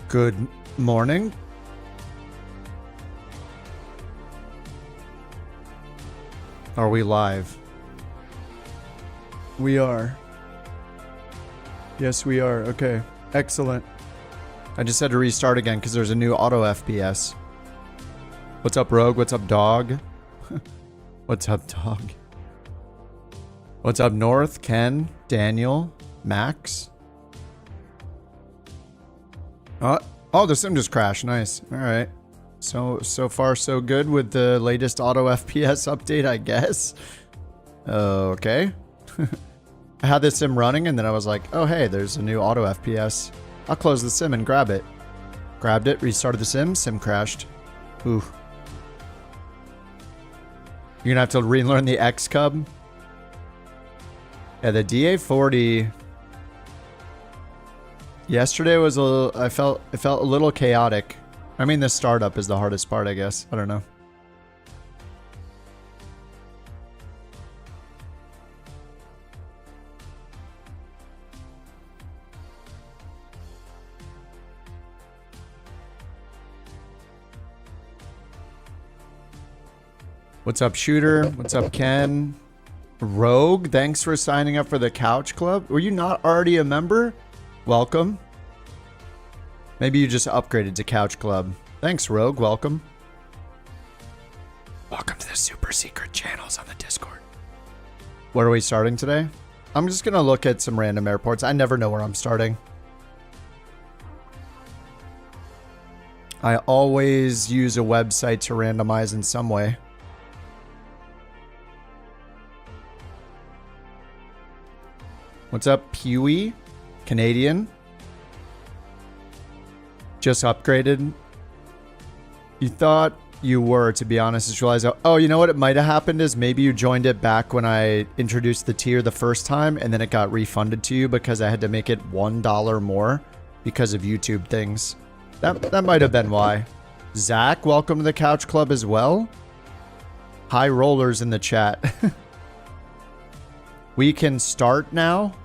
Good morning. Are we live? We are. Yes, we are. Okay. Excellent. I just had to restart again because there's a new auto FPS. What's up, Rogue? What's up, Dog? What's up, Dog? What's up, North? Ken? Daniel? Max? Oh, the sim just crashed. Nice. All right. So far so good with the latest auto FPS update, I guess. Okay. I had this sim running and then I was like, oh, hey, there's a new auto FPS. I'll close the sim and grab it. Grabbed it, restarted the sim crashed. Ooh. You're gonna have to relearn the X Cub. Yeah, the DA-40. Yesterday was a little, it felt a little chaotic. I mean, the startup is the hardest part, I guess. I don't know. What's up, Shooter? What's up, Ken? Rogue, thanks for signing up for the Couch Club. Were you not already a member? Welcome. Maybe you just upgraded to Couch Club. Thanks, Rogue. Welcome. Welcome to the super secret channels on the Discord. Where are we starting today? I'm just going to look at some random airports. I never know where I'm starting. I always use a website to randomize in some way. What's up, Pewee? Canadian? Just upgraded. You thought you were, to be honest. Just realized, oh, you know what it might have happened is maybe you joined it back when I introduced the tier the first time and then it got refunded to you because I had to make it $1 more because of YouTube things. That might have been why. Zach, welcome to the Couch Club as well. High rollers in the chat. We can start now.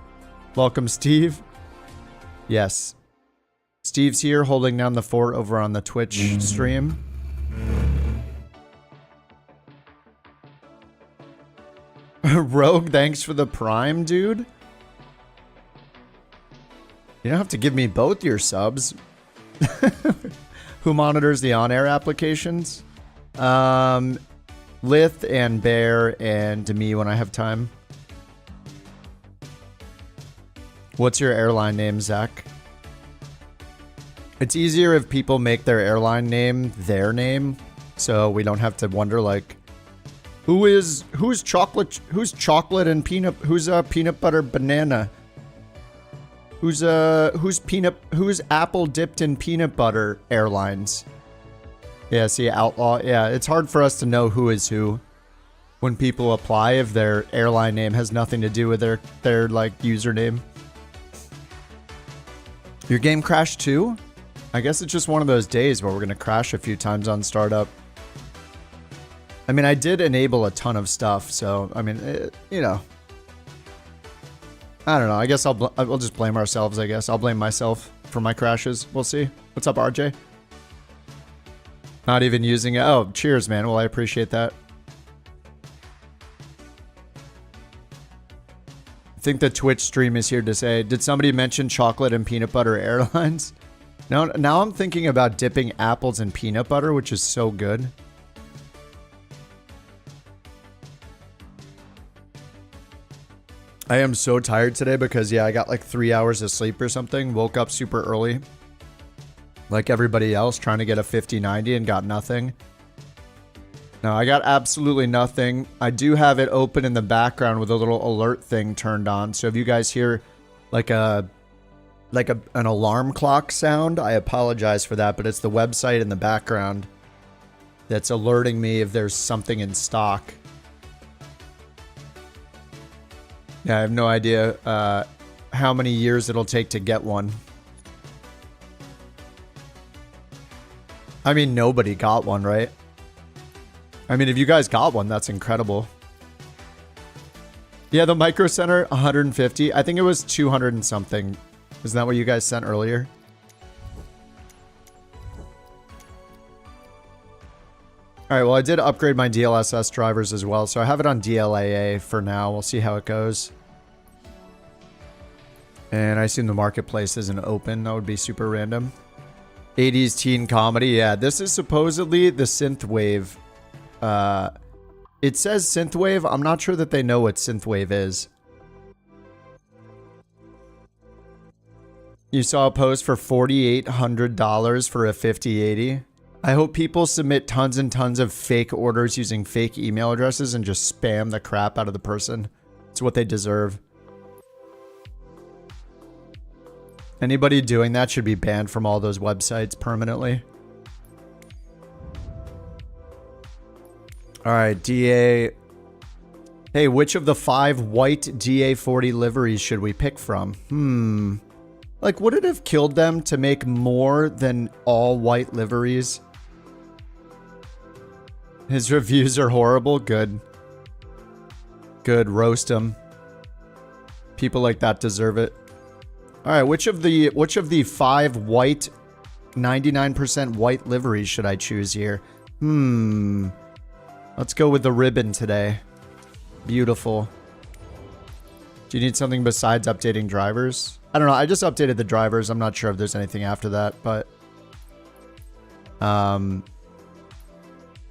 Welcome, Steve. Yes. Steve's here holding down the fort over on the Twitch stream. Rogue, thanks for the prime, dude. You don't have to give me both your subs. Who monitors the on-air applications? Lith and Bear and me when I have time. What's your airline name, Zach? It's easier if people make their airline name their name, so we don't have to wonder like, who's chocolate and peanut, who's peanut butter banana, who's apple dipped in peanut butter airlines. Yeah, see, outlaw. Yeah, it's hard for us to know who is who when people apply if their airline name has nothing to do with their like username. Your game crashed too? I guess it's just one of those days where we're going to crash a few times on startup. I mean, I did enable a ton of stuff, so, I mean, you know. I don't know. I guess we'll just blame ourselves, I guess. I'll blame myself for my crashes. We'll see. What's up, RJ? Not even using it. Oh, cheers, man. Well, I appreciate that. I think the Twitch stream is here to say, did somebody mention chocolate and peanut butter airlines? Now I'm thinking about dipping apples in peanut butter, which is so good. I am so tired today because, yeah, I got like 3 hours of sleep or something. Woke up super early. Like everybody else, trying to get a 50-90 and got nothing. No, I got absolutely nothing. I do have it open in the background with a little alert thing turned on. So if you guys hear like an alarm clock sound, I apologize for that, but it's the website in the background that's alerting me if there's something in stock. Yeah, I have no idea how many years it'll take to get one. I mean, nobody got one, right? I mean, if you guys got one, that's incredible. Yeah, the Micro Center, 150. I think it was 200 and something. Isn't that what you guys sent earlier? All right, well, I did upgrade my DLSS drivers as well, so I have it on DLAA for now. We'll see how it goes. And I assume the marketplace isn't open. That would be super random. 80s teen comedy. Yeah, this is supposedly the synthwave. It says synthwave. I'm not sure that they know what synthwave is. You saw a post for $4,800 for a 5080. I hope people submit tons and tons of fake orders using fake email addresses and just spam the crap out of the person. It's what they deserve. Anybody doing that should be banned from all those websites permanently. All right, DA. Hey, which of the 5 white DA-40 liveries should we pick from? Like, would it have killed them to make more than all white liveries? His reviews are horrible. Good. Good. Roast him. People like that deserve it. All right, which of the 5 white, 99% white liveries should I choose here? Let's go with the ribbon today. Beautiful. Do you need something besides updating drivers? I don't know. I just updated the drivers. I'm not sure if there's anything after that, but I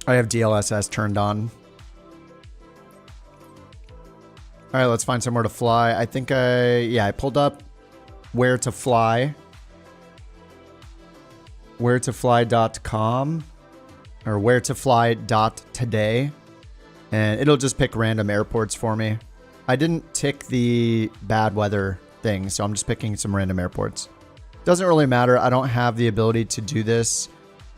have DLSS turned on. All right, let's find somewhere to fly. I think I pulled up where to fly. Wheretofly.com or wheretofly.today. And it'll just pick random airports for me. I didn't tick the bad weather thing, so I'm just picking some random airports. Doesn't really matter. I don't have the ability to do this.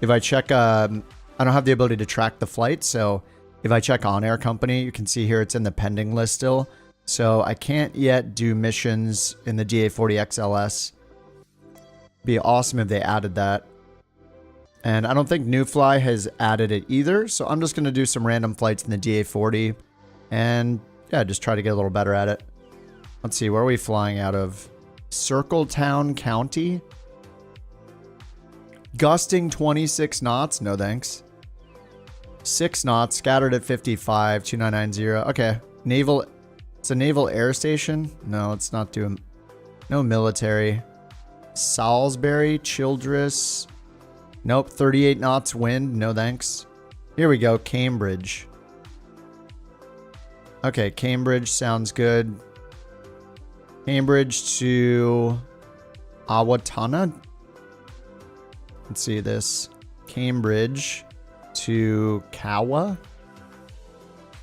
If I check, I don't have the ability to track the flight, so if I check On Air Company, you can see here it's in the pending list still. So I can't yet do missions in the DA-40 XLS. Be awesome if they added that. And I don't think NewFly has added it either, so I'm just going to do some random flights in the DA-40 and yeah, just try to get a little better at it. Let's see, where are we flying out of? Circletown County? Gusting 26 knots? No thanks. 6 knots, scattered at 55, 2990. Okay, naval. It's a naval air station? No, it's not doing. No military. Salisbury, Childress. Nope, 38 knots wind. No thanks. Here we go, Cambridge. Okay, Cambridge sounds good. Cambridge to Owatonna. Let's see this. Cambridge to Kawa.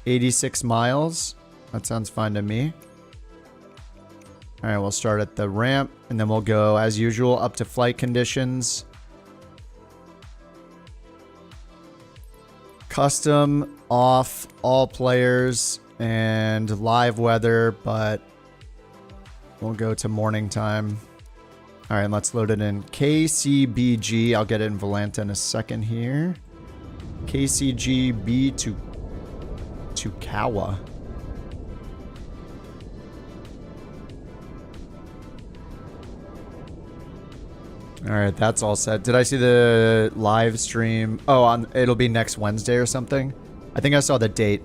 86 miles. That sounds fine to me. All right, we'll start at the ramp and then we'll go as usual up to flight conditions. Custom off all players and live weather, but we'll go to morning time. All right, let's load it in. KCBG. I'll get it in Volanta in a second here. KCGB to Kawa. All right, that's all set. Did I see the live stream? Oh, it'll be next Wednesday or something. I think I saw the date.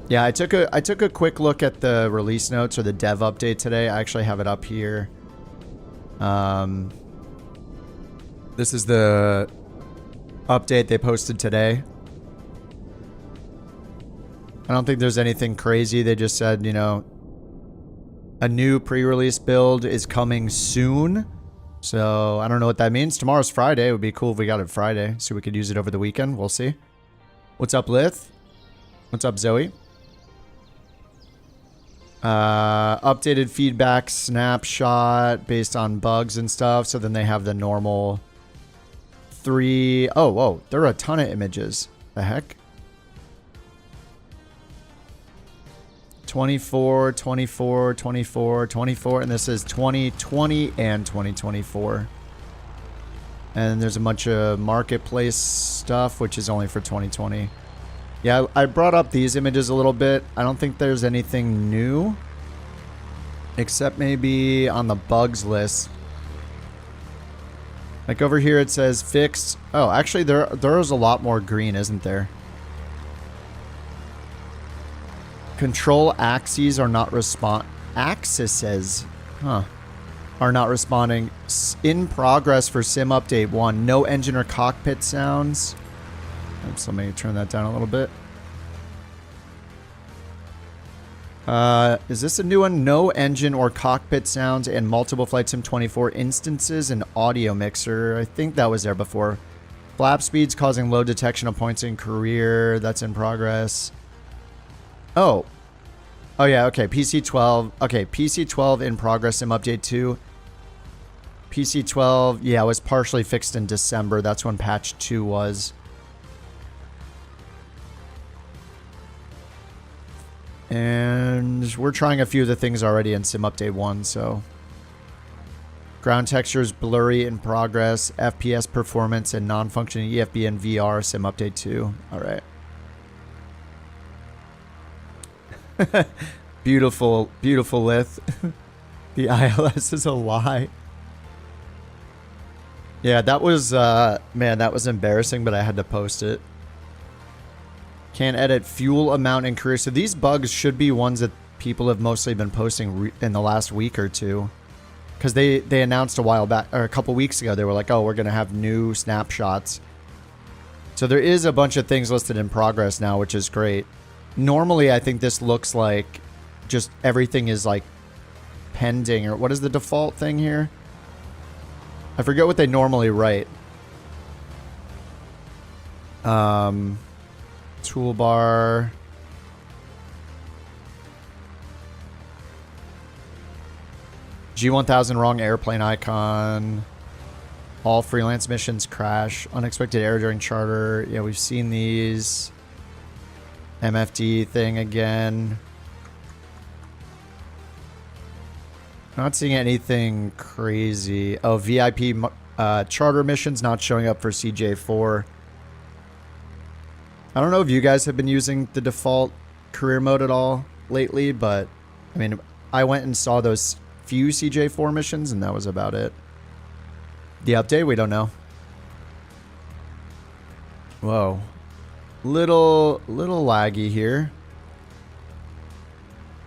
Yeah, I took a quick look at the release notes or the dev update today. I actually have it up here. This is the update they posted today. I don't think there's anything crazy. They just said, you know, a new pre-release build is coming soon. So I don't know what that means. Tomorrow's Friday. It would be cool if we got it Friday so we could use it over the weekend. We'll see. What's up, Lith? What's up, Zoe? Updated feedback snapshot based on bugs and stuff. So then they have the normal 3. Oh, whoa. There are a ton of images. The heck? 24, 24, 24, 24, and this is 2020 and 2024. And there's a bunch of marketplace stuff, which is only for 2020. Yeah, I brought up these images a little bit. I don't think there's anything new, except maybe on the bugs list. Like over here it says fixed. Oh, actually there is a lot more green, isn't there? Control axes are not axes, huh? Are not responding. In progress for sim update 1. No engine or cockpit sounds. Oops, let me turn that down a little bit. Is this a new one? No engine or cockpit sounds and multiple Flight Sim 24 instances and audio mixer. I think that was there before. Flap speeds causing low detection of points in career. That's in progress. Oh. Oh yeah, okay. PC 12. Okay, PC 12 in progress sim update 2. PC 12, yeah, was partially fixed in December. That's when patch 2 was. And we're trying a few of the things already in sim update 1, so. Ground textures blurry in progress. FPS performance and non-functioning EFB and VR sim update 2. All right. Beautiful, beautiful Lith. The ILS is a lie. Yeah, that was, man, that was embarrassing, but I had to post it. Can't edit fuel amount in career. So these bugs should be ones that people have mostly been posting in the last week or two. Because they announced a while back, or a couple weeks ago, they were like, oh, we're going to have new snapshots. So there is a bunch of things listed in progress now, which is great. Normally, I think this looks like just everything is like pending, or what is the default thing here? I forget what they normally write. Toolbar. G1000 wrong airplane icon. All freelance missions crash. Unexpected error during charter. Yeah, we've seen these. MFD thing again. Not seeing anything crazy. Oh, VIP charter missions not showing up for CJ4. I don't know if you guys have been using the default career mode at all lately, but I mean, I went and saw those few CJ4 missions and that was about it. The update, we don't know. Whoa. Little laggy here.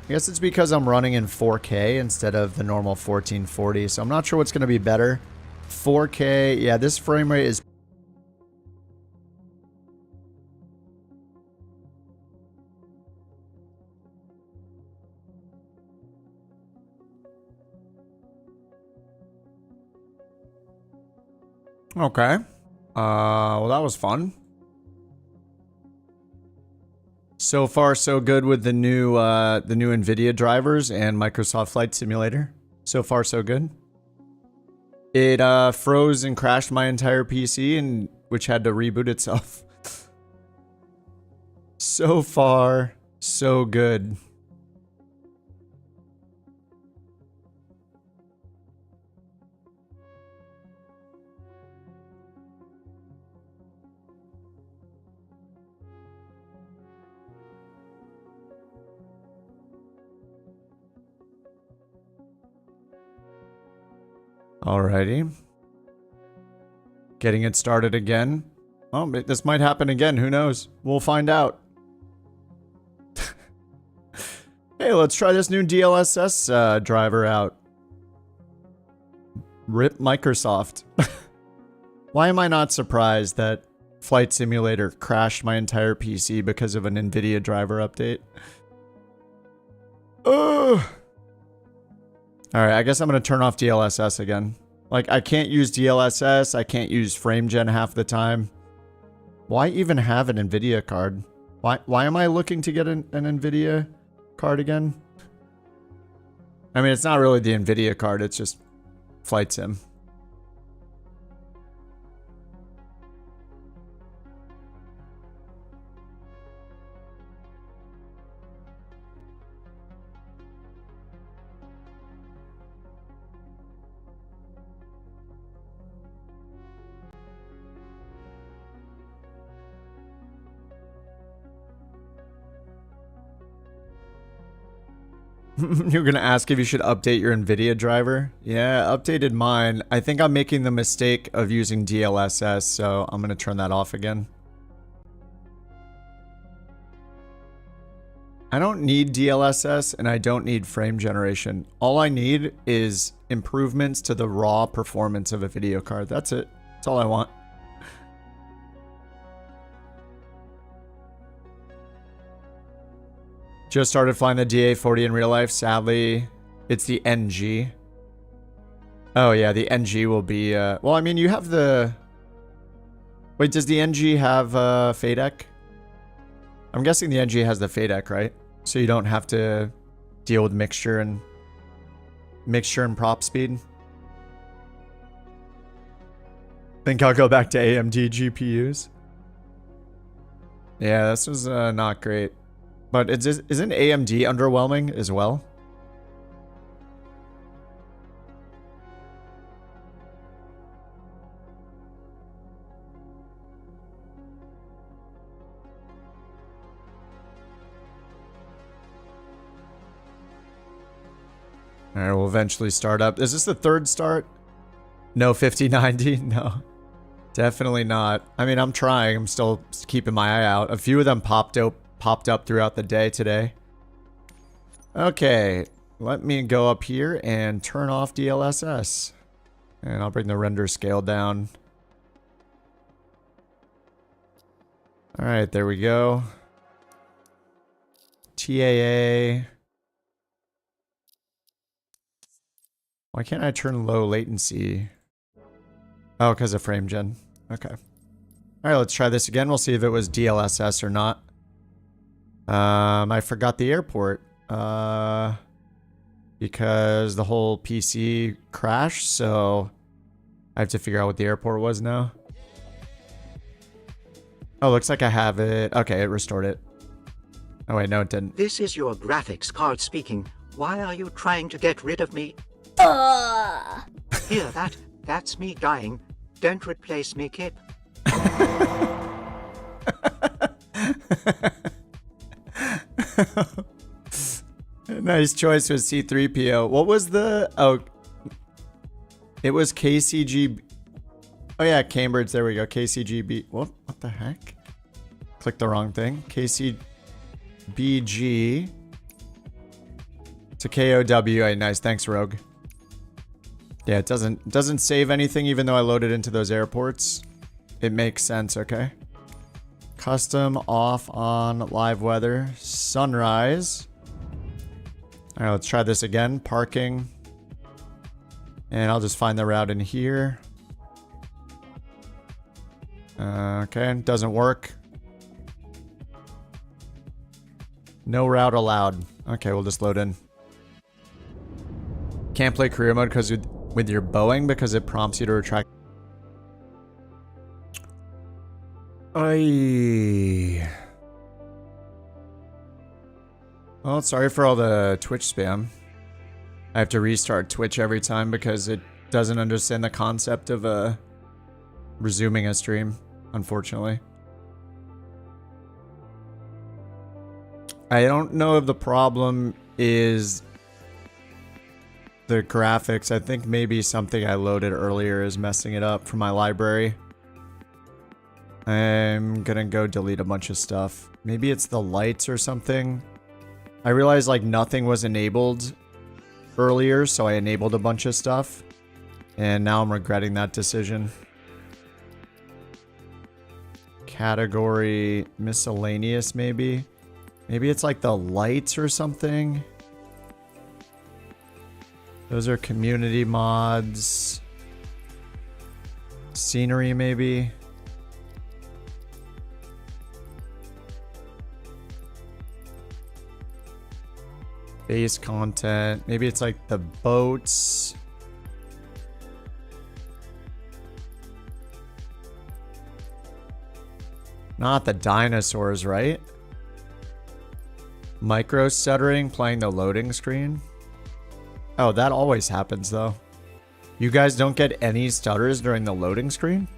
I guess it's because I'm running in 4K instead of the normal 1440, so I'm not sure what's going to be better. 4K, yeah, this frame rate is... Okay. Well, that was fun. So far, so good with the new NVIDIA drivers and Microsoft Flight Simulator. So far, so good. It froze and crashed my entire PC, and which had to reboot itself. So far, so good. Alrighty. Getting it started again. Oh, this might happen again. Who knows? We'll find out. Hey, let's try this new DLSS driver out. Rip Microsoft. Why am I not surprised that Flight Simulator crashed my entire PC because of an NVIDIA driver update? Ugh. Alright, I guess I'm going to turn off DLSS again. Like, I can't use DLSS, I can't use FrameGen half the time. Why even have an NVIDIA card? Why am I looking to get an NVIDIA card again? I mean, it's not really the NVIDIA card, it's just Flight Sim. You're gonna ask if you should update your NVIDIA driver. Yeah, updated mine. I think I'm making the mistake of using DLSS, so I'm gonna turn that off again. I don't need DLSS and I don't need frame generation. All I need is improvements to the raw performance of a video card. That's it. That's all I want. Just started flying the DA-40 in real life. Sadly, it's the NG. Oh yeah, the NG will be... well, I mean, you have the... Wait, does the NG have FADEC? I'm guessing the NG has the FADEC, right? So you don't have to deal with mixture and prop speed. Think I'll go back to AMD GPUs. Yeah, this was not great. But isn't AMD underwhelming as well? Alright, we'll eventually start up. Is this the third start? No 5090? No. Definitely not. I mean, I'm trying. I'm still keeping my eye out. A few of them popped up throughout the day today. Okay, let me go up here and turn off DLSS. And I'll bring the render scale down. Alright, there we go. TAA. Why can't I turn low latency? Oh, because of frame gen. Okay. Alright, let's try this again. We'll see if it was DLSS or not. I forgot the airport. Because the whole PC crashed, so I have to figure out what the airport was now. Oh, looks like I have it. Okay, it restored it. Oh wait, no it didn't. This is your graphics card speaking. Why are you trying to get rid of me? Here, that's me dying. Don't replace me, Kip. Nice choice with C3PO. What was the... Oh. It was KCG... Oh yeah, Cambridge. There we go. KCGB... What the heck? Clicked the wrong thing. KCBG... to KOWA. Nice. Thanks, Rogue. Yeah, it doesn't save anything even though I loaded into those airports. It makes sense, okay? Custom off on live weather. Sunrise. Alright, let's try this again. Parking. And I'll just find the route in here. Okay, doesn't work. No route allowed. Okay, we'll just load in. Can't play career mode because with your Boeing because it prompts you to retract. Aye. Well, sorry for all the Twitch spam. I have to restart Twitch every time because it doesn't understand the concept of resuming a stream, unfortunately. I don't know if the problem is the graphics. I think maybe something I loaded earlier is messing it up for my library. I'm gonna go delete a bunch of stuff. Maybe it's the lights or something. I realized like nothing was enabled earlier, so I enabled a bunch of stuff. And now I'm regretting that decision. Category miscellaneous, maybe? Maybe it's like the lights or something? Those are community mods. Scenery, maybe? Base content. Maybe it's like the boats. Not the dinosaurs, right? Micro stuttering, playing the loading screen. Oh, that always happens though. You guys don't get any stutters during the loading screen?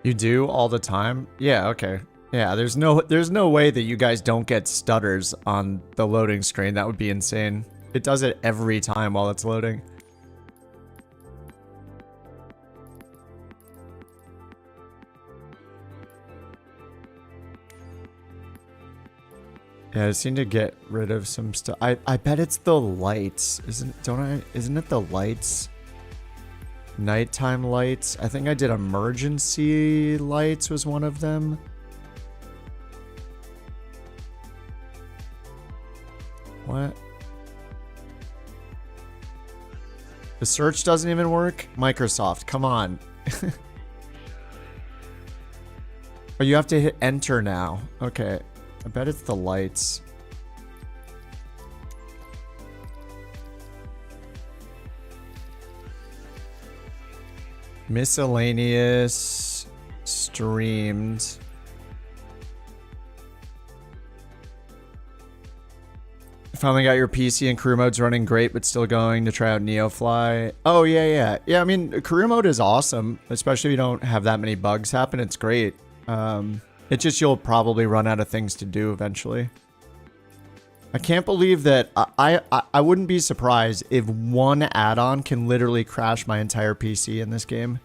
You do all the time? Yeah, okay. Yeah, there's no way that you guys don't get stutters on the loading screen. That would be insane. It does it every time while it's loading. Yeah, I just need to get rid of some stuff. I bet it's the lights. Isn't it the lights? Nighttime lights. I think I did emergency lights was one of them. What? The search doesn't even work? Microsoft, come on. Oh, you have to hit enter now. Okay. I bet it's the lights. Miscellaneous streamed. Finally got your PC and career mode's running great, but still going to try out NeoFly. Oh, yeah. Yeah, I mean, career mode is awesome, especially if you don't have that many bugs happen. It's great. It's just you'll probably run out of things to do eventually. I can't believe that I wouldn't be surprised if one add-on can literally crash my entire PC in this game.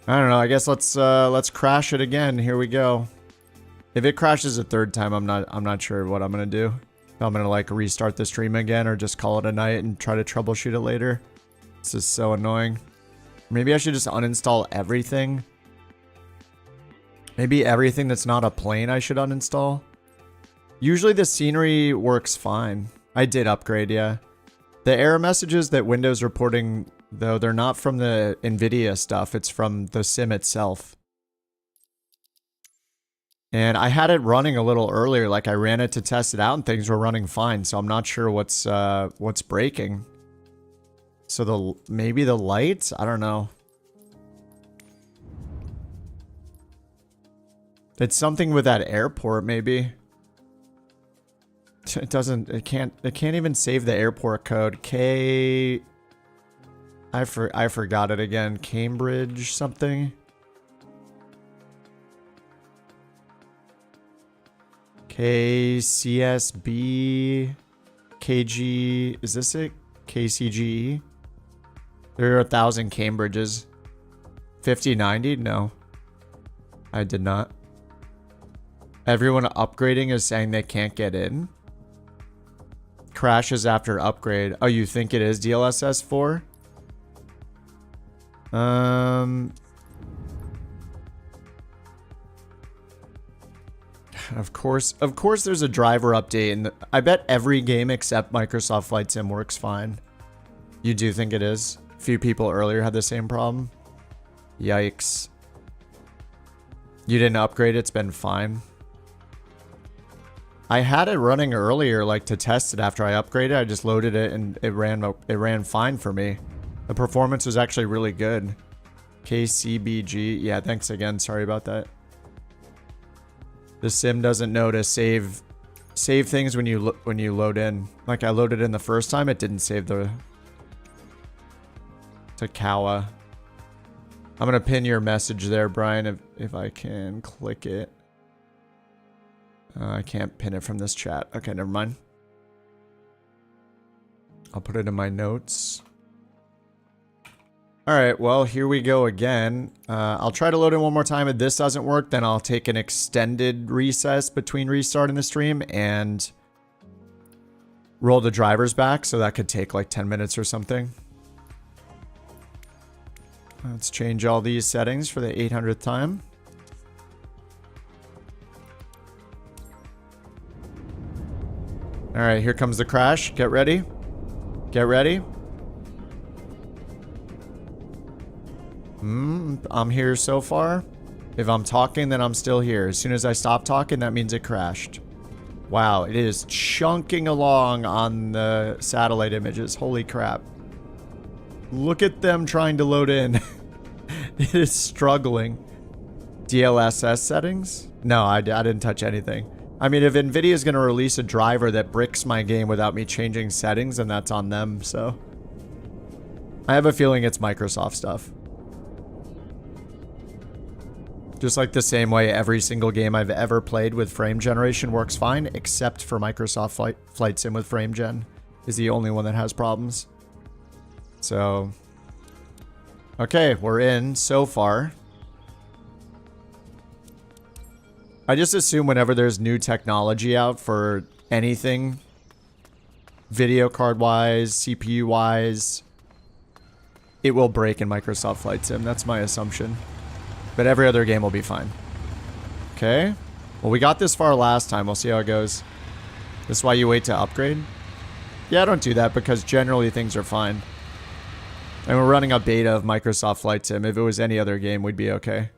I don't know. I guess let's crash it again. Here we go. If it crashes a third time, I'm not sure what I'm gonna do. If I'm gonna like restart the stream again or just call it a night and try to troubleshoot it later. This is so annoying. Maybe I should just uninstall everything. Maybe everything that's not a plane I should uninstall. Usually the scenery works fine. I did upgrade, yeah. The error messages that Windows reporting, though, they're not from the NVIDIA stuff. It's from the sim itself. And I had it running a little earlier. Like I ran it to test it out and things were running fine. So I'm not sure what's breaking. So maybe the lights? I don't know. It's something with that airport, maybe. It can't even save the airport code. I forgot it again. Cambridge something. KCSB KG, is this it? KCGE? There are 1,000 Cambridges. 5090? No. I did not. Everyone upgrading is saying they can't get in. Crashes after upgrade. Oh, you think it is DLSS 4? Of course there's a driver update, and I bet every game except Microsoft Flight Sim works fine. You do think it is? A few people earlier had the same problem. Yikes. You didn't upgrade, it's been fine. I had it running earlier, like to test it after I upgraded. I just loaded it and it ran fine for me. The performance was actually really good. KCBG, yeah, thanks again. Sorry about that. The sim doesn't know to save things when you load in. Like I loaded in the first time, it didn't save the Takawa. I'm gonna pin your message there, Brian, if I can click it. I can't pin it from this chat. Okay, never mind. I'll put it in my notes. Alright, well, here we go again. I'll try to load in one more time. If this doesn't work, then I'll take an extended recess between restarting the stream and roll the drivers back, so that could take like 10 minutes or something. Let's change all these settings for the 800th time. Alright, here comes the crash. Get ready. Get ready. I'm here so far. If I'm talking, then I'm still here. As soon as I stop talking, that means it crashed. Wow, it is chunking along on the satellite images. Holy crap. Look at them trying to load in. It is struggling. DLSS settings? No, I didn't touch anything. I mean, if NVIDIA is going to release a driver that bricks my game without me changing settings, then that's on them, so. I have a feeling it's Microsoft stuff. Just like the same way every single game I've ever played with frame generation works fine, except for Microsoft Flight Sim with frame gen is the only one that has problems. So, okay, we're in so far. I just assume whenever there's new technology out for anything, video card wise, CPU wise, it will break in Microsoft Flight Sim. That's my assumption. But every other game will be fine. Okay. Well, we got this far last time. We'll see how it goes. This is why you wait to upgrade? Yeah, I don't do that because generally things are fine. And we're running a beta of Microsoft Flight Sim. If it was any other game, we'd be okay.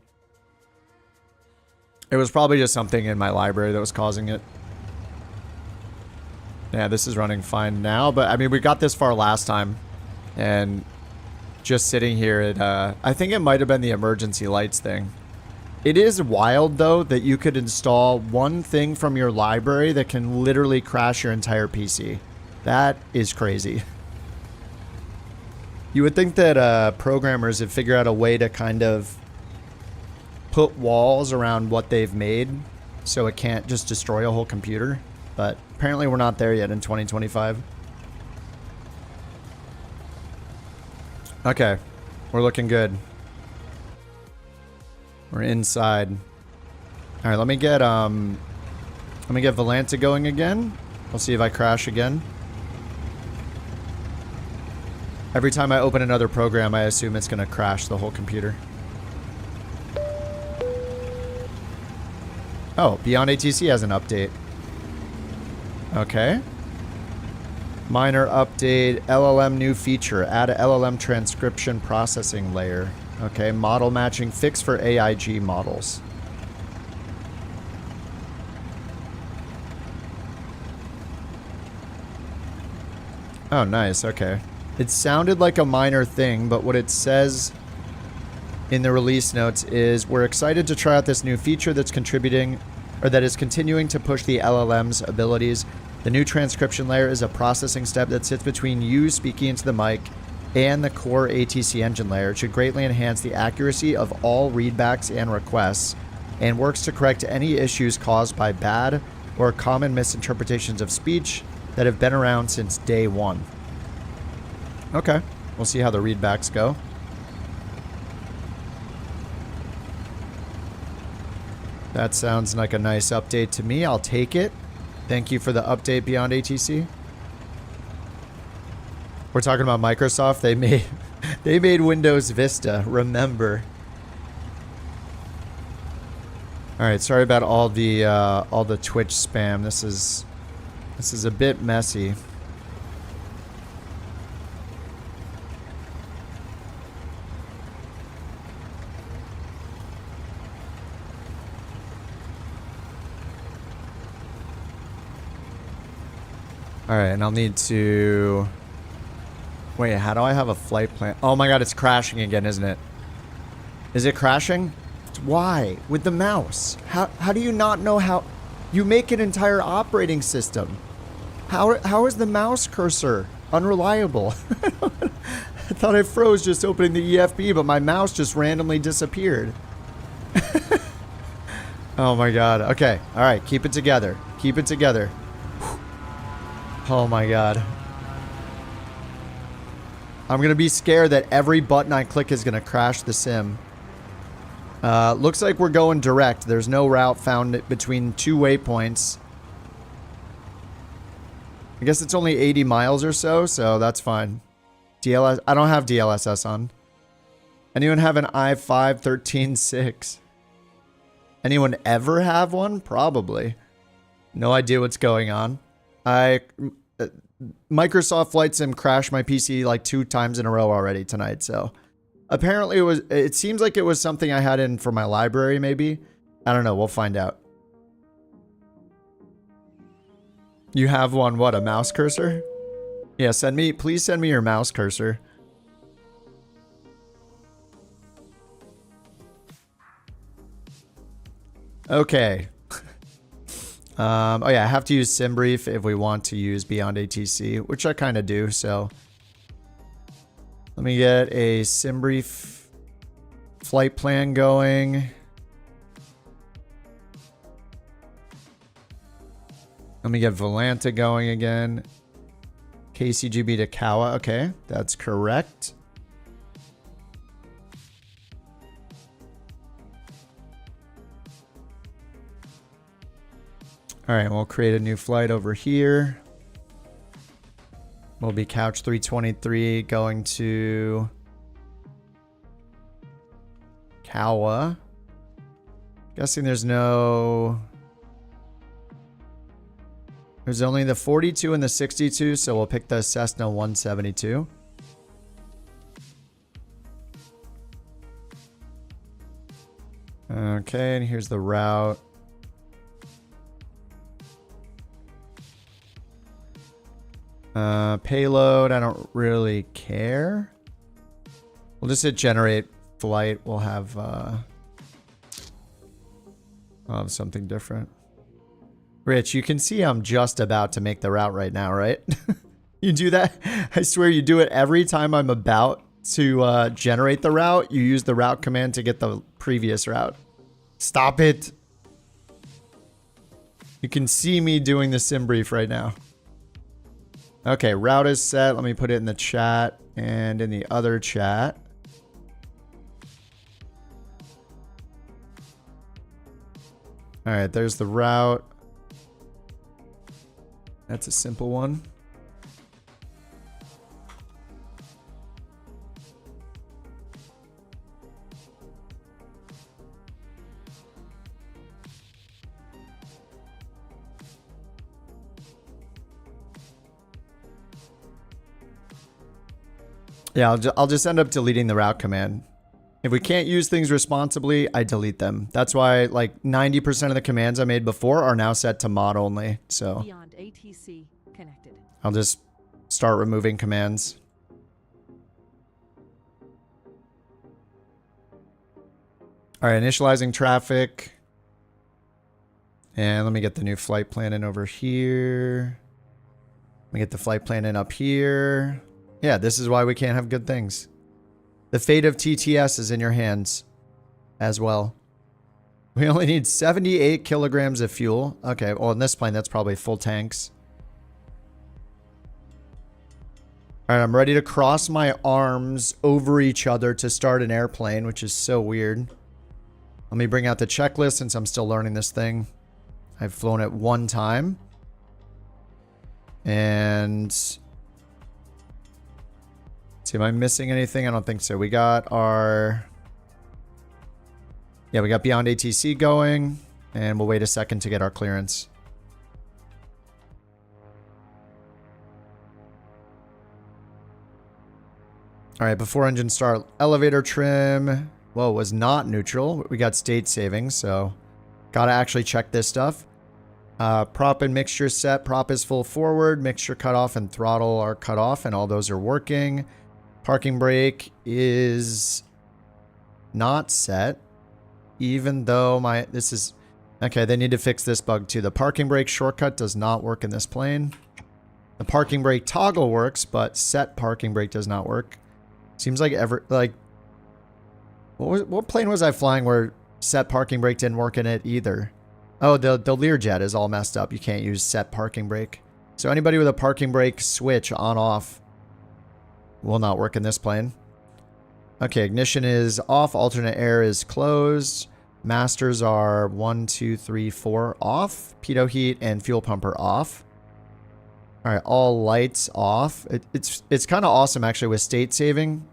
It was probably just something in my library that was causing it. Yeah, this is running fine now. But, I mean, we got this far last time. And just sitting here, I think it might have been the emergency lights thing. It is wild, though, that you could install one thing from your library that can literally crash your entire PC. That is crazy. You would think that programmers would figure out a way to kind of put walls around what they've made so it can't just destroy a whole computer. But apparently we're not there yet in 2025. Okay, we're looking good. We're inside. All right, let me get Volanta going again. We'll see if I crash again. Every time I open another program, I assume it's gonna crash the whole computer. Oh, Beyond ATC has an update. Okay. Minor update, LLM new feature, add a LLM transcription processing layer. Okay, model matching fix for AIG models. Oh, nice, okay. It sounded like a minor thing, but what it says in the release notes is we're excited to try out this new feature that's contributing, or that is continuing to push the LLM's abilities. The new transcription layer is a processing step that sits between you speaking into the mic and the core ATC engine layer. It should greatly enhance the accuracy of all readbacks and requests and works to correct any issues caused by bad or common misinterpretations of speech that have been around since day one. Okay, we'll see how the readbacks go. That sounds like a nice update to me. I'll take it. Thank you for the update, Beyond ATC. We're talking about Microsoft. They made Windows Vista. Remember. All right. Sorry about all the Twitch spam. This is a bit messy. All right, and I'll need to... Wait, how do I have a flight plan? Oh my god, it's crashing again, isn't it? Is it crashing? Why? With the mouse. How do you not know how... You make an entire operating system. How is the mouse cursor unreliable? I thought I froze just opening the EFB, but my mouse just randomly disappeared. Oh my god. Okay, alright, keep it together. Keep it together. Oh my god. I'm gonna be scared that every button I click is gonna crash the sim. Looks like we're going direct. There's no route found between two waypoints. I guess it's only 80 miles or so, so that's fine. DLS. I don't have DLSS on. Anyone have an i5 13.6? Anyone ever have one? Probably. No idea what's going on. Microsoft Flight Sim crashed my PC like 2 times in a row already tonight, so apparently it seems like it was something I had in for my library, maybe. I don't know, we'll find out. You have one, what, a mouse cursor? Yeah, please send me your mouse cursor. Okay. Oh yeah, I have to use SimBrief if we want to use Beyond ATC, which I kind of do, so. Let me get a SimBrief flight plan going. Let me get Volanta going again. KCGB to Kawa. Okay, that's correct. All right, we'll create a new flight over here. We'll be couch 323 going to Kawa. Guessing there's no... There's only the 42 and the 62, so we'll pick the Cessna 172. Okay, and here's the route. Payload, I don't really care. We'll just hit generate flight. We'll have something different. Rich, you can see I'm just about to make the route right now, right? You do that? I swear you do it every time I'm about to generate the route. You use the route command to get the previous route. Stop it. You can see me doing the sim brief right now. Okay, route is set. Let me put it in the chat and in the other chat. All right, there's the route. That's a simple one. Yeah, I'll just end up deleting the route command. If we can't use things responsibly, I delete them. That's why like 90% of the commands I made before are now set to mod only. So Beyond ATC connected. I'll just start removing commands. All right, initializing traffic. And let me get the new flight plan in over here. Let me get the flight plan in up here. Yeah, this is why we can't have good things. The fate of TTS is in your hands as well. We only need 78 kilograms of fuel. Okay, well, in this plane, that's probably full tanks. All right, I'm ready to cross my arms over each other to start an airplane, which is so weird. Let me bring out the checklist since I'm still learning this thing. I've flown it one time. And... see, am I missing anything? I don't think so. We got our... yeah, we got Beyond ATC going. And we'll wait a second to get our clearance. All right, before engine start, elevator trim. Well, it was not neutral. We got state savings, so gotta actually check this stuff. Prop and mixture set. Prop is full forward. Mixture cutoff and throttle are cut off, and all those are working. Parking brake is not set, even though this is... okay, they need to fix this bug too. The parking brake shortcut does not work in this plane. The parking brake toggle works, but set parking brake does not work. Seems like what plane was I flying where set parking brake didn't work in it either? Oh, the Learjet is all messed up. You can't use set parking brake. So anybody with a parking brake switch on off will not work in this plane. Okay, ignition is off. Alternate air is closed. Masters are 1, 2, 3, 4 off. Pitot heat and fuel pump are off. All right, all lights off. It's kind of awesome actually with state saving.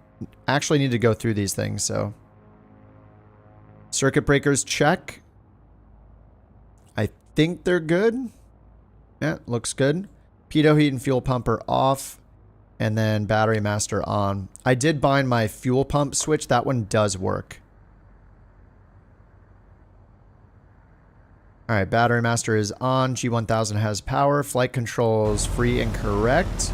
Actually need to go through these things, so. Circuit breakers check. I think they're good. Yeah, looks good. Pitot heat and fuel pump are off. And then battery master on. I did bind my fuel pump switch. That one does work. All right, battery master is on. G1000 has power. Flight controls free and correct.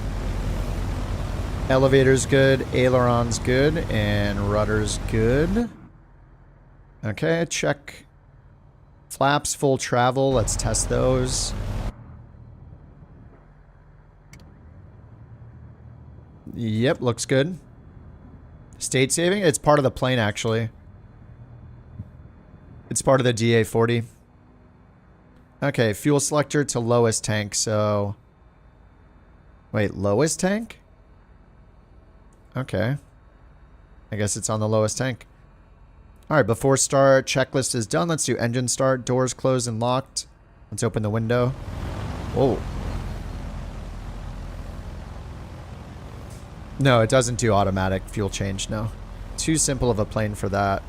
Elevator's good. Aileron's good. And rudder's good. Okay, check. Flaps full travel. Let's test those. Yep, looks good. State saving? It's part of the plane, actually. It's part of the DA-40. Okay, fuel selector to lowest tank, so... Wait, lowest tank? Okay. I guess it's on the lowest tank. Alright, before start, checklist is done. Let's do engine start. Doors closed and locked. Let's open the window. Whoa. No, it doesn't do automatic fuel change, no. Too simple of a plane for that.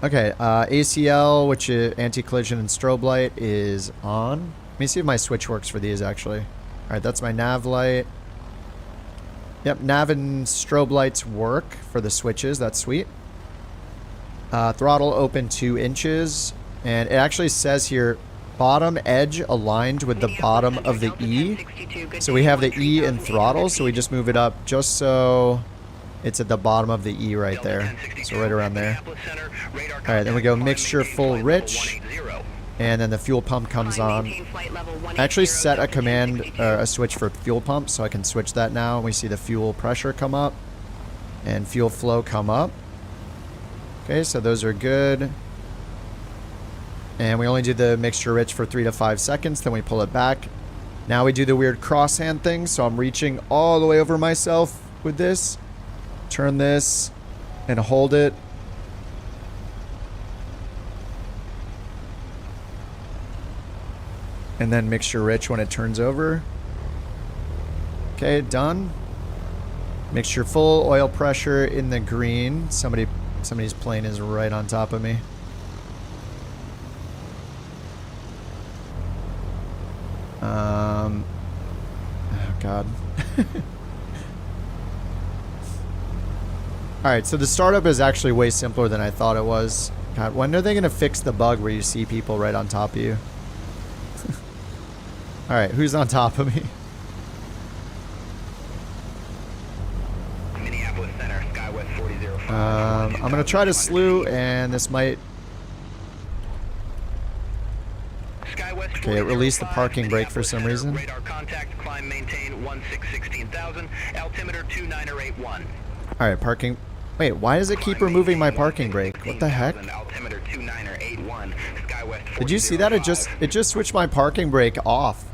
Okay, ACL, which is anti-collision and strobe light, is on. Let me see if my switch works for these, actually. Alright, that's my nav light. Yep, nav and strobe lights work for the switches. That's sweet. Throttle open 2 inches. And it actually says here, bottom edge aligned with the bottom of the E. So we have the E in throttle, so we just move it up just so it's at the bottom of the E right there. So right around there. Alright, then we go mixture full rich. And then the fuel pump comes on. I actually set a command, a switch for fuel pump, so I can switch that now. And we see the fuel pressure come up and fuel flow come up. Okay, so those are good. And we only do the mixture rich for 3 to 5 seconds, then we pull it back. Now we do the weird cross hand thing, so I'm reaching all the way over myself with this. Turn this and hold it. And then mixture rich when it turns over. Okay, done. Mixture full, oil pressure in the green. Somebody's plane is right on top of me. Oh God. Alright, so the startup is actually way simpler than I thought it was. God, when are they going to fix the bug where you see people right on top of you? Alright, who's on top of me? Minneapolis Center, Skywest 4005. I'm going to try to slew, and this might... Okay, it released the parking brake for some reason. Radar contact, climb, maintain 16,000, altimeter 2981. Alright, parking... Wait, why does it keep removing my parking brake? What the heck? Altimeter 2981, Skywest Did you see that? It just switched my parking brake off.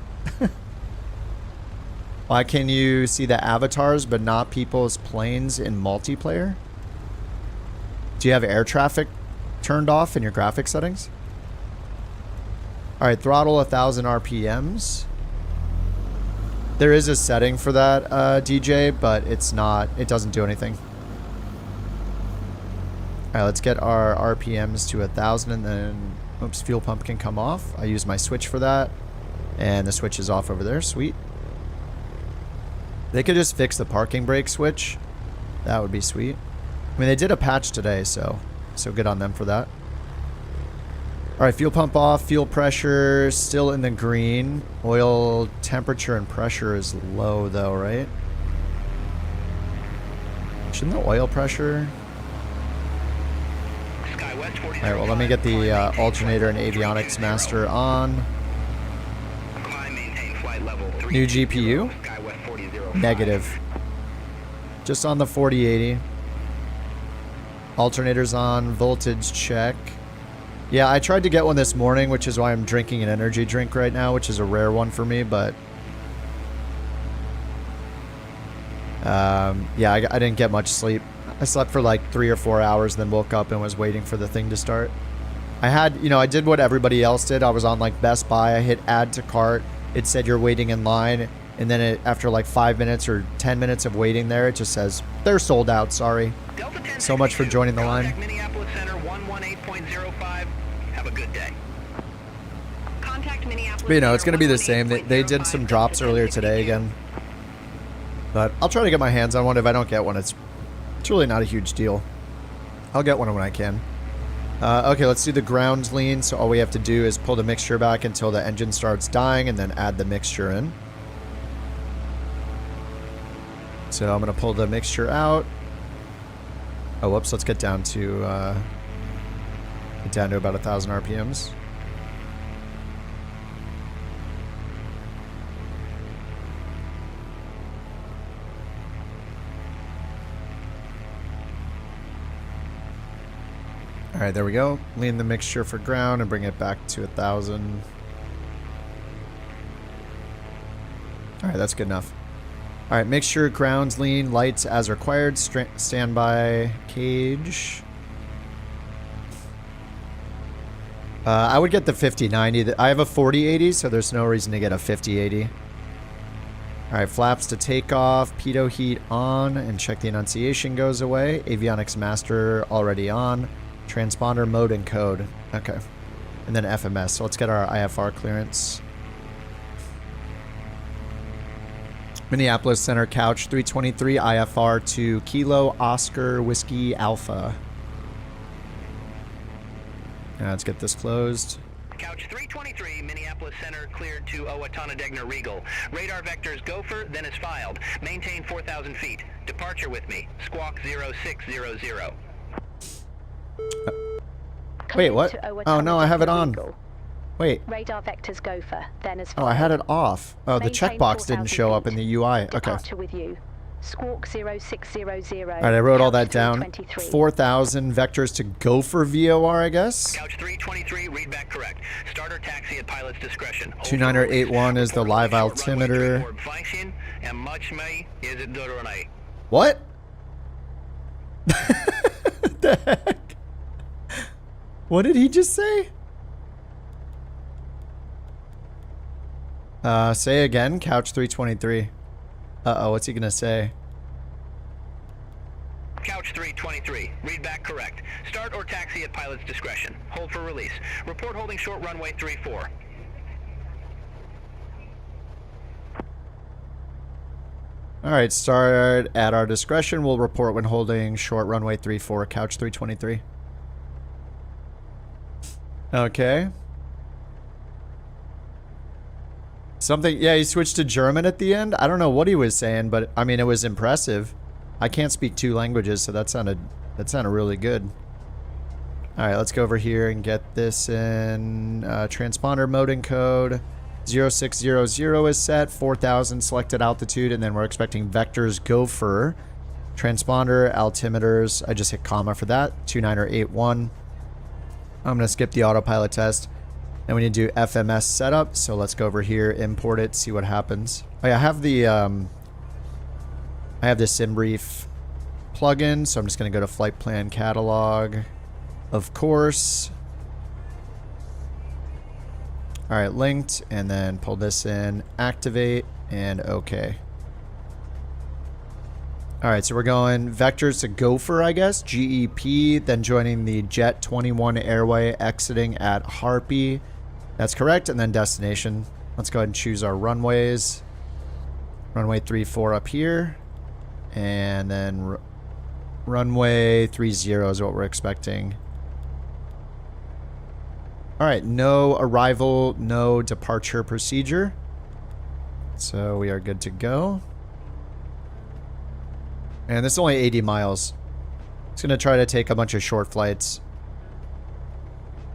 Why can you see the avatars but not people's planes in multiplayer? Do you have air traffic turned off in your graphic settings? Alright, throttle 1,000 RPMs. There is a setting for that, DJ, but it's not, it doesn't do anything. Alright, let's get our RPMs to 1,000 and then, oops, fuel pump can come off. I use my switch for that. And the switch is off over there, sweet. They could just fix the parking brake switch. That would be sweet. I mean, they did a patch today, so good on them for that. Alright, fuel pump off, fuel pressure still in the green. Oil temperature and pressure is low though, right? Shouldn't the oil pressure... Alright, well let me get the alternator and avionics master on. New GPU? Negative. Just on the 4080. Alternators on, voltage check. Yeah, I tried to get one this morning, which is why I'm drinking an energy drink right now, which is a rare one for me, but... yeah, I didn't get much sleep. I slept for like 3 or 4 hours, then woke up and was waiting for the thing to start. I had, you know, I did what everybody else did. I was on like Best Buy. I hit add to cart. It said you're waiting in line. And then it, after like 5 minutes or 10 minutes of waiting there, it just says, they're sold out, sorry. So much for joining the line. Minneapolis Center 118.05. Have a good day. But you know, it's going to be the same. They did some drops earlier today again. But I'll try to get my hands on one. If I don't get one, it's really not a huge deal. I'll get one when I can. Okay, let's do the ground lean. So all we have to do is pull the mixture back until the engine starts dying and then add the mixture in. So I'm going to pull the mixture out. Oh, whoops. Let's get down to about 1,000 RPMs. All right, there we go. Lean the mixture for ground and bring it back to 1,000. All right, that's good enough. All right, mixture, grounds, lean, lights as required. Standby cage. I would get the 50-90. I have a 40-80, so there's no reason to get a 50-80. All right, flaps to take off. Pitot heat on, and check the enunciation goes away. Avionics master already on. Transponder mode and code. Okay. And then FMS. So let's get our IFR clearance. Minneapolis Center Couch 323 IFR to Kilo Oscar Whiskey Alpha. Now let's get this closed. Couch 323, Minneapolis Center, cleared to Owatonna Degner Regal. Radar vectors Gopher, then is filed. Maintain 4,000 feet. Departure with me. Squawk 0600. Wait, what? Oh no, I have it on. Wait. Radar vectors Gopher, then as Oh, I had it off. Oh, the checkbox didn't show up in the UI. Okay. Departure with you. Squawk 0600. All right, I wrote all that down. 4,000 vectors to Gopher VOR, I guess. Couch 323, read back correct. Starter taxi at pilot's discretion. 2981 is the live altimeter. What? The heck? What did he just say? Say again, Couch 323. Uh-oh, what's he gonna say? Couch 323, read back correct. Start or taxi at pilot's discretion. Hold for release. Report holding short runway 34. Alright, start at our discretion. We'll report when holding short runway 34, Couch 323. Okay. Something, yeah, he switched to German at the end. I don't know what he was saying, but I mean, it was impressive. I can't speak 2 languages, so that sounded really good. All right, let's go over here and get this in transponder mode and code. 0600 is set, 4,000 selected altitude, and then we're expecting vectors Gopher. Transponder, altimeters, I just hit comma for that, 2981. I'm gonna skip the autopilot test. And we need to do FMS setup, so let's go over here, import it, see what happens. Oh yeah, I have the SimBrief plugin, so I'm just gonna go to flight plan catalog, of course. All right, linked, and then pull this in, activate, and okay. All right, so we're going vectors to Gopher, I guess, GEP, then joining the Jet 21 airway, exiting at Harpy. That's correct, and then destination. Let's go ahead and choose our runways. Runway 34 up here, and then runway 30 is what we're expecting. All right, no arrival, no departure procedure. So we are good to go. And this is only 80 miles. It's gonna try to take a bunch of short flights.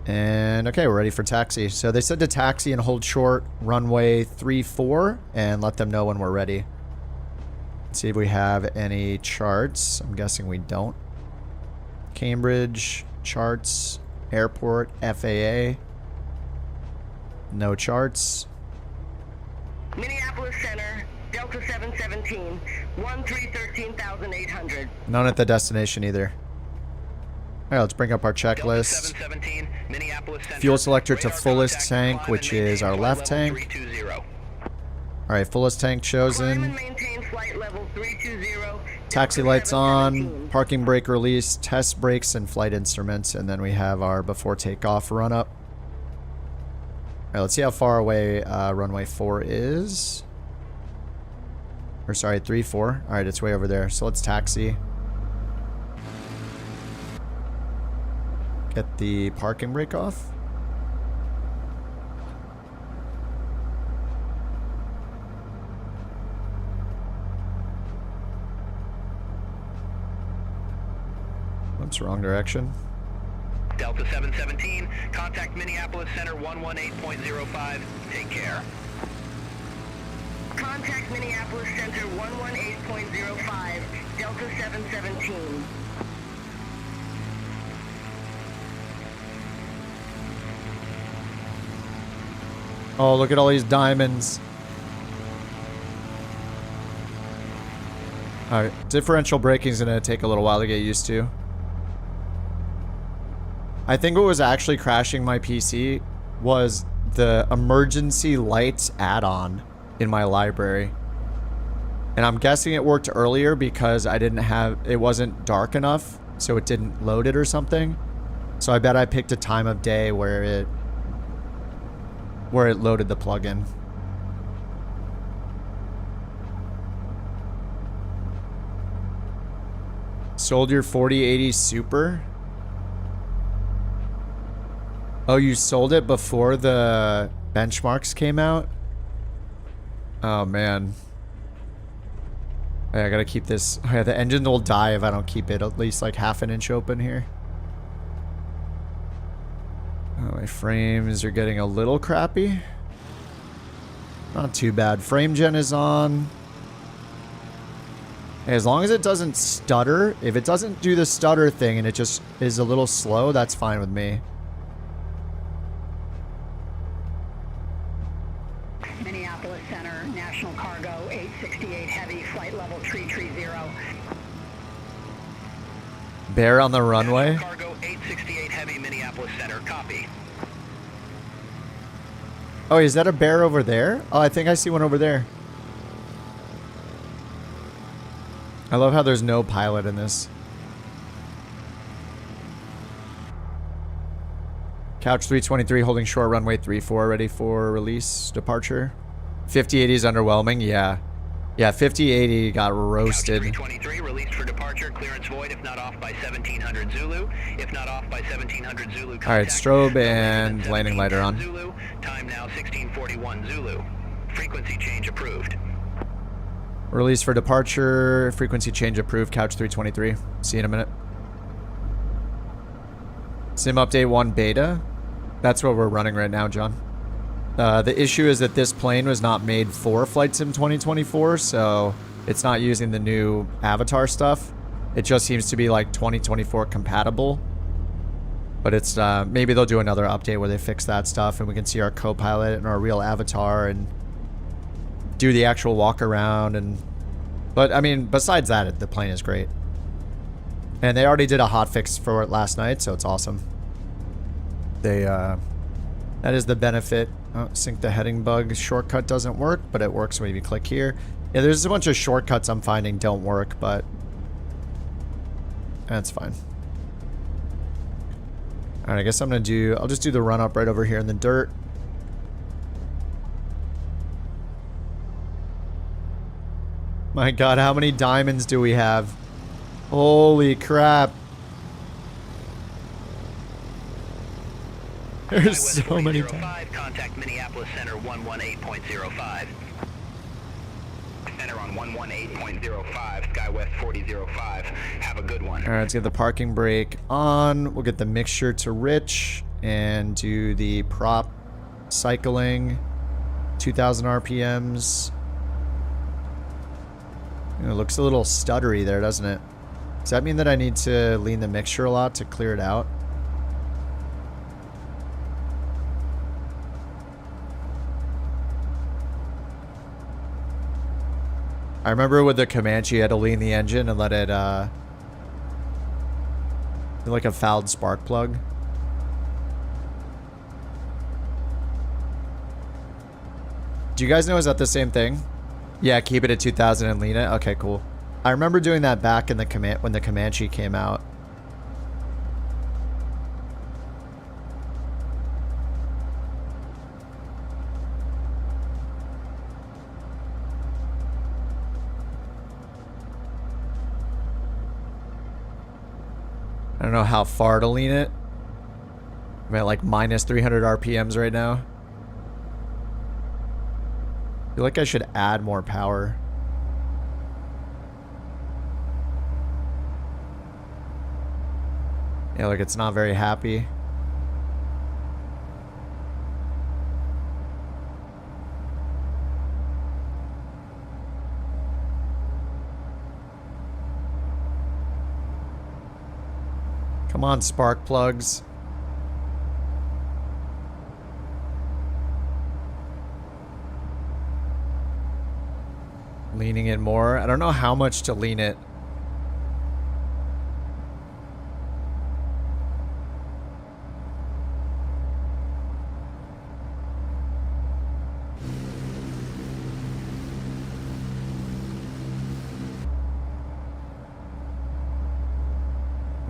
And okay, we're ready for taxi. So they said to taxi and hold short runway 34 and let them know when we're ready. Let's see if we have any charts. I'm guessing we don't. Cambridge, charts, airport, FAA. No charts. Minneapolis Center, Delta 717, 13,800. None at the destination either. All right, let's bring up our checklist. Fuel selector to fullest tank, which is our left tank. All right, fullest tank chosen. Taxi lights on, parking brake release, test brakes, and flight instruments. And then we have our before takeoff run up. All right, let's see how far away runway 4 is. Or sorry, 34. All right, it's way over there. So let's taxi. Get the parking brake off. Oops, wrong direction. Delta 717, contact Minneapolis Center 118.05. Take care. Contact Minneapolis Center 118.05, Delta 717. Oh, look at all these diamonds. Alright, differential braking is going to take a little while to get used to. I think what was actually crashing my PC was the emergency lights add-on in my library. And I'm guessing it worked earlier because I didn't have, it wasn't dark enough, so it didn't load it or something. So I bet I picked a time of day where it loaded the plugin. Sold your 4080 Super? Oh, you sold it before the benchmarks came out? Oh, man. I gotta keep this. Oh, yeah, the engine will die if I don't keep it at least like half an inch open here. Oh, my frames are getting a little crappy. Not too bad. Frame gen is on. Hey, as long as it doesn't stutter, if it doesn't do the stutter thing and it just is a little slow, that's fine with me. Minneapolis Center, National Cargo, 868 Heavy, flight level 330. Bear on the runway? Cargo 868 Heavy, Minneapolis Center, copy. Oh, is that a bear over there? Oh, I think I see one over there. I love how there's no pilot in this. Couch 323 holding short runway 34 ready for release departure. 5080 is underwhelming. Yeah. Yeah, 5080 got roasted. Couch 323 released for departure. Clearance void if not off by 1700 Zulu. If not off by 1700 Zulu. All right, strobe and landing light are on. Zulu. Time now 1641 Zulu. Frequency change approved. Release for departure. Frequency change approved. Couch 323. See you in a minute. Sim update 1 beta. That's what we're running right now, John. The issue is that this plane was not made for Flight Sim 2024, so it's not using the new avatar stuff. It just seems to be like 2024 compatible. But it's maybe they'll do another update where they fix that stuff and we can see our co-pilot and our real avatar and do the actual walk around. But I mean, besides that, the plane is great. And they already did a hotfix for it last night, so it's awesome. That is the benefit. Oh, sync the heading bug shortcut doesn't work, but it works when you click here. Yeah, there's a bunch of shortcuts I'm finding don't work, but that's fine. All right, I guess I'll just do the run up right over here in the dirt. My God, how many diamonds do we have? Holy crap. There's so many diamonds. Contact Minneapolis Center 118.05. Center on 118.05, SkyWest 4005. Have a good one. All right, let's get the parking brake on. We'll get the mixture to rich and do the prop cycling. 2,000 RPMs. It looks a little stuttery there, doesn't it? Does that mean that I need to lean the mixture a lot to clear it out? I remember with the Comanche, I had to lean the engine and let it, like a fouled spark plug. Do you guys know, is that the same thing? Yeah, keep it at 2,000 and lean it? Okay, cool. I remember doing that back in the when the Comanche came out. I don't know how far to lean it. I'm at like minus 300 RPMs right now. I feel like I should add more power. Yeah, like it's not very happy. Come on, spark plugs. Leaning it more. I don't know how much to lean it.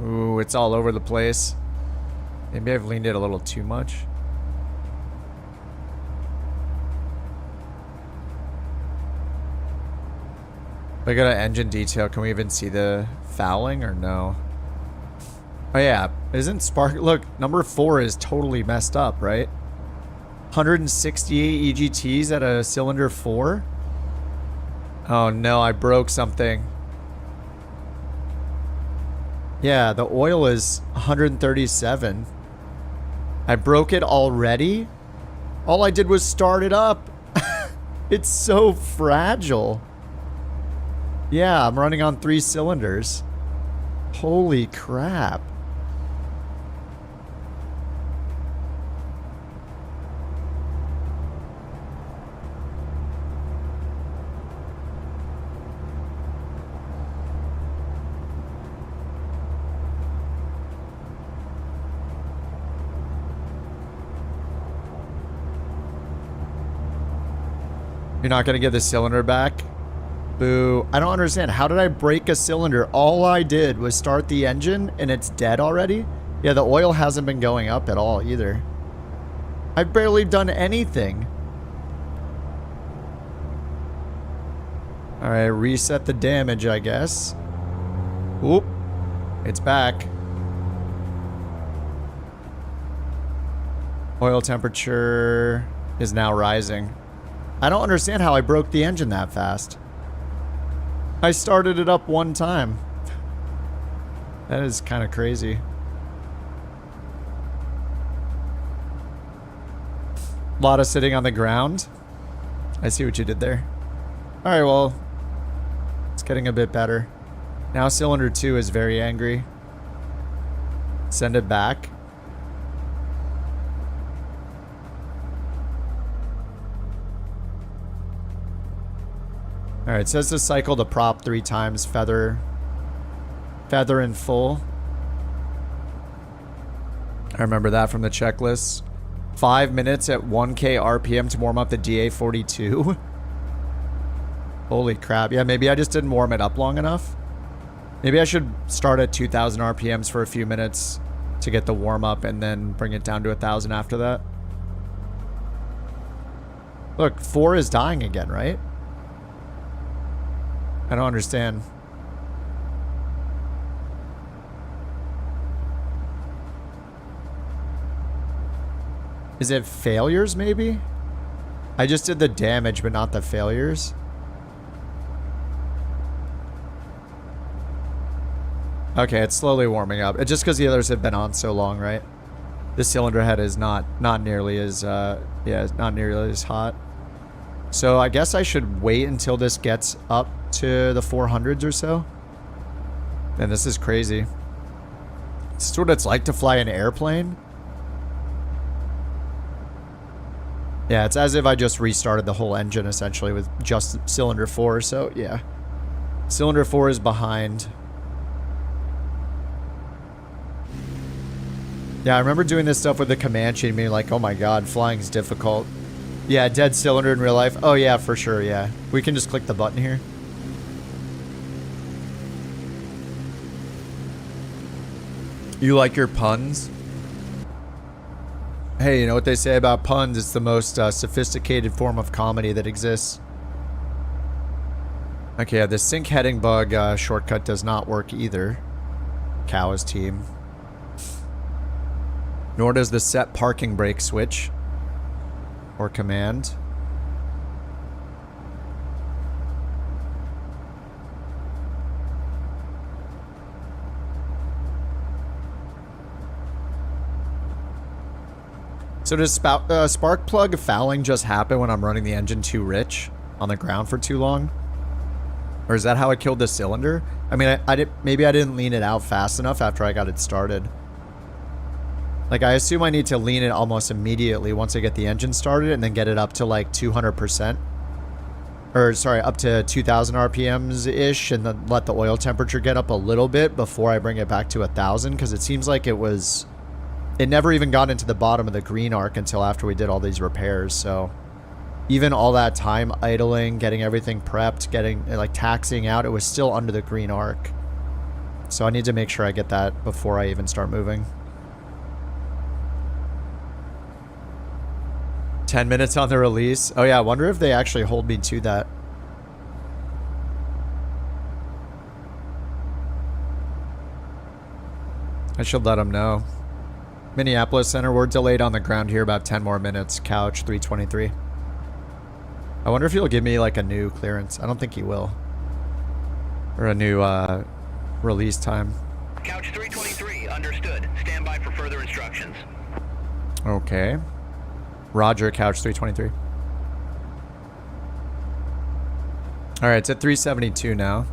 Ooh, it's all over the place. Maybe I've leaned it a little too much. If I go to engine detail, can we even see the fouling or no? Oh yeah, isn't spark... Look, number 4 is totally messed up, right? 168 EGTs at a cylinder 4? Oh no, I broke something. Yeah, the oil is 137. I broke it already? All I did was start it up. It's so fragile. Yeah, I'm running on 3 cylinders. Holy crap. You're not going to get the cylinder back? Boo. I don't understand. How did I break a cylinder? All I did was start the engine and it's dead already? Yeah, the oil hasn't been going up at all either. I've barely done anything. Alright, reset the damage, I guess. Oop. It's back. Oil temperature is now rising. I don't understand how I broke the engine that fast. I started it up one time. That is kind of crazy. A lot of sitting on the ground. I see what you did there. Alright, well, it's getting a bit better. Now cylinder 2 is very angry. Send it back. Alright, it says to cycle the prop 3 times, feather in full. I remember that from the checklist. 5 minutes at 1K RPM to warm up the DA-42. Holy crap. Yeah, maybe I just didn't warm it up long enough. Maybe I should start at 2,000 RPMs for a few minutes to get the warm up and then bring it down to 1,000 after that. Look, 4 is dying again, right? I don't understand. Is it failures, maybe? I just did the damage, but not the failures. Okay, it's slowly warming up. It's just because the others have been on so long, right? The cylinder head is not nearly as, yeah, not nearly as hot. So I guess I should wait until this gets up to the 400s or so. Man, this is crazy. This is what it's like to fly an airplane. Yeah, it's as if I just restarted the whole engine essentially with just cylinder 4. So yeah, cylinder 4 is behind. Yeah, I remember doing this stuff with the Comanche and being like, oh my god, flying's difficult. Yeah, dead cylinder in real life. Oh yeah, for sure, yeah. We can just click the button here. You like your puns? Hey, you know what they say about puns? It's the most sophisticated form of comedy that exists. Okay, yeah, the sync heading bug shortcut does not work either. Cow's team. Nor does the set parking brake switch. Or command. So does spark plug fouling just happen when I'm running the engine too rich on the ground for too long? Or is that how I killed the cylinder? I mean, maybe I didn't lean it out fast enough after I got it started. Like, I assume I need to lean it almost immediately once I get the engine started and then get it up to like 200%. or sorry, up to 2,000 RPMs ish, and then let the oil temperature get up a little bit before I bring it back to 1,000, because it seems like it never even got into the bottom of the green arc until after we did all these repairs. So even all that time idling, getting everything prepped, getting like taxiing out, it was still under the green arc. So I need to make sure I get that before I even start moving. 10 minutes on the release. Oh yeah, I wonder if they actually hold me to that. I should let them know. Minneapolis Center, we're delayed on the ground here about 10 more minutes. Couch 323. I wonder if he'll give me like a new clearance. I don't think he will. Or a new release time. Couch 323, understood. Stand by for further instructions. Okay. Roger, Couch 323. Alright, it's at 372 now.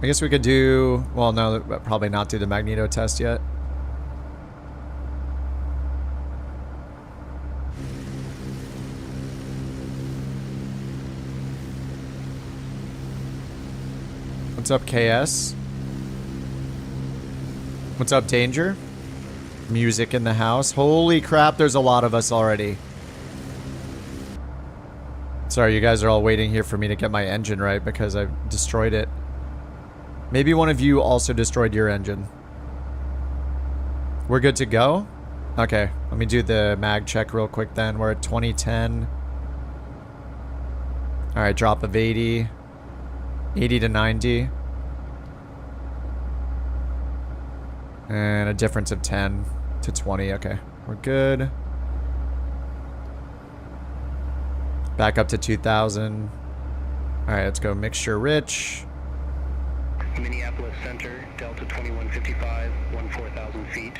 I guess we could do... Well, no, probably not do the magneto test yet. What's up, KS? What's up, Danger? Music in the house. Holy crap, there's a lot of us already. Sorry, you guys are all waiting here for me to get my engine right because I've destroyed it. Maybe one of you also destroyed your engine. We're good to go? Okay, let me do the mag check real quick then. We're at 2010. Alright, drop of 80. 80 to 90. And a difference of 10 to 20. Okay, we're good. Back up to 2,000. Alright, let's go mixture rich. Minneapolis Center, Delta 2155, 14,000 feet.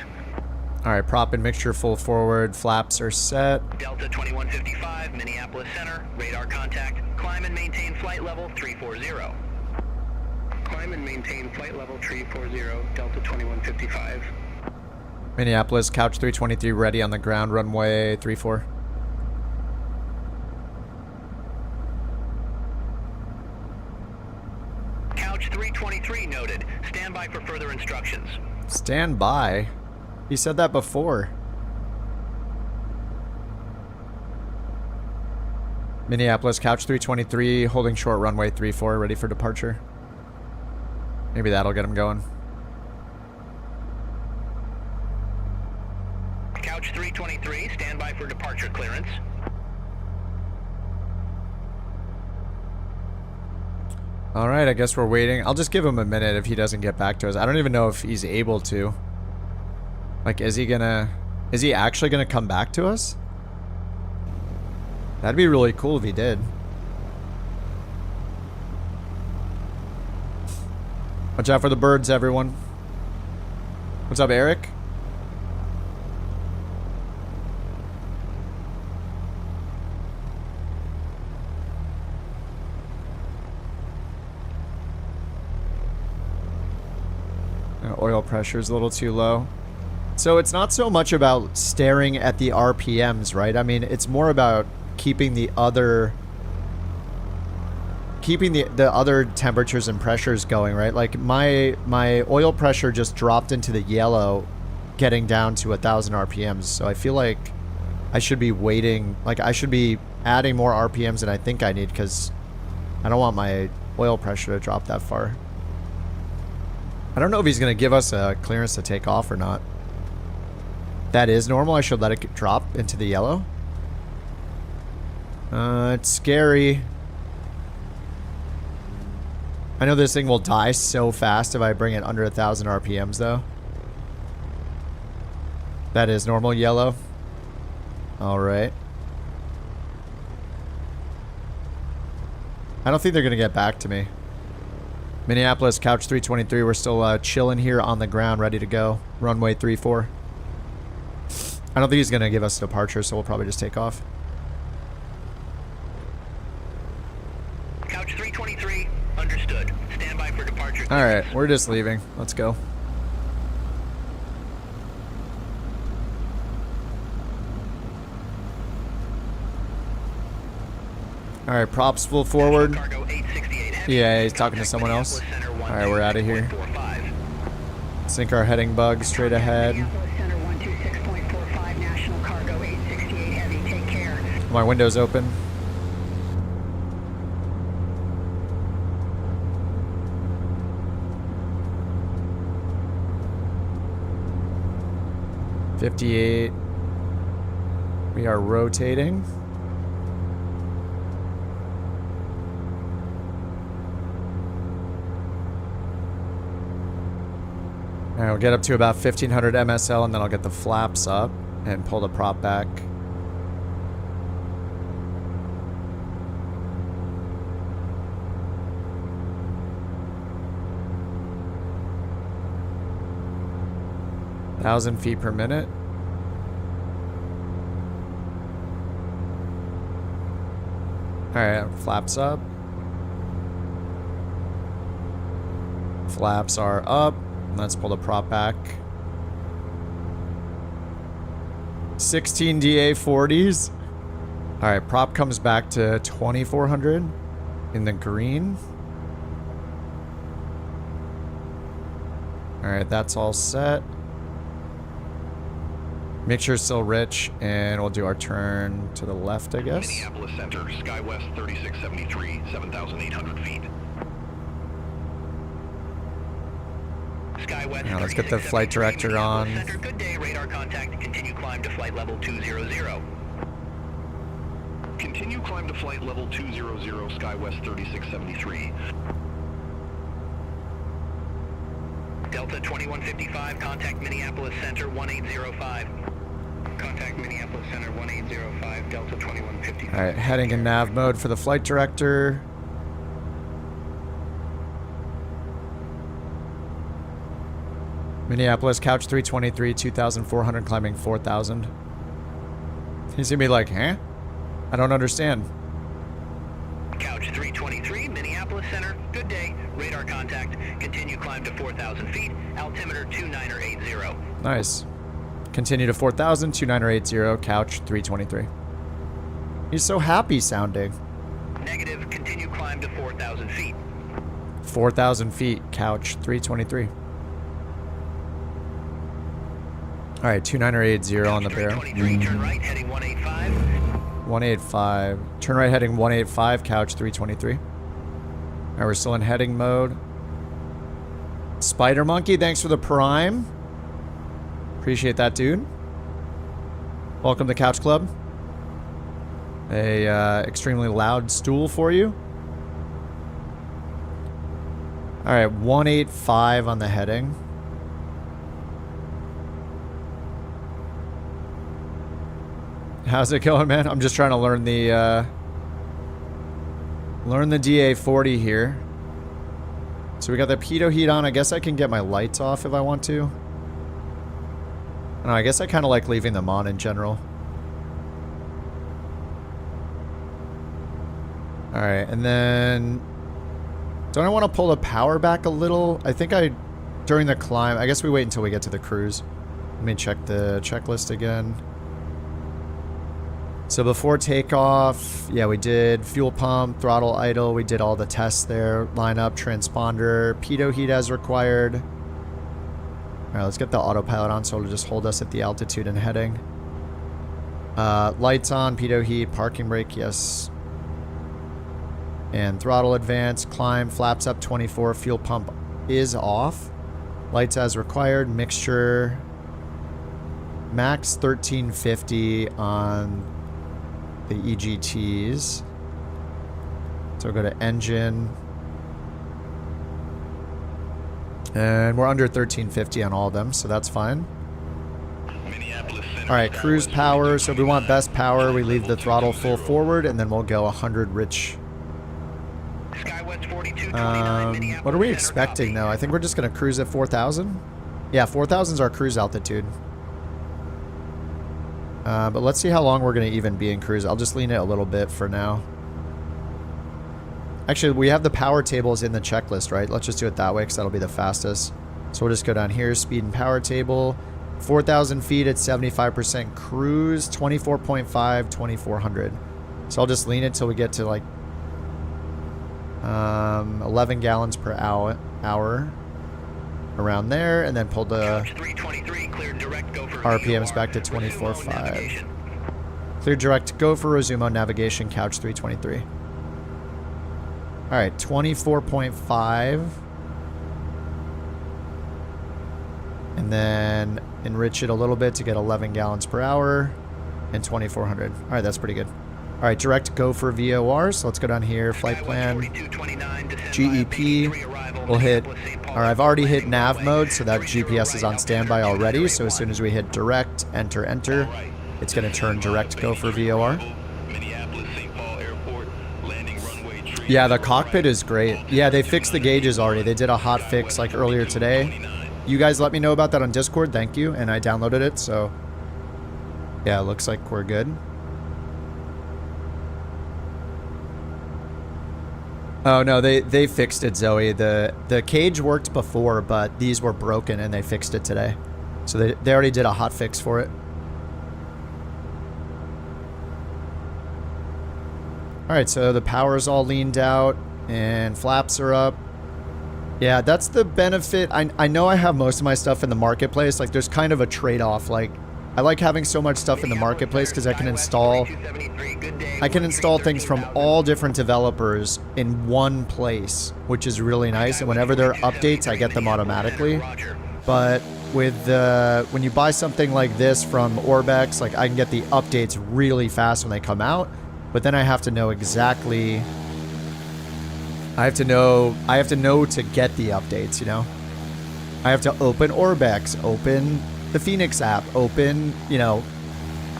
Alright, prop and mixture full forward. Flaps are set. Delta 2155, Minneapolis Center, radar contact. Climb and maintain flight level 340. Climb and maintain flight level 340, Delta 2155. Minneapolis, Couch 323 ready on the ground, runway 34. Couch 323 noted. Stand by for further instructions. Stand by? He said that before. Minneapolis, Couch 323, holding short runway 34, ready for departure. Maybe that'll get him going. Couch 323, stand by for departure clearance. Alright, I guess we're waiting. I'll just give him a minute if he doesn't get back to us. I don't even know if he's able to. Like, is he actually gonna come back to us? That'd be really cool if he did. Watch out for the birds, everyone. What's up, Eric? Oil pressure is a little too low. So it's not so much about staring at the RPMs, right? I mean, it's more about keeping the other temperatures and pressures going, right? Like my oil pressure just dropped into the yellow, getting down to 1,000 RPMs. So I feel like I should be waiting, like I should be adding more RPMs than I think I need, because I don't want my oil pressure to drop that far. I don't know if he's going to give us a clearance to take off or not. That is normal. I should let it drop into the yellow. It's scary. I know this thing will die so fast if I bring it under 1,000 RPMs, though. That is normal yellow. Alright. I don't think they're going to get back to me. Minneapolis, Couch 323, we're still chilling here on the ground, ready to go. Runway 34. I don't think he's going to give us a departure, so we'll probably just take off. Couch 323, understood. Stand by for departure. Alright, we're just leaving. Let's go. All right, props full forward. Cargo 868 heavy. Yeah, he's talking to someone else. All right, we're out of here. 126.45. Sink our heading bug straight ahead. Minneapolis Center 126.45, National Cargo 868 Heavy. Take care. My window's open. $58. We are rotating. All right, we'll get up to about 1500 MSL and then I'll get the flaps up and pull the prop back. Thousand feet per minute. All right, flaps up. Flaps are up. Let's pull the prop back. 16 DA-40s. All right, prop comes back to 2400 in the green. All right, that's all set. Make sure it's still rich, and we'll do our turn to the left, I guess. Minneapolis Center, SkyWest 3673, 7,800 feet. SkyWest. Now let's get the flight director on. Center, good day, radar contact. Continue climb to flight level 200. Continue climb to flight level 200, SkyWest 3673. Delta 2155, contact Minneapolis Center 1805. Contact Minneapolis Center 1805, Delta 2155. All right, heading in nav mode for the flight director. Minneapolis, couch 323, 2,400, climbing 4,000. He's gonna be like, huh? I don't understand. Couch 323, Minneapolis Center, good day, radar contact, continue climb to 4,000 feet, altimeter 2980. Nice. Continue to 4,000, 2980, couch 323. He's so happy sounding. Negative, continue climb to 4,000 feet. 4,000 feet, couch 323. All right, 2980 on the barrel. 323, turn right, heading 185. 185. Turn right heading 185, couch 323. All right, we're still in heading mode. Spider Monkey, thanks for the prime. Appreciate that, dude. Welcome to Couch Club. A extremely loud stool for you. All right, 185 on the heading. How's it going, man? I'm just trying to learn the DA-40 here. So we got the pitot heat on. I guess I can get my lights off if I want to. No, I guess I kind of like leaving them on in general. All right, and then don't I want to pull the power back a little? I think during the climb, I guess we wait until we get to the cruise. Let me check the checklist again. So before takeoff, yeah, we did fuel pump, throttle idle. We did all the tests there. Line up, transponder, pitot heat as required. All right, let's get the autopilot on so it'll just hold us at the altitude and heading. Lights on, pitot heat, parking brake, yes. And throttle advance, climb, flaps up 24, fuel pump is off. Lights as required, mixture, max 1350 on the EGTs. So we'll go to engine. And we're under 1350 on all of them, so that's fine. Alright, cruise power. So if we want best power, we leave the throttle full forward, and then we'll go 100 rich. What are we expecting, though? I think we're just going to cruise at 4,000. Yeah, 4,000 is our cruise altitude. But let's see how long we're going to even be in cruise. I'll just lean it a little bit for now. Actually, we have the power tables in the checklist, right? Let's just do it that way because that'll be the fastest. So we'll just go down here, speed and power table. 4,000 feet at 75% cruise, 24.5, 2,400. So I'll just lean it till we get to like 11 gallons per hour. Around there, and then pull the RPMs back to 24.5. Clear direct Gopher, resume on navigation, couch 323. Alright, 24.5. And then enrich it a little bit to get 11 gallons per hour and 2400. Alright, that's pretty good. Alright, direct Gopher VOR, so let's go down here, flight plan, GEP, we'll hit, or I've already hit nav mode, so that GPS is on standby already, so as soon as we hit direct, enter, it's going to turn direct Gopher VOR. Yeah, the cockpit is great. Yeah, they fixed the gauges already. They did a hot fix like earlier today. You guys let me know about that on Discord, thank you, and I downloaded it, so yeah, it looks like we're good. Oh no, they fixed it, Zoe. The cage worked before, but these were broken and they fixed it today. So they already did a hot fix for it. Alright, so the power's all leaned out and flaps are up. Yeah, that's the benefit. I know I have most of my stuff in the marketplace. Like, there's kind of a trade-off. Like, I like having so much stuff in the marketplace because I can install things from all different developers in one place, which is really nice. And whenever there are updates, I get them automatically. But with when you buy something like this from Orbex, like I can get the updates really fast when they come out. But then I have to know exactly. I have to know to get the updates. You know, I have to open Orbex, open the Phoenix app, open, you know,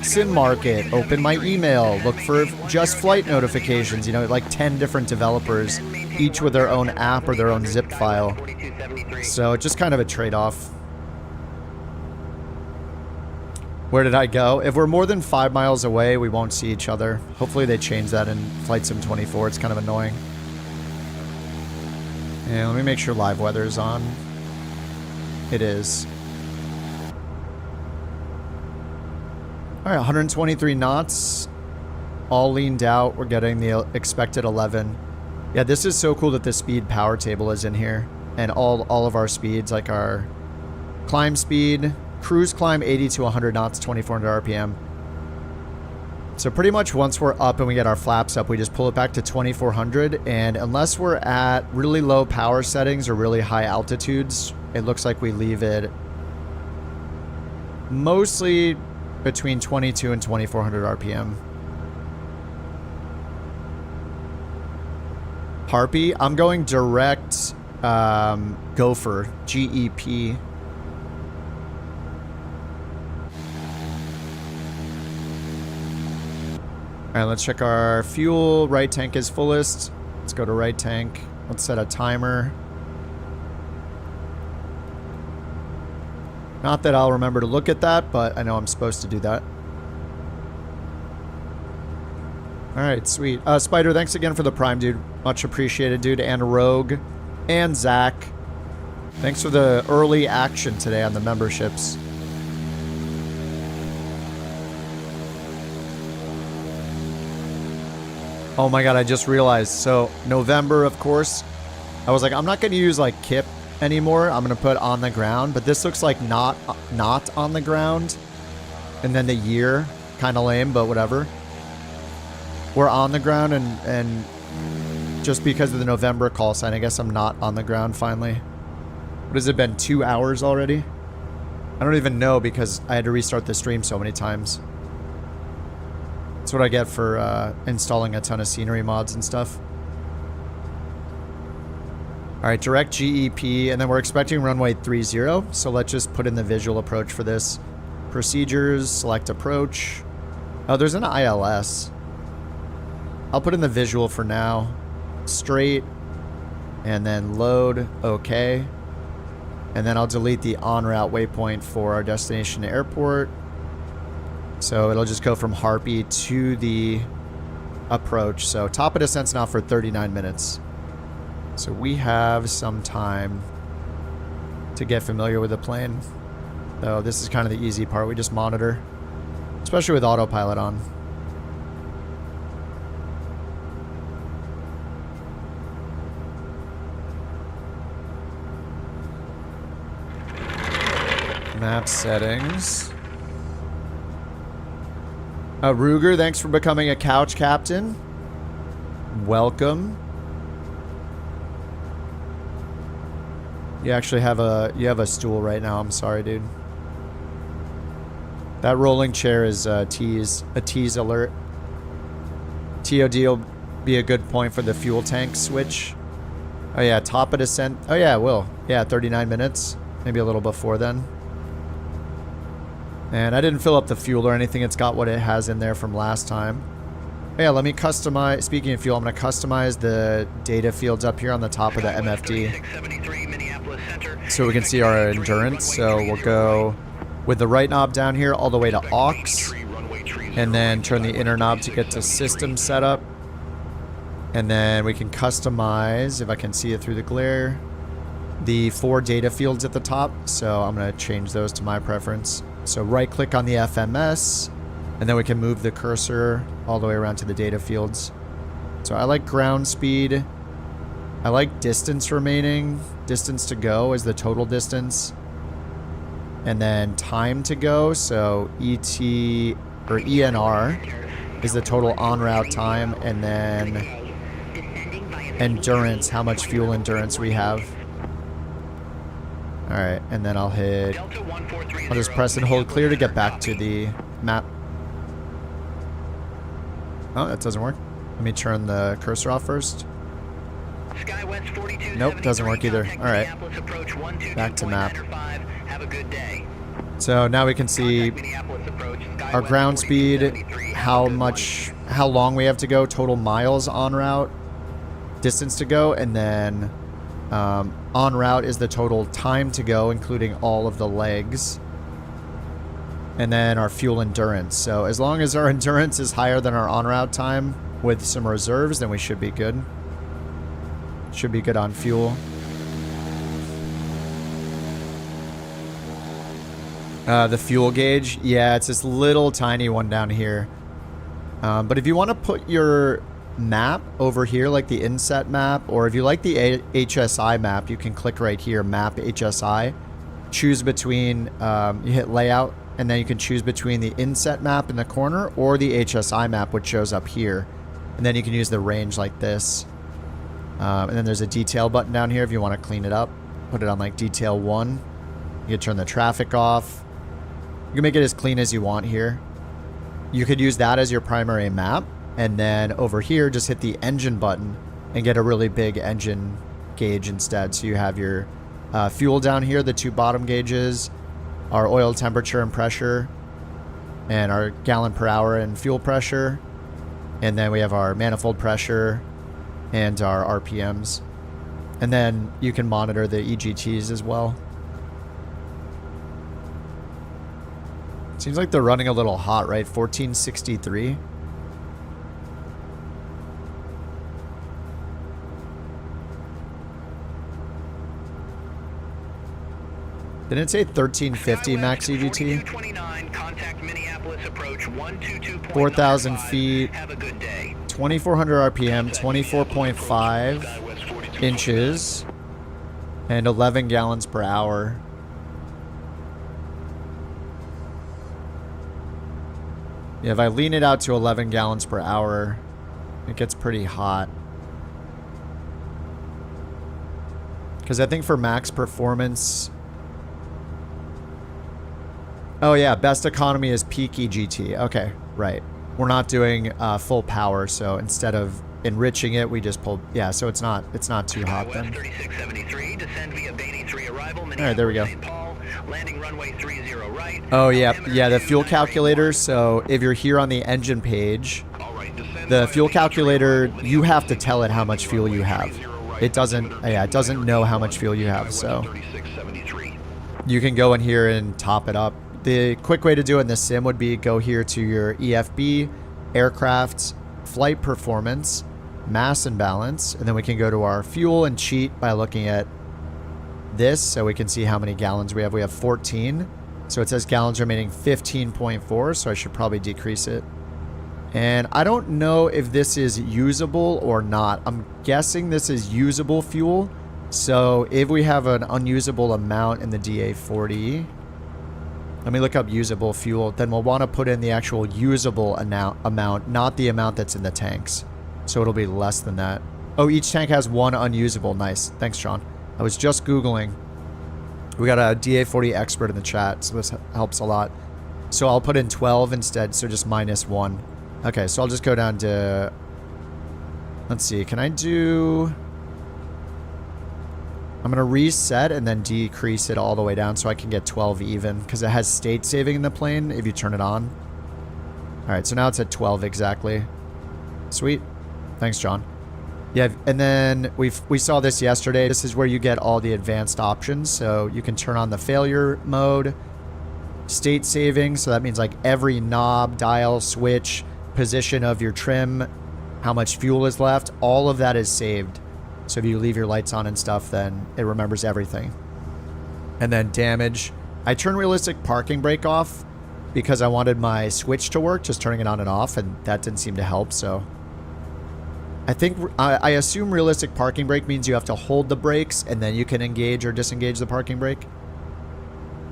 Sim Market, open my email, look for just flight notifications, you know, like 10 different developers, each with their own app or their own zip file. So it's just kind of a trade-off. Where did I go? If we're more than 5 miles away, we won't see each other. Hopefully they change that in Flight Sim 24. It's kind of annoying. And let me make sure live weather is on. It is. All right, 123 knots, all leaned out. We're getting the expected 11. Yeah, this is so cool that the speed power table is in here. And all of our speeds, like our climb speed, cruise climb 80 to 100 knots, 2400 RPM. So pretty much once we're up and we get our flaps up, we just pull it back to 2400. And unless we're at really low power settings or really high altitudes, it looks like we leave it mostly between 22 and 2400 RPM. Harpy, I'm going direct Gopher, GEP. Alright, let's check our fuel. Right tank is fullest. Let's go to right tank. Let's set a timer. Not that I'll remember to look at that, but I know I'm supposed to do that. Alright, sweet. Spider, thanks again for the Prime, dude. Much appreciated, dude. And Rogue. And Zach. Thanks for the early action today on the memberships. Oh my god, I just realized. So, November, of course. I was like, I'm not going to use, like, KIP anymore. I'm going to put on the ground. But this looks like not on the ground. And then the year. Kind of lame, but whatever. We're on the ground, and just because of the November call sign, I guess I'm not on the ground finally. What has it been, 2 hours already? I don't even know because I had to restart the stream so many times. That's what I get for installing a ton of scenery mods and stuff. Alright, direct GEP, and then we're expecting runway 30, so let's just put in the visual approach for this. Procedures, select approach. Oh, there's an ILS. I'll put in the visual for now. Straight, and then load, okay. And then I'll delete the en route waypoint for our destination airport. So it'll just go from Harpy to the approach. So top of descent's now for 39 minutes. So we have some time to get familiar with the plane. Though this is kind of the easy part. We just monitor, especially with autopilot on. Map settings. Ruger, thanks for becoming a couch captain. Welcome. You actually have a stool right now. I'm sorry, dude. That rolling chair is a tease alert. TOD will be a good point for the fuel tank switch. Oh yeah, top of descent. Oh yeah, it will. Yeah, 39 minutes. Maybe a little before then. And I didn't fill up the fuel or anything. It's got what it has in there from last time. Oh yeah, let me customize. Speaking of fuel, I'm going to customize the data fields up here on the top of the MFD. So we can see our endurance. So we'll go with the right knob down here all the way to aux. And then turn the inner knob to get to system setup. And then we can customize, if I can see it through the glare, the 4 data fields at the top. So I'm going to change those to my preference. So right click on the FMS, and then we can move the cursor all the way around to the data fields. So I like ground speed. I like distance remaining. Distance to go is the total distance. And then time to go. So ET or ENR is the total en route time. And then endurance, how much fuel endurance we have. Alright, and then I'll just press and hold clear to get back to the map. Oh, that doesn't work. Let me turn the cursor off first. Nope, doesn't work either. Alright, back to map. So now we can see our ground speed, how long we have to go, total miles en route, distance to go, and then en route is the total time to go, including all of the legs. And then our fuel endurance. So as long as our endurance is higher than our en route time with some reserves, then we should be good. Should be good on fuel. The fuel gauge. Yeah, it's this little tiny one down here. But if you want to put your map over here, like the inset map, or if you like the HSI map, you can click right here, map HSI. Choose between, you hit layout, and then you can choose between the inset map in the corner or the HSI map, which shows up here. And then you can use the range like this. And then there's a detail button down here if you want to clean it up. Put it on like detail 1. You can turn the traffic off. You can make it as clean as you want here. You could use that as your primary map. And then over here, just hit the engine button and get a really big engine gauge instead. So you have your fuel down here, the 2 bottom gauges, our oil temperature and pressure, and our gallon per hour and fuel pressure. And then we have our manifold pressure and our RPMs. And then you can monitor the EGTs as well. Seems like they're running a little hot, right? 1463. Didn't it say 1350 max EGT? 4,000 feet, 2,400 RPM, 24.5 inches, and 11 gallons per hour. Yeah, if I lean it out to 11 gallons per hour, it gets pretty hot. Because I think for max performance... Oh yeah, best economy is peak EGT. Okay, right. We're not doing full power, so instead of enriching it, we just pull... Yeah, so it's not too hot then. Alright, there we go. Oh yeah, yeah, the fuel calculator. So if you're here on the engine page, the fuel calculator, you have to tell it how much fuel you have. It doesn't, yeah, it doesn't know how much fuel you have, so you can go in here and top it up. The quick way to do it in the sim would be go here to your EFB, aircraft, flight performance, mass and balance, and then we can go to our fuel and cheat by looking at this, so we can see how many gallons we have. We have 14, so it says gallons remaining 15.4, so I should probably decrease it. And I don't know if this is usable or not. I'm guessing this is usable fuel, so if we have an unusable amount in the DA-40, Let me look up usable fuel. Then we'll want to put in the actual usable amount, not the amount that's in the tanks. So it'll be less than that. Oh, each tank has 1 unusable. Nice. Thanks, John. I was just Googling. We got a DA-40 expert in the chat, so this helps a lot. So I'll put in 12 instead, so just -1. Okay, so I'll just go down to... Let's see, can I do... I'm going to reset and then decrease it all the way down so I can get 12 even, because it has state saving in the plane if you turn it on. Alright, so now it's at 12 exactly. Sweet. Thanks, John. Yeah, and then we saw this yesterday. This is where you get all the advanced options. So you can turn on the failure mode, state saving. So that means like every knob, dial, switch, position of your trim, how much fuel is left, all of that is saved. So if you leave your lights on and stuff, then it remembers everything. And then damage. I turned realistic parking brake off because I wanted my switch to work, just turning it on and off, and that didn't seem to help, so... I assume realistic parking brake means you have to hold the brakes and then you can engage or disengage the parking brake.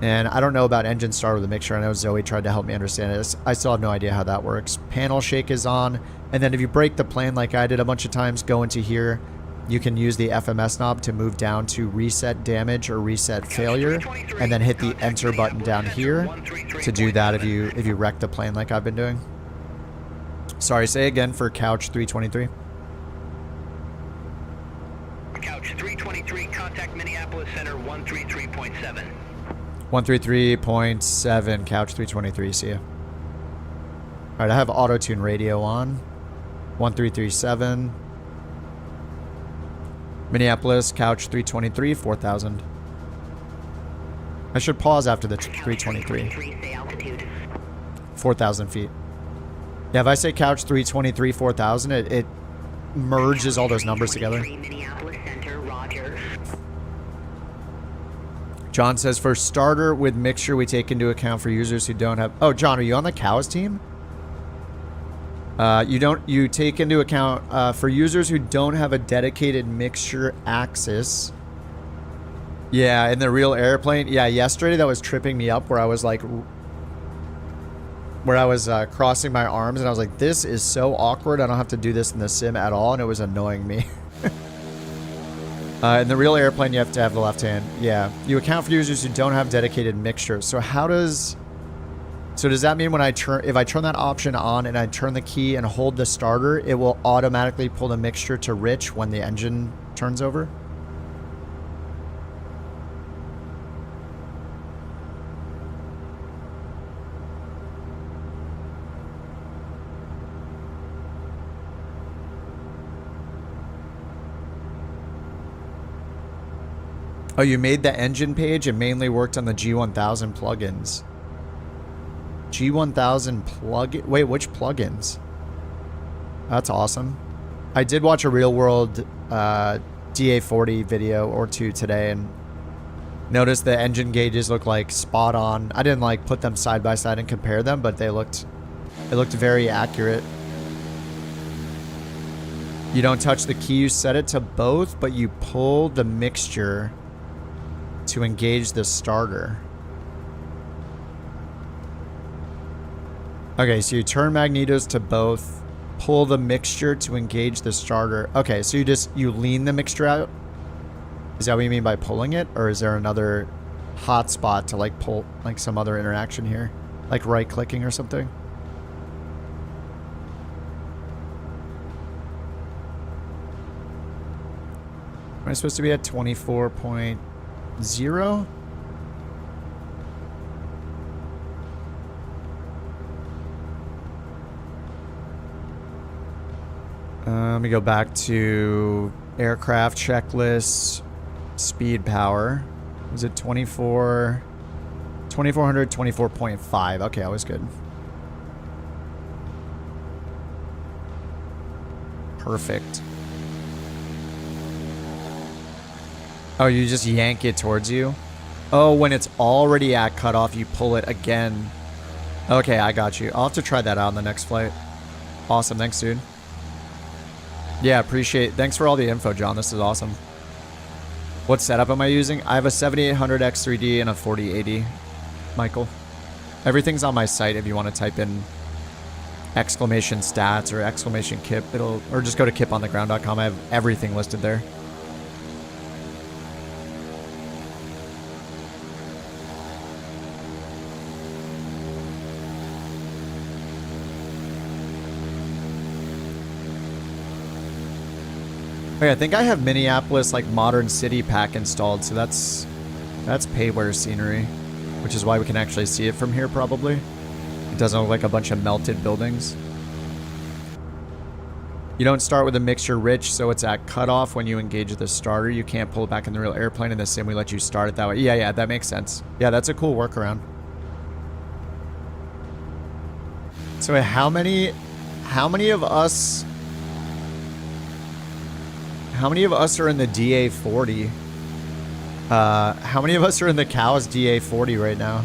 And I don't know about engine start with a mixture. I know Zoe tried to help me understand it. I still have no idea how that works. Panel shake is on. And then if you break the plane like I did a bunch of times, go into here. You can use the FMS knob to move down to reset damage or reset failure. And then hit the enter button down here to do that if you wreck the plane like I've been doing. Sorry, say again for Couch 323. Couch 323, contact Minneapolis Center 133.7. 133.7, Couch 323, see ya. Alright, I have auto-tune radio on. 1337. Minneapolis, Couch 323, 4,000. I should pause after the 323. 4,000 feet. Yeah, if I say Couch 323, 4,000, it merges all those numbers together. John says, for starter with mixture, we take into account for users who don't have... Oh, John, are you on the cows team? You take into account for users who don't have a dedicated mixture axis. Yeah, in the real airplane. Yeah, yesterday that was tripping me up where I was like... Where I was crossing my arms and I was like, this is so awkward. I don't have to do this in the sim at all. And it was annoying me. In the real airplane, you have to have the left hand. Yeah. You account for users who don't have dedicated mixture. So how does... So does that mean when if I turn that option on and I turn the key and hold the starter, it will automatically pull the mixture to rich when the engine turns over? Oh, you made the engine page and mainly worked on the G1000 plugins. G1000 plugin? Wait, which plugins? That's awesome. I did watch a real world DA-40 video or two today and noticed the engine gauges look like spot on. I didn't like put them side by side and compare them, but it looked very accurate. You don't touch the key, you set it to both, but you pull the mixture to engage the starter. Okay, so you turn magnetos to both, pull the mixture to engage the starter. Okay, so you lean the mixture out? Is that what you mean by pulling it? Or is there another hotspot to like pull, like some other interaction here? Like right clicking or something? Am I supposed to be at 24.0? Let me go back to aircraft checklist, speed power. Was it 24? 2400, 24.5. Okay, that was good. Perfect. Oh, you just yank it towards you? Oh, when it's already at cutoff, you pull it again. Okay, I got you. I'll have to try that out on the next flight. Awesome. Thanks, dude. Yeah, appreciate it. Thanks for all the info, John. This is awesome. What setup am I using? I have a 7800 X3D and a 4080, Michael. Everything's on my site if you want to type in exclamation stats or exclamation kip. Or just go to kipontheground.com. I have everything listed there. Okay, I think I have Minneapolis like Modern City pack installed, so that's payware scenery, which is why we can actually see it from here probably. It doesn't look like a bunch of melted buildings. You don't start with a mixture rich, so it's at cutoff when you engage the starter. You can't pull it back in the real airplane. In the sim, we let you start it that way. Yeah, that makes sense. Yeah, that's a cool workaround. So wait, how many of us are in the DA-40? How many of us are in the cows DA-40 right now?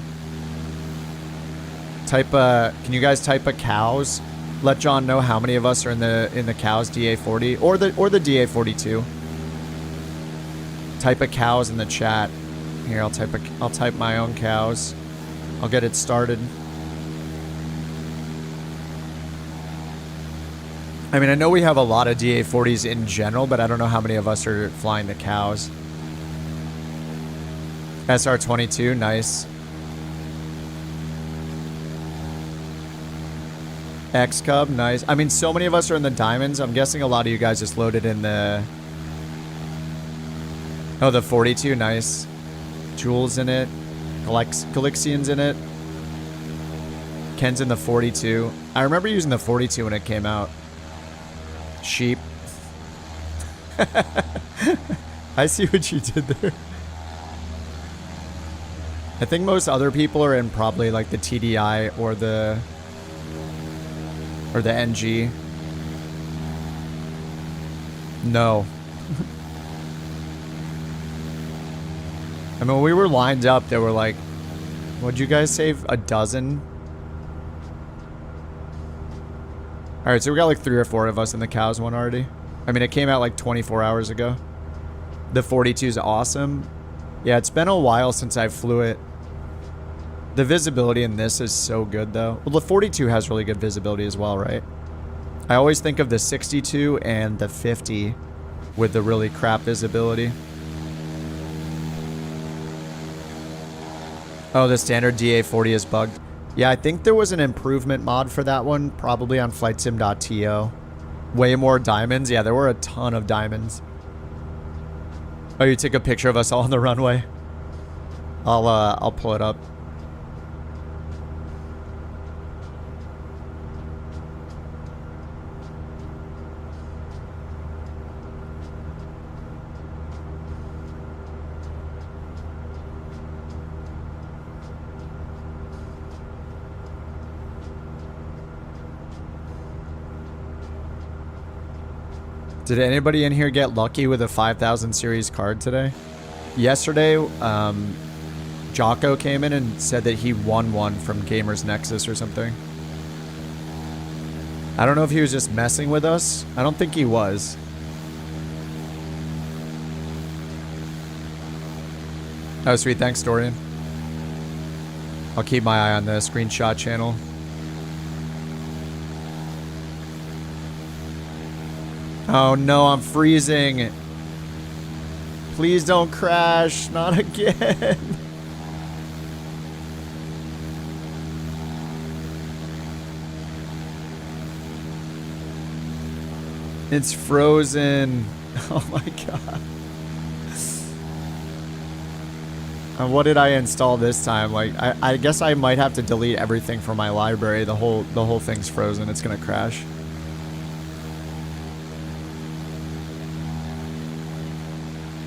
Can you guys type a cows? Let John know how many of us are in the cows DA-40 or the DA-42. Type a cows in the chat. Here, I'll type my own cows. I'll get it started. I mean, I know we have a lot of DA-40s in general, but I don't know how many of us are flying the cows. SR-22, nice. X-Cub, nice. I mean, so many of us are in the diamonds. I'm guessing a lot of you guys just loaded in the... Oh, the 42, nice. Jules in it. Galixian's in it. Ken's in the 42. I remember using the 42 when it came out. Sheep. I see what you did there. I think most other people are in probably like the TDI or the NG. No. I mean, when we were lined up, there were like, what'd you guys save? A dozen? Alright, so we got like 3 or 4 of us in the cows one already. I mean, it came out like 24 hours ago. The 42 is awesome. Yeah, it's been a while since I flew it. The visibility in this is so good, though. Well, the 42 has really good visibility as well, right? I always think of the 62 and the 50 with the really crap visibility. Oh, the standard DA-40 is bugged. Yeah, I think there was an improvement mod for that one, probably on flightsim.to. Way more diamonds. Yeah, there were a ton of diamonds. Oh, you took a picture of us all on the runway? I'll pull it up. Did anybody in here get lucky with a 5000 series card today? Yesterday, Jocko came in and said that he won one from Gamers Nexus or something. I don't know if he was just messing with us. I don't think he was. Oh, sweet. Thanks, Dorian. I'll keep my eye on the screenshot channel. Oh no, I'm freezing. Please don't crash. Not again. It's frozen. Oh my god. What did I install this time? Like, I guess I might have to delete everything from my library. The whole thing's frozen. It's gonna crash.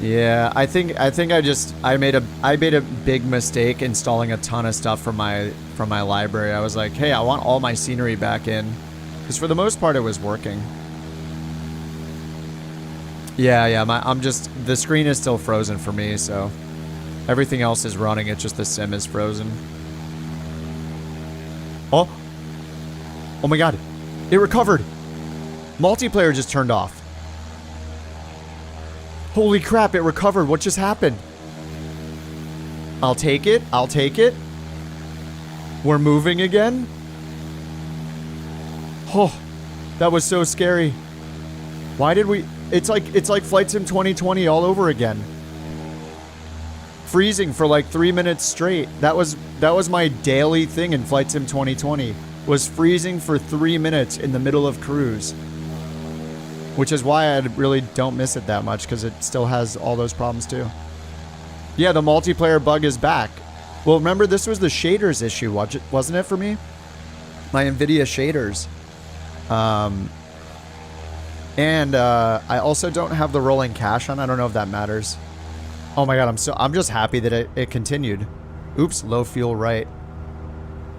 Yeah, I think I made a big mistake installing a ton of stuff from my library. I was like, hey, I want all my scenery back in, because for the most part it was working. Yeah, the screen is still frozen for me, so everything else is running. It's just the sim is frozen. Oh my god, it recovered. Multiplayer just turned off. Holy crap, it recovered. What just happened? I'll take it. I'll take it. We're moving again? Oh, that was so scary. Why did we... It's like Flight Sim 2020 all over again. Freezing for like 3 minutes straight. That was my daily thing in Flight Sim 2020. Was freezing for 3 minutes in the middle of cruise. Which is why I really don't miss it that much, because it still has all those problems too. Yeah, the multiplayer bug is back. Well, remember, this was the shaders issue, wasn't it, for me? My NVIDIA shaders. And I also don't have the rolling cache on. I don't know if that matters. Oh my god, I'm just happy that it continued. Oops, low fuel right.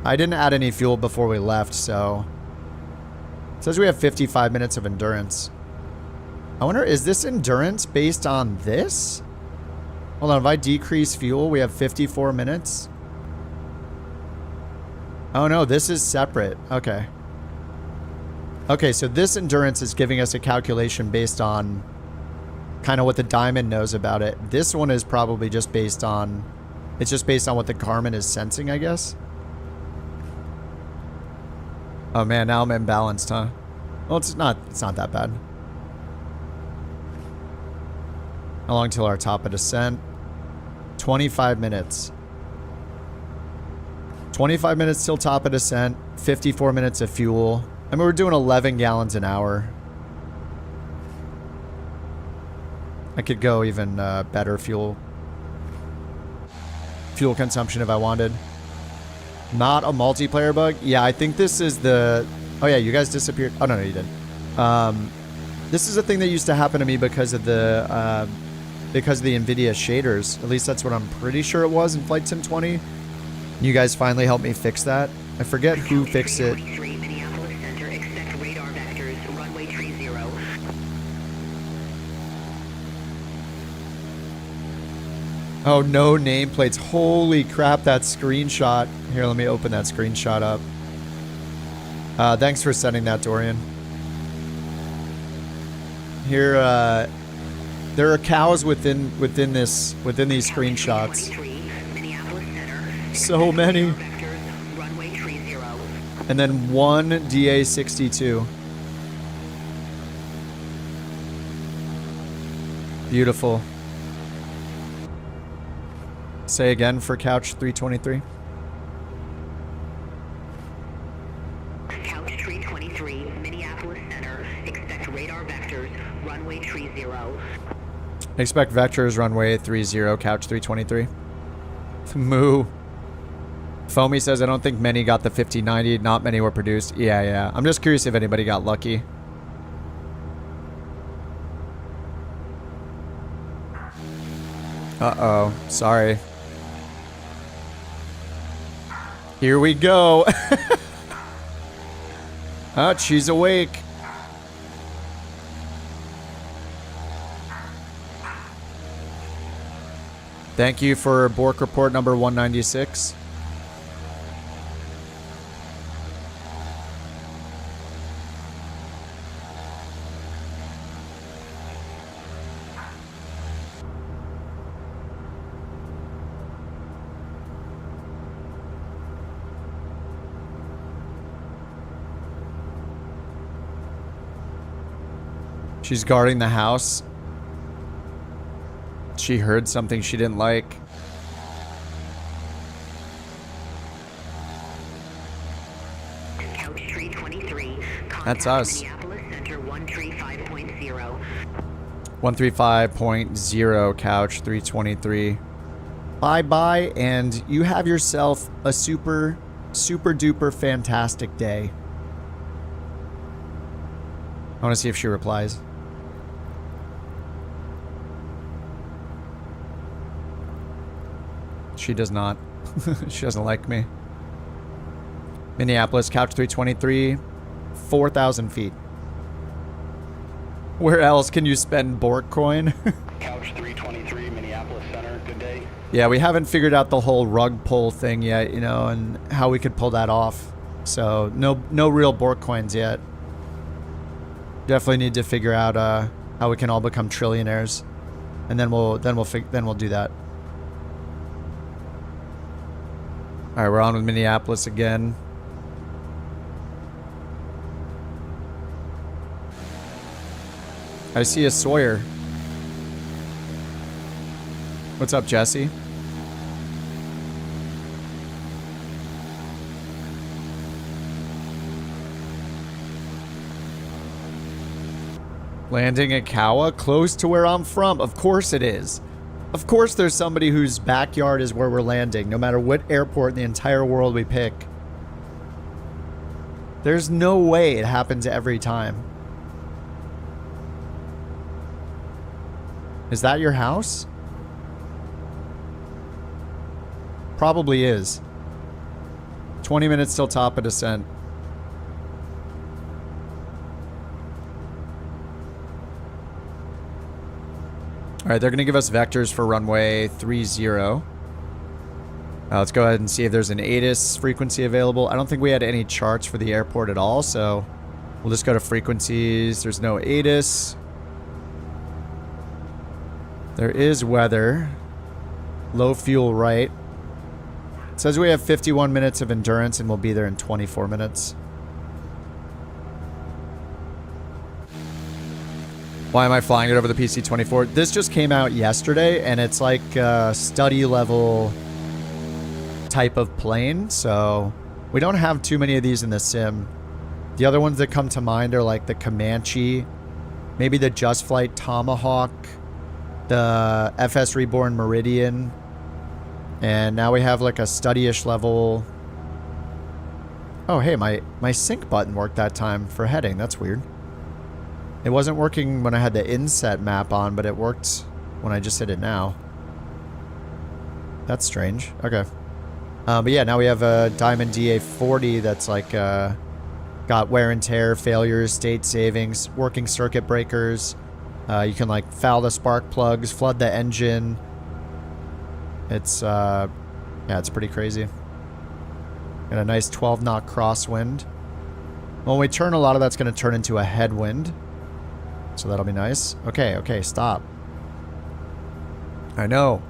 I didn't add any fuel before we left, so... It says we have 55 minutes of endurance. I wonder, is this endurance based on this? Hold on, if I decrease fuel, we have 54 minutes? Oh no, this is separate. Okay. Okay, so this endurance is giving us a calculation based on kind of what the Diamond knows about it. This one is probably just based on... It's just based on what the Garmin is sensing, I guess. Oh man, now I'm imbalanced, huh? Well, it's not that bad. How long till our top of descent? 25 minutes. 25 minutes till top of descent. 54 minutes of fuel. I mean, we're doing 11 gallons an hour. I could go even better fuel consumption if I wanted. Not a multiplayer bug? Yeah, I think this is the... Oh yeah, you guys disappeared. Oh no, you didn't. This is a thing that used to happen to me because of the NVIDIA shaders. At least that's what I'm pretty sure it was in Flight Sim 20. You guys finally helped me fix that. I forget who fixed it. Oh, no nameplates. Holy crap, that screenshot. Here, let me open that screenshot up. Thanks for sending that, Dorian. Here, there are cows within these screenshots. So many. And then one DA-62. Beautiful. Say again for couch 323. Couch 323, Minneapolis Center. Expect radar vectors, runway 30. Expect vectors, runway 30, couch 323. Moo. Foamy says, I don't think many got the 5090. Not many were produced. Yeah. I'm just curious if anybody got lucky. Uh-oh. Sorry. Here we go. Oh, she's awake. Thank you for Bork report number 196. She's guarding the house. She heard something she didn't like. Couch 323. That's us. Minneapolis Center 135.0. 135.0 couch 323. Bye-bye, and you have yourself a super, super duper fantastic day. I want to see if she replies. She does not. She doesn't like me. Minneapolis, couch 323, 4,000 feet. Where else can you spend BorkCoin? Couch 323, Minneapolis Center. Good day. Yeah, we haven't figured out the whole rug pull thing yet, you know, and how we could pull that off. So no real BorkCoins yet. Definitely need to figure out how we can all become trillionaires, and then we'll do that. All right, we're on with Minneapolis again. I see a Sawyer. What's up, Jesse? Landing at Kawa, close to where I'm from. Of course it is. Of course there's somebody whose backyard is where we're landing, no matter what airport in the entire world we pick. There's no way it happens every time. Is that your house? Probably is. 20 minutes till top of descent. All right, they're going to give us vectors for runway 30. Let's go ahead and see if there's an ATIS frequency available. I don't think we had any charts for the airport at all, so we'll just go to frequencies. There's no ATIS. There is weather. Low fuel right. It says we have 51 minutes of endurance and we'll be there in 24 minutes. Why am I flying it over the PC-24? This just came out yesterday, and it's like a study level type of plane, so we don't have too many of these in the sim. The other ones that come to mind are like the Comanche, maybe the Just Flight Tomahawk, the FS Reborn Meridian, and now we have like a study-ish level. Oh, hey, my sync button worked that time for heading. That's weird. It wasn't working when I had the inset map on, but it worked when I just hit it now. That's strange. Okay. But yeah, now we have a Diamond DA-40 that's like got wear and tear, failures, state savings, working circuit breakers. You can like foul the spark plugs, flood the engine. It's yeah, it's pretty crazy. Got a nice 12-knot crosswind. When we turn, a lot of that's going to turn into a headwind. So that'll be nice. Okay, okay, stop. I know.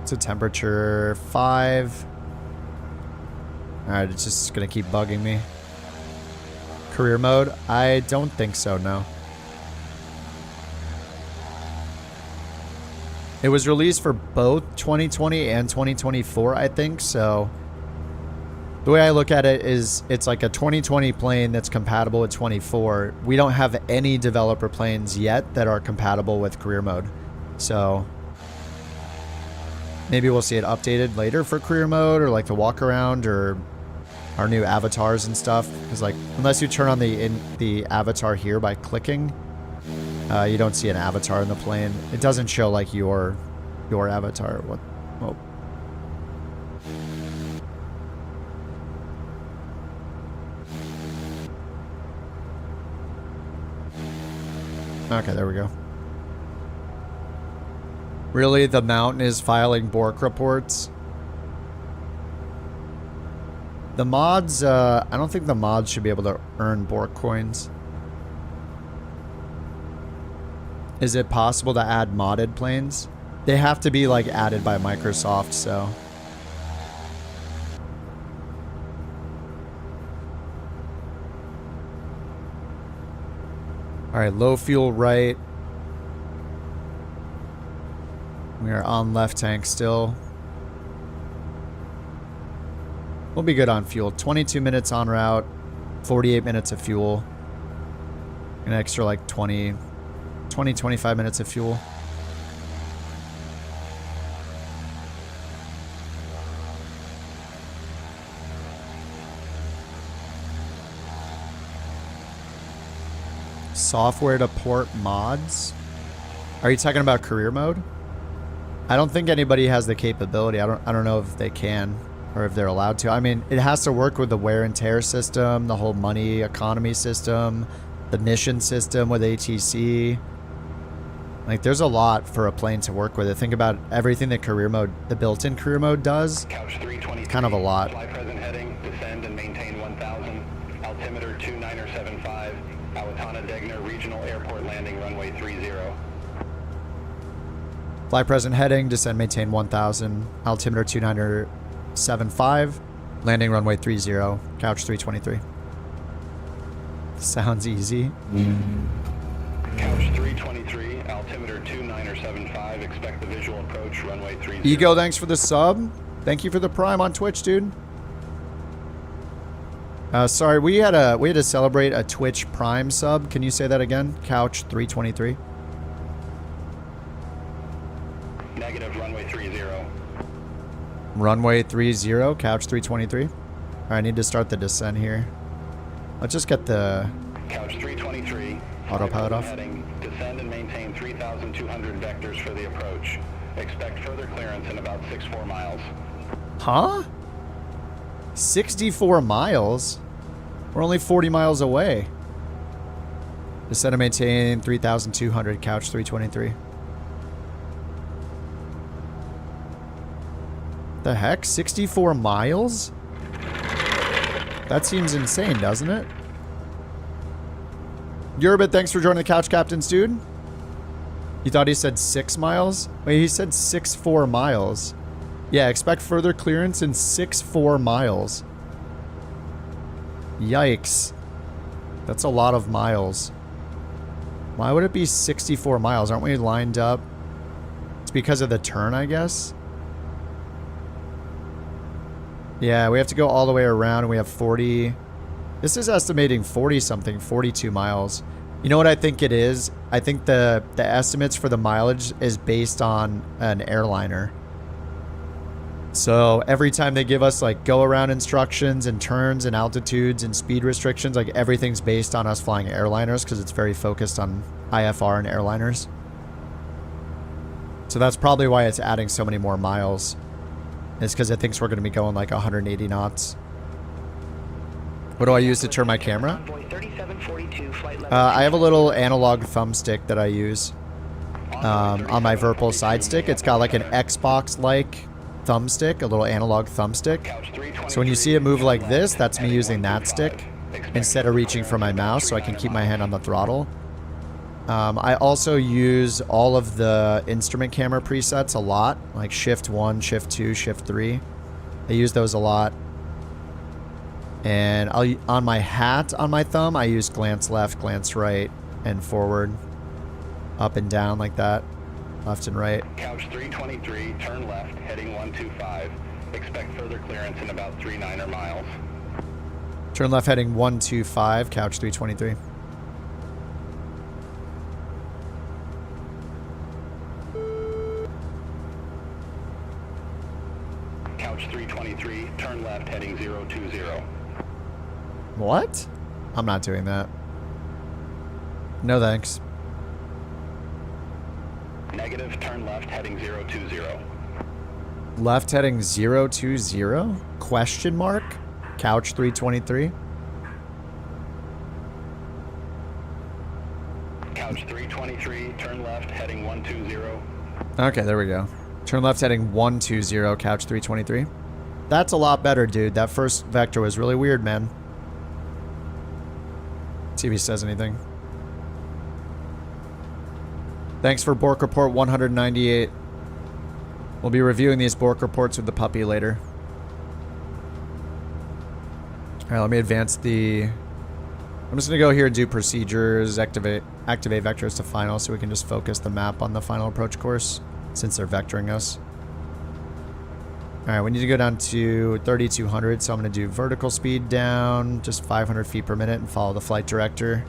It's a temperature 5. Alright, it's just gonna keep bugging me. Career mode? I don't think so, no. It was released for both 2020 and 2024, I think, so the way I look at it is it's like a 2020 plane that's compatible with 24. We don't have any developer planes yet that are compatible with career mode. So maybe we'll see it updated later for career mode, or like the walk around, or our new avatars and stuff. Because like, unless you turn on the avatar here by clicking, you don't see an avatar in the plane. It doesn't show like your avatar. What? Oh. Okay, there we go. Really, the mountain is filing bork reports? The mods, I don't think the mods should be able to earn bork coins. Is it possible to add modded planes? They have to be like added by Microsoft, so. Alright, low fuel right. We are on left tank still. We'll be good on fuel. 22 minutes en route, 48 minutes of fuel. An extra like 25 minutes of fuel. Software to port mods? Are you talking about career mode? I don't think anybody has the capability. I don't know if they can or if they're allowed to. I mean, it has to work with the wear and tear system, the whole money economy system, the mission system with ATC. Like, there's a lot for a plane to work with. Think about everything that career mode, the built-in career mode does. It's kind of a lot. Fly present heading, descend and maintain 1000. Altimeter 2975. Owatonna Degner Regional Airport landing runway 30. Fly present heading, descend, maintain 1000, altimeter 2975, landing runway 30, couch 323. Sounds easy. Couch 323, altimeter 2975, expect the visual approach, runway 30. Ego, thanks for the sub. Thank you for the prime on Twitch, dude. Sorry, we had to celebrate a Twitch Prime sub. Can you say that again? Couch 323. Negative, runway 30. Runway 30, couch 323. All right, I need to start the descent here. Let's just get the Couch 323. autopilot off. Heading, descend and maintain 3,200 vectors for the approach. Expect further clearance in about 64 miles. Huh? 64 miles? We're only 40 miles away. Descend and maintain 3,200, couch 323. The heck? 64 miles? That seems insane, doesn't it? Yurbit, thanks for joining the Couch Captains, dude. You thought he said 6 miles? Wait, he said 64 miles. Yeah, expect further clearance in 64 miles. Yikes. That's a lot of miles. Why would it be 64 miles? Aren't we lined up? It's because of the turn, I guess. Yeah, we have to go all the way around and we have 40. This is estimating 40 something, 42 miles. You know what I think it is? I think the estimates for the mileage is based on an airliner. So every time they give us like go around instructions and turns and altitudes and speed restrictions, like everything's based on us flying airliners because it's very focused on IFR and airliners. So that's probably why it's adding so many more miles. It's because it thinks we're going to be going like 180 knots. What do I use to turn my camera? I have a little analog thumbstick that I use on my Virpil side stick. It's got like an Xbox-like thumbstick, a little analog thumbstick. So when you see it move like this, that's me using that stick instead of reaching for my mouse so I can keep my hand on the throttle. I also use all of the instrument camera presets a lot, like Shift 1, Shift 2, Shift 3. I use those a lot. And on my hat on my thumb, I use glance left, glance right, and forward, up and down like that, left and right. Couch 323, turn left, heading 125. Expect further clearance in about 39 miles. Turn left heading 125, couch 323. Couch 323, turn left, heading 020. What? I'm not doing that. No thanks. Negative, turn left, heading 020. Left heading 020? Question mark? Couch 323? Couch 323, turn left, heading 120. Okay, there we go. Turn left heading 120, couch 323. That's a lot better, dude. That first vector was really weird, man. See if he says anything. Thanks for Bork Report 198. We'll be reviewing these Bork reports with the puppy later. Alright, let me advance the... I'm just going to go here and do procedures, activate vectors to final so we can just focus the map on the final approach course since they're vectoring us. Alright, we need to go down to 3,200, so I'm going to do vertical speed down, just 500 feet per minute, and follow the flight director.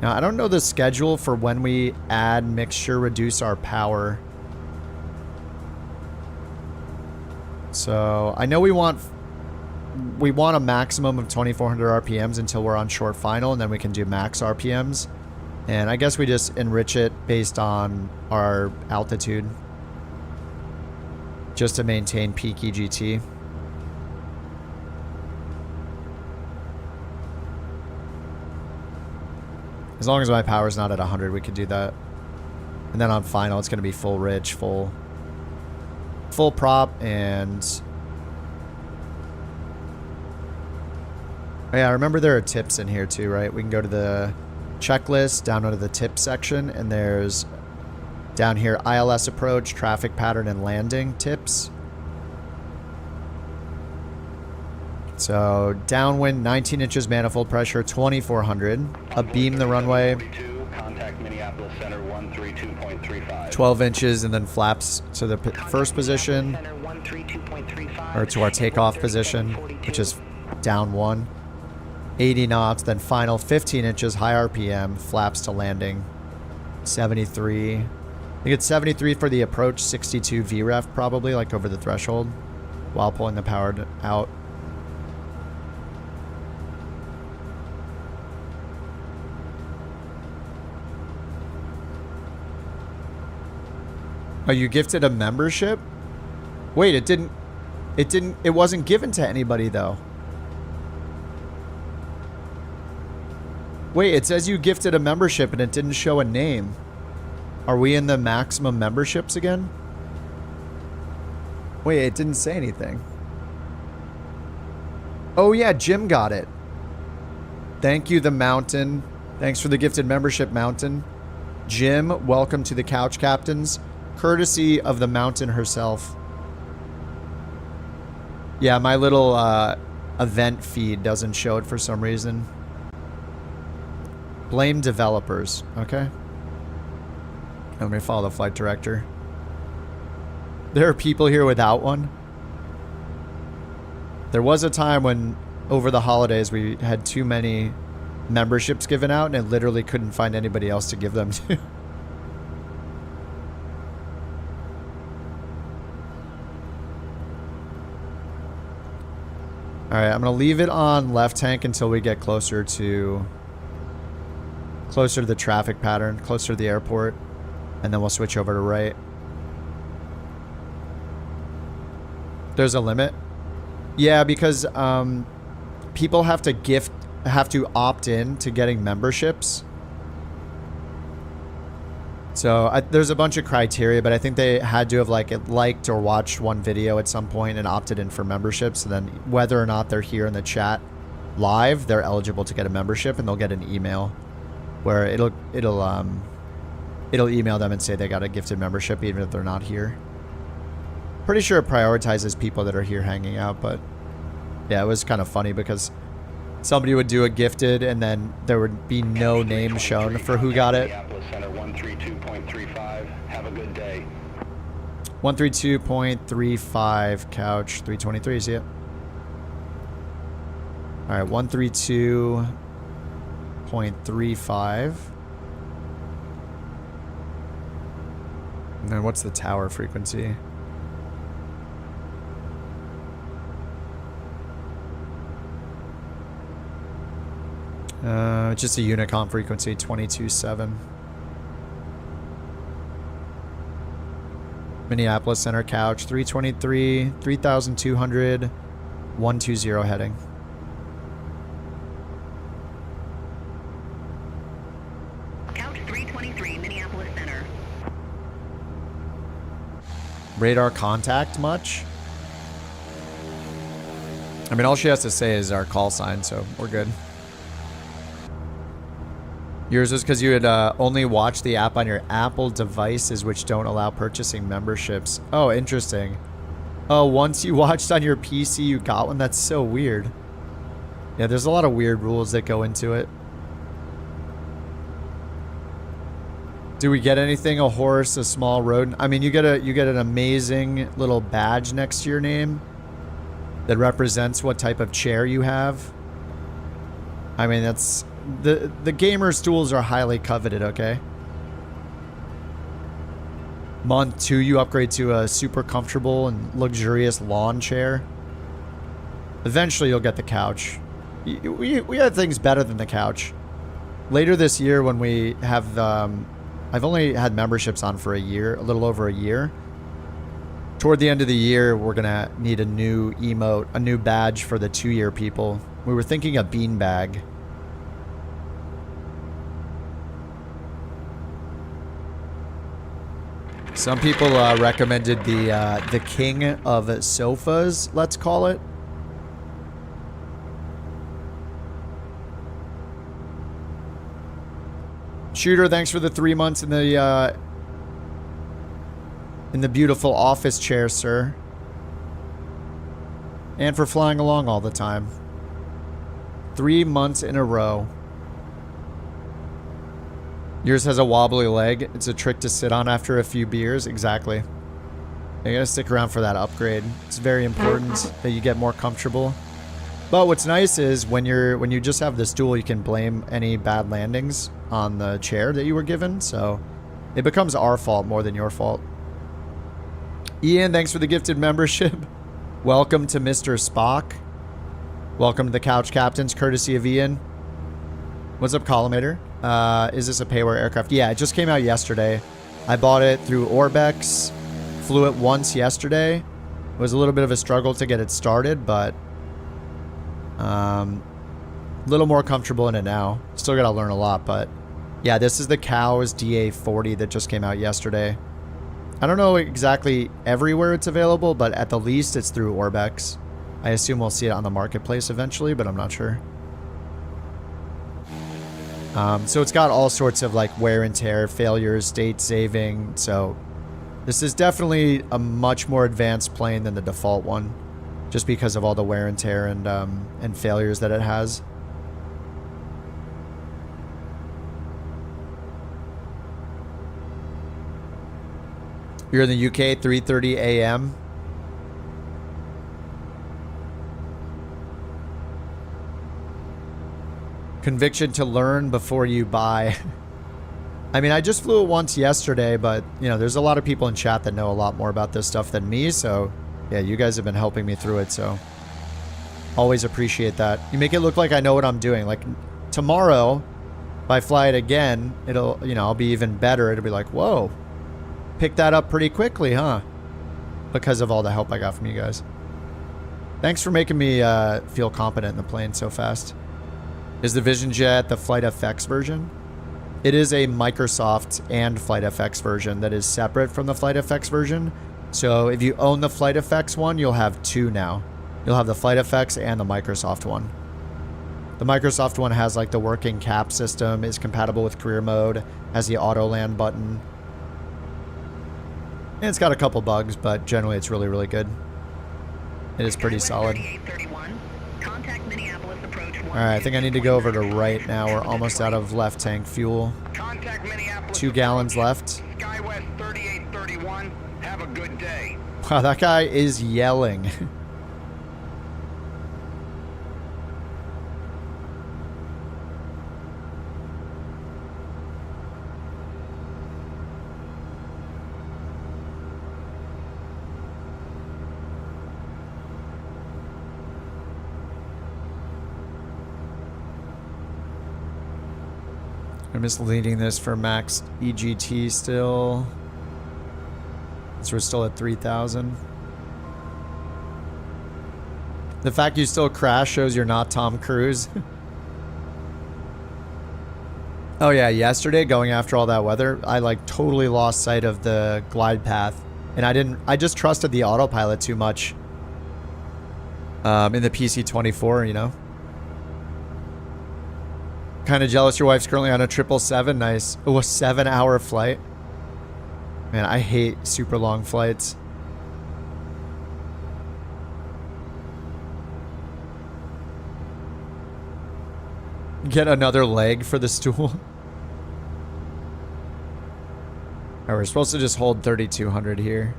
Now, I don't know the schedule for when we add mixture, reduce our power. So, I know we want a maximum of 2,400 RPMs until we're on short final, and then we can do max RPMs. And I guess we just enrich it based on our altitude just to maintain peak EGT. As long as my power's not at 100, we could do that. And then on final, it's going to be full rich, full prop, and... Oh yeah, I remember there are tips in here too, right? We can go to the checklist down under the tip section, and there's down here ILS approach, traffic pattern, and landing tips. So downwind 19 inches manifold pressure, 2400. Abeam the runway, Contact Minneapolis Center 132.35. 12 inches, and then flaps to the first position, or to our takeoff position, which is down 1. 80 knots, then final 15 inches, high RPM, flaps to landing. 73. I think it's 73 for the approach, 62 VREF probably, like over the threshold, while pulling the power out. Oh, you gifted a membership? Wait, it wasn't given to anybody though. Wait, it says you gifted a membership and it didn't show a name. Are we in the maximum memberships again? Wait, it didn't say anything. Oh yeah, Jim got it. Thank you, the Mountain. Thanks for the gifted membership, Mountain. Jim, welcome to the Couch Captains. Courtesy of the Mountain herself. Yeah, my little event feed doesn't show it for some reason. Blame developers. Okay. Let me follow the flight director. There are people here without one. There was a time when over the holidays we had too many memberships given out and I literally couldn't find anybody else to give them to. Alright, I'm going to leave it on left tank until we get closer to the traffic pattern, closer to the airport, and then we'll switch over to right. There's a limit? Yeah, because people have to opt in to getting memberships. So there's a bunch of criteria, but I think they had to have liked or watched one video at some point and opted in for memberships. And then whether or not they're here in the chat live, they're eligible to get a membership, and they'll get an email where it'll email them and say they got a gifted membership even if they're not here. Pretty sure it prioritizes people that are here hanging out, but yeah, it was kind of funny because somebody would do a gifted and then there would be no name shown for who got it. Center 132.35. Have a good day. 132.35 couch 323, see it? All right, 132.35. And then what's the tower frequency? Just a Unicom frequency, 22.7. Minneapolis Center couch, 323, 3,200, 120 heading. Couch 323, Minneapolis Center. Radar contact much? I mean, all she has to say is our call sign, so we're good. Yours was because you had only watched the app on your Apple devices, which don't allow purchasing memberships. Oh, interesting. Oh, once you watched on your PC, you got one? That's so weird. Yeah, there's a lot of weird rules that go into it. Do we get anything? A horse, a small rodent? I mean, you get an amazing little badge next to your name that represents what type of chair you have. I mean, that's... The gamer's tools are highly coveted, okay? Month 2, you upgrade to a super comfortable and luxurious lawn chair. Eventually, you'll get the couch. We had things better than the couch. Later this year, when we have... I've only had memberships on for a year, a little over a year. Toward the end of the year, we're going to need a new emote, a new badge for the 2-year people. We were thinking a beanbag. Some people recommended the king of sofas, let's call it. Shooter, thanks for the 3 months in the beautiful office chair, sir. And for flying along all the time. 3 months in a row. Yours has a wobbly leg. It's a trick to sit on after a few beers. Exactly. You gotta stick around for that upgrade. It's very important that you get more comfortable. But what's nice is when you just have the stool, you can blame any bad landings on the chair that you were given. So it becomes our fault more than your fault. Ian, thanks for the gifted membership. Welcome to Mr. Spock. Welcome to the Couch Captains, courtesy of Ian. What's up, Collimator? Is this a payware aircraft? Yeah, it just came out yesterday. I bought it through Orbex. Flew it once yesterday. It was a little bit of a struggle to get it started, but a little more comfortable in it now. Still got to learn a lot, but yeah, this is the Cow's DA-40 that just came out yesterday. I don't know exactly everywhere it's available, but at the least it's through Orbex. I assume we'll see it on the marketplace eventually, but I'm not sure. So it's got all sorts of like wear and tear, failures, state saving. So this is definitely a much more advanced plane than the default one, just because of all the wear and tear and failures that it has. You're in the UK, 3:30 a.m. Conviction to learn before you buy. I mean, I just flew it once yesterday, but, you know, there's a lot of people in chat that know a lot more about this stuff than me, so, yeah, you guys have been helping me through it, so always appreciate that. You make it look like I know what I'm doing. Like, tomorrow, if I fly it again, it'll, you know, I'll be even better. It'll be like, whoa, picked that up pretty quickly, huh? Because of all the help I got from you guys. Thanks for making me feel competent in the plane so fast. Is the Vision Jet the Flight FX version? It is a Microsoft and Flight FX version that is separate from the Flight FX version. So if you own the Flight FX one, you'll have two now. You'll have the Flight FX and the Microsoft one. The Microsoft one has like the working cap system, is compatible with career mode, has the auto land button. And it's got a couple bugs, but generally it's really, really good. It is pretty solid. Alright, I think I need to go over to right now. We're almost out of left tank fuel. 2 gallons left. SkyWest 3831. Have a good day. Wow, that guy is yelling. I'm just leading this for max EGT still. So we're still at 3,000. The fact you still crash shows you're not Tom Cruise. Oh yeah, yesterday going after all that weather, I like totally lost sight of the glide path. And I just trusted the autopilot too much. In the PC-24, you know. Kind of jealous your wife's currently on a 777. Nice. Oh, a 7-hour flight. Man, I hate super long flights. Get another leg for the stool. Alright, we're supposed to just hold 3,200 here.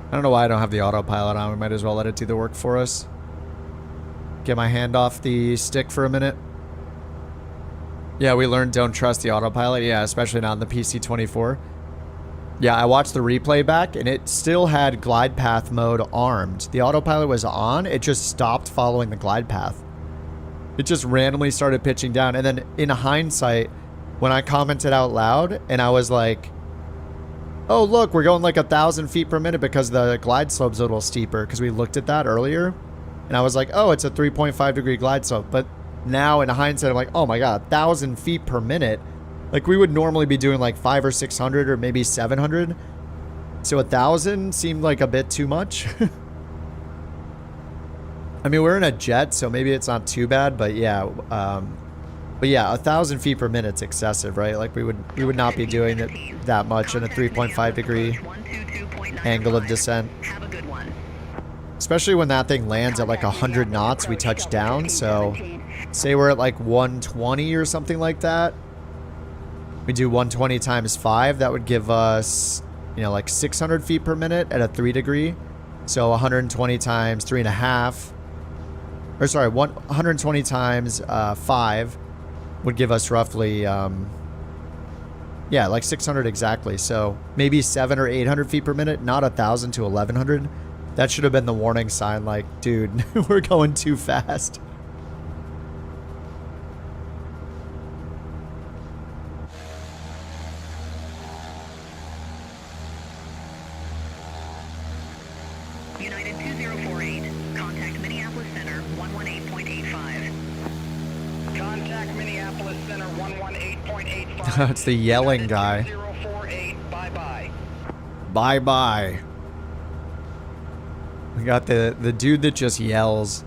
I don't know why I don't have the autopilot on. We might as well let it do the work for us. Get my hand off the stick for a minute. Yeah, we learned don't trust the autopilot. Yeah, especially not in the PC-24. Yeah, I watched the replay back and it still had glide path mode armed. The autopilot was on. It just stopped following the glide path. It just randomly started pitching down. And then in hindsight, when I commented out loud and I was like, oh, look, we're going like 1,000 feet per minute because the glide slope's a little steeper because we looked at that earlier. And I was like, oh, it's a 3.5 degree glide slope. But now in hindsight, I'm like, oh my God, 1,000 feet per minute. Like we would normally be doing like 500 or 600 or maybe 700. So 1,000 seemed like a bit too much. I mean, we're in a jet, so maybe it's not too bad. But yeah, But yeah, 1,000 feet per minute's excessive, right? Like we would not be doing it that much in a 3.5 degree angle of descent. Have a good one. Especially when that thing lands at like 100 knots, we touch down. So say we're at like 120 or something like that. We do 120 times 5. That would give us, you know, like 600 feet per minute at a 3 degree. So 120 times 3.5. Or sorry, 120 times 5 would give us roughly, yeah, like 600 exactly. So maybe 700 or 800 feet per minute, not 1,000 to 1,100. That should have been the warning sign, like, dude, we're going too fast. United 2048, contact Minneapolis Center 118.85. Contact Minneapolis Center 118.85. It's the yelling guy. 2048, bye-bye. Bye-bye. We got the dude that just yells.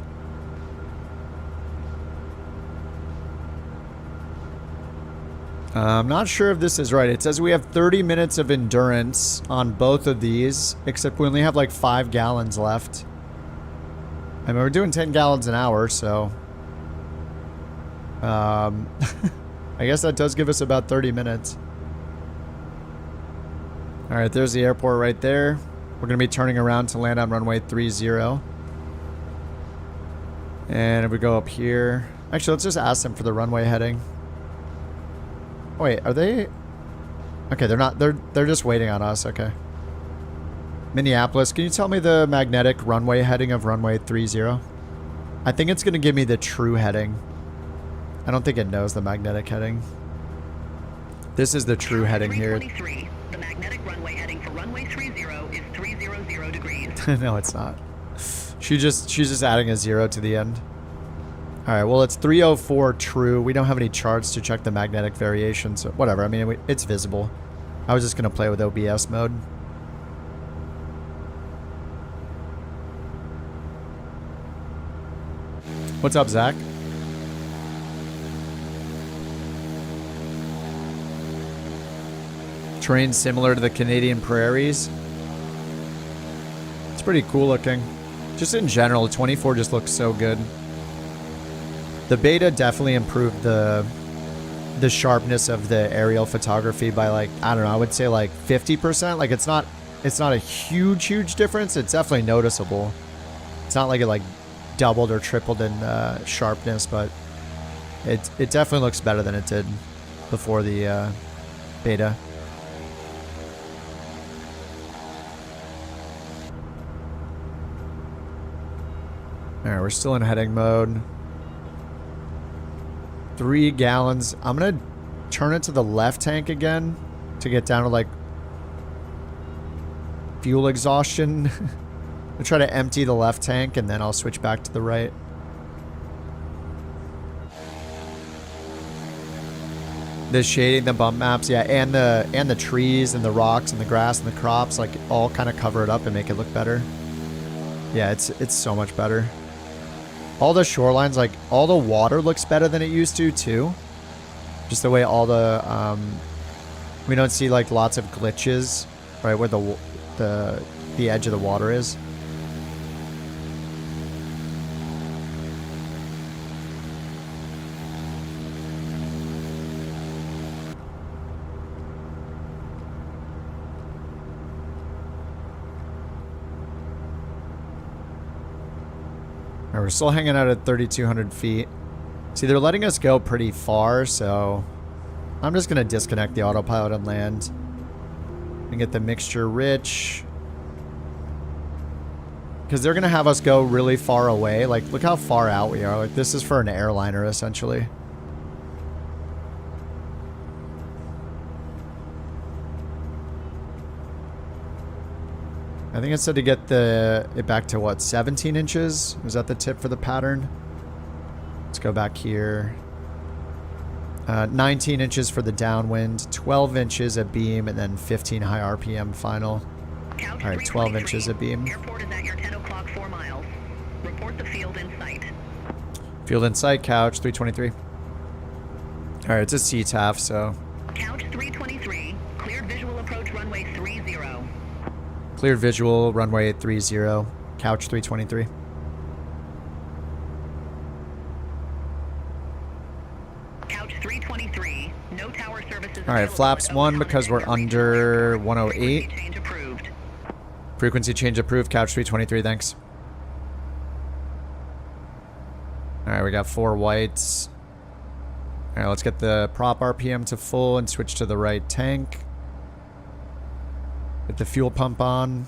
I'm not sure if this is right. It says we have 30 minutes of endurance on both of these, except we only have like 5 gallons left. I mean, we're doing 10 gallons an hour, so... I guess that does give us about 30 minutes. Alright, there's the airport right there. We're going to be turning around to land on runway 30. And if we go up here... Actually, let's just ask them for the runway heading. Wait, are they... Okay, they're not... They're just waiting on us, okay. Minneapolis, can you tell me the magnetic runway heading of runway 30? I think it's going to give me the true heading. I don't think it knows the magnetic heading. This is the true heading here. The magnetic runway heading for runway 30 is 300 degrees. No, it's not. She's just adding a 0 to the end. All right, well, it's 304 true. We don't have any charts to check the magnetic variation, so whatever. I mean, it's visible. I was just going to play with OBS mode. What's up, Zach? Terrain similar to the Canadian prairies. It's pretty cool looking. Just in general, 24 just looks so good. The beta definitely improved the sharpness of the aerial photography by like, I don't know, I would say like 50%. Like it's not a huge difference. It's definitely noticeable. It's not like it like doubled or tripled in sharpness, but it definitely looks better than it did before the beta. Alright, we're still in heading mode. 3 gallons. I'm gonna turn it to the left tank again to get down to like fuel exhaustion. I'll try to empty the left tank and then I'll switch back to the right. The shading, the bump maps, yeah, and the trees and the rocks and the grass and the crops, like all kind of cover it up and make it look better. Yeah, it's so much better. All the shorelines, like all the water looks better than it used to too. Just the way all the we don't see like lots of glitches right where the edge of the water is. We're still hanging out at 3,200 feet. See, they're letting us go pretty far, so I'm just going to disconnect the autopilot and land. And get the mixture rich. Because they're going to have us go really far away. Like, look how far out we are. Like, this is for an airliner, essentially. I think it said to get it back to what, 17 inches? Was that the tip for the pattern? Let's go back here. 19 inches for the downwind, 12 inches at beam, and then 15 high RPM final. All right, 12 inches at beam. Airport is at your 10 o'clock 4 miles. Report the field in sight. Field in sight, couch 323. All right, it's a CTAF, so. Couch 323, cleared visual approach runway 30. Cleared visual, runway 30, couch 323. Couch 323, no tower services. All right, flaps 1 because we're under 108. Change approved. Frequency change approved, couch 323, thanks. All right, we got 4 whites. All right, let's get the prop RPM to full and switch to the right tank. Get the fuel pump on.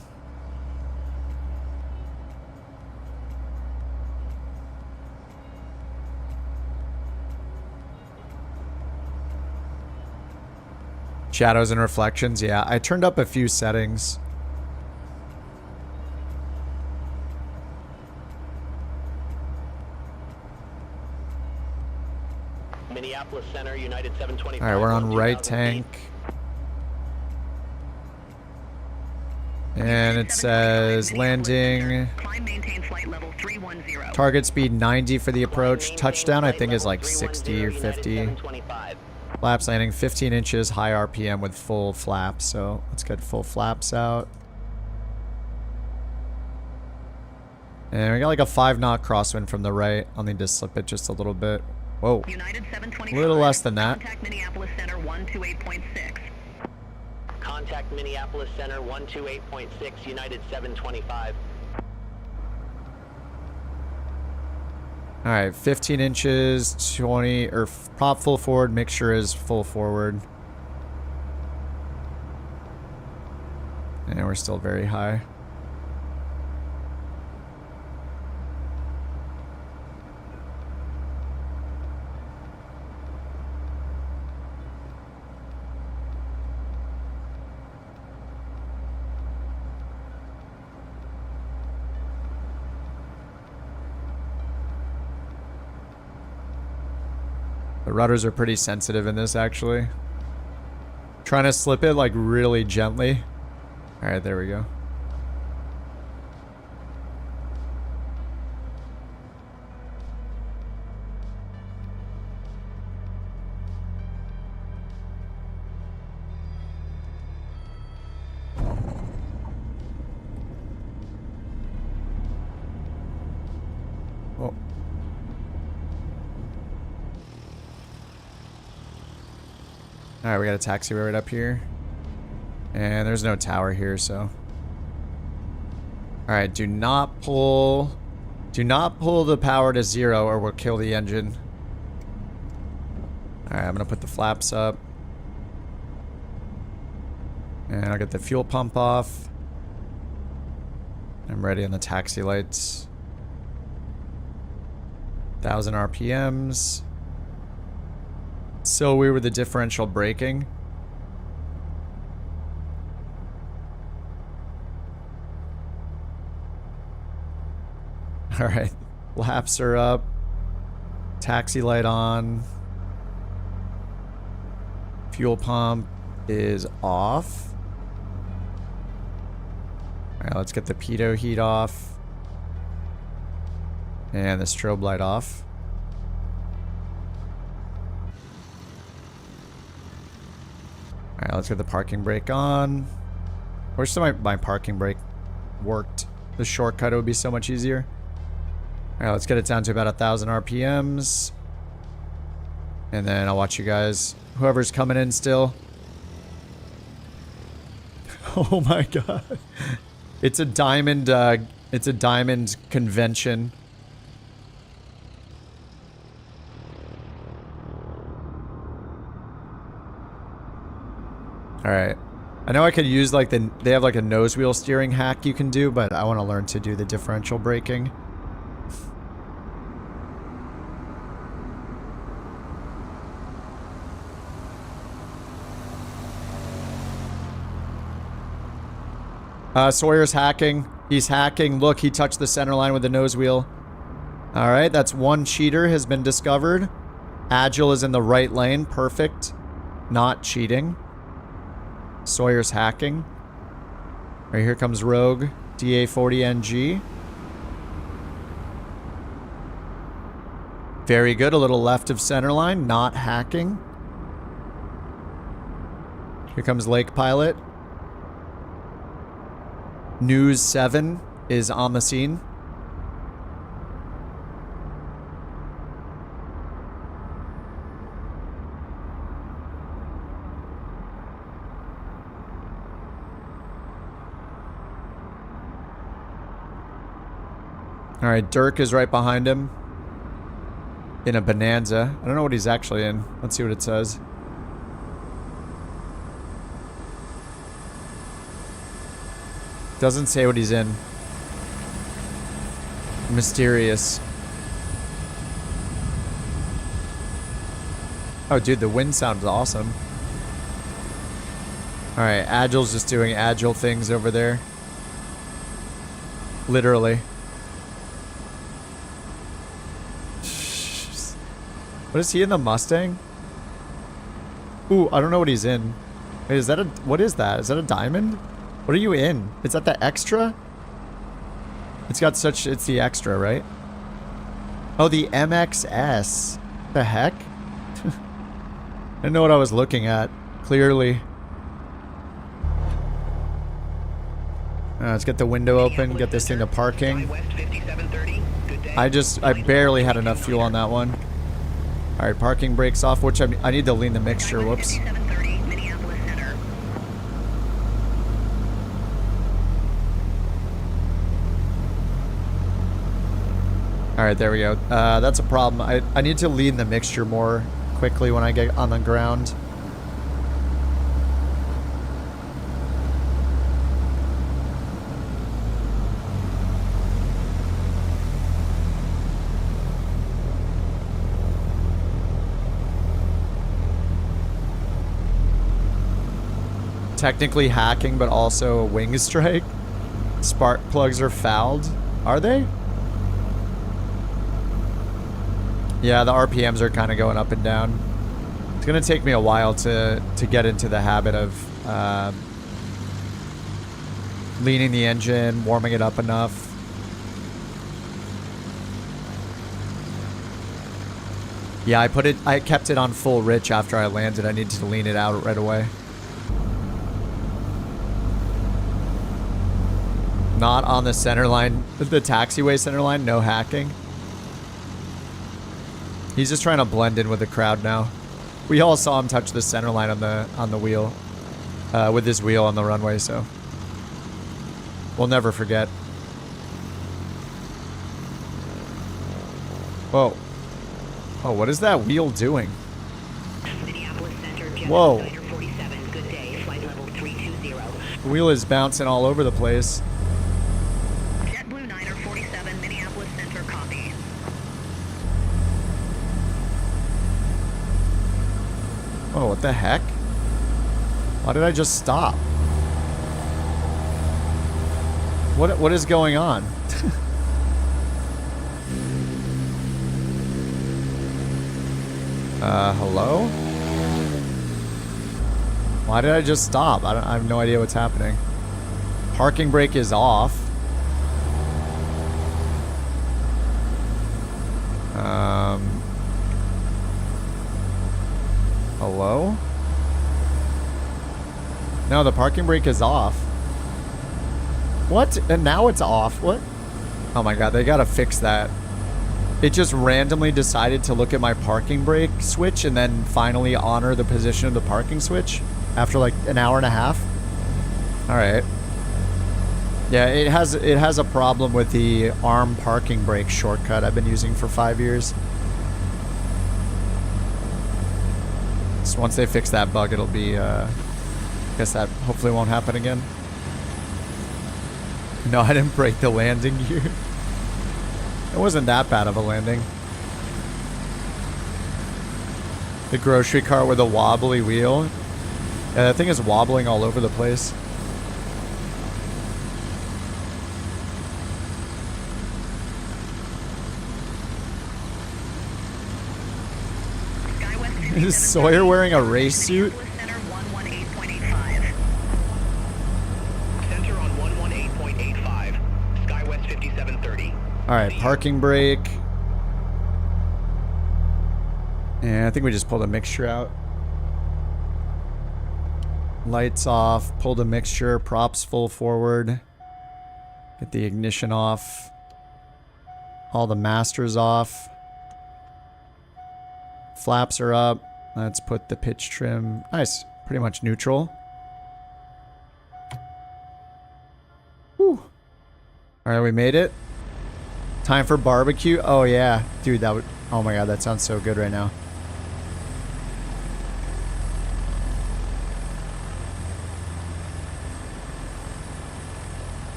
Shadows and reflections, yeah. I turned up a few settings. Minneapolis Center, United 725. All right, we're on right tank. And it says landing. Climb maintain flight level 310. Target speed 90 for the approach. Touchdown I think is like 60 or 50. Flaps landing 15 inches, high RPM with full flaps. So let's get full flaps out. And we got like a 5-knot crosswind from the right. I'll need to slip it just a little bit. Whoa. United 725. A little less than that. Contact Minneapolis Center 128.6. Contact Minneapolis Center 128.6, United 725. All right, 15 inches, 20, or prop full forward, mixture is full forward. And we're still very high. The rudders are pretty sensitive in this, actually. Trying to slip it, like, really gently. Alright, there we go. Oh. Alright, we got a taxiway right up here. And there's no tower here, so. Alright, do not pull the power to 0 or we'll kill the engine. Alright, I'm gonna put the flaps up. And I'll get the fuel pump off. I'm ready on the taxi lights. 1,000 RPMs. So weird with the differential braking. Alright, laps are up. Taxi light on. Fuel pump is off. Alright, let's get the pitot heat off. And the strobe light off. Alright, let's get the parking brake on. I wish my parking brake worked. The shortcut would be so much easier. Alright, let's get it down to about 1,000 RPMs. And then I'll watch you guys. Whoever's coming in still. Oh my god. It's a diamond convention. Alright. I know I could use like they have like a nose wheel steering hack you can do, but I want to learn to do the differential braking. Sawyer's hacking. He's hacking. Look, he touched the center line with the nose wheel. Alright, that's one cheater has been discovered. Agile is in the right lane. Perfect. Not cheating. Sawyer's hacking. Right, here comes Rogue. DA-40 NG. Very good. A little left of center line. Not hacking. Here comes Lake Pilot. News 7 is on the scene. All right, Dirk is right behind him in a Bonanza. I don't know what he's actually in. Let's see what it says. Doesn't say what he's in. Mysterious. Oh, dude, the wind sounds awesome. All right, Agile's just doing Agile things over there. Literally. What is he in the Mustang? Ooh, I don't know what he's in. Wait, is that a... What is that? Is that a diamond? What are you in? Is that the extra? It's got such... It's the extra, right? Oh, the MXS. The heck? I didn't know what I was looking at. Clearly. Let's get the window open. Get this thing to parking. I barely had enough fuel on that one. Alright, parking brakes off, which I need to lean the mixture. Whoops. Alright, there we go. That's a problem. I need to lean the mixture more quickly when I get on the ground. Technically hacking, but also a wing strike. Spark plugs are fouled. Are they? Yeah, the RPMs are kind of going up and down. It's gonna take me a while to get into the habit of leaning the engine, warming it up enough. Yeah, I kept it on full rich after I landed. I needed to lean it out right away. Not on the center line, the taxiway center line, no hacking. He's just trying to blend in with the crowd now. We all saw him touch the center line on the wheel, with his wheel on the runway, so we'll never forget. Whoa. Oh, what is that wheel doing? Whoa. The wheel is bouncing all over the place. Oh, what the heck? Why did I just stop? What is going on? Hello? Why did I just stop? I have no idea what's happening. Parking brake is off. Hello? No, the parking brake is off. What? And now it's off. What? Oh my god, they gotta fix that. It just randomly decided to look at my parking brake switch and then finally honor the position of the parking switch after like an hour and a half. Alright. Yeah, it has a problem with the arm parking brake shortcut I've been using for 5 years. So once they fix that bug, it'll be, I guess that hopefully won't happen again. No, I didn't break the landing gear. It wasn't that bad of a landing. The grocery cart with a wobbly wheel. Yeah, that thing is wobbling all over the place. Is Sawyer wearing a race suit? Alright, parking brake. Yeah, I think we just pulled a mixture out. Lights off. Pull the mixture. Props full forward. Get the ignition off. All the masters off. Flaps are up. Let's put the pitch trim. Nice. Pretty much neutral. Whew. Alright, we made it. Time for barbecue. Oh yeah. Dude, that would... Oh my god, that sounds so good right now.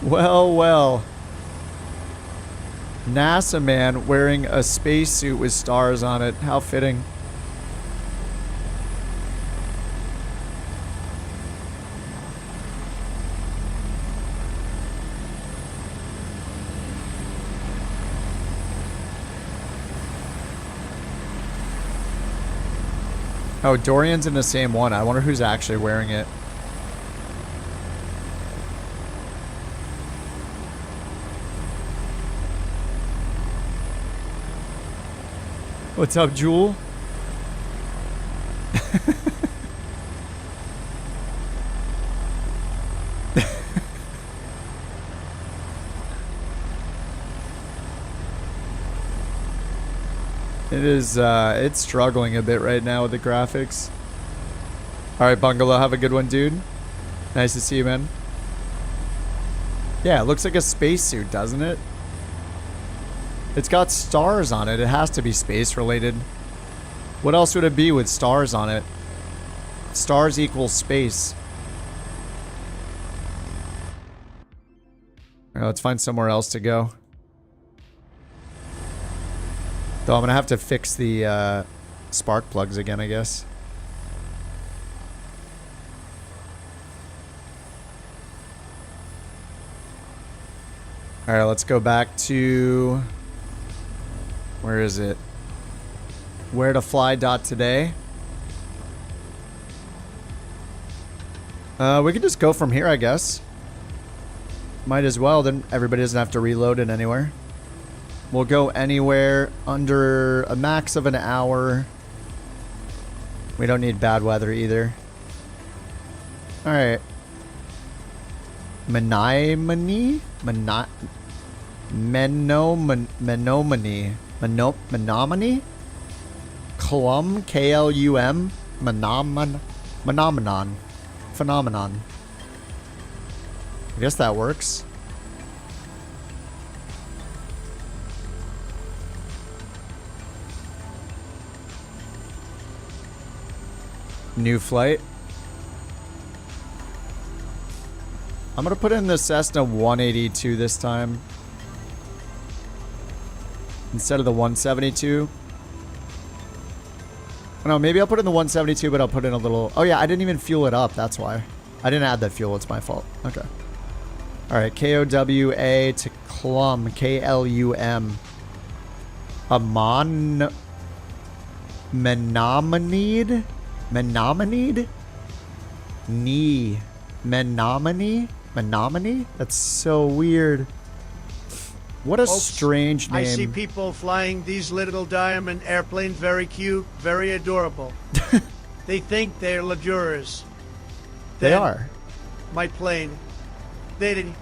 Well, well. NASA man wearing a spacesuit with stars on it. How fitting. Oh, Dorian's in the same one. I wonder who's actually wearing it. What's up, Jewel? It is, it's struggling a bit right now with the graphics. Alright, Bungalow, have a good one, dude. Nice to see you, man. Yeah, it looks like a spacesuit, doesn't it? It's got stars on it. It has to be space related. What else would it be with stars on it? Stars equals space. Alright, let's find somewhere else to go. Though I'm gonna have to fix the spark plugs again, I guess. Alright, let's go back to... Where is it? Where to fly dot today. We could just go from here, I guess. Might as well, then everybody doesn't have to reload it anywhere. We'll go anywhere under a max of an hour. We don't need bad weather either. Alright. Menominee? Menominee? Menominee? Clum? K-L-U-M? Phenomenon. Phenomenon. I guess that works. New flight. I'm gonna put in the Cessna 182 this time instead of the 172. Oh, no, maybe I'll put in the 172, but I'll put in a little... Oh yeah, I didn't even fuel it up. That's why. I didn't add that fuel. It's my fault. Okay. All right, K-O-W-A to Clum. K-L-U-M. Menominee? Menominee? Knee. Menominee? Menominee? That's so weird. What a strange name. I see people flying these little diamond airplanes, very cute, very adorable. They think they're luxurious. They are. My plane. They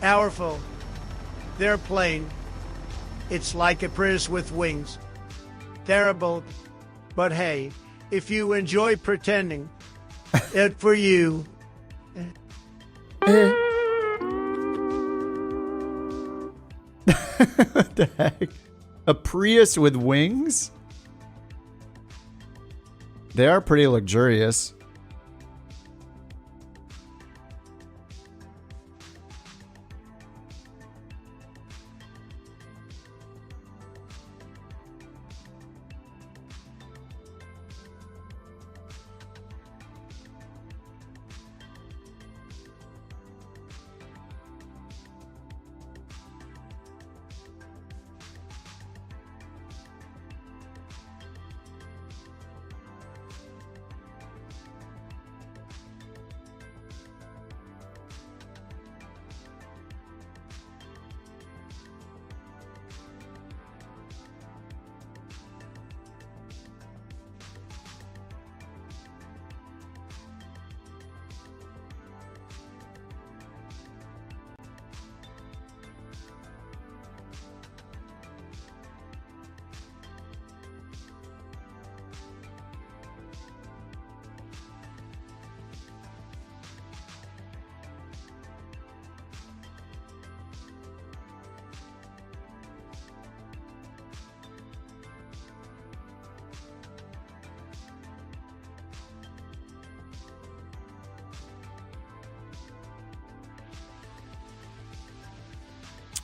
powerful. Their plane. It's like a princess with wings. Terrible. But hey, if you enjoy pretending, it for you. What the heck? A Prius with wings? They are pretty luxurious.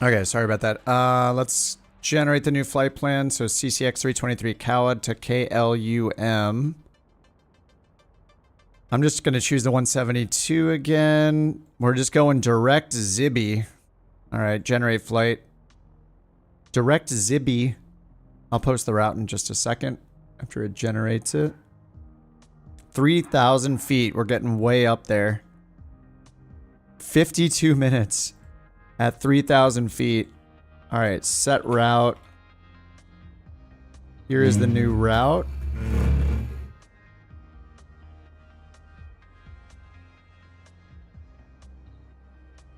Okay, sorry about that. Let's generate the new flight plan. So CCX 323 Cowad to KLUM. I'm just going to choose the 172 again. We're just going direct Zibby. All right, generate flight. Direct Zibby. I'll post the route in just a second after it generates it. 3,000 feet. We're getting way up there. 52 minutes at 3,000 feet. All right, set route. Here is the new route.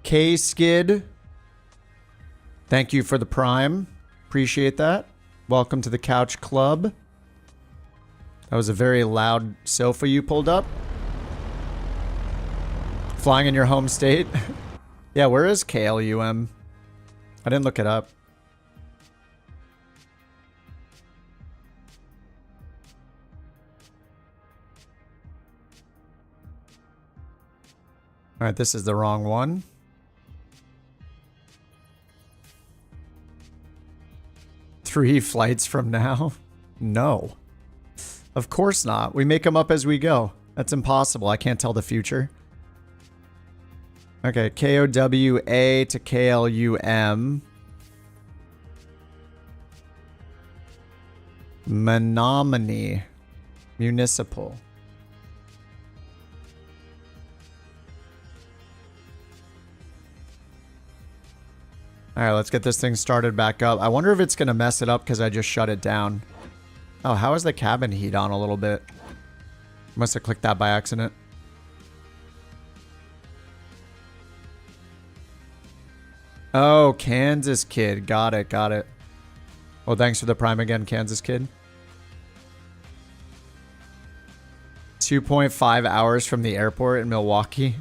K-Skid. Thank you for the prime. Appreciate that. Welcome to the Couch Club. That was a very loud sofa you pulled up. Flying in your home state. Yeah, where is KLUM? I didn't look it up. All right, this is the wrong one. Three flights from now? No. Of course not. We make them up as we go. That's impossible. I can't tell the future. Okay, KOWA to KLUM. Menominee. Municipal. Alright, let's get this thing started back up. I wonder if it's going to mess it up because I just shut it down. Oh, how is the cabin heat on a little bit? Must have clicked that by accident. Oh, Kansas Kid. Got it, got it. Well, thanks for the prime again, Kansas Kid. 2.5 hours from the airport in Milwaukee.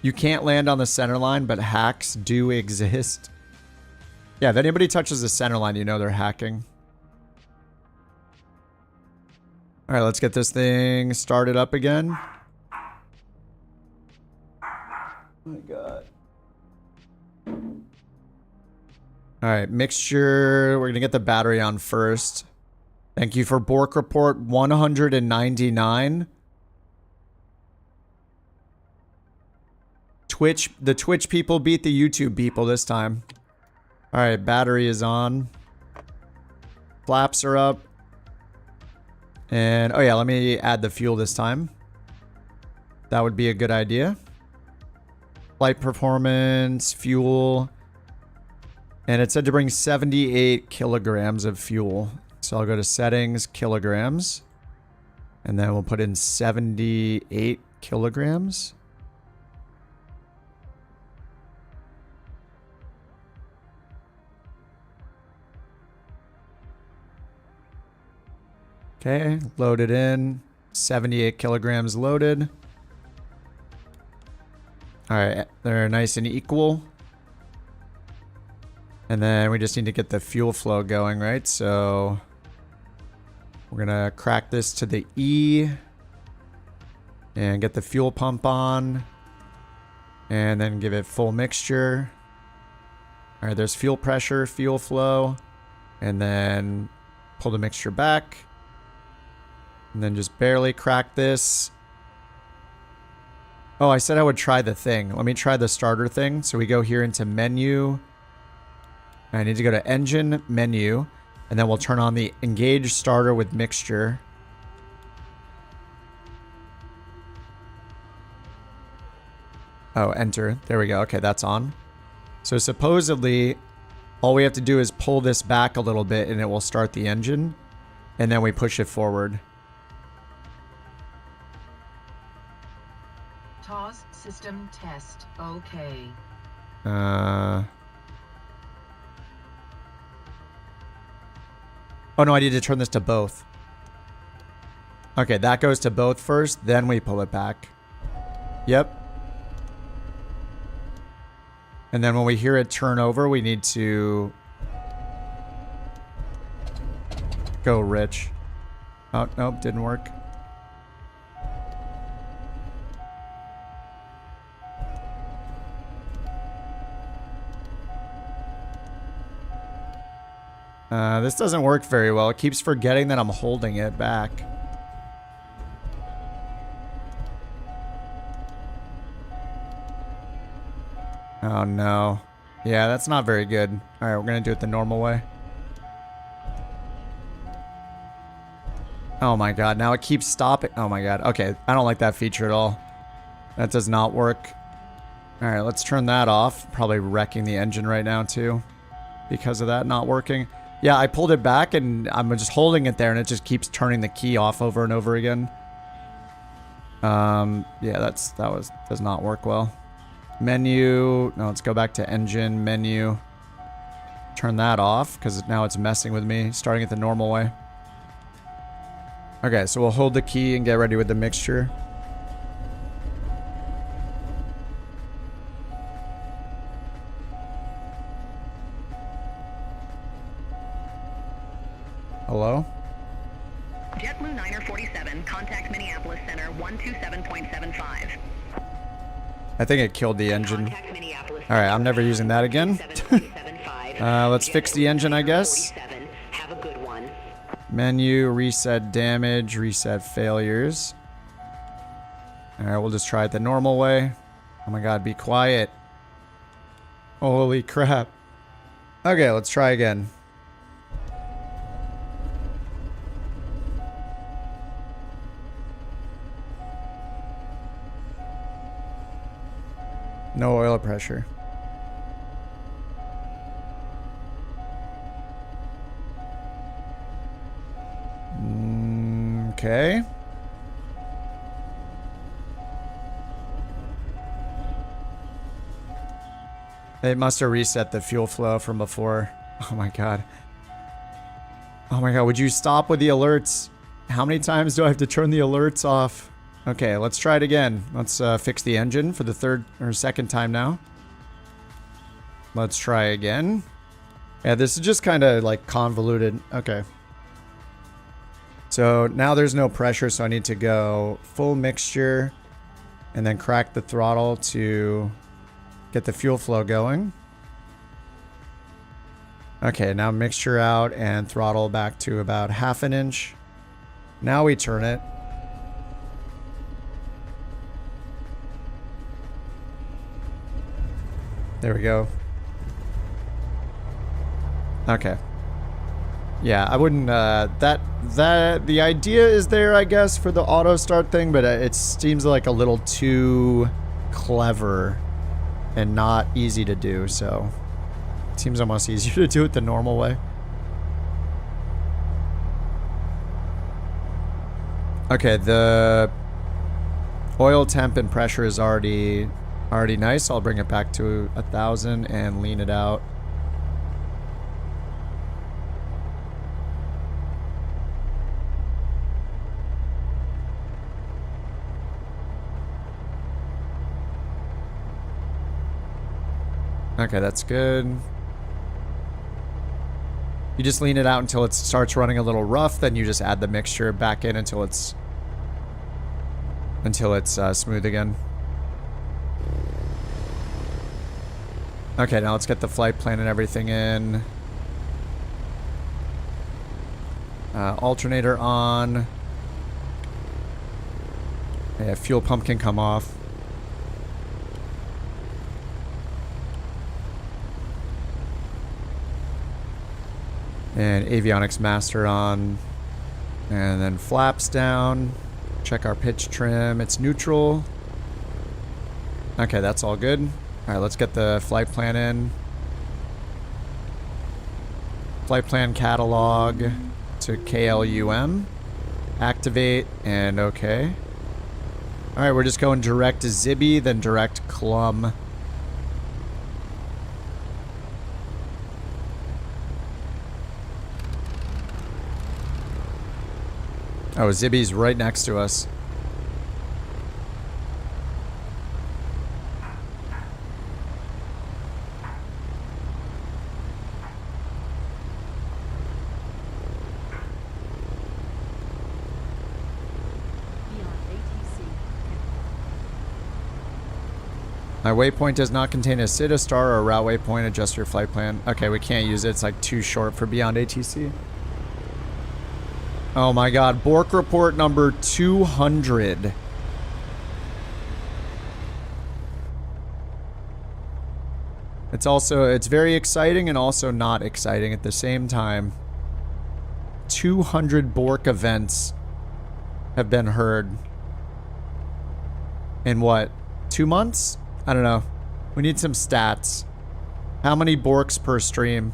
You can't land on the center line, but hacks do exist. Yeah, if anybody touches the center line, you know they're hacking. All right, let's get this thing started up again. Oh my God. All right, mixture. We're going to get the battery on first. Thank you for Bork Report 199. The Twitch people beat the YouTube people this time. All right, battery is on. Flaps are up. And, oh yeah, let me add the fuel this time. That would be a good idea. Flight performance, fuel. And it said to bring 78 kilograms of fuel. So I'll go to settings, kilograms. And then we'll put in 78 kilograms. Okay, load it in. 78 kilograms loaded. All right, they're nice and equal. And then we just need to get the fuel flow going, right? So we're gonna crack this to the E and get the fuel pump on and then give it full mixture. All right, there's fuel pressure, fuel flow, and then pull the mixture back. And then just barely crack this. Oh, I said I would try the thing. Let me try the starter thing. So we go here into menu. I need to go to engine, menu, and then we'll turn on the engage starter with mixture. Oh, enter. There we go. Okay, that's on. So supposedly, all we have to do is pull this back a little bit and it will start the engine. And then we push it forward. TOS system test. Okay. Oh no, I need to turn this to both. Okay, that goes to both first, then we pull it back. Yep. And then when we hear it turn over, we need to go rich. Oh, nope, didn't work. This doesn't work very well. It keeps forgetting that I'm holding it back. Oh no. Yeah, that's not very good. Alright, we're gonna do it the normal way. Oh my god, now it keeps stopping. Oh my god. Okay, I don't like that feature at all. That does not work. Alright, let's turn that off. Probably wrecking the engine right now too, because of that not working. Yeah, I pulled it back and I'm just holding it there and it just keeps turning the key off over and over again. Yeah, that does not work well. Menu, no, let's go back to engine, menu. Turn that off, because now it's messing with me, starting it the normal way. Okay, so we'll hold the key and get ready with the mixture. Hello? JetBlue 947, contact Minneapolis Center 127.75. I think it killed the engine. Alright, I'm never using that again. Let's fix the engine, I guess. Have a good one. Menu, reset damage, reset failures. Alright, we'll just try it the normal way. Oh my god, be quiet. Holy crap. Okay, let's try again. No oil pressure. Okay. It must have reset the fuel flow from before. Oh my god. Oh my god, would you stop with the alerts? How many times do I have to turn the alerts off? Okay, let's try it again. Let's fix the engine for the third or second time now. Let's try again. Yeah, this is just kind of like convoluted. Okay. So now there's no pressure, so I need to go full mixture and then crack the throttle to get the fuel flow going. Okay, now mixture out and throttle back to about 1/2 inch. Now we turn it. There we go. Okay. Yeah, I wouldn't, the idea is there, I guess, for the auto start thing, but it seems like a little too clever and not easy to do, so it seems almost easier to do it the normal way. Okay, the oil temp and pressure is already nice. I'll bring it back to 1,000 and lean it out. Okay, that's good. You just lean it out until it starts running a little rough, then you just add the mixture back in until it's smooth again. Okay, now let's get the flight plan and everything in. Alternator on. Yeah, fuel pump can come off. And avionics master on. And then flaps down. Check our pitch trim. It's neutral. Okay, that's all good. Alright, let's get the flight plan in. Flight plan catalog to KLUM. Activate and okay. Alright, we're just going direct to Zibby, then direct Clum. Oh, Zibby's right next to us. My waypoint does not contain a SID, a star, or a route waypoint. Adjust your flight plan. Okay, we can't use it. It's like too short for beyond ATC. Oh my god. Bork report number 200. It's very exciting and also not exciting at the same time. 200 Bork events have been heard. In what? 2 months? I don't know. We need some stats. How many Borks per stream?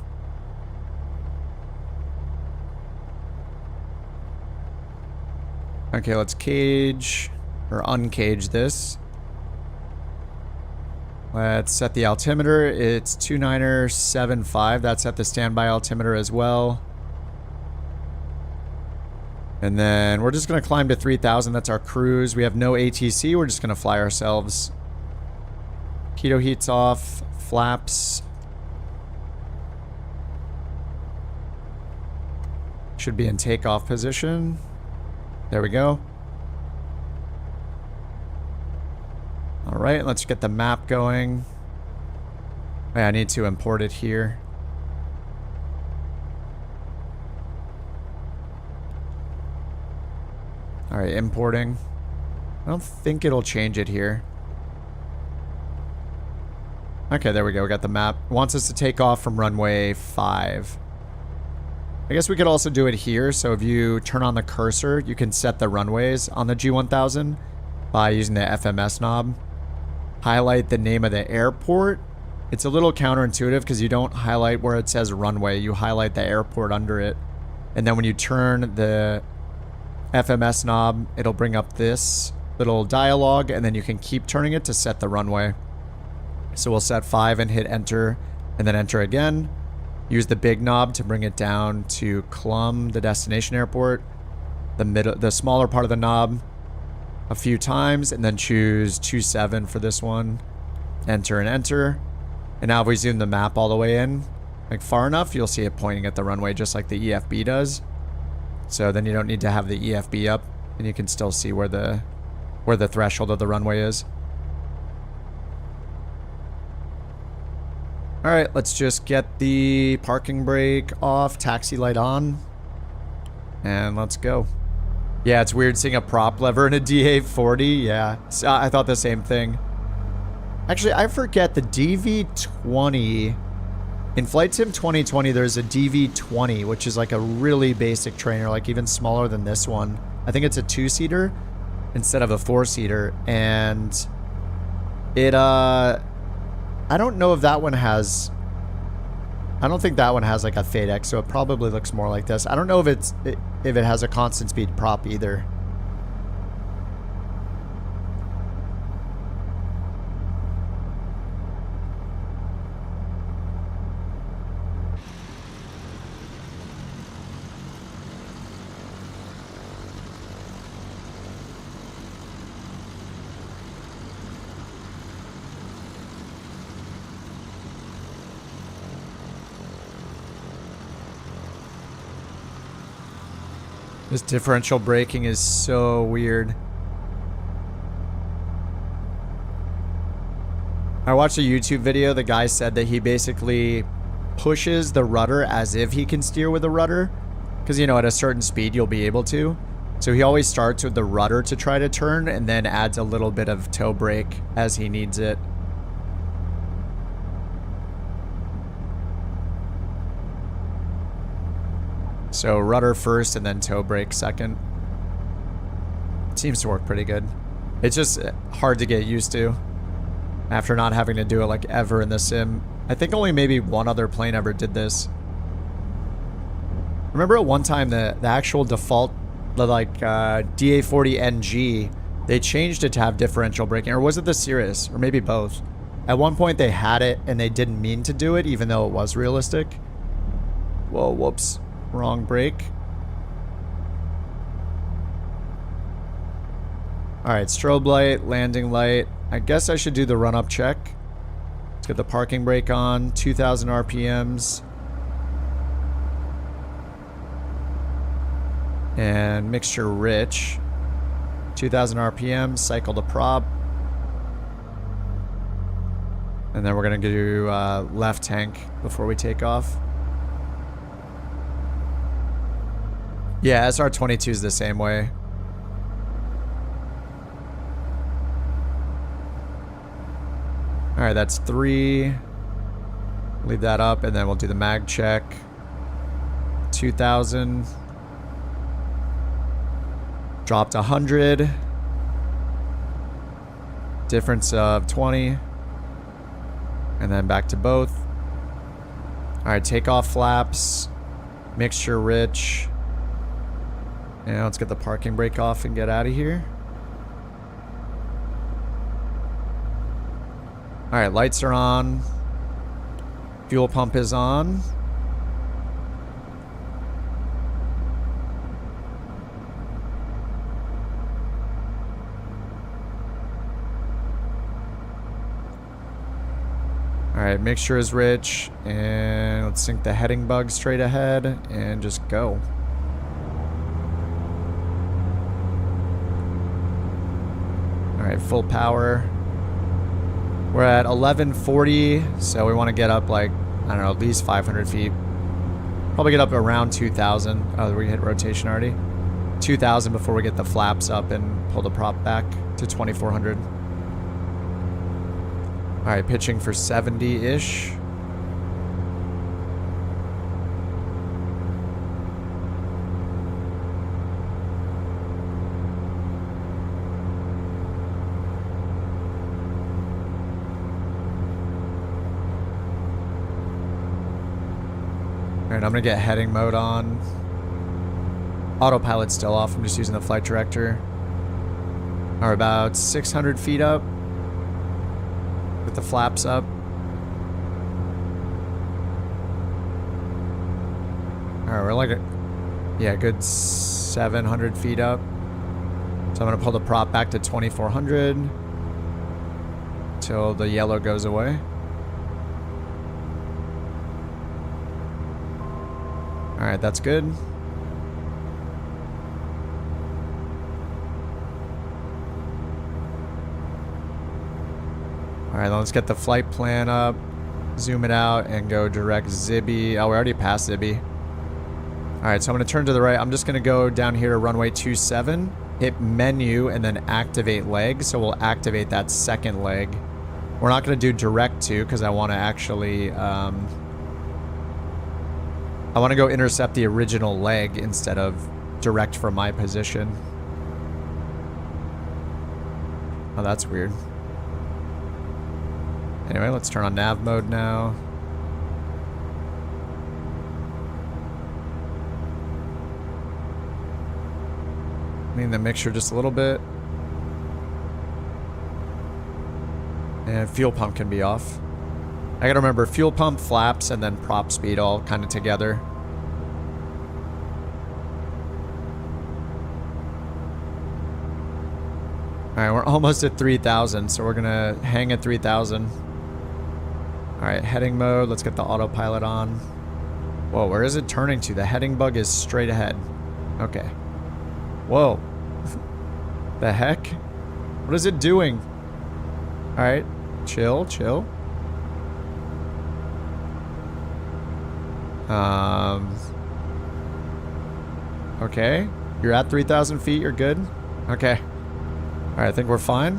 Okay, let's cage or uncage this. Let's set the altimeter. It's 2975. That's at the standby altimeter as well. And then we're just going to climb to 3000. That's our cruise. We have no ATC. We're just going to fly ourselves. Keto heat's off. Flaps. Should be in takeoff position. There we go. All right, let's get the map going. I need to import it here. All right, importing. I don't think it'll change it here. Okay, there we go. We got the map. It wants us to take off from runway 5. I guess we could also do it here. So if you turn on the cursor, you can set the runways on the G1000 by using the FMS knob. Highlight the name of the airport. It's a little counterintuitive because you don't highlight where it says runway. You highlight the airport under it. And then when you turn the FMS knob, it'll bring up this little dialogue, and then you can keep turning it to set the runway. So we'll set 5 and hit enter, and then enter again. Use the big knob to bring it down to Clum, the destination airport. The smaller part of the knob a few times, and then choose 27 for this one. Enter and enter. And now if we zoom the map all the way in, like far enough, you'll see it pointing at the runway just like the EFB does. So then you don't need to have the EFB up, and you can still see where the threshold of the runway is. All right, let's just get the parking brake off, taxi light on, and let's go. Yeah, it's weird seeing a prop lever in a DA-40. Yeah, so I thought the same thing. Actually, I forget the DV-20. In Flight Sim 2020, there's a DV-20, which is like a really basic trainer, like even smaller than this one. I think it's a 2-seater instead of a 4-seater, and it, I don't know if that one has... I don't think that one has like a FADEX, so it probably looks more like this. I don't know if it has a constant speed prop either. This differential braking is so weird. I watched a YouTube video. The guy said that he basically pushes the rudder as if he can steer with a rudder. Because, you know, at a certain speed, you'll be able to. So he always starts with the rudder to try to turn and then adds a little bit of toe brake as he needs it. So rudder first and then toe brake second. Seems to work pretty good. It's just hard to get used to after not having to do it like ever in the sim. I think only maybe one other plane ever did this. Remember at one time the actual default, the like DA-40 NG, they changed it to have differential braking, or was it the Cirrus, or maybe both? At one point they had it and they didn't mean to do it even though it was realistic. Whoa, whoops. Wrong brake. Alright, strobe light, landing light. I guess I should do the run-up check. Let's get the parking brake on. 2,000 RPMs. And mixture rich. 2,000 RPMs, cycle to prop. And then we're going to do left tank before we take off. Yeah, SR-22 is the same way. Alright, that's 3. Leave that up, and then we'll do the mag check. 2,000. Dropped 100. Difference of 20. And then back to both. Alright, takeoff flaps. Mixture rich. And let's get the parking brake off and get out of here. Alright, lights are on. Fuel pump is on. Alright, mixture is rich. And let's sync the heading bug straight ahead and just go. Alright, full power. We're at 1140, so we want to get up like, I don't know, at least 500 feet. Probably get up around 2,000. Oh, we hit rotation already. 2,000 before we get the flaps up and pull the prop back to 2,400. Alright, pitching for 70-ish. Alright, I'm gonna get heading mode on. Autopilot's still off. I'm just using the flight director. We're about 600 feet up. With the flaps up. Alright, we're like a good 700 feet up. So I'm gonna pull the prop back to 2,400 till the yellow goes away. Alright, that's good. Alright, let's get the flight plan up, zoom it out, and go direct Zibby. Oh, we already passed Zibby. Alright, so I'm going to turn to the right. I'm just going to go down here to runway 27, hit menu, and then activate leg. So we'll activate that second leg. We're not going to do direct to because I want to actually... I want to go intercept the original leg instead of direct from my position. Oh, that's weird. Anyway, let's turn on nav mode now. Clean the mixture just a little bit. And fuel pump can be off. I gotta remember fuel pump, flaps, and then prop speed all kind of together. Alright, we're almost at 3,000, so we're gonna hang at 3,000. Alright, heading mode. Let's get the autopilot on. Whoa, where is it turning to? The heading bug is straight ahead. Okay. Whoa. The heck? What is it doing? Alright, chill, chill. Okay. You're at 3,000 feet, you're good? Okay. Alright, I think we're fine.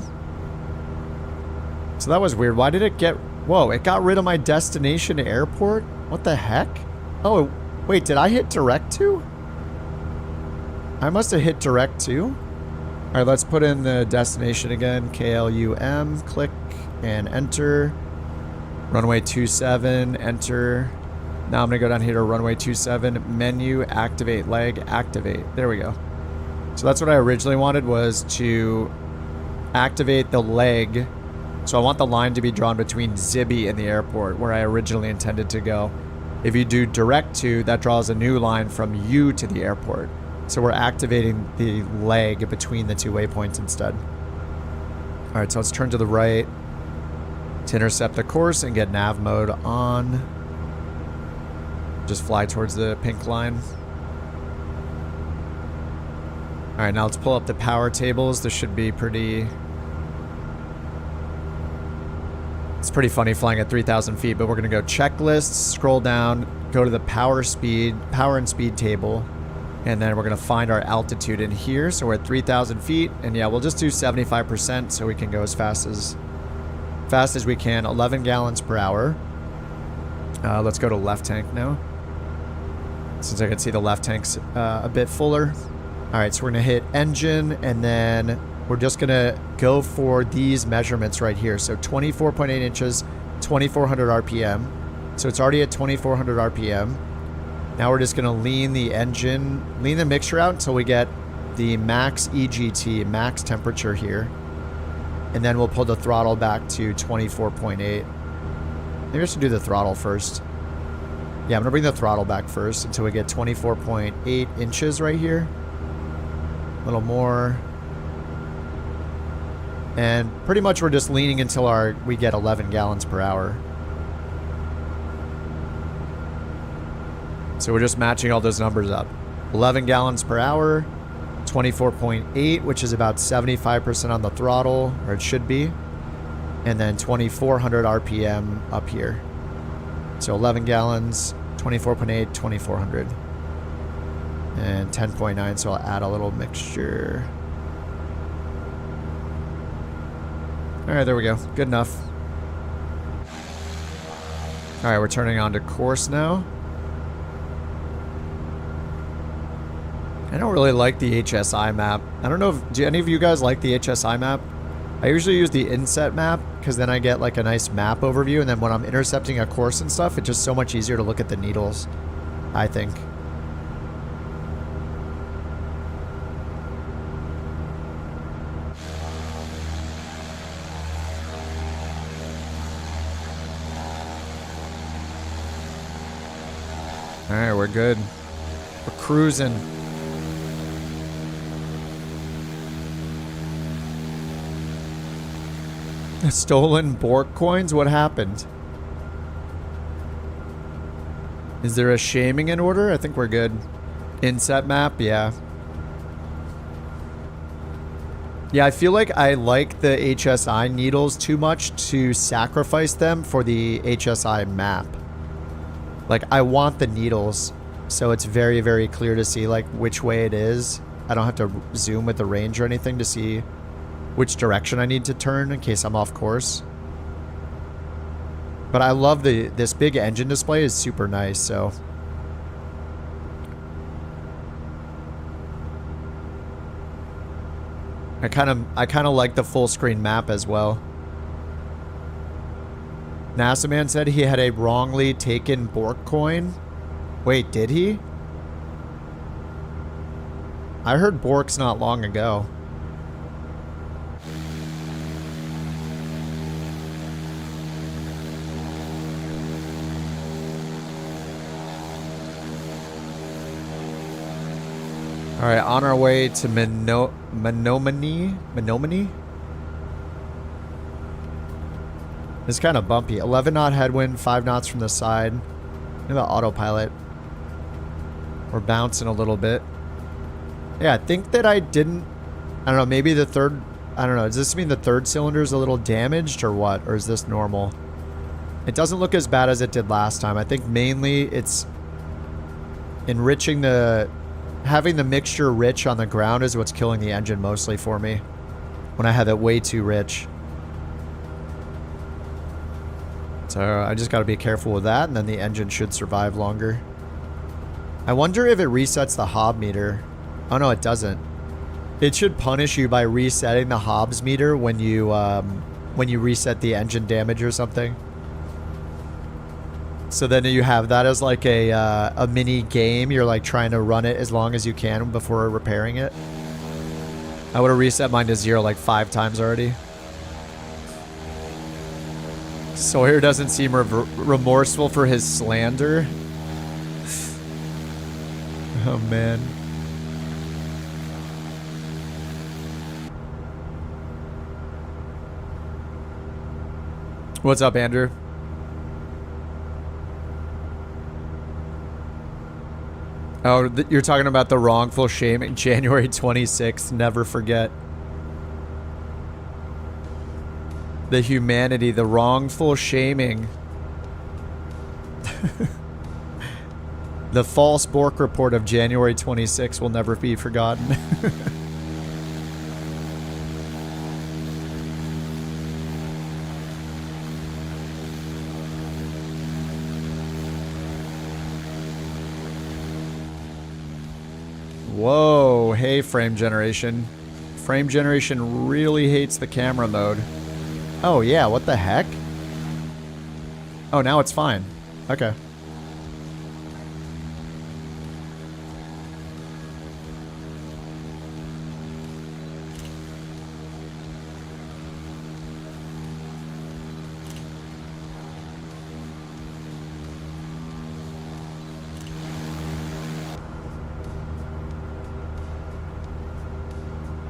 So that was weird. Why did it get... Whoa, it got rid of my destination airport? What the heck? Oh, wait, did I hit direct to? I must have hit direct to. Alright, let's put in the destination again. KLUM, click, and enter. Runway 27, enter. Now I'm going to go down here to runway 27, menu, activate leg, activate. There we go. So that's what I originally wanted, was to activate the leg. So I want the line to be drawn between Zibby and the airport, where I originally intended to go. If you do direct to, that draws a new line from you to the airport. So we're activating the leg between the two waypoints instead. Alright, so let's turn to the right to intercept the course and get nav mode on. Just fly towards the pink line. Alright, now let's pull up the power tables. This should be pretty It's pretty funny flying at 3,000 feet, but we're going to go checklists, scroll down, go to the power and speed table, and then we're going to find our altitude in here. So we're at 3,000 feet, and yeah, we'll just do 75% so we can go as fast as we can. 11 gallons per hour. Let's go to left tank now, since I can see the left tank's a bit fuller. All right, so we're going to hit engine, and then we're just going to go for these measurements right here. So 24.8 inches, 2,400 RPM. So it's already at 2,400 RPM. Now we're just going to lean the mixture out until we get the max EGT, max temperature here. And then we'll pull the throttle back to 24.8. Maybe I should do the throttle first. Yeah, I'm going to bring the throttle back first until we get 24.8 inches right here. A little more. And pretty much we're just leaning until we get 11 gallons per hour. So we're just matching all those numbers up. 11 gallons per hour, 24.8, which is about 75% on the throttle, or it should be. And then 2,400 RPM up here. So 11 gallons, 24.8, 2,400. And 10.9, so I'll add a little mixture. All right, there we go. Good enough. All right, we're turning on to course now. I don't really like the HSI map. I don't know do any of you guys like the HSI map? I usually use the inset map because then I get like a nice map overview, and then when I'm intercepting a course and stuff, it's just so much easier to look at the needles, I think. All right, we're good. We're cruising. Stolen bork coins? What happened? Is there a shaming in order? I think we're good. Inset map, yeah. Yeah, I feel like I like the HSI needles too much to sacrifice them for the HSI map. Like, I want the needles, so it's very, very clear to see, like, which way it is. I don't have to zoom with the range or anything to see which direction I need to turn in case I'm off course. But I love this big engine display is super nice, so. I kind of like the full screen map as well. NASA Man said he had a wrongly taken bork coin. Wait, did he? I heard borks not long ago. All right, on our way to Menominee. It's kind of bumpy. 11 knot headwind, 5 knots from the side. Look at the autopilot. We're bouncing a little bit. Yeah, I think that I don't know, maybe the third, I don't know. Does this mean the third cylinder is a little damaged or what? Or is this normal? It doesn't look as bad as it did last time. I think mainly it's enriching having the mixture rich on the ground is what's killing the engine mostly for me when I have it way too rich. So I just got to be careful with that, and then the engine should survive longer. I wonder if it resets the Hob meter. Oh no, it doesn't. It should punish you by resetting the Hobbs meter when you reset the engine damage or something. So then you have that as like a mini game. You're like trying to run it as long as you can before repairing it. I would have reset mine to 0 like 5 times already. Sawyer doesn't seem remorseful for his slander. Oh man. What's up, Andrew? Oh, you're talking about the wrongful shaming. January 26th. Never forget. The humanity, the wrongful shaming. The false Bork report of January 26 will never be forgotten. Whoa, hey frame generation. Frame generation really hates the camera mode. Oh yeah, what the heck? Oh, now it's fine. Okay.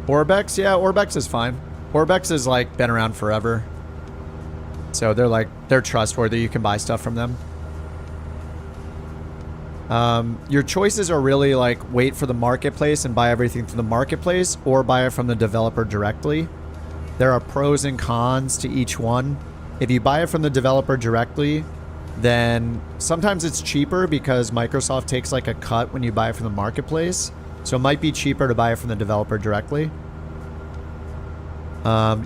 Orbex? Yeah, Orbex is fine. Orbex is like been around forever. So they're trustworthy. You can buy stuff from them. Your choices are really like wait for the marketplace and buy everything from the marketplace or buy it from the developer directly. There are pros and cons to each one. If you buy it from the developer directly, then sometimes it's cheaper because Microsoft takes like a cut when you buy it from the marketplace. So it might be cheaper to buy it from the developer directly.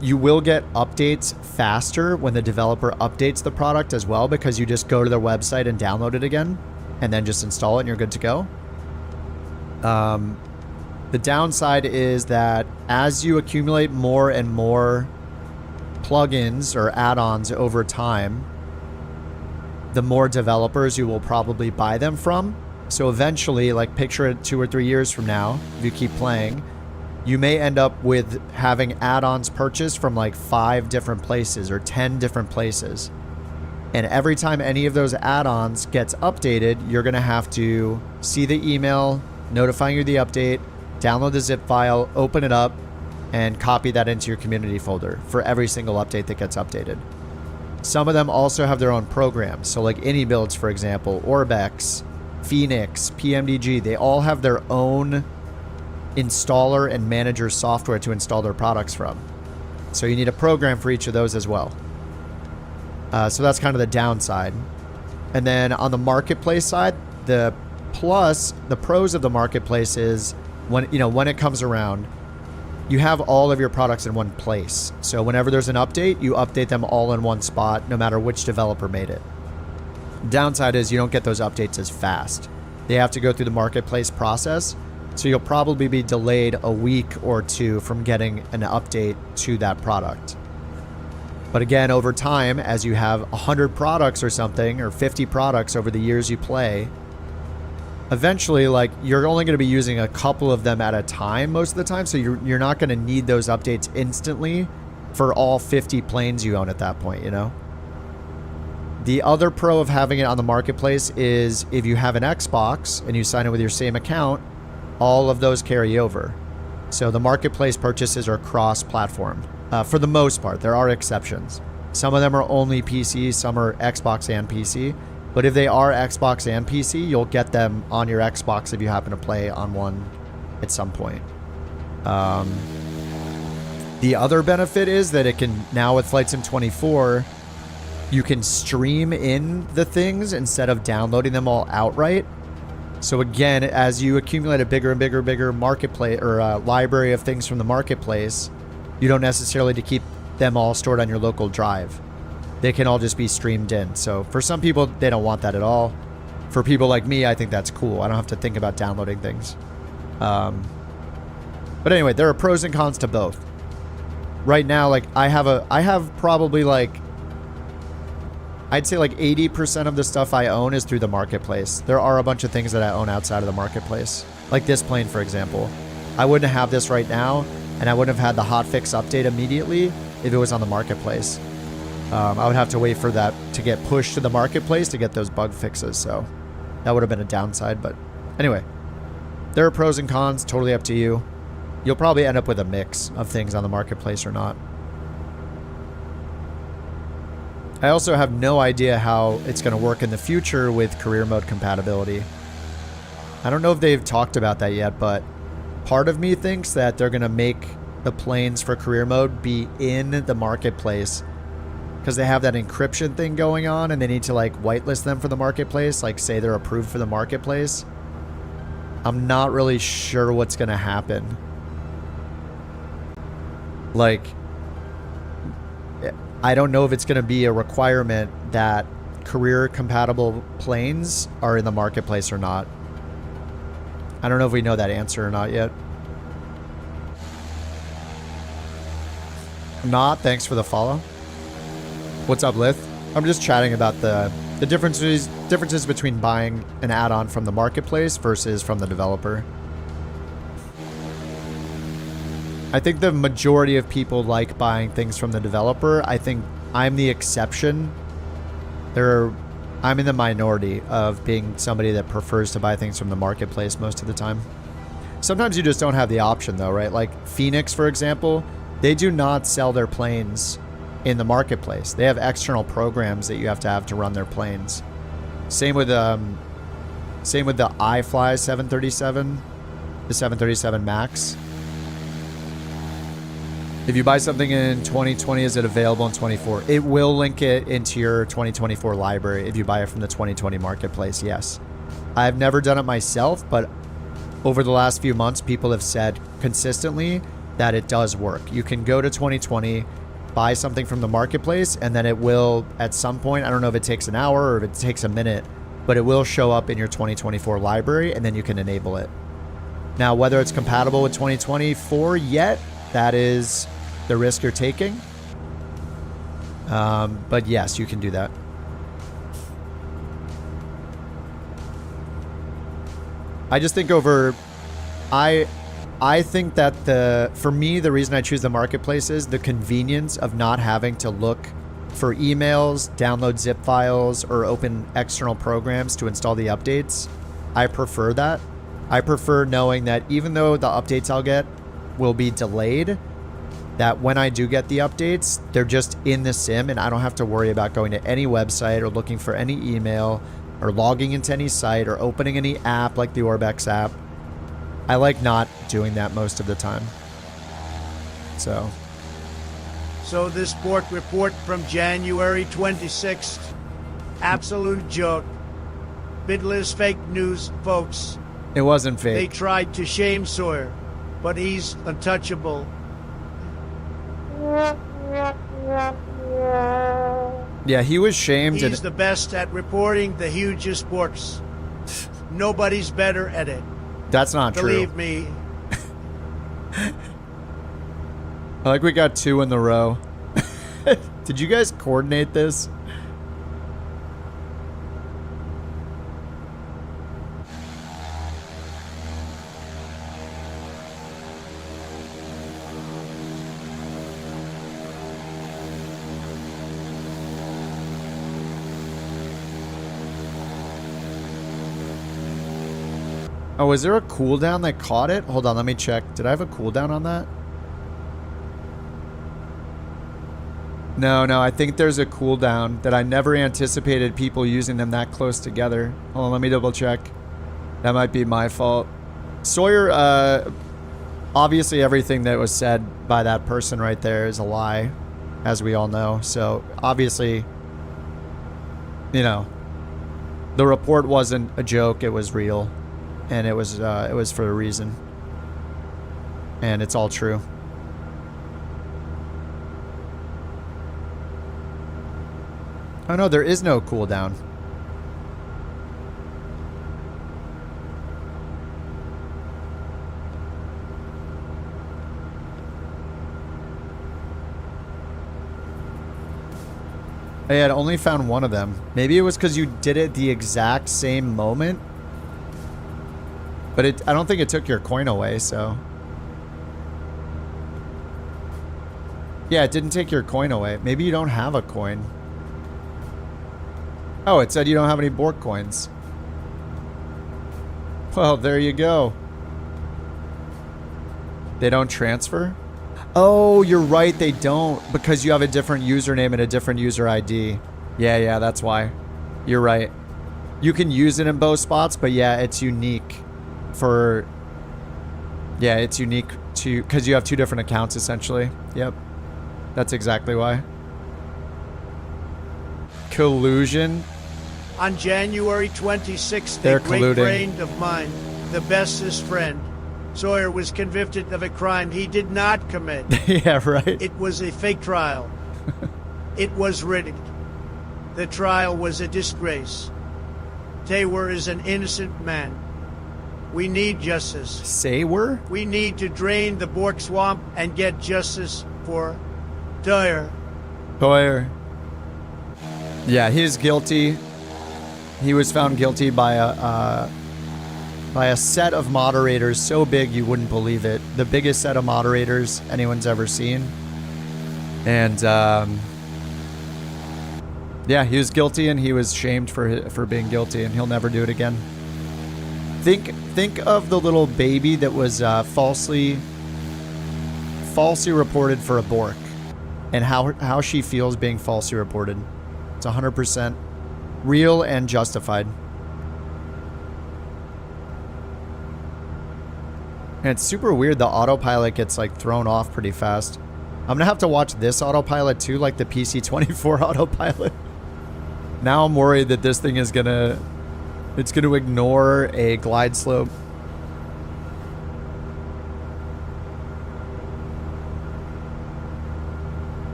You will get updates faster when the developer updates the product as well, because you just go to their website and download it again and then just install it and you're good to go. The downside is that as you accumulate more and more plugins or add-ons over time, the more developers you will probably buy them from. So eventually, like picture it 2 or 3 years from now, if you keep playing, you may end up with having add-ons purchased from like 5 different places or 10 different places. And every time any of those add-ons gets updated, you're going to have to see the email notifying you of the update, download the zip file, open it up, and copy that into your community folder for every single update that gets updated. Some of them also have their own programs. So like AnyBuilds, for example, Orbex, Phoenix, PMDG, they all have their own installer and manager software to install their products from. So you need a program for each of those as well. So that's kind of the downside. And then on the marketplace side, the pros of the marketplace is when it comes around, you have all of your products in one place. So whenever there's an update, you update them all in one spot, no matter which developer made it. Downside is you don't get those updates as fast. They have to go through the marketplace process, so you'll probably be delayed a week or 2 from getting an update to that product. But again, over time, as you have 100 products or something, or 50 products over the years you play, eventually, like, you're only going to be using a couple of them at a time most of the time, so you're not going to need those updates instantly for all 50 planes you own at that point, you know? The other pro of having it on the marketplace is if you have an Xbox and you sign in with your same account, all of those carry over. So the marketplace purchases are cross-platform. For the most part, there are exceptions. Some of them are only PC, some are Xbox and PC. But if they are Xbox and PC, you'll get them on your Xbox if you happen to play on one at some point. The other benefit is that it can, now with Flight Sim 24, you can stream in the things instead of downloading them all outright. So again, as you accumulate a bigger and bigger marketplace or library of things from the marketplace, you don't necessarily need to keep them all stored on your local drive. They can all just be streamed in. So for some people, they don't want that at all. For people like me, I think that's cool. I don't have to think about downloading things. But anyway, there are pros and cons to both. Right now, like I have probably like, I'd say like 80% of the stuff I own is through the marketplace. There are a bunch of things that I own outside of the marketplace. Like this plane, for example. I wouldn't have this right now, and I wouldn't have had the hotfix update immediately if it was on the marketplace. I would have to wait for that to get pushed to the marketplace to get those bug fixes, so that would have been a downside. But anyway, there are pros and cons, totally up to you. You'll probably end up with a mix of things on the marketplace or not. I also have no idea how it's going to work in the future with career mode compatibility. I don't know if they've talked about that yet, but part of me thinks that they're going to make the planes for career mode be in the marketplace because they have that encryption thing going on and they need to like whitelist them for the marketplace, like say they're approved for the marketplace. I'm not really sure what's going to happen. Like, I don't know if it's going to be a requirement that career compatible planes are in the marketplace or not. I don't know if we know that answer or not yet. Not, thanks for the follow. What's up, Lith? I'm just chatting about the differences between buying an add-on from the marketplace versus from the developer. I think the majority of people like buying things from the developer. I think I'm the exception. I'm in the minority of being somebody that prefers to buy things from the marketplace most of the time. Sometimes you just don't have the option though, right? Like Phoenix, for example, they do not sell their planes in the marketplace. They have external programs that you have to run their planes. Same with the iFly 737, the 737 Max. If you buy something in 2020, is it available in 24? It will link it into your 2024 library if you buy it from the 2020 marketplace, yes. I've never done it myself, but over the last few months, people have said consistently that it does work. You can go to 2020, buy something from the marketplace, and then it will, at some point, I don't know if it takes an hour or if it takes a minute, but it will show up in your 2024 library, and then you can enable it. Now, whether it's compatible with 2024 yet, that is the risk you're taking. But yes, you can do that. I just think I think that for me, the reason I choose the marketplace is the convenience of not having to look for emails, download zip files, or open external programs to install the updates. I prefer that. I prefer knowing that even though the updates I'll get will be delayed, that when I do get the updates, they're just in the sim and I don't have to worry about going to any website or looking for any email or logging into any site or opening any app like the Orbex app. I like not doing that most of the time. So this Bork report from January 26th, absolute joke. Bidless fake news, folks. It wasn't fake. They tried to shame Sawyer, but he's untouchable. Yeah, he was shamed. He's the best at reporting the hugest borks. Nobody's better at it. That's not true. Believe me. I like we got 2 in the row. Did you guys coordinate this? Oh, is there a cooldown that caught it? Hold on, let me check. Did I have a cooldown on that? No, I think there's a cooldown that I never anticipated people using them that close together. Hold on, let me double check. That might be my fault. Sawyer, obviously everything that was said by that person right there is a lie, as we all know. So, obviously, you know, the report wasn't a joke, it was real. And it was for a reason. And it's all true. Oh no, there is no cooldown. I had only found one of them. Maybe it was because you did it the exact same moment. But I don't think it took your coin away, so. Yeah, it didn't take your coin away. Maybe you don't have a coin. Oh, it said you don't have any BorkCoins. Well, there you go. They don't transfer? Oh, you're right, they don't. Because you have a different username and a different user ID. Yeah, that's why. You're right. You can use it in both spots, but yeah, it's unique. It's unique to because you have 2 different accounts essentially. Yep, that's exactly why. Collusion. On January 26th, They're a great colluding. friend of mine, the bestest friend, Sawyer, was convicted of a crime he did not commit. Yeah, right. It was a fake trial. It was rigged. The trial was a disgrace. Taylor is an innocent man. We need justice. Say we're? We need to drain the Bork swamp and get justice for Taylor. Sawyer. Yeah, he's guilty. He was found guilty by a set of moderators so big you wouldn't believe it. The biggest set of moderators anyone's ever seen. And yeah, he was guilty and he was shamed for being guilty, and he'll never do it again. Think of the little baby that was falsely reported for a bork, and how she feels being falsely reported. It's 100% real and justified. And it's super weird. The autopilot gets like thrown off pretty fast. I'm gonna have to watch this autopilot too, like the PC-24 autopilot. Now I'm worried that this thing is gonna ignore a glide slope.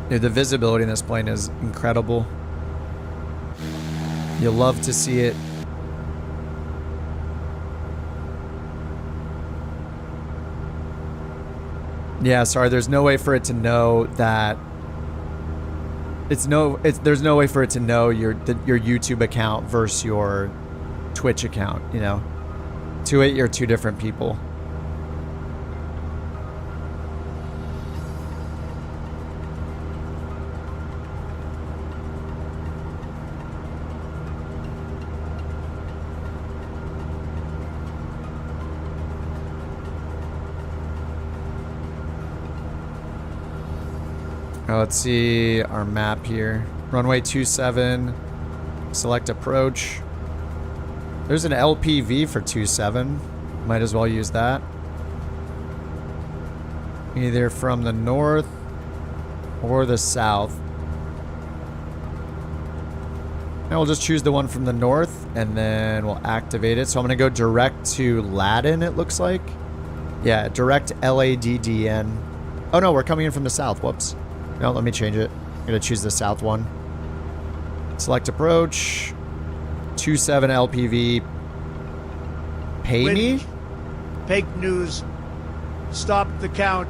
Dude, the visibility in this plane is incredible. You'll love to see it. Yeah, sorry, there's no way for it to know that there's no way for it to know your YouTube account versus your Twitch account, you know. To it, you're two different people. Let's see our map here. Runway 27. Select approach. There's an LPV for 27. Might as well use that. Either from the north or the south. And we'll just choose the one from the north and then we'll activate it. So I'm going to go direct to Ladin, it looks like. Yeah, direct LADDN. Oh no, we're coming in from the south. Whoops. No, let me change it. I'm going to choose the south one. Select approach. 27 LPV. Pay me? Fake news. Stop the count.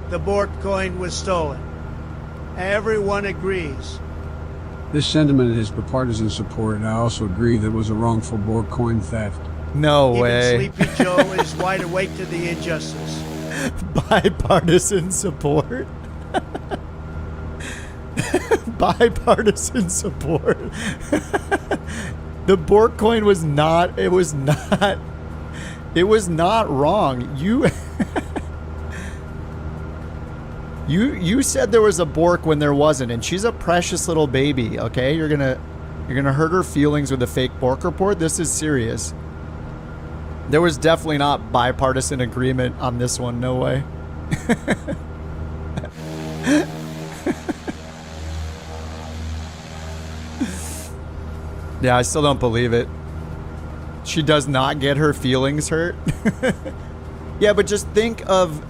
The BorkCoin was stolen. Everyone agrees. This sentiment is for partisan support, and I also agree that it was a wrongful BorkCoin theft. No Even way. Sleepy Joe is wide awake to the injustice. Bipartisan support. Bipartisan support. The BorkCoin was not, it was not wrong. You said there was a Bork when there wasn't, and she's a precious little baby, okay? You're gonna hurt her feelings with a fake Bork report. This is serious. There was definitely not bipartisan agreement on this one, no way. Yeah, I still don't believe it. She does not get her feelings hurt. Yeah, but just think of,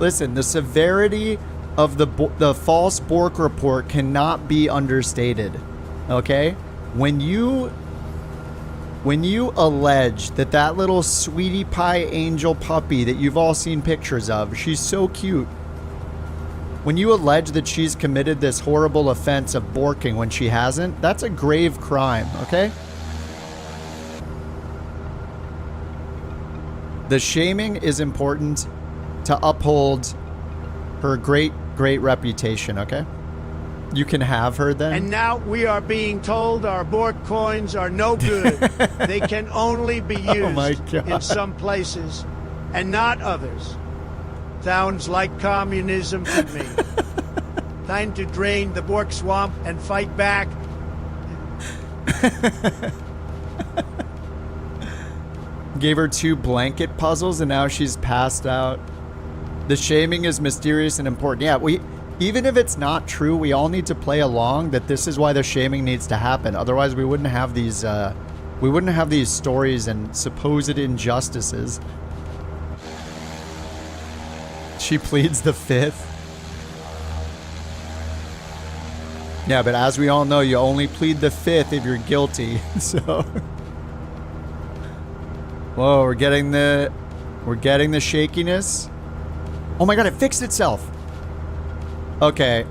listen, the severity of the false Bork report cannot be understated. Okay? When you allege that little sweetie pie angel puppy that you've all seen pictures of, she's so cute. When you allege that she's committed this horrible offense of borking when she hasn't, that's a grave crime, okay? The shaming is important to uphold her great reputation, okay? You can have her then. And now we are being told our BorkCoins are no good. They can only be used in some places and not others. Sounds like communism to me. Time to drain the Bork swamp and fight back. Gave her 2 blanket puzzles and now she's passed out. The shaming is mysterious and important. Yeah, even if it's not true, we all need to play along that this is why the shaming needs to happen. Otherwise, we wouldn't have these stories and supposed injustices. She pleads the fifth. Yeah, but as we all know, you only plead the fifth if you're guilty. So, whoa, we're getting the shakiness. Oh my god, it fixed itself. Okay,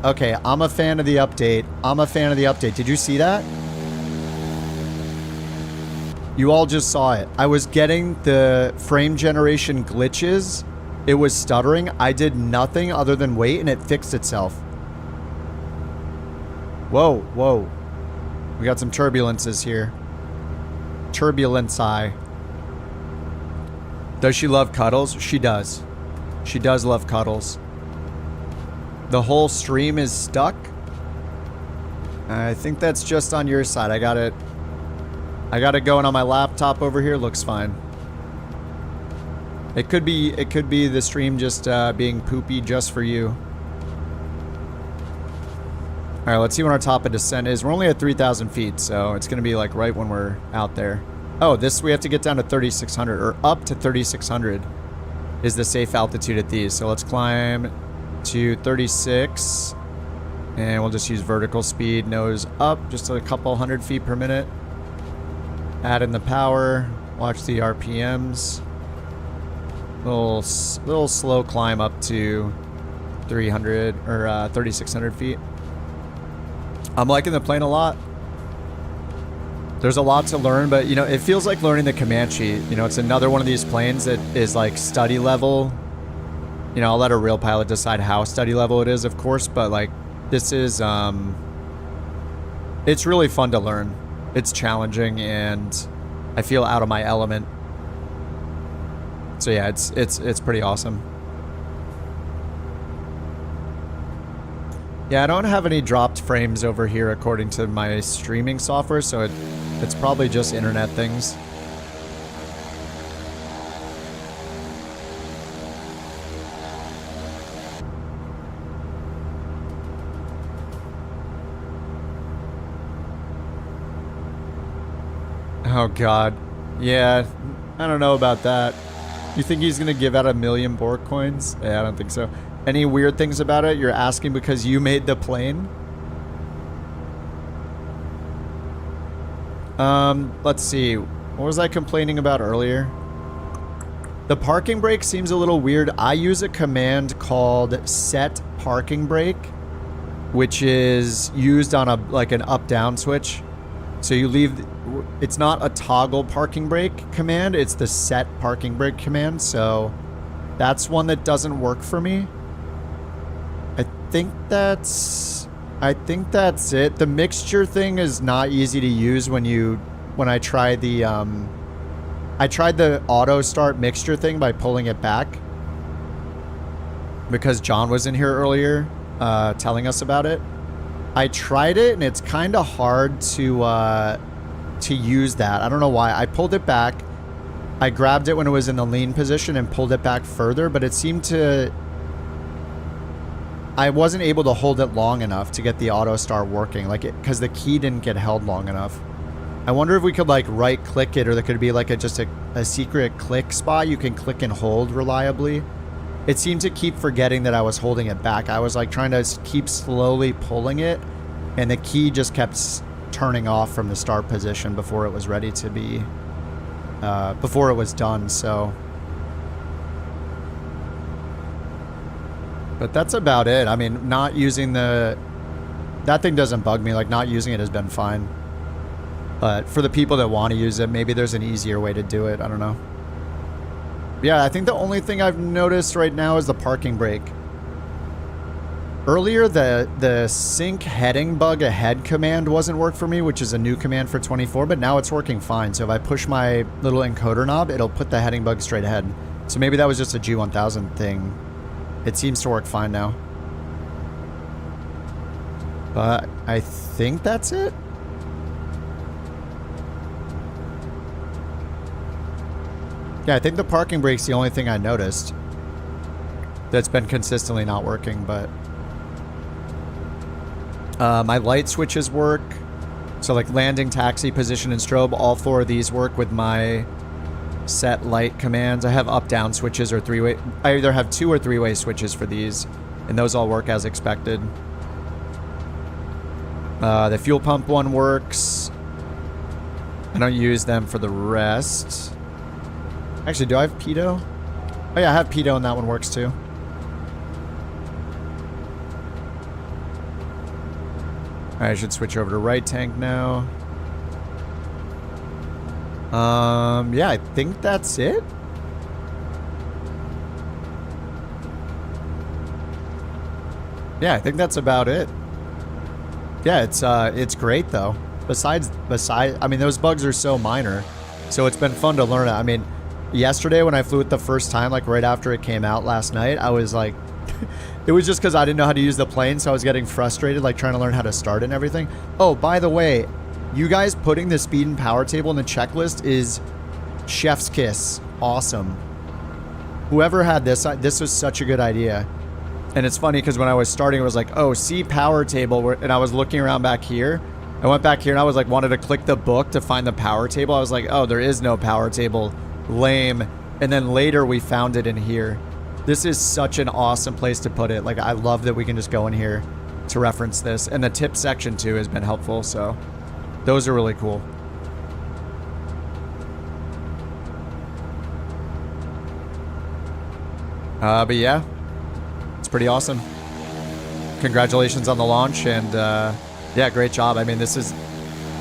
I'm a fan of the update. Did you see that? You all just saw it. I was getting the frame generation glitches. It was stuttering. I did nothing other than wait, and it fixed itself. Whoa. We got some turbulences here. Turbulence eye. Does she love cuddles? She does. She does love cuddles. The whole stream is stuck. I think that's just on your side. I got it going on my laptop over here. Looks fine. It could be the stream just being poopy just for you. All right, let's see when our top of descent is. We're only at 3,000 feet, so it's going to be like right when we're out there. Oh, we have to get down to 3,600 or up to 3,600 is the safe altitude at these. So let's climb to 36 and we'll just use vertical speed, nose up, just a couple hundred feet per minute. Add in the power, watch the RPMs. Little slow climb up to 300 or 3,600 feet. I'm liking the plane a lot. There's a lot to learn, but you know, it feels like learning the Comanche. You know, it's another one of these planes that is like study level. You know, I'll let a real pilot decide how study level it is, of course, but like this is it's really fun to learn. It's challenging and I feel out of my element. So yeah, it's pretty awesome. Yeah, I don't have any dropped frames over here according to my streaming software, so it's probably just internet things. Oh god. Yeah, I don't know about that. You think he's gonna give out 1 million BorkCoins? Yeah, I don't think so. Any weird things about it? You're asking because you made the plane? Let's see. What was I complaining about earlier? The parking brake seems a little weird. I use a command called set parking brake, which is used on an up-down switch. So you leave, it's not a toggle parking brake command, it's the set parking brake command. So that's one that doesn't work for me. I think that's it. The mixture thing is not easy to use when I try the I tried the auto start mixture thing by pulling it back because John was in here earlier telling us about it. I tried it and it's kind of hard to use that. I don't know why. I pulled it back. I grabbed it when it was in the lean position and pulled it back further, but it seemed to... I wasn't able to hold it long enough to get the auto start working, because the key didn't get held long enough. I wonder if we could right click it, or there could be just a secret click spot you can click and hold reliably. It seemed to keep forgetting that I was holding it back. I was trying to keep slowly pulling it, and the key just kept turning off from the start position before it was ready to be, before it was done, so. But that's about it. I mean, not using that thing doesn't bug me. Not using it has been fine. But for the people that want to use it, maybe there's an easier way to do it. I don't know. Yeah, I think the only thing I've noticed right now is the parking brake. Earlier, the sync heading bug ahead command wasn't work for me, which is a new command for 24, but now it's working fine. So if I push my little encoder knob, it'll put the heading bug straight ahead. So maybe that was just a G1000 thing. It seems to work fine now. But I think that's it. Yeah, I think the parking brake's the only thing I noticed that's been consistently not working, but My light switches work. So like landing, taxi, position, and strobe, all 4 of these work with my set light commands. I have up, down switches or 3-way. I either have 2 or 3-way switches for these, and those all work as expected. The fuel pump one works. I don't use them for the rest. Actually, do I have pitot? Oh yeah, I have pitot and that one works too. I should switch over to right tank now. Yeah, I think that's it. Yeah, I think that's about it. Yeah, it's great though. Besides, I mean, those bugs are so minor, so it's been fun to learn it. I mean, yesterday when I flew it the first time, like right after it came out last night, I was like, it was just because I didn't know how to use the plane, so I was getting frustrated, like trying to learn how to start and everything. Oh, by the way, you guys putting the speed and power table in the checklist is chef's kiss. Awesome. Whoever had this, this was such a good idea. And it's funny because when I was starting, it was like, oh, see power table, and I was looking around back here. I went back here and I was like, wanted to click the book to find the power table. I was like, oh, there is no power table. Lame. And then later we found it in here. This is such an awesome place to put it. Like, I love that we can just go in here to reference this. And the tip section too has been helpful. So those are really cool. But yeah, it's pretty awesome. Congratulations on the launch, and yeah, great job. I mean, this is,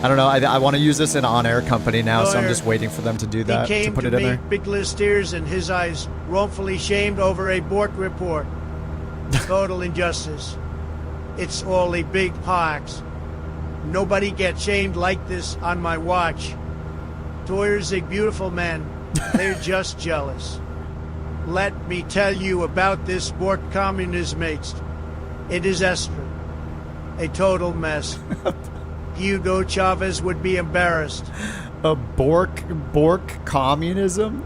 I don't know, I want to use this in on-air company now, so I'm just waiting for them to do that, to put it in there. Big list tears in his eyes, wrongfully shamed over a Bork report. Total injustice. It's all a big hoax. Nobody gets shamed like this on my watch. Toyer's a beautiful man. They're just jealous. Let me tell you about this Bork communismates. It is Esther. A total mess. Hugo Chavez would be embarrassed. A Bork communism?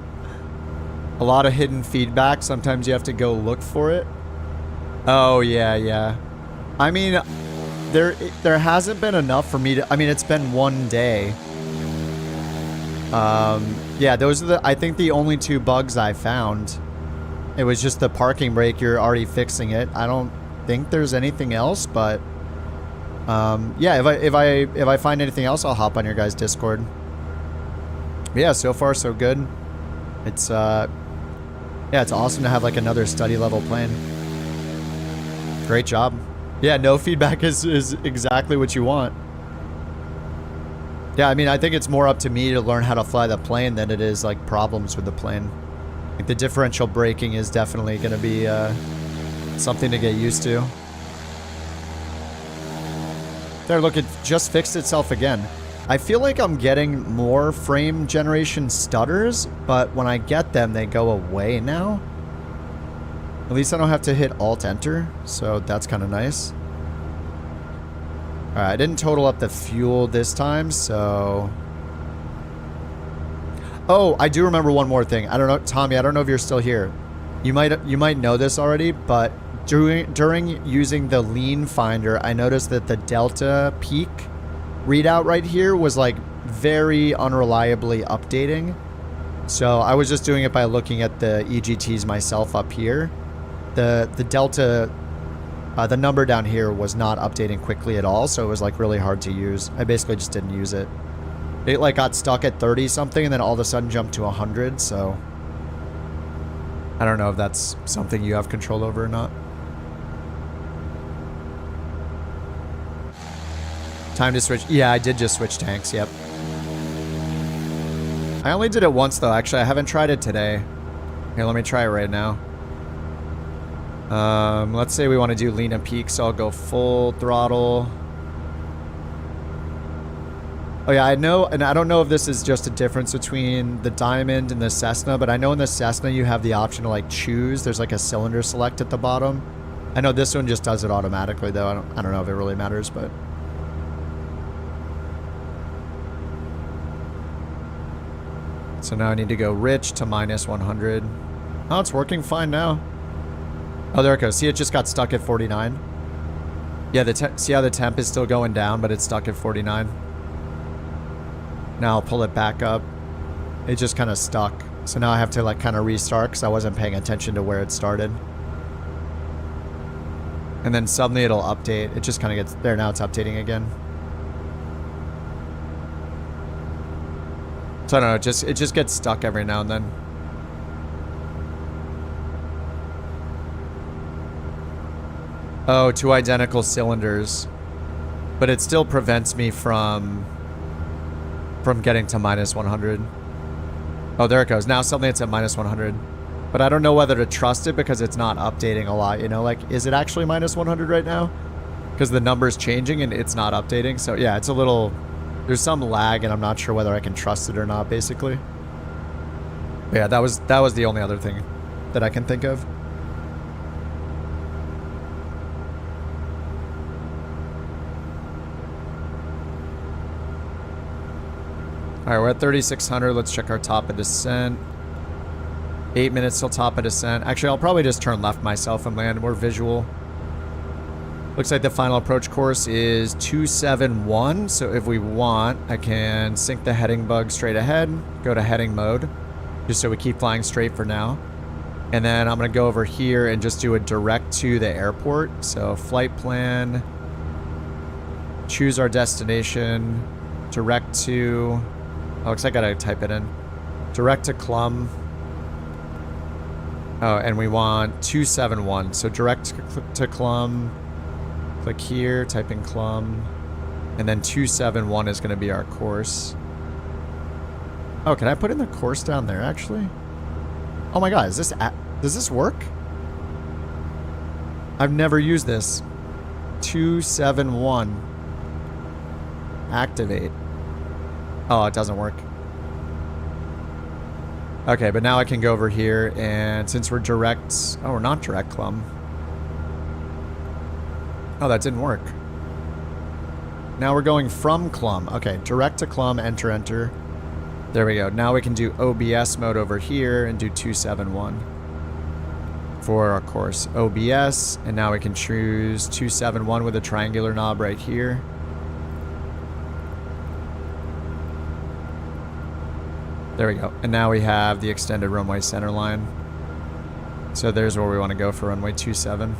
A lot of hidden feedback. Sometimes you have to go look for it. Oh, yeah, yeah. I mean, there hasn't been enough for me to... I mean, it's been one day. Yeah, those are I think the only 2 bugs I found. It was just the parking brake. You're already fixing it. I don't think there's anything else, but... yeah, if I find anything else, I'll hop on your guys' Discord. But yeah, so far so good. It's yeah, it's awesome to have like another study level plane. Great job. Yeah, no feedback is exactly what you want. Yeah, I mean, I think it's more up to me to learn how to fly the plane than it is like problems with the plane. Like the differential braking is definitely going to be something to get used to. There, look, it just fixed itself again. I feel like I'm getting more frame generation stutters, but when I get them, they go away now. At least I don't have to hit Alt-Enter, so that's kind of nice. Alright, I didn't total up the fuel this time, so... Oh, I do remember one more thing. I don't know, Tommy, I don't know if you're still here. You might know this already, but... During using the lean finder, I noticed that the delta peak readout right here was like very unreliably updating. So I was just doing it by looking at the EGTs myself up here. The delta, the number down here was not updating quickly at all, so it was like really hard to use. I basically just didn't use it. It like got stuck at 30 something and then all of a sudden jumped to 100, so I don't know if that's something you have control over or not. Time to switch. Yeah, I did just switch tanks, yep. I only did it once, though. Actually, I haven't tried it today. Here, let me try it right now. Let's say we want to do lean and peak, so I'll go full throttle. Oh, yeah, I know, and I don't know if this is just a difference between the Diamond and the Cessna, but I know in the Cessna you have the option to, like, choose. There's, like, a cylinder select at the bottom. I know this one just does it automatically, though. I don't know if it really matters, but... So now I need to go rich to minus 100. Oh, it's working fine now. Oh, there it goes. See, it just got stuck at 49. Yeah, see how the temp is still going down, but it's stuck at 49? Now I'll pull it back up. It just kind of stuck. So now I have to like kind of restart because I wasn't paying attention to where it started. And then suddenly it'll update. It just kind of gets there. Now it's updating again. So I don't know. It just gets stuck every now and then. Oh, 2 identical cylinders. But it still prevents me from getting to minus 100. Oh, there it goes. Now suddenly it's at minus 100. But I don't know whether to trust it because it's not updating a lot, you know? Like, is it actually minus 100 right now? Because the number's changing and it's not updating. So, yeah, it's a little... There's some lag and I'm not sure whether I can trust it or not, basically. But yeah, that was the only other thing that I can think of. Alright, we're at 3,600. Let's check our top of descent. 8 minutes till top of descent. Actually, I'll probably just turn left myself and land more visual. Looks like the final approach course is 271. So if we want, I can sync the heading bug straight ahead. Go to heading mode. Just so we keep flying straight for now. And then I'm going to go over here and just do a direct to the airport. So flight plan. Choose our destination. Direct to... Oh, looks like I gotta type it in. Direct to Clum. Oh, and we want 271. So direct to Clum. Click here, type in Clum. And then 271 is gonna be our course. Oh, can I put in the course down there, actually? Oh my god, does this work? I've never used this. 271. Activate. Oh, it doesn't work. Okay, but now I can go over here, and since we're direct... Oh, we're not direct Clum. Oh, that didn't work. Now we're going from Clum. Okay, direct to Clum, enter, enter. There we go. Now we can do OBS mode over here and do 271 for our course. OBS, and now we can choose 271 with a triangular knob right here. There we go. And now we have the extended runway center line. So there's where we want to go for runway 27.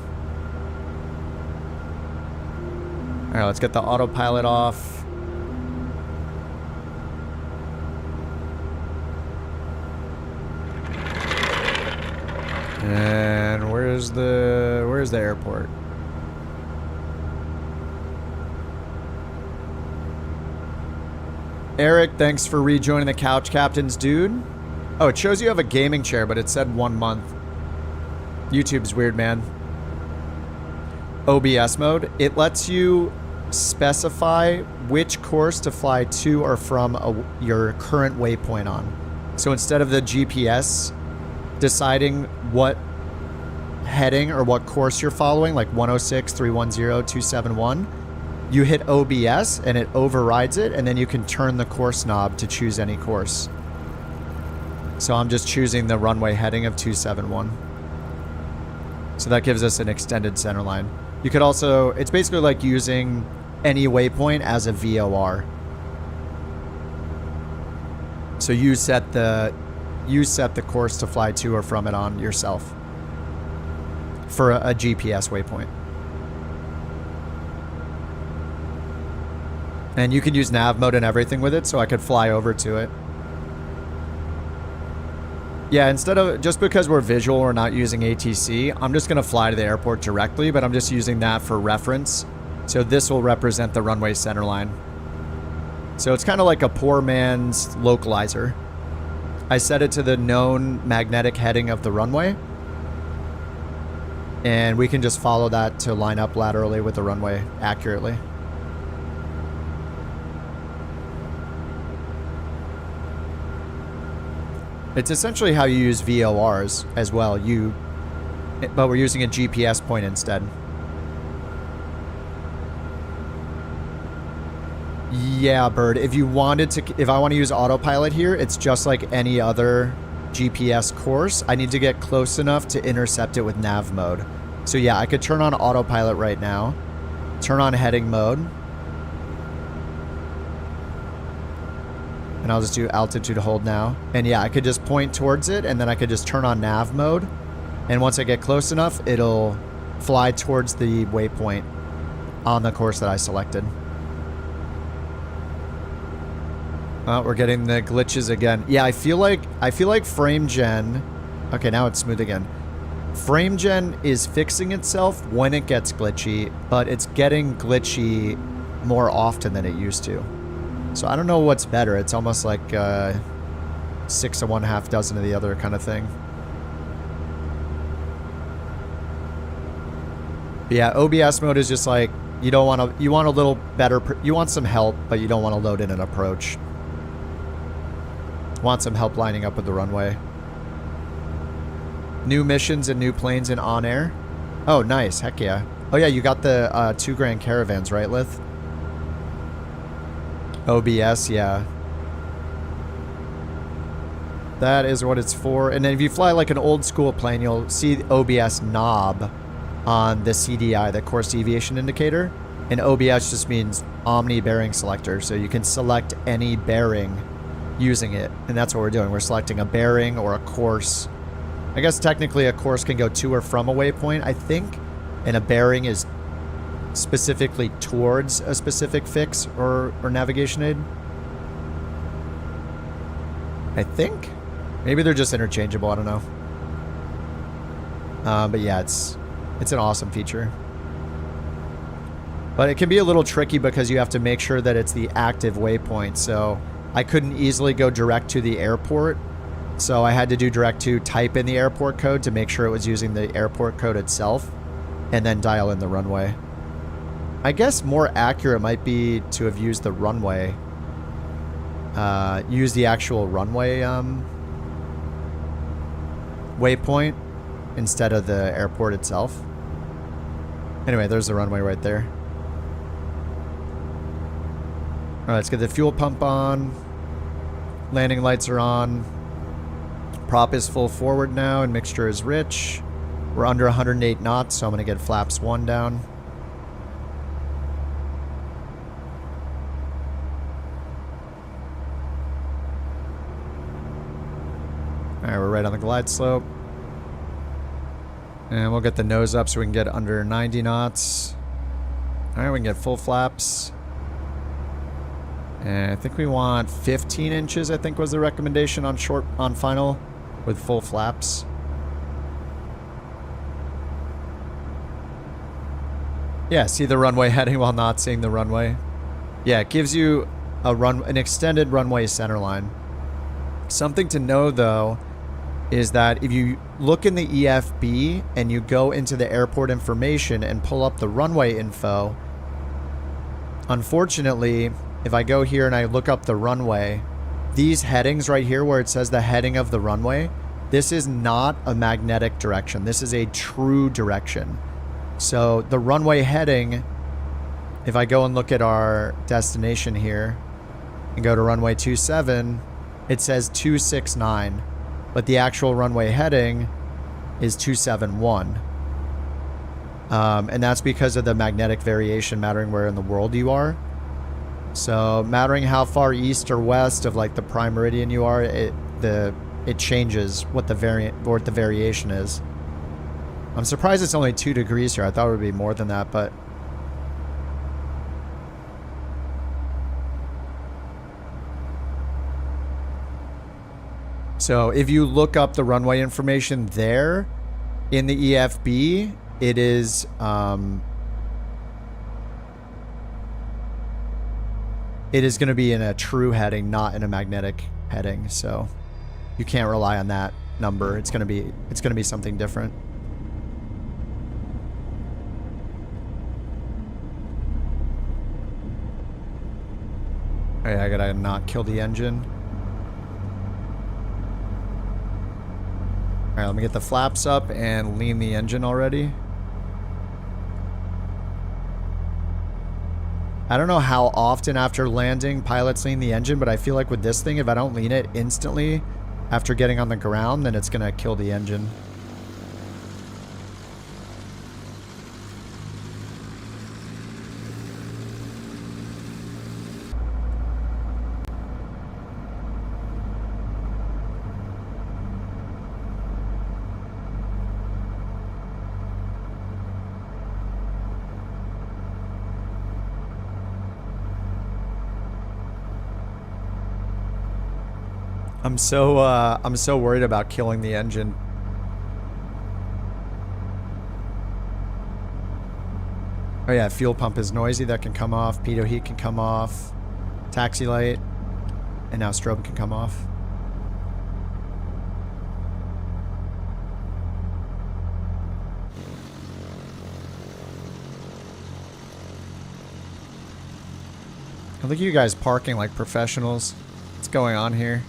All right, let's get the autopilot off. And where's the airport? Eric, thanks for rejoining the Couch Captains, dude. Oh, it shows you have a gaming chair, but it said 1 month. YouTube's weird, man. OBS mode. It lets you specify which course to fly to or from your current waypoint on. So instead of the GPS deciding what heading or what course you're following, like 106, 310, 271, you hit OBS and it overrides it, and then you can turn the course knob to choose any course. So I'm just choosing the runway heading of 271. So that gives us an extended center line. You could also, it's basically like using any waypoint as a VOR. So you set the course to fly to or from it on yourself for a GPS waypoint. And you can use nav mode and everything with it, so I could fly over to it. Yeah, instead of, just because we're visual, we're not using ATC, I'm just gonna fly to the airport directly, but I'm just using that for reference. So this will represent the runway center line. So it's kind of like a poor man's localizer. I set it to the known magnetic heading of the runway, and we can just follow that to line up laterally with the runway accurately. It's essentially how you use VORs as well, but we're using a GPS point instead. Yeah, Bird, if I want to use autopilot here, it's just like any other GPS course. I need to get close enough to intercept it with nav mode. So yeah, I could turn on autopilot right now, turn on heading mode. And I'll just do altitude hold now. And yeah, I could just point towards it, and then I could just turn on nav mode. And once I get close enough, it'll fly towards the waypoint on the course that I selected. We're getting the glitches again. Yeah, I feel like frame gen. Okay, now it's smooth again. Frame gen is fixing itself when it gets glitchy, but it's getting glitchy more often than it used to. So I don't know what's better. It's almost like 6 of one, half dozen of the other kind of thing. But yeah, OBS mode is just like you don't want to. You want a little better. You want some help, but you don't want to load in an approach. Want some help lining up with the runway. New missions and new planes in on air. Oh, nice. Heck yeah. Oh yeah, you got the 2 grand caravans, right, Lith? OBS, yeah. That is what it's for. And then if you fly like an old school plane, you'll see the OBS knob on the CDI, the course deviation indicator. And OBS just means Omni Bearing Selector. So you can select any bearing using it. And that's what we're doing. We're selecting a bearing or a course. I guess technically a course can go to or from a waypoint, I think. And a bearing is specifically towards a specific fix or navigation aid. I think. Maybe they're just interchangeable. I don't know. But yeah, it's an awesome feature. But it can be a little tricky because you have to make sure that it's the active waypoint. So I couldn't easily go direct to the airport. So I had to do direct to type in the airport code to make sure it was using the airport code itself and then dial in the runway. I guess more accurate might be to have used the runway. Use the actual runway waypoint instead of the airport itself. Anyway, there's the runway right there. Alright, let's get the fuel pump on. Landing lights are on. Prop is full forward now and mixture is rich. We're under 108 knots, so I'm going to get flaps 1 down. Alright, we're right on the glide slope. And we'll get the nose up so we can get under 90 knots. Alright, we can get full flaps. And I think we want 15 inches, I think was the recommendation on final with full flaps. Yeah, see the runway heading while not seeing the runway. Yeah, it gives you an extended runway center line. Something to know though is that if you look in the EFB and you go into the airport information and pull up the runway info, unfortunately, if I go here and I look up the runway, these headings right here where it says the heading of the runway, this is not a magnetic direction. This is a true direction. So the runway heading, if I go and look at our destination here and go to runway 27, it says 269, but the actual runway heading is 271. And that's because of the magnetic variation mattering where in the world you are. So mattering how far east or west of like the prime meridian you are, it changes what the variation is. I'm surprised it's only 2 degrees here. I thought it would be more than that, but so if you look up the runway information there in the EFB, it is going to be in a true heading, not in a magnetic heading. So you can't rely on that number. It's going to be something different. All right, I gotta not kill the engine. All right, let me get the flaps up and lean the engine already. I don't know how often after landing pilots lean the engine, but I feel like with this thing, if I don't lean it instantly after getting on the ground, then it's gonna kill the engine. I'm so worried about killing the engine. Oh yeah, fuel pump is noisy. That can come off. Pitot heat can come off. Taxi light. And now strobe can come off. Look at you guys parking like professionals. What's going on here?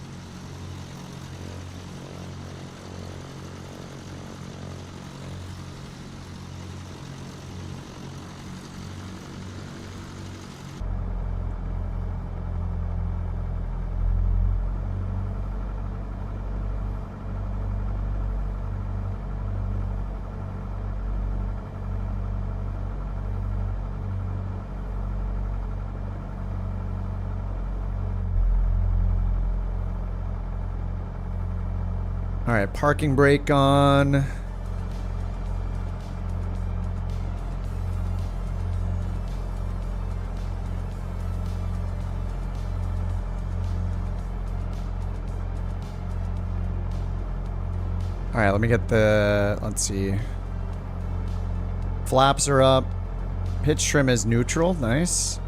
All right, parking brake on. All right, let me get the, let's see. Flaps are up. Pitch trim is neutral, nice.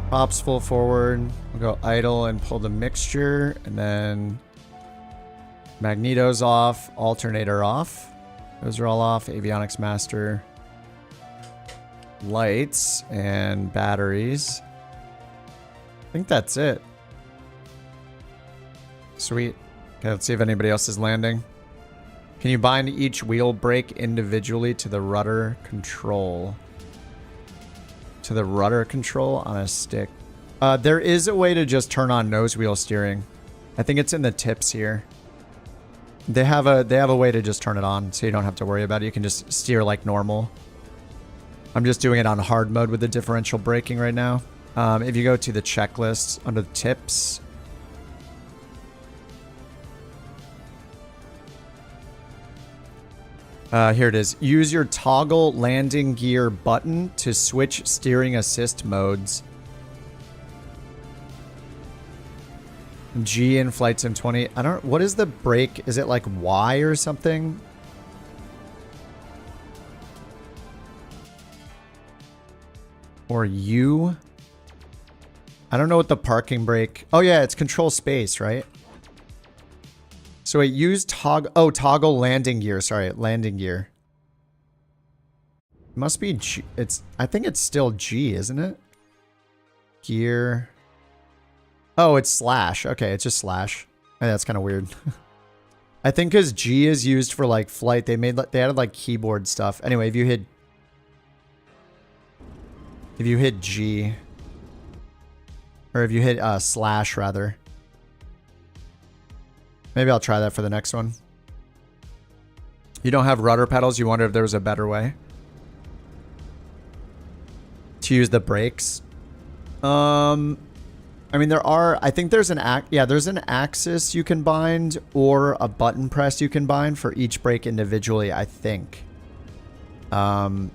Pops full forward. We'll go idle and pull the mixture, and then magneto's off, alternator off. Those are all off. Avionics master. Lights and batteries. I think that's it. Sweet. Okay, let's see if anybody else is landing. Can you bind each wheel brake individually to the rudder control? To the rudder control on a stick. There is a way to just turn on nose wheel steering. I think it's in the tips here. They have a way to just turn it on, so you don't have to worry about it. You can just steer like normal. I'm just doing it on hard mode with the differential braking right now. If you go to the checklist under the tips. Here it is. Use your toggle landing gear button to switch steering assist modes. G in Flight Sim 20. I don't... What is the brake? Is it like Y or something? Or U? I don't know what the parking brake... Oh yeah, it's control space, right? So wait, use toggle... Oh, toggle landing gear. Sorry, landing gear. It must be G... It's... I think it's still G, isn't it? Gear... Oh, it's slash. Okay, it's just slash. Oh, that's kind of weird. I think because G is used for like flight, they added like keyboard stuff. Anyway, if you hit G, or if you hit slash rather, maybe I'll try that for the next one. You don't have rudder pedals. You wonder if there was a better way to use the brakes. I mean, there are... I think there's an... Yeah, there's an axis you can bind or a button press you can bind for each brake individually, I think. To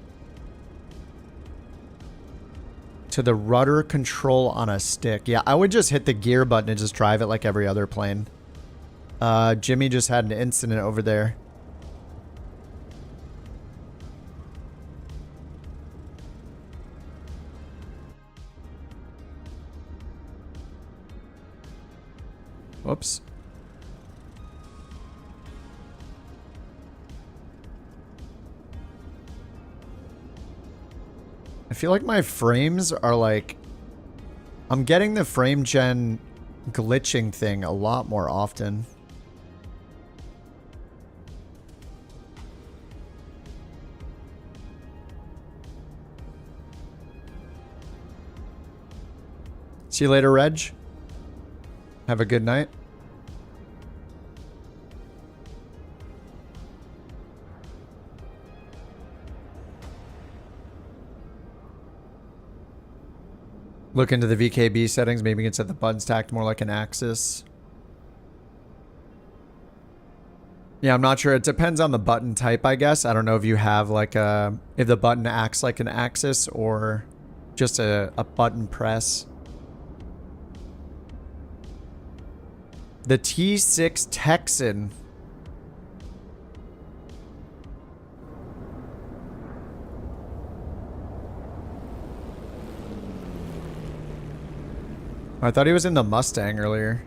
the rudder control on a stick. Yeah, I would just hit the gear button and just drive it like every other plane. Jimmy just had an incident over there. Whoops. I feel like my frames are like... I'm getting the frame gen glitching thing a lot more often. See you later, Reg. Have a good night. Look into the VKB settings. Maybe you can set the buttons tacked more like an axis. Yeah, I'm not sure. It depends on the button type, I guess. I don't know if you have like a... If the button acts like an axis or just a button press. The T6 Texan. I thought he was in the Mustang earlier.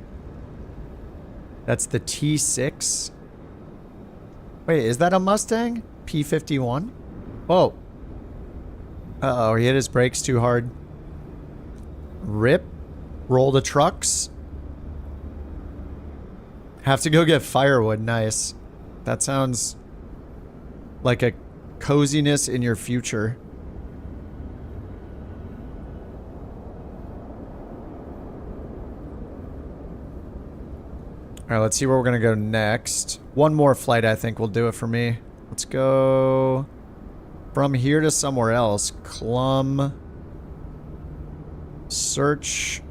That's the T6. Wait, is that a Mustang? P51? Whoa. Uh-oh, he hit his brakes too hard. Rip. Roll the trucks. Have to go get firewood. Nice. That sounds like a coziness in your future. Alright, let's see where we're gonna go next. One more flight, I think, will do it for me. Let's go from here to somewhere else. Clum. Search.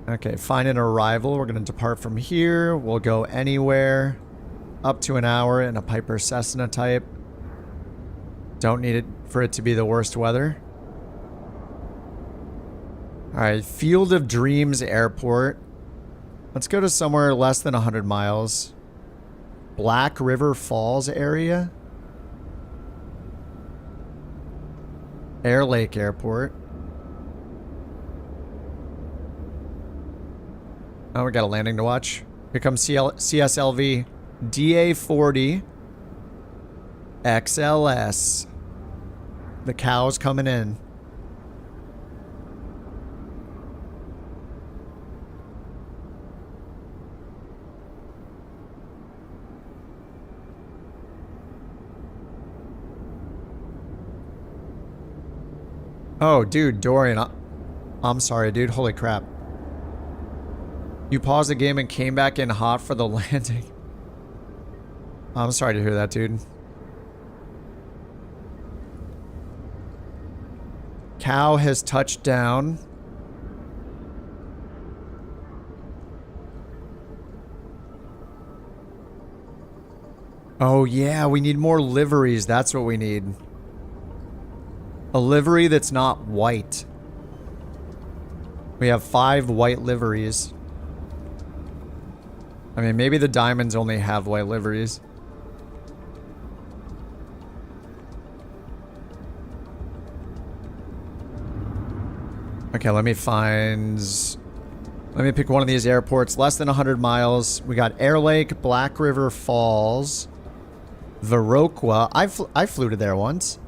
Okay, find an arrival. We're gonna depart from here. We'll go anywhere. Up to an hour in a Piper Cessna type. Don't need it for it to be the worst weather. Alright, Field of Dreams Airport. Let's go to somewhere less than 100 miles. Black River Falls area. Air Lake Airport. Oh, we got a landing to watch. Here comes CSLV. DA-40. XLS. The cow's coming in. Oh, dude, Dorian. I'm sorry, dude. Holy crap. You paused the game and came back in hot for the landing. I'm sorry to hear that, dude. Cow has touched down. Oh, yeah. We need more liveries. That's what we need. A livery that's not white. We have 5 white liveries. I mean, maybe the diamonds only have white liveries. Okay, let me pick one of these airports. Less than 100 miles. We got Air Lake, Black River Falls, Viroqua. I flew to there once.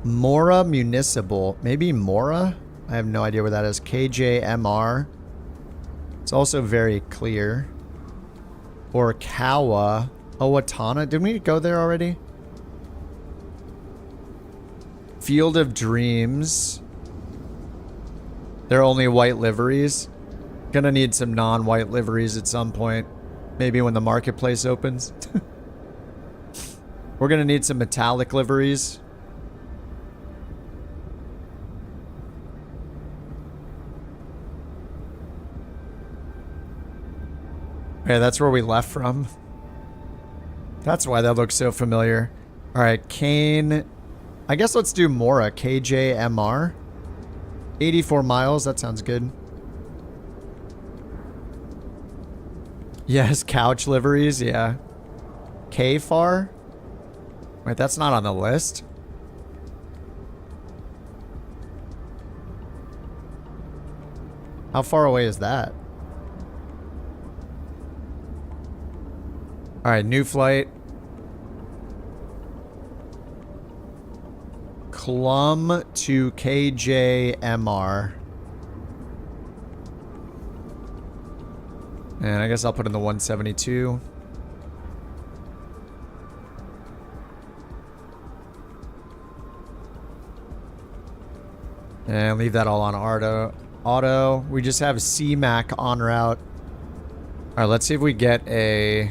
Mora Municipal. Maybe Mora? I have no idea where that is. KJMR. It's also very clear. Or Kawa. Owatonna. Didn't we go there already? Field of Dreams. They're only white liveries. Gonna need some non-white liveries at some point. Maybe when the marketplace opens. We're gonna need some metallic liveries. Okay, that's where we left from. That's why that looks so familiar. Alright, Kane. I guess let's do Mora. KJMR. 84 miles. That sounds good. Yes, couch liveries. Yeah. KFAR. Wait, that's not on the list. How far away is that? Alright, new flight. Clum to KJMR. And I guess I'll put in the 172. And leave that all on auto. We just have CMAC en route. Alright, let's see if we get a...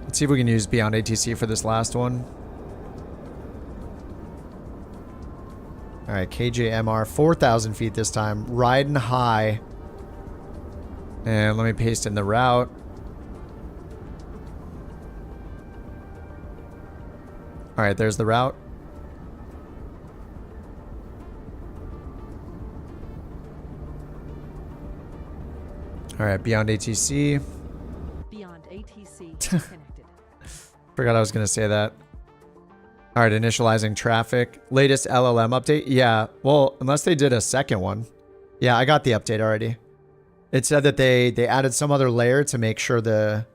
Let's see if we can use Beyond ATC for this last one. Alright, KJMR. 4,000 feet this time. Riding high. And let me paste in the route. Alright, there's the route. All right, beyond ATC. Beyond ATC connected. Forgot I was gonna say that. All right, initializing traffic. Latest LLM update. Yeah, well, unless they did a second one. Yeah, I got the update already. It said that they added some other layer to make sure the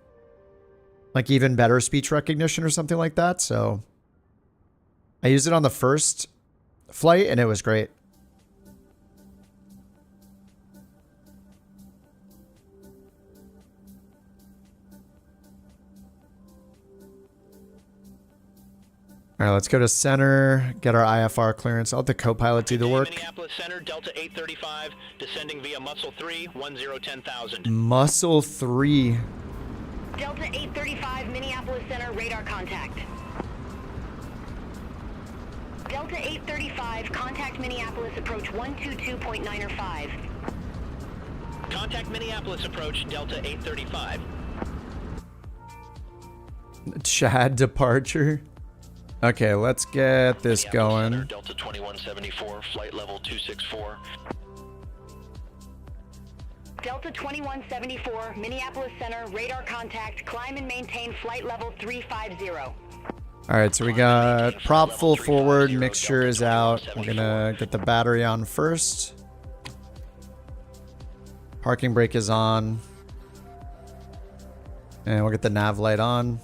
like even better speech recognition or something like that. So I used it on the first flight and it was great. All right, let's go to center, get our IFR clearance. I'll let the co-pilot do the work. Minneapolis Center, Delta 835, descending via Muscle 3, 1010,000. Muscle 3. Delta 835, Minneapolis Center, radar contact. Delta 835, contact Minneapolis approach 122.905. Contact Minneapolis approach, Delta 835. Chad departure. Okay, let's get this going. Center, Delta 2174, flight level 264. Delta 2174, Minneapolis Center, radar contact, climb and maintain flight level 350. All right, so we got prop full forward, mixture is out. We're gonna get the battery on first. Parking brake is on. And we'll get the nav light on.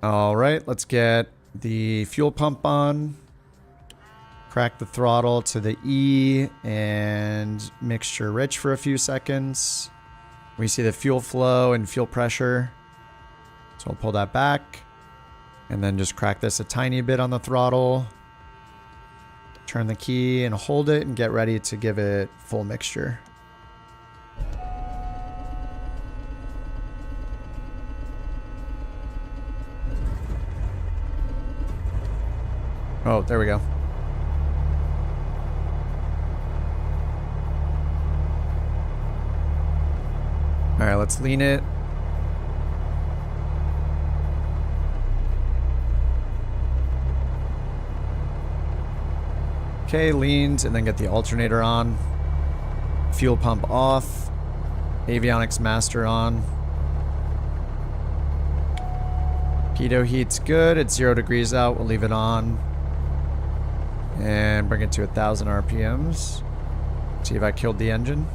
All right, let's get the fuel pump on. Crack the throttle to the E and mixture rich for a few seconds. We see the fuel flow and fuel pressure. So we'll pull that back and then just crack this a tiny bit on the throttle. Turn the key and hold it and get ready to give it full mixture. Oh, there we go. All right, let's lean it. Okay, leaned, and then get the alternator on. Fuel pump off. Avionics master on. Pitot heat's good. It's 0 degrees out. We'll leave it on. And bring it to 1,000 RPMs. See if I killed the engine.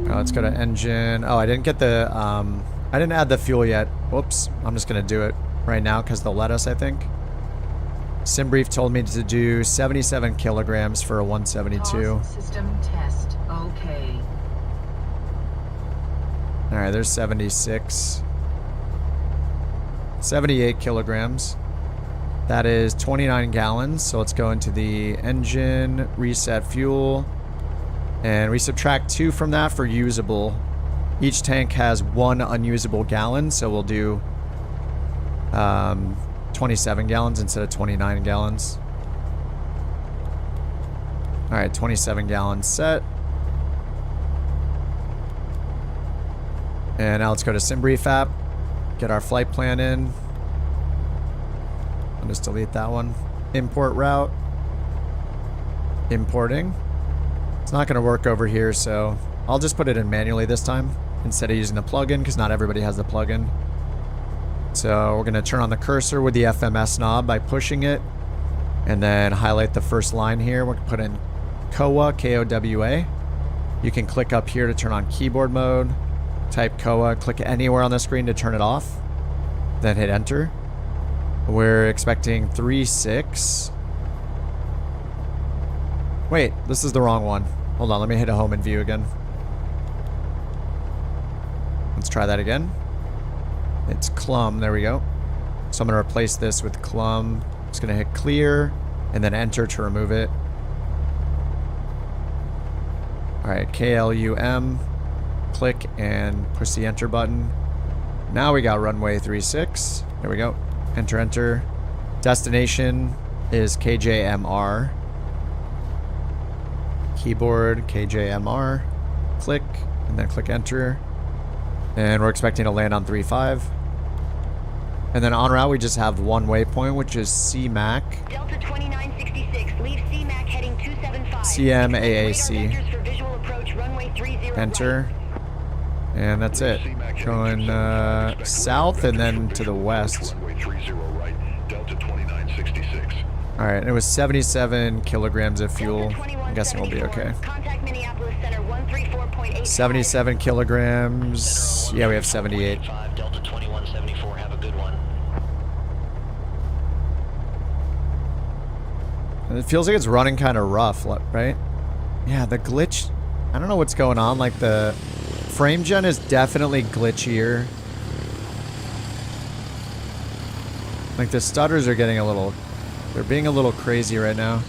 Let's go to engine. Oh, I didn't get the, I didn't add the fuel yet. Whoops. I'm just going to do it right now because they'll let us, I think. SimBrief told me to do 77 kilograms for a 172. System test. Okay. All right, there's 76. 78 kilograms. That is 29 gallons. So let's go into the engine, reset fuel. And we subtract 2 from that for usable. Each tank has 1 unusable gallon, so we'll do 27 gallons instead of 29 gallons. All right, 27 gallons set. And now let's go to SimBrief app, get our flight plan in. I'll just delete that one. Import route. Importing. It's not going to work over here, so I'll just put it in manually this time instead of using the plugin because not everybody has the plugin. So we're going to turn on the cursor with the FMS knob by pushing it and then highlight the first line here. We're going to put in KOA, K-O-W-A. You can click up here to turn on keyboard mode. Type KOA, click anywhere on the screen to turn it off. Then hit enter. We're expecting 3.6. Wait, this is the wrong one. Hold on, let me hit a home and view again. Let's try that again. It's Clum, there we go. So I'm gonna replace this with Clum. Just gonna hit clear and then enter to remove it. All right, KLUM. Click and push the enter button. Now we got runway 36. There we go. Enter, enter. Destination is KJMR. Keyboard, KJMR. Click, and then click enter. And we're expecting to land on 3.5. And then en route, we just have one waypoint, which is CMAC. Delta 2966, leave CMAC heading 275. CMAAC. Radar vectors for visual approach, runway 30 Enter. And that's it. Going south and then to the west. Runway 30 right, Delta 2966. Alright, and it was 77 kilograms of fuel. I'm guessing we'll be okay. Contact Minneapolis Center 134.8. 77 kilograms. Yeah, we have 78. Delta 2174, have a good one. And it feels like it's running kind of rough, right? Yeah, the glitch. I don't know what's going on. Like the frame gen is definitely glitchier. Like the stutters are getting a little, they're being a little crazy right now.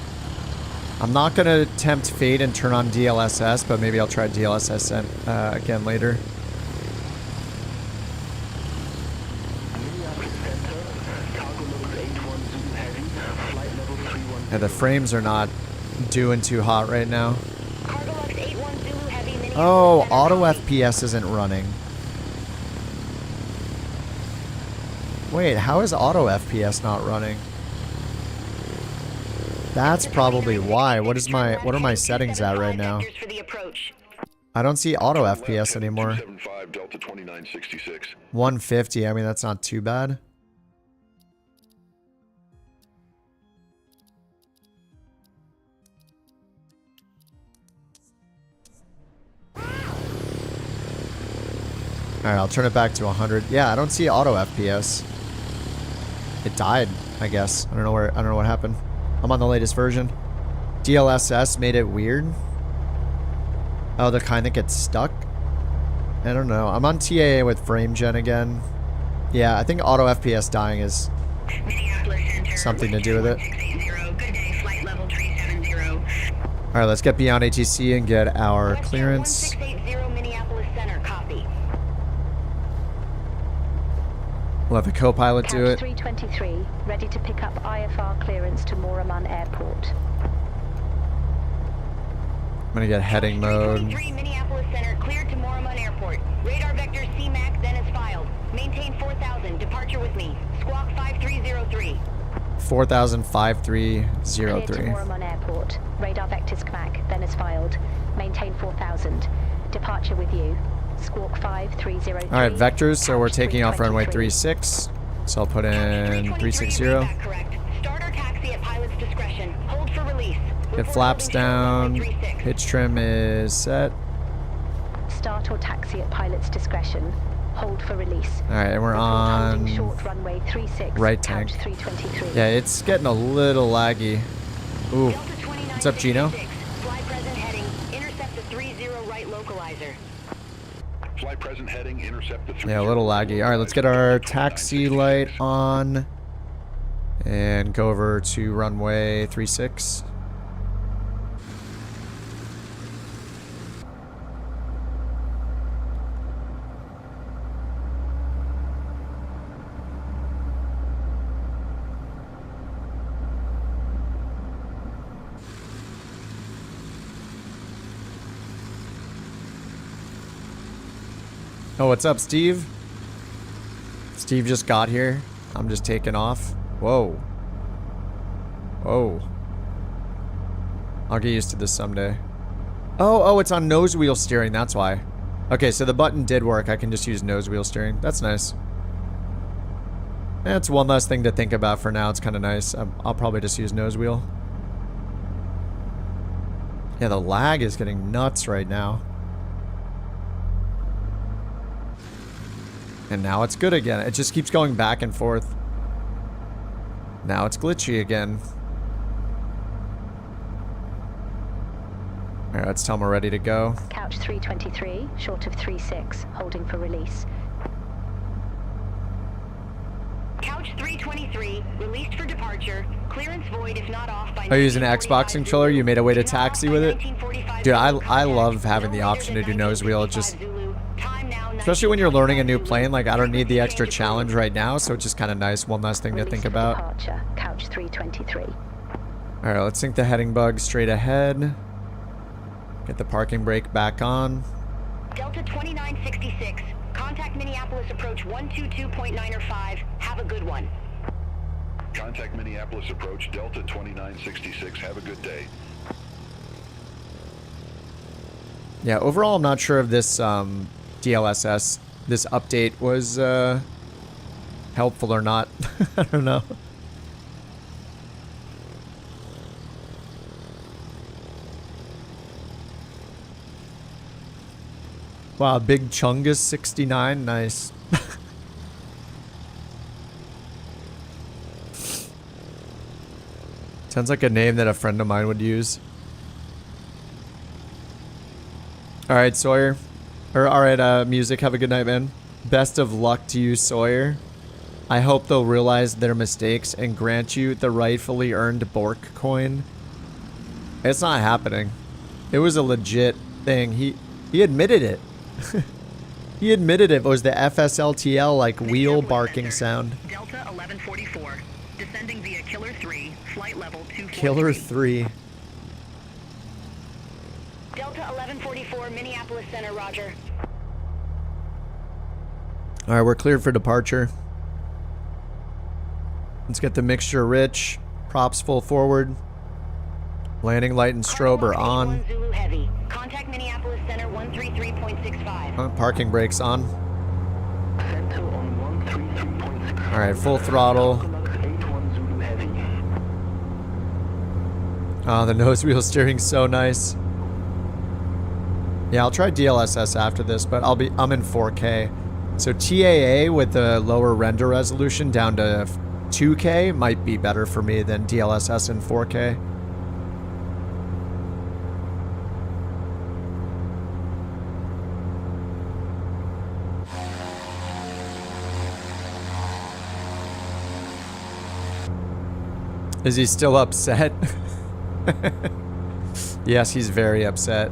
I'm not going to tempt fate and turn on DLSS, but maybe I'll try DLSS again later. Yeah, the frames are not doing too hot right now. Oh, auto FPS isn't running. Wait, how is auto FPS not running? That's probably why. What are my settings at right now? I don't see auto FPS anymore. 150, I mean that's not too bad. Alright, I'll turn it back to 100. Yeah, I don't see auto FPS. It died, I guess. I don't know what happened. I'm on the latest version. DLSS made it weird. Oh, the kind that gets stuck? I don't know. I'm on TAA with frame gen again. Yeah, I think auto FPS dying is something to do with it. Alright, let's get beyond ATC and get our clearance. We'll have the co-pilot do it. 323, ready to pick up IFR clearance to Mooramun Airport. I'm gonna get heading mode. Minneapolis Center cleared to Mooramun Airport. Radar vector CMAC then is filed. Maintain 4000. Departure with me. Squawk 5303. 4000 5303. Cleared to Mooramun Airport. Radar vector CMAC then is filed. Maintain 4000. Departure with you. Squawk 5303. Alright, vectors, so we're taking off runway 36. So I'll put in 360. Starter taxi at pilot's discretion. Hold for release. Get flaps down. Pitch trim is set. Start or taxi at pilot's discretion. Hold for release. Alright, and we're on short runway 36, right tank. 323. Yeah, it's getting a little laggy. Ooh. What's up, Gino? Fly present heading. Intercept the 30 right localizer. Fly present heading, intercept the 30. Yeah, a little laggy. Alright, let's get our taxi light on. And go over to runway 36. Oh, what's up, Steve? Steve just got here. I'm just taking off. Whoa. Whoa. I'll get used to this someday. Oh, it's on nose wheel steering. That's why. Okay, so the button did work. I can just use nose wheel steering. That's nice. That's one less thing to think about for now. It's kind of nice. I'll probably just use nose wheel. Yeah, the lag is getting nuts right now. And now it's good again. It just keeps going back and forth. Now it's glitchy again. Alright, let's tell them we're ready to go. Couch 323, short of 36, holding for release. Couch 323, released for departure. Clearance void if not off by... Are you using an Xbox controller? You made a way to taxi with it? Dude, I love having the option to do nose wheel. It just... Especially when you're learning a new plane, like I don't need the extra challenge right now, so it's just kind of nice. One less thing to think about. Departure, couch 323. Alright, let's sync the heading bug straight ahead. Get the parking brake back on. Delta 2966, Contact Minneapolis approach 122.905. Have a good one. Contact Minneapolis approach Delta 2966. Have a good day. Yeah, overall, I'm not sure if this DLSS, this update was helpful or not. I don't know. Wow, Big Chungus 69, nice. Sounds like a name that a friend of mine would use. Alright, Sawyer. Or, alright, Music, have a good night, man. Best of luck to you, Sawyer. I hope they'll realize their mistakes and grant you the rightfully earned Bork coin. It's not happening. It was a legit thing. He admitted it. He admitted it was the FSLTL, like, wheel barking sound. Delta 1144. Descending via Killer 3, flight level 243. Killer 3. Delta 1144, Minneapolis Center, roger. Alright, we're cleared for departure. Let's get the mixture rich. Props full forward. Landing light and strobe are on. Zulu Heavy. Contact Minneapolis Center 133.65. Parking brakes on. Alright, full throttle. Oh, the nose wheel steering's so nice. Yeah, I'll try DLSS after this, but I'm in 4K. So TAA with the lower render resolution down to 2K might be better for me than DLSS in 4K. Is he still upset? Yes, he's very upset.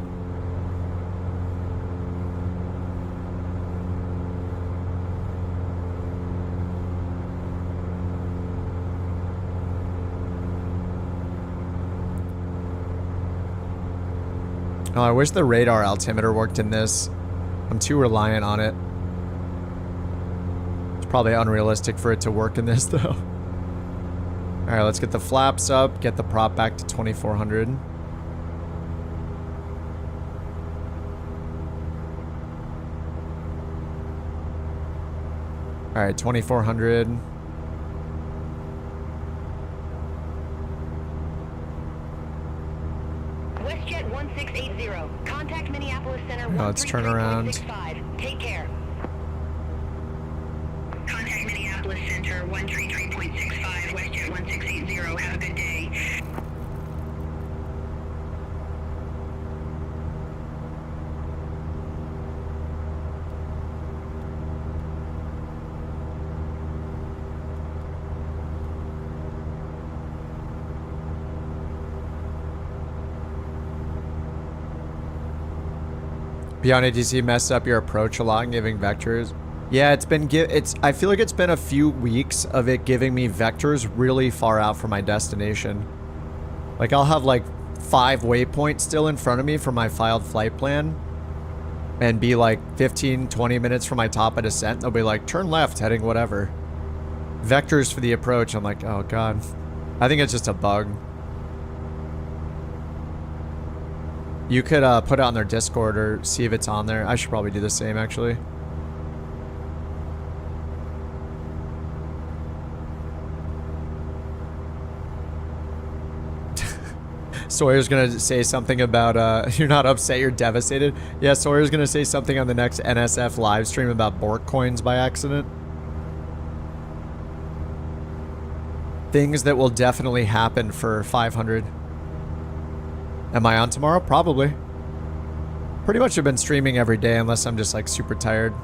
Oh, I wish the radar altimeter worked in this. I'm too reliant on it. It's probably unrealistic for it to work in this, though. Alright, let's get the flaps up, get the prop back to 2400. Alright, 2400. WestJet 1680. Contact Minneapolis Center. Now let's turn around. Take care. Contact Minneapolis Center 133.65. WestJet 1680. Have a good day. Beyond ATC messed up your approach a lot, giving vectors. Yeah, it's been I feel like it's been a few weeks of it giving me vectors really far out from my destination. Like I'll have like 5 waypoints still in front of me for my filed flight plan and be like 15-20 minutes from my top of descent. They'll be like, turn left heading whatever. Vectors for the approach. I'm like, oh god. I think it's just a bug. You could put it on their Discord or see if it's on there. I should probably do the same, actually. Sawyer's gonna say something about, you're not upset, you're devastated. Yeah, Sawyer's gonna say something on the next NSF live stream about borkcoins by accident. Things that will definitely happen for 500. Am I on tomorrow? Probably. Pretty much have been streaming every day unless I'm just like super tired.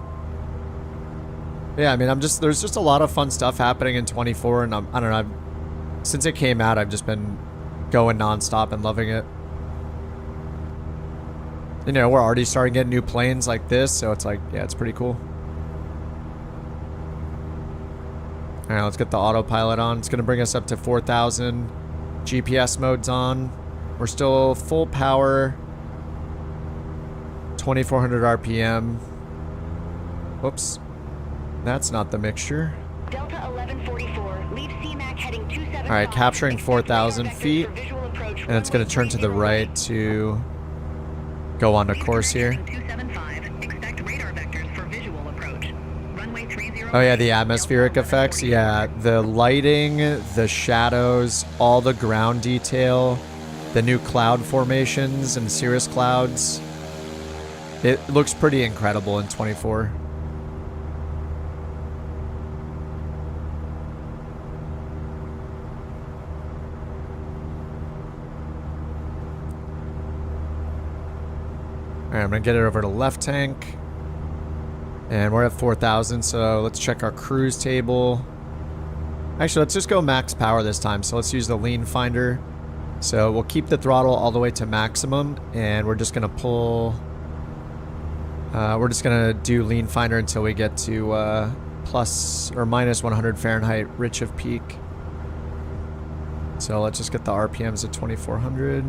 Yeah, I mean, there's just a lot of fun stuff happening in 24 and I don't know, since it came out, I've just been going nonstop and loving it. You know, we're already starting getting new planes like this, so it's like, yeah, it's pretty cool. All right, let's get the autopilot on. It's gonna bring us up to 4,000. GPS mode's on. We're still full power, 2400 RPM. Whoops. That's not the mixture. Delta 1144, leave CMAC heading 275. All right, capturing 4,000 feet. And it's going to turn to the right to go on the course here. Oh yeah, the atmospheric effects. Yeah, the lighting, the shadows, all the ground detail, the new cloud formations and cirrus clouds. It looks pretty incredible in 24. All right, I'm gonna get it over to left tank. And we're at 4,000, so let's check our cruise table. Actually, let's just go max power this time. So let's use the lean finder. So we'll keep the throttle all the way to maximum, and we're just gonna pull... we're just gonna do lean finder until we get to plus or minus 100 Fahrenheit, rich of peak. So let's just get the RPMs at 2,400.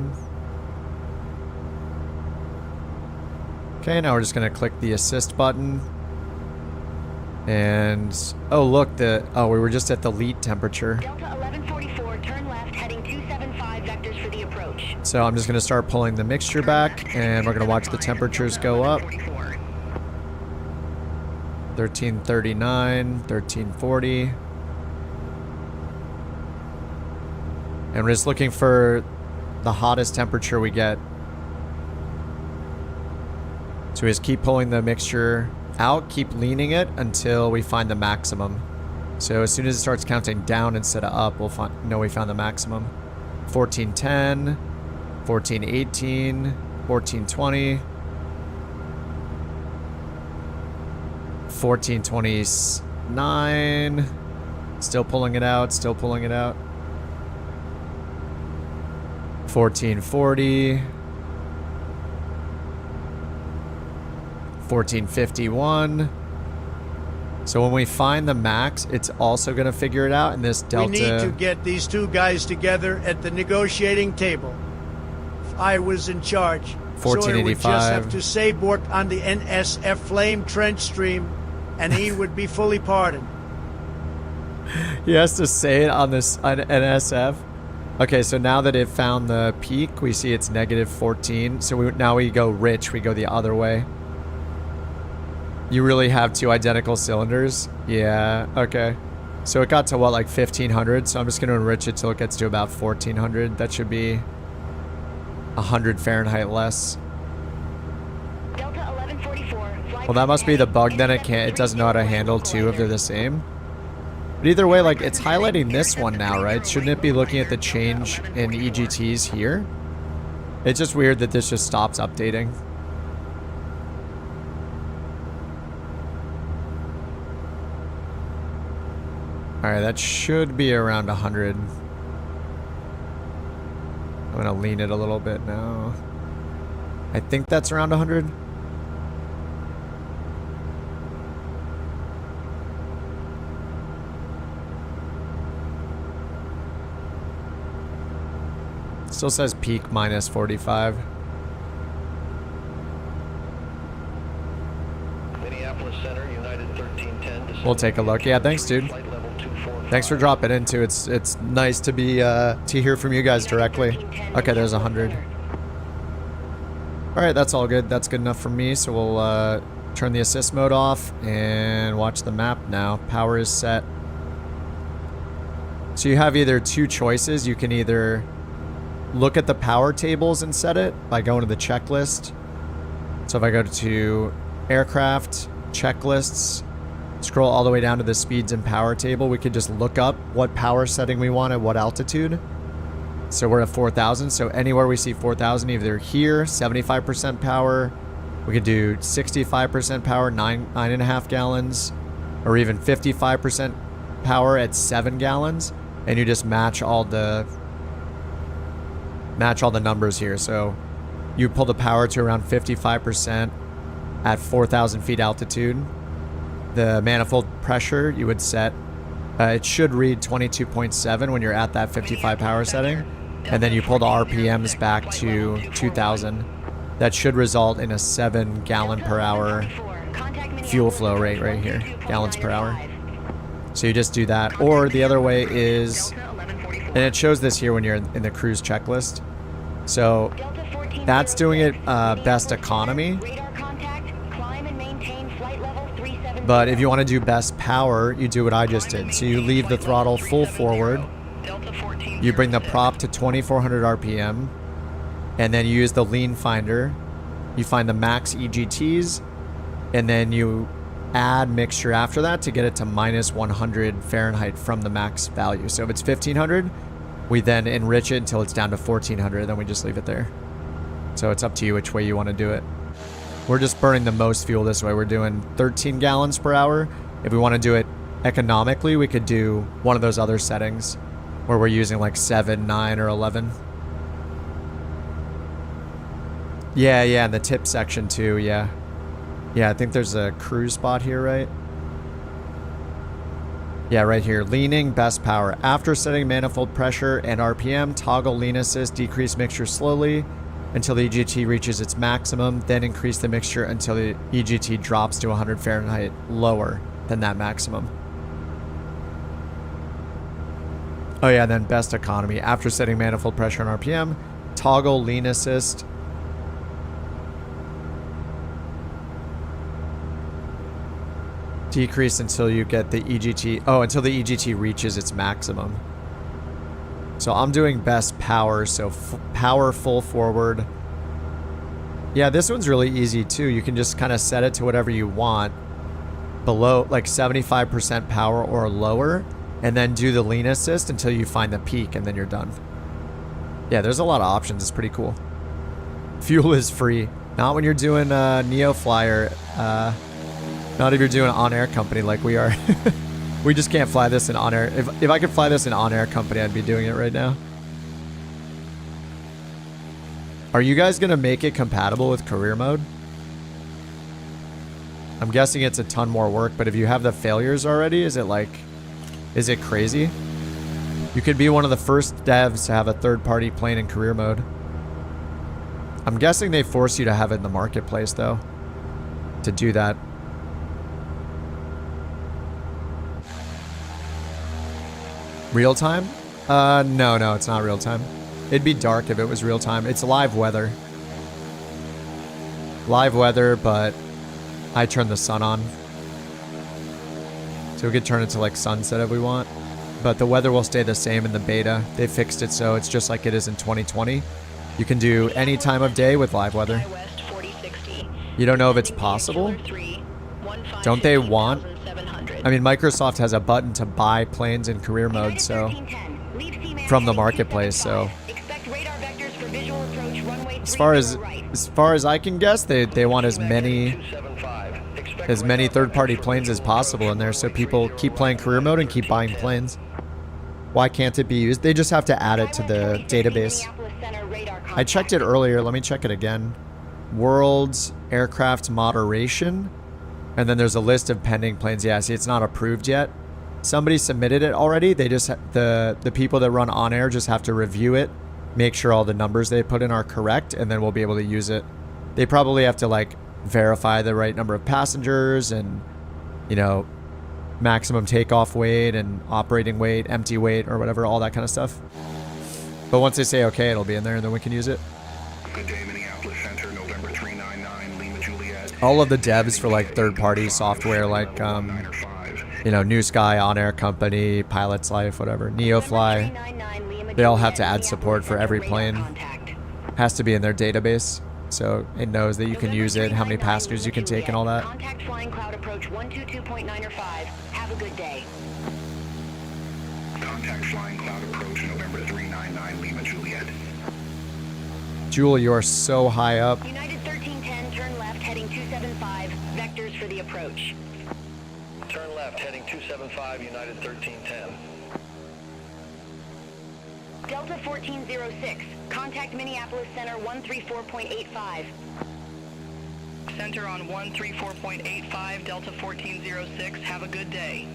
Okay, now we're just gonna click the assist button. And oh look, we were just at the lead temperature. Delta 1144, turn left, heading 275 vectors for the approach. So I'm just gonna start pulling the mixture back, and we're gonna watch the temperatures go up. 1339, 1340. And we're just looking for the hottest temperature we get. So we just keep pulling the mixture out, keep leaning it until we find the maximum. So as soon as it starts counting down instead of up, we'll know we found the maximum. 1410, 1418, 1420, 1429. Still pulling it out, still pulling it out. 1440. 1451. So when we find the max, it's also going to figure it out in this delta. We need to get these two guys together at the negotiating table. If I was in charge, Sawyer would just have to say bork on the NSF flame trench stream, and he would be fully pardoned. He has to say it on this on NSF. Okay, so now that it found the peak, we see it's negative 14. So now we go rich. We go the other way. You really have two identical cylinders? Yeah, okay. So it got to what, like 1,500? So I'm just going to enrich it till it gets to about 1,400. That should be 100 Fahrenheit less. Delta 1144, well, that must be the bug then. It doesn't know how to handle two if they're the same. But either way, like, it's highlighting this one now, right? Shouldn't it be looking at the change in EGTs here? It's just weird that this just stops updating. Alright, that should be around 100. I'm gonna lean it a little bit now. I think that's around 100. Still says peak minus 45. Minneapolis Center, United 1310. We'll take a look. Yeah, thanks, dude. Thanks for dropping in too. It's nice to be to hear from you guys directly. Okay, there's 100. All right, that's all good. That's good enough for me. So we'll turn the assist mode off and watch the map now. Power is set. So you have either two choices. You can either look at the power tables and set it by going to the checklist. So if I go to aircraft, checklists, scroll all the way down to the speeds and power table, we could just look up what power setting we want at what altitude. So we're at 4,000. So anywhere we see 4,000, either here, 75% power, we could do 65% power, 9.5 gallons, or even 55% power at 7 gallons. And you just match all the numbers here. So you pull the power to around 55% at 4,000 feet altitude. The manifold pressure you would set, it should read 22.7 when you're at that 55 power setting. And then you pull the RPMs back to 2,000. That should result in a 7 gallon per hour fuel flow rate right here, gallons per hour. So you just do that. Or the other way is, and it shows this here when you're in the cruise checklist. So that's doing it best economy. But if you want to do best power, you do what I just did. So you leave the throttle full forward. You bring the prop to 2400 RPM. And then you use the lean finder. You find the max EGTs. And then you add mixture after that to get it to minus 100 Fahrenheit from the max value. So if it's 1500, we then enrich it until it's down to 1400, then we just leave it there. So it's up to you which way you want to do it. We're just burning the most fuel this way. We're doing 13 gallons per hour. If we want to do it economically, we could do one of those other settings where we're using like 7, 9, or 11. Yeah, in the tip section too, yeah. Yeah, I think there's a cruise spot here, right? Yeah, right here. Leaning, best power. After setting manifold pressure and RPM, toggle lean assist, decrease mixture slowly until the EGT reaches its maximum, then increase the mixture until the EGT drops to 100 Fahrenheit lower than that maximum. Oh yeah, and then best economy. After setting manifold pressure and RPM, toggle lean assist. Decrease until you get the EGT. Oh, until the EGT reaches its maximum. So I'm doing best power. So power full forward. Yeah, this one's really easy too. You can just kind of set it to whatever you want. Below like 75% power or lower. And then do the lean assist until you find the peak and then you're done. Yeah, there's a lot of options. It's pretty cool. Fuel is free. Not when you're doing Neo Flyer. Not if you're doing an on-air company like we are. We just can't fly this in on-air. If I could fly this in on-air company, I'd be doing it right now. Are you guys going to make it compatible with career mode? I'm guessing it's a ton more work, but if you have the failures already, is it crazy? You could be one of the first devs to have a third-party plane in career mode. I'm guessing they force you to have it in the marketplace, though, to do that. Real time? No, it's not real time. It'd be dark if it was real time. It's live weather. Live weather, but I turn the sun on. So we could turn it to like sunset if we want. But the weather will stay the same in the beta. They fixed it so it's just like it is in 2020. You can do any time of day with live weather. You don't know if it's possible? Don't they want... I mean, Microsoft has a button to buy planes in career mode, so... from the marketplace, so... As far as I can guess, they want as many third-party planes as possible in there, so people keep playing career mode and keep buying planes. Why can't it be used? They just have to add it to the database. I checked it earlier. Let me check it again. World's aircraft moderation. And then there's a list of pending planes. Yeah, see, it's not approved yet. Somebody submitted it already. They just, the people that run on air just have to review it, make sure all the numbers they put in are correct, and then we'll be able to use it. They probably have to like verify the right number of passengers and, you know, maximum takeoff weight and operating weight, empty weight, or whatever, all that kind of stuff. But once they say okay, it'll be in there and then we can use it. Good day, Minneapolis Center, November 399, Lima Juliet. All of the devs for like third-party software like, you know, New Sky, On Air Company, Pilot's Life, whatever, NeoFly, they all have to add support for every plane. Has to be in their database, so it knows that you can use it, how many passengers you can take, and all that. Contact flying cloud approach 122.9 or 5. Have a good day. Contact flying cloud approach November 399, Lima Juliet. Jewel, you are so high up. United 1310, turn left, heading 275. Vectors for the approach. Turn left, heading 275, United 1310. Delta 1406, contact Minneapolis Center 134.85. Center on 134.85, Delta 1406. Have a good day.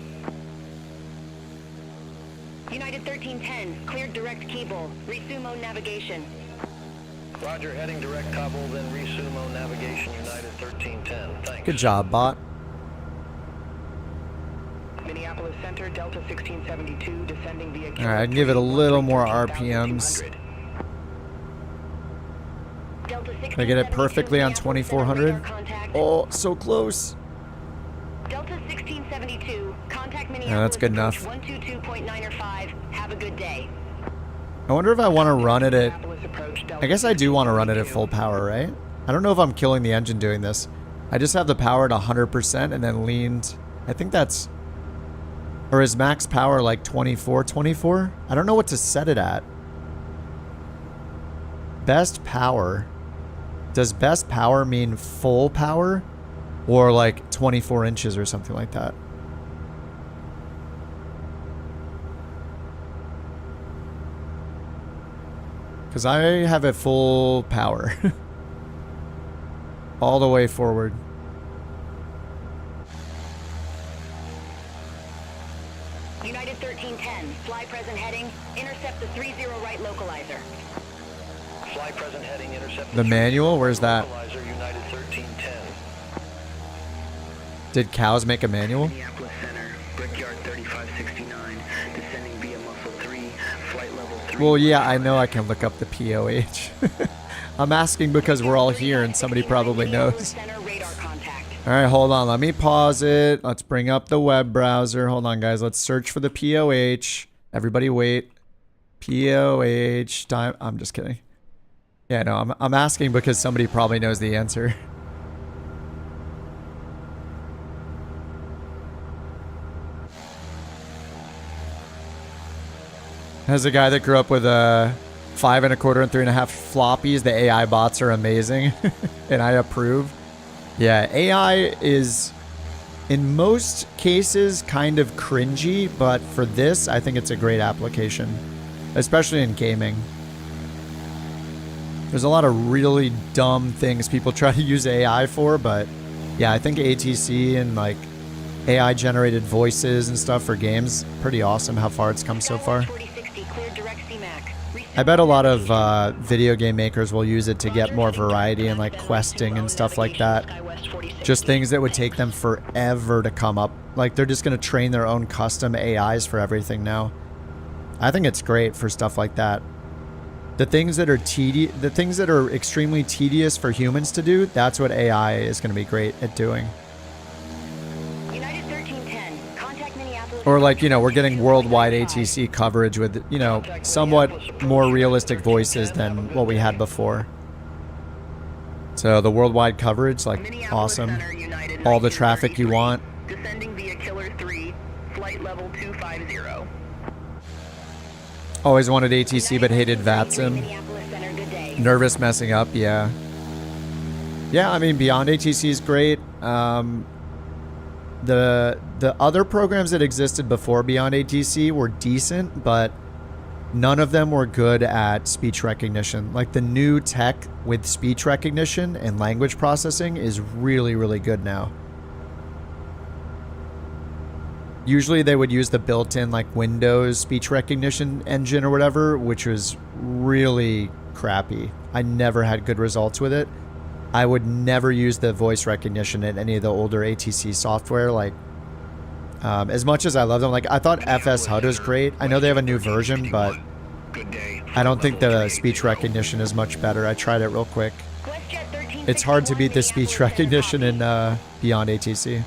United 1310, cleared direct Keeble. Resumo navigation. Roger, heading direct Kabul, then resumo navigation, United 1310. Thanks. Good job, bot. Minneapolis Center, Delta 1672, descending via All right, I can give it a little more RPMs. Can I get it perfectly on 2400? Oh, so close. Delta 1672, contact Minneapolis. Yeah, that's good enough. 122.905. Have a good day. I wonder if I want to run it at... I guess I do want to run it at full power, right? I don't know if I'm killing the engine doing this. I just have the power at 100% and then leaned... I think that's... Or is max power like 24? I don't know what to set it at. Best power. Does best power mean full power? Or like 24 inches or something like that? Because I have it full power. All the way forward. United 1310, fly present heading, intercept the 30 right localizer. Fly present heading, intercept The manual? Where's that? localizer, United 1310. Did cows make a manual? Minneapolis Center, Brickyard 3569, descending via Muscle 3, flight level 3. Well, yeah, I know I can look up the POH. I'm asking because we're all here and somebody probably knows. All right, hold on. Let me pause it. Let's bring up the web browser. Hold on, guys. Let's search for the POH. Everybody wait. POH time. I'm just kidding. Yeah, no, I'm asking because somebody probably knows the answer. As a guy that grew up with a 5 1/4 and 3.5 floppies, the AI bots are amazing, and I approve. Yeah, AI is, in most cases, kind of cringy, but for this, I think it's a great application, especially in gaming. There's a lot of really dumb things people try to use AI for, but yeah, I think ATC and like AI generated voices and stuff for games, pretty awesome how far it's come so far. I bet a lot of video game makers will use it to get more variety and like questing and stuff like that. Just things that would take them forever to come up. Like they're just going to train their own custom AIs for everything now. I think it's great for stuff like that. The things that are extremely tedious for humans to do, that's what AI is going to be great at doing. Or like, you know, we're getting worldwide ATC coverage with, you know, somewhat more realistic voices than what we had before. So the worldwide coverage, like, awesome. All the traffic you want. Descending via Killer 3, flight level 250. Always wanted ATC but hated VATSIM. Nervous messing up, yeah. Yeah, I mean, Beyond ATC is great. The other programs that existed before Beyond ATC were decent, but none of them were good at speech recognition. Like the new tech with speech recognition and language processing is really, really good now. Usually they would use the built-in like Windows speech recognition engine or whatever, which was really crappy. I never had good results with it. I would never use the voice recognition in any of the older ATC software. Like, as much as I love them, like I thought FS HUD was great. I know they have a new version, but I don't think the speech recognition is much better. I tried it real quick. It's hard to beat the speech recognition in Beyond ATC.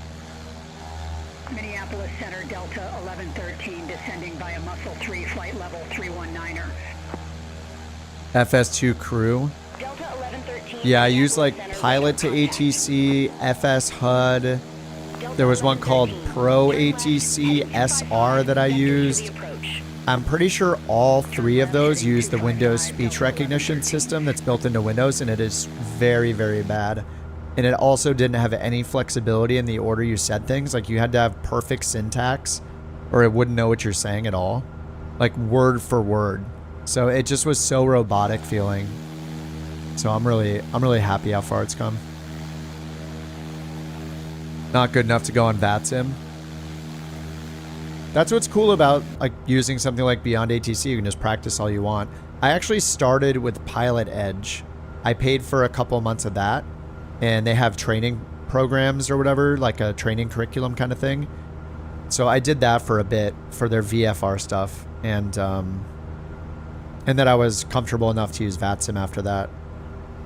Minneapolis Center, Delta 1113, descending via Muscle 3, flight level 319er. FS2 crew. Yeah, I use like Pilot to ATC, FS HUD. There was one called Pro ATC SR that I used. I'm pretty sure all three of those use the Windows speech recognition system that's built into Windows, and it is very, very bad. And it also didn't have any flexibility in the order you said things. Like you had to have perfect syntax or it wouldn't know what you're saying at all. Like word for word. So it just was so robotic feeling. So I'm really happy how far it's come. Not good enough to go on VATSIM. That's what's cool about like using something like Beyond ATC. You can just practice all you want. I actually started with Pilot Edge. I paid for a couple months of that, and they have training programs or whatever, like a training curriculum kind of thing. So I did that for a bit for their VFR stuff, and then I was comfortable enough to use VATSIM after that.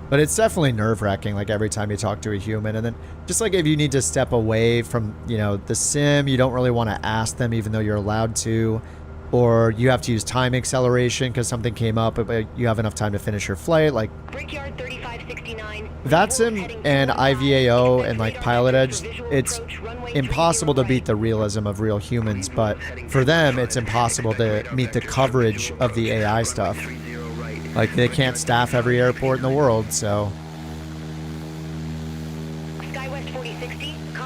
But it's definitely nerve-wracking, like every time you talk to a human. And then just like if you need to step away from, you know, the sim, you don't really want to ask them even though you're allowed to. Or you have to use time acceleration because something came up, but you have enough time to finish your flight. Like Brickyard 3569. VATSIM and IVAO and like Pilot Edge, it's impossible to beat the realism of real humans, but for them, it's impossible to meet the coverage of the AI stuff. Like they can't staff every airport in the world, so.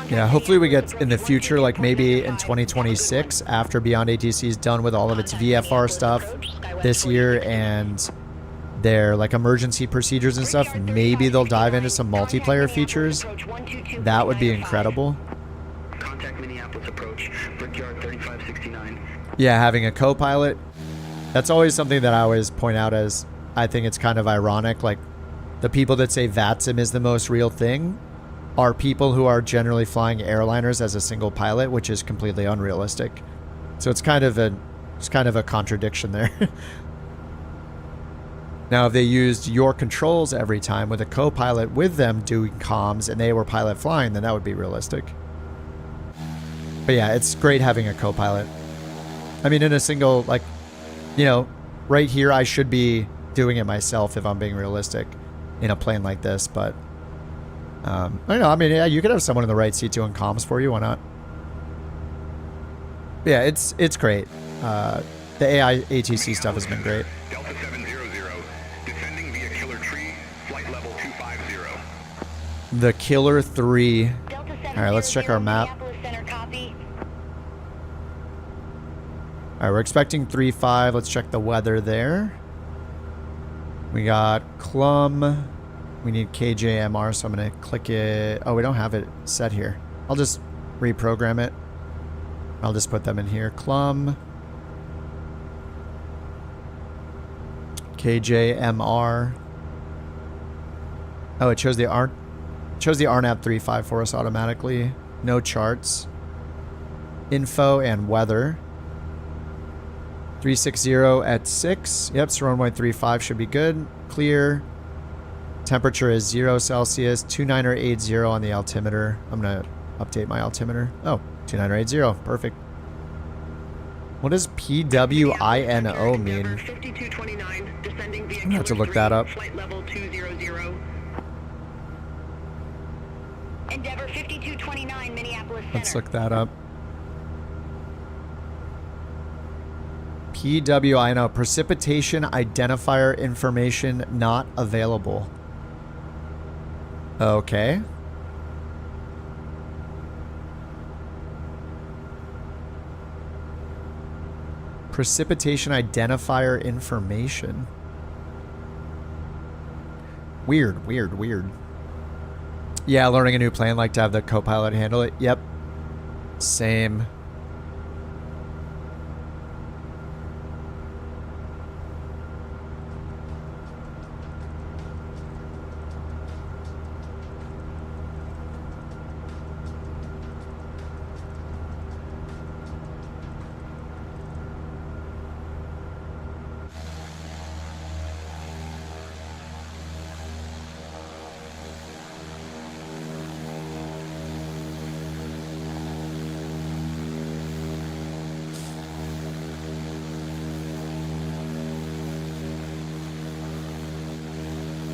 Yeah, hopefully we get in the future, like maybe in 2026, after Beyond ATC is done with all of its VFR stuff this year and their like emergency procedures and stuff, maybe they'll dive into some multiplayer features. That would be incredible. Contact Minneapolis approach, Brickyard 3569. Yeah, having a co-pilot, that's always something that I always point out as, I think it's kind of ironic, like the people that say VATSIM is the most real thing are people who are generally flying airliners as a single pilot, which is completely unrealistic. So it's kind of a contradiction there. Now, if they used your controls every time with a co-pilot with them doing comms and they were pilot flying, then that would be realistic. But yeah, it's great having a co-pilot. I mean, in a single, like, you know, right here, I should be doing it myself if I'm being realistic in a plane like this, but I don't know. I mean, yeah, you could have someone in the right seat doing comms for you. Why not? Yeah, it's great. The AI ATC stuff has been great. Delta 700, descending via Killer Tree, flight level 250. The Killer 3. All right, let's check our map. All right, we're expecting 3-5. Let's check the weather there. We got Clum. We need KJMR, so I'm going to click it. Oh, we don't have it set here. I'll just reprogram it. I'll just put them in here. Clum. KJMR. Oh, it chose the RNAV 3.5 for us automatically. No charts. Info and weather. 360 at 6. Yep, so runway 35 should be good. Clear. Temperature is 0 Celsius. 2980 on the altimeter. I'm going to update my altimeter. Oh, 2980. Perfect. What does PWINO mean? I'm going to have to look that up. Endeavor 5229, Minneapolis Center. Let's look that up. PWINO, precipitation identifier information not available. Okay. Precipitation identifier information. Weird. Yeah, learning a new plane, like to have the co-pilot handle it. Yep. Same.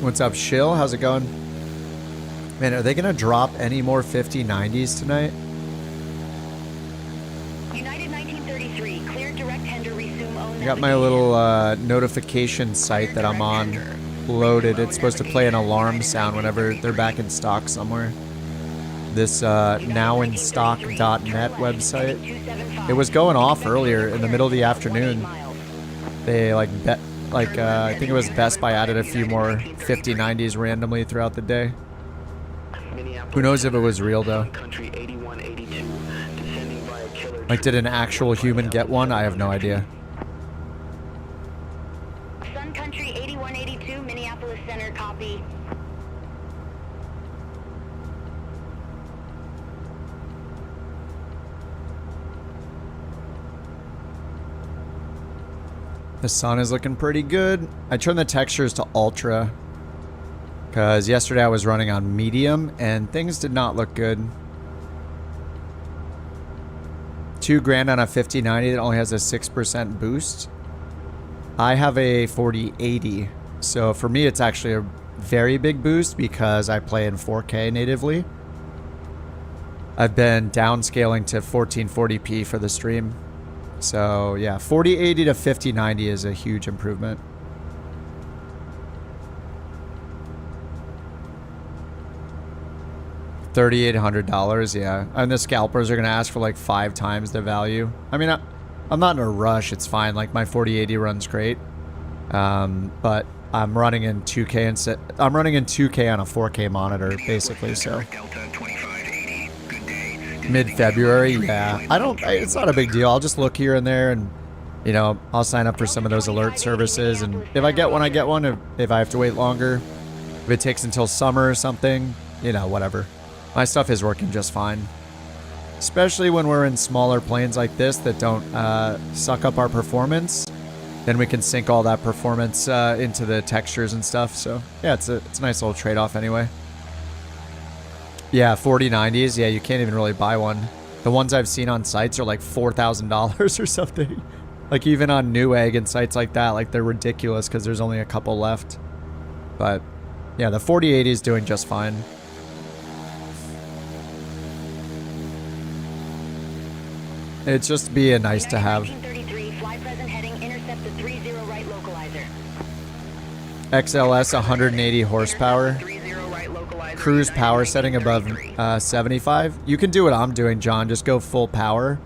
What's up, Shill? How's it going? Man, are they going to drop any more 5090s tonight? United 1933, cleared direct tender, resume own. I got my little notification site that I'm on loaded. It's supposed to play an alarm sound whenever they're back in stock somewhere. This nowinstock.net website. It was going off earlier in the middle of the afternoon. They I think it was Best Buy added a few more 5090s randomly throughout the day. Who knows if it was real though? Like, did an actual human get one? I have no idea. Sun Country 8182, Minneapolis Center, copy. The sun is looking pretty good. I turned the textures to ultra because yesterday I was running on medium and things did not look good. $2,000 on a 5090 that only has a 6% boost. I have a 4080, so for me it's actually a very big boost because I play in 4K natively. I've been downscaling to 1440p for the stream. So yeah, 4080 to 5090 is a huge improvement. $3,800, yeah. And the scalpers are gonna ask for like 5 times the value. I mean, I'm not in a rush, it's fine. Like my 4080 runs great. But I'm running in 2K instead. I'm running in 2K on a 4K monitor, basically, so. Mid-February, yeah. It's not a big deal. I'll just look here and there and, you know, I'll sign up for some of those alert services. And if I get one, I get one. If I have to wait longer, if it takes until summer or something, you know, whatever. My stuff is working just fine. Especially when we're in smaller planes like this that don't suck up our performance. Then we can sync all that performance into the textures and stuff. So, yeah, it's a nice little trade-off anyway. Yeah, 4090s. Yeah, you can't even really buy one. The ones I've seen on sites are like $4,000 or something. Like even on Newegg and sites like that, like they're ridiculous because there's only a couple left. But yeah, the 4080 is doing just fine. It's just be a nice to have. XLS 180 horsepower. Cruise power setting above 75. You can do what I'm doing, John. Just go full power.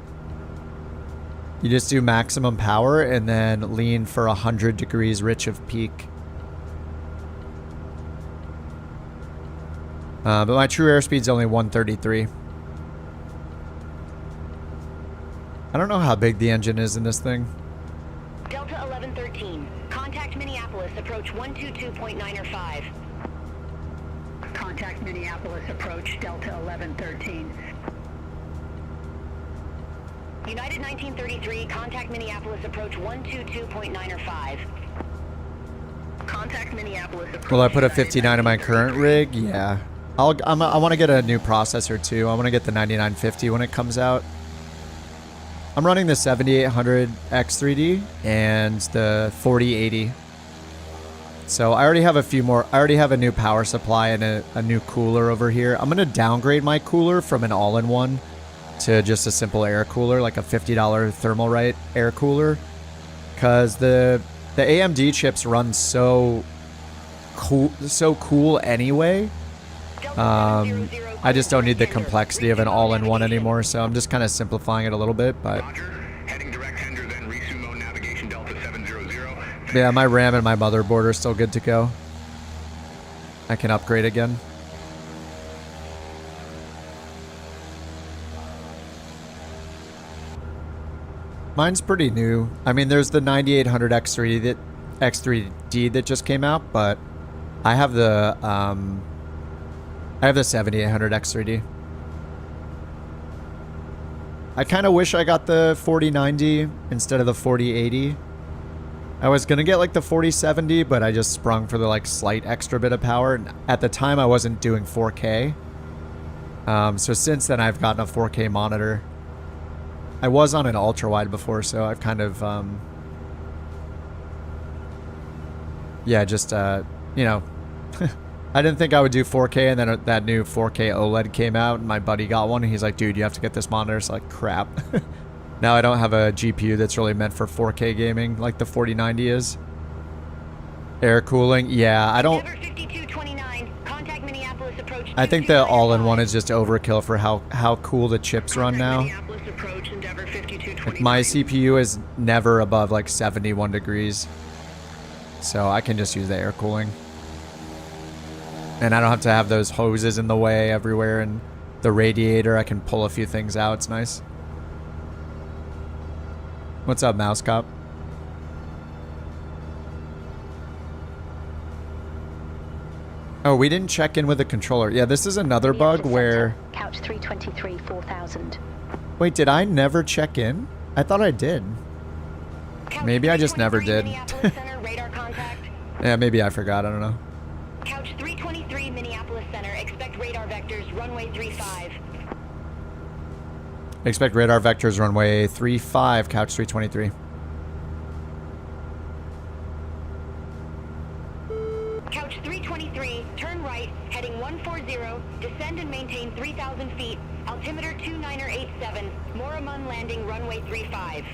You just do maximum power and then lean for 100 degrees rich of peak. But my true airspeed's only 133. I don't know how big the engine is in this thing. Delta 1113, contact Minneapolis, approach 122.905. Contact Minneapolis, approach Delta 1113. United 1933, contact Minneapolis, approach 122.905. Contact Minneapolis, approach. Will I put a 59 in my current rig? Yeah. I want to get a new processor too. I want to get the 9950 when it comes out. I'm running the 7800 X3D and the 4080. So I already have a few more. I already have a new power supply and a new cooler over here. I'm going to downgrade my cooler from an all-in-one to just a simple air cooler, like a $50 Thermalright air cooler. Because the AMD chips run so cool anyway. I just don't need the complexity of an all-in-one anymore, so I'm just kind of simplifying it a little bit, but... Yeah, my RAM and my motherboard are still good to go. I can upgrade again. Mine's pretty new. I mean, there's the 9800 X3D that just came out, but I have the 7800 X3D. I kind of wish I got the 4090 instead of the 4080. I was gonna get like the 4070, but I just sprung for the like slight extra bit of power. At the time, I wasn't doing 4K. So since then, I've gotten a 4K monitor. I was on an ultra wide before, so I've kind of, yeah, just you know, I didn't think I would do 4K, and then that new 4K OLED came out, and my buddy got one, and he's like, "Dude, you have to get this monitor." So like, crap. Now I don't have a GPU that's really meant for 4K gaming like the 4090 is. Air cooling, yeah, I don't... I think the all-in-one is just overkill for how cool the chips run now. Like my CPU is never above like 71 degrees. So I can just use the air cooling. And I don't have to have those hoses in the way everywhere, and the radiator, I can pull a few things out, it's nice. What's up, Mouse Cop? Oh, we didn't check in with the controller. Yeah, this is another bug where... Couch 323, 4000. Wait, did I never check in? I thought I did. Maybe I just never did. Minneapolis Center, radar contact. Yeah, maybe I forgot. I don't know. Couch 323 Minneapolis Center, expect radar vectors, runway 35. Expect radar vectors, runway 35, couch 323. Couch 323, turn right, heading 140, descend and maintain 3,000 feet, altimeter 2987, Moramun landing, runway 35.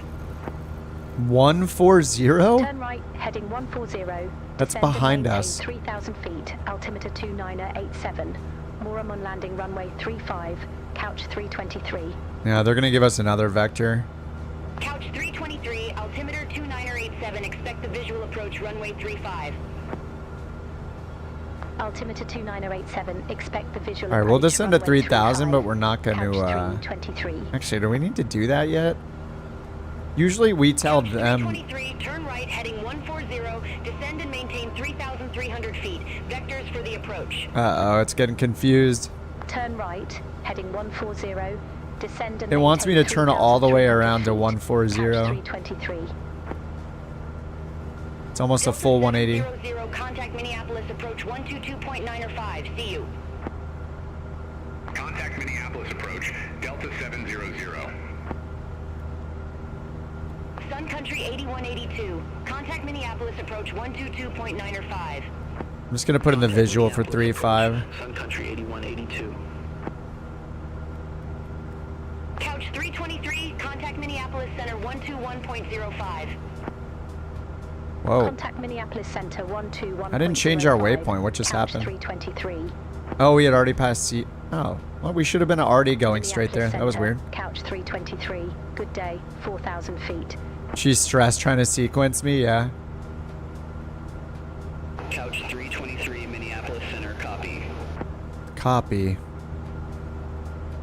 140? Turn right, heading 140. That's descend behind and us. maintain 3,000 feet, altimeter 2987, Moramun landing, runway 35, couch 323. Yeah, they're gonna give us another vector. Couch 323, altimeter 2987, expect the visual approach, runway 35. Altimeter 2987, expect the visual All right, we'll approach, descend to runway 3,000, but 35, we're not going to... couch 323. Actually, do we need to do that yet? Usually we tell Couch them... 323, turn right, heading 140, descend and maintain 3,300 feet, vectors for the approach. Uh-oh, it's getting confused. Turn right, heading 140, descend and It wants me to maintain turn all the way 3,300 around to feet, 140. couch 323. It's almost a full 180. 700, contact Minneapolis, approach 122.905, see you. Contact Minneapolis approach, Delta 700. Sun Country 8182, contact Minneapolis, approach 122.905. I'm just going to put in the visual for 3.5. Sun Country 8182. Couch 323, contact Minneapolis Center 121.05. Whoa. Contact Minneapolis Center 121. I didn't change our waypoint. What just couch happened? 323. Oh, we had already passed C... Oh, well, we should have been already going straight there. Minneapolis That was Center, weird. Couch 323. Good day. 4,000 feet. She's stressed trying to sequence me, yeah. Couch 323, Minneapolis Center, copy. Copy.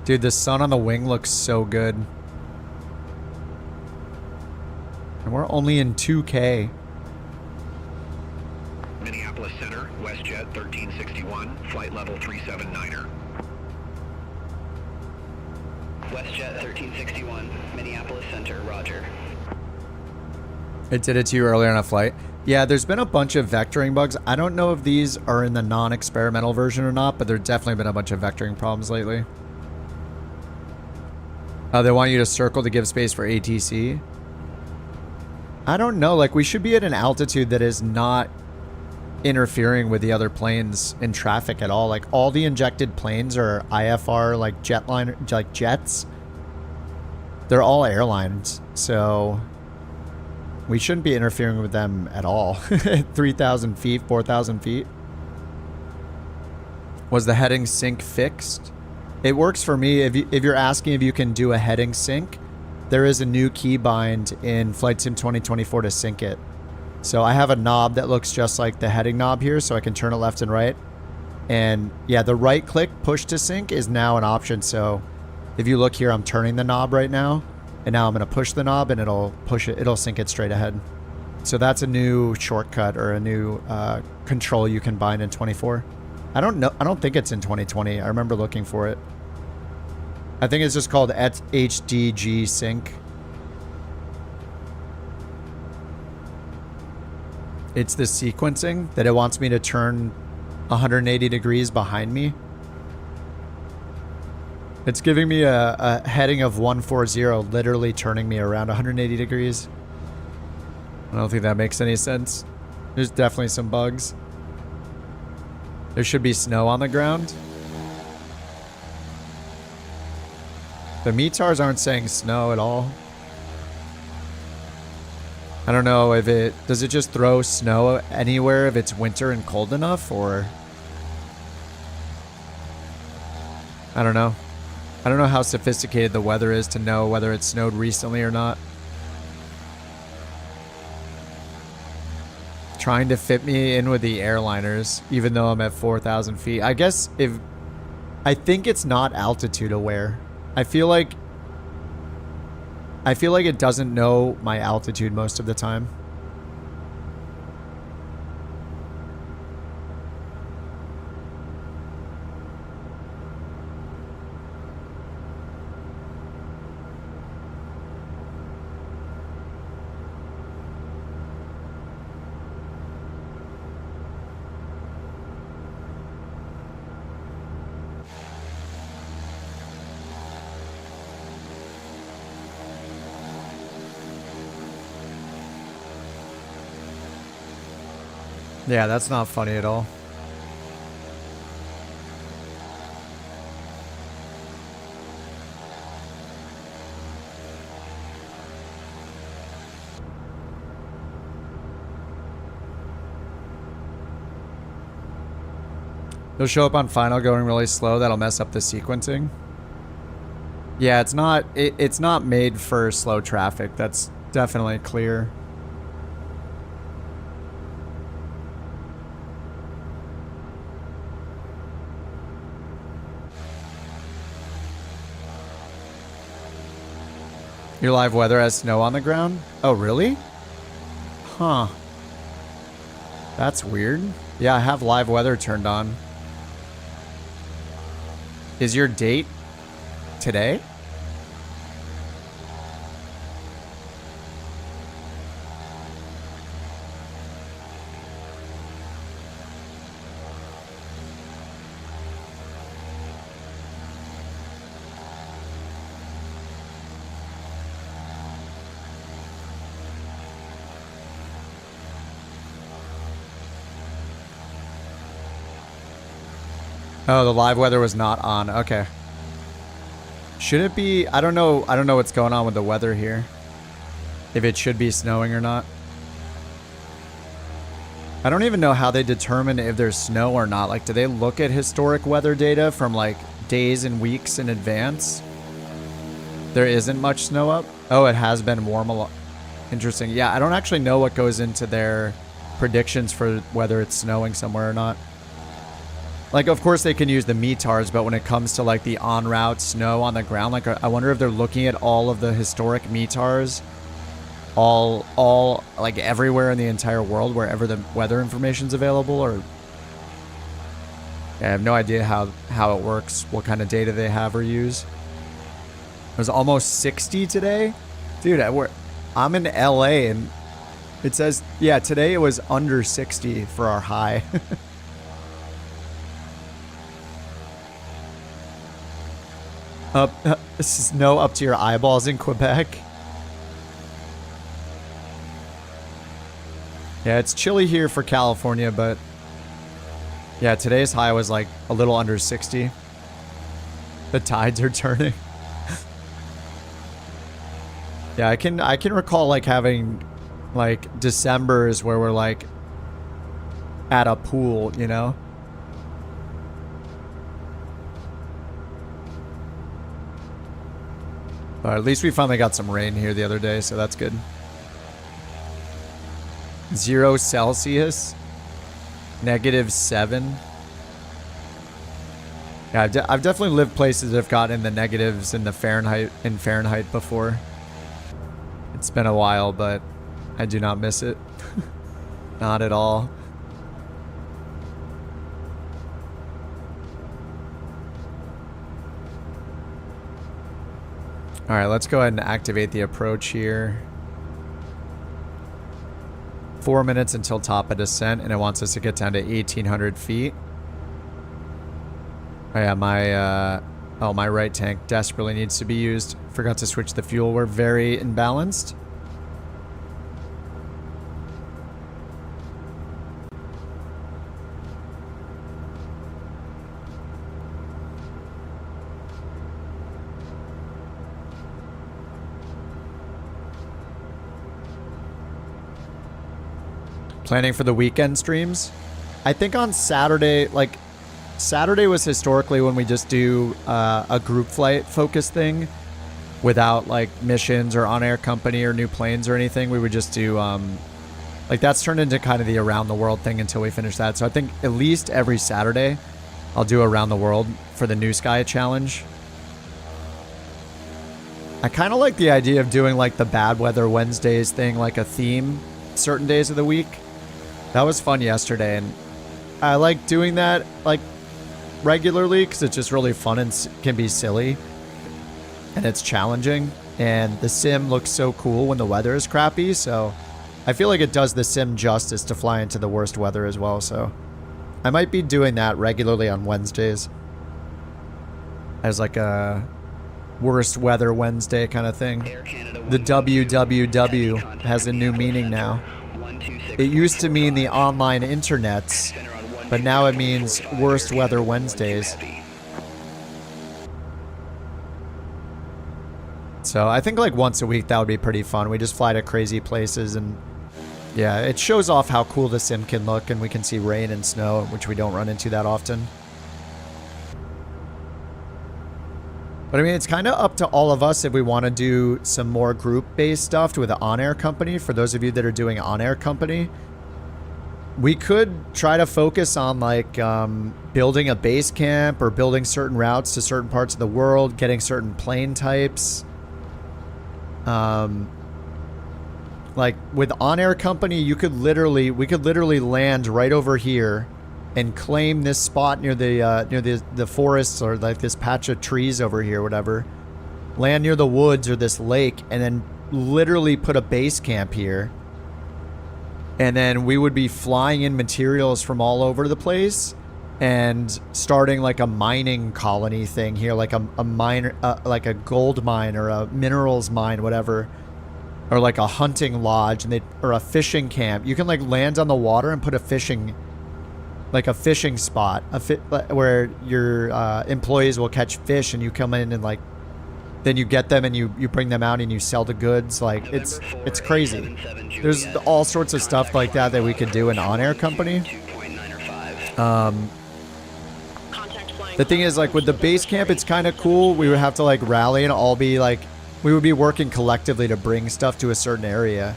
Dude, the sun on the wing looks so good. And we're only in 2K. Minneapolis Center, WestJet 1361, flight level 379er. WestJet 1361, Minneapolis Center, roger. It did it to you earlier on a flight. Yeah, there's been a bunch of vectoring bugs. I don't know if these are in the non-experimental version or not, but there's definitely been a bunch of vectoring problems lately. They want you to circle to give space for ATC. I don't know. Like, we should be at an altitude that is not interfering with the other planes in traffic at all. Like, all the injected planes are IFR, like jetliner, like jets. They're all airlines, so we shouldn't be interfering with them at all. 3,000 feet, 4,000 feet. Was the heading sync fixed? It works for me. If you're asking if you can do a heading sync, there is a new keybind in Flight Sim 2024 to sync it. So I have a knob that looks just like the heading knob here, so I can turn it left and right. And yeah, the right click push to sync is now an option. So if you look here, I'm turning the knob right now, and now I'm going to push the knob and it'll push it. It'll sync it straight ahead. So that's a new shortcut or a new control you can bind in 24. I don't know. I don't think it's in 2020. I remember looking for it. I think it's just called HDG sync. It's the sequencing that it wants me to turn 180 degrees behind me. It's giving me a heading of 140, literally turning me around 180 degrees. I don't think that makes any sense. There's definitely some bugs. There should be snow on the ground. The METARs aren't saying snow at all. I don't know if it... Does it just throw snow anywhere if it's winter and cold enough, or... I don't know. I don't know how sophisticated the weather is to know whether it snowed recently or not. Trying to fit me in with the airliners, even though I'm at 4,000 feet. I guess if... I think it's not altitude aware. I feel like it doesn't know my altitude most of the time. Yeah, that's not funny at all. It'll show up on final going really slow. That'll mess up the sequencing. Yeah, it's not made for slow traffic. That's definitely clear. Your live weather has snow on the ground? Oh, really? Huh. That's weird. Yeah, I have live weather turned on. Is your date today? Oh, the live weather was not on. Okay. Should it be? I don't know what's going on with the weather here. If it should be snowing or not. I don't even know how they determine if there's snow or not. Like, do they look at historic weather data from like days and weeks in advance? There isn't much snow up. Oh, it has been warm a lot. Interesting. Yeah, I don't actually know what goes into their predictions for whether it's snowing somewhere or not. Like, of course they can use the METARs, but when it comes to like the en route snow on the ground, like I wonder if they're looking at all of the historic METARs, all like everywhere in the entire world, wherever the weather information's available, or yeah, I have no idea how it works, what kind of data they have or use. It was almost 60 today, dude. I'm in LA and it says, yeah, today it was under 60 for our high. Snow up to your eyeballs in Quebec. Yeah, it's chilly here for California, but yeah, today's high was like a little under 60. The tides are turning. Yeah, I can recall like having like Decembers where we're like at a pool, you know? But at least we finally got some rain here the other day, so that's good. 0 Celsius, -7. Yeah, I've definitely lived places that have gotten in the negatives in Fahrenheit before. It's been a while, but I do not miss it. Not at all. All right, let's go ahead and activate the approach here. 4 minutes until top of descent, and it wants us to get down to 1,800 feet. Oh yeah, my right tank desperately needs to be used. Forgot to switch the fuel. We're very imbalanced. Planning for the weekend streams. I think on Saturday, like Saturday was historically when we just do a group flight focus thing without like missions or on-air company or new planes or anything. We would just do like that's turned into kind of the around the world thing until we finish that. So I think at least every Saturday I'll do around the world for the New Sky Challenge. I kind of like the idea of doing like the bad weather Wednesdays thing, like a theme certain days of the week. That was fun yesterday, and I like doing that like regularly because it's just really fun and can be silly, and it's challenging, and the sim looks so cool when the weather is crappy, so I feel like it does the sim justice to fly into the worst weather as well. So I might be doing that regularly on Wednesdays as like a worst weather Wednesday kind of thing. The WWW has a new meaning now. it used to mean the online internets, but now it means worst weather Wednesdays. So I think like once a week that would be pretty fun. We just fly to crazy places and yeah, it shows off how cool the sim can look, and we can see rain and snow, which we don't run into that often. But I mean, it's kind of up to all of us if we want to do some more group-based stuff with an on-air company. For those of you that are doing on-air company, we could try to focus on like building a base camp or building certain routes to certain parts of the world, getting certain plane types. Like with on-air company, we could literally land right over here and claim this spot near the forests, or like this patch of trees over here, whatever. Land near the woods or this lake, and then literally put a base camp here. And then we would be flying in materials from all over the place and starting like a mining colony thing here, like a mine, like a gold mine or a minerals mine, whatever. Or like a hunting lodge, and or a fishing camp. You can like land on the water and put a fishing spot, where your employees will catch fish, and you come in and like, then you get them and you bring them out and you sell the goods. Like it's crazy. There's all sorts of stuff like that we could do in on-air company. The thing is, like with the base camp, it's kind of cool. We would have to like rally and all be like, we would be working collectively to bring stuff to a certain area.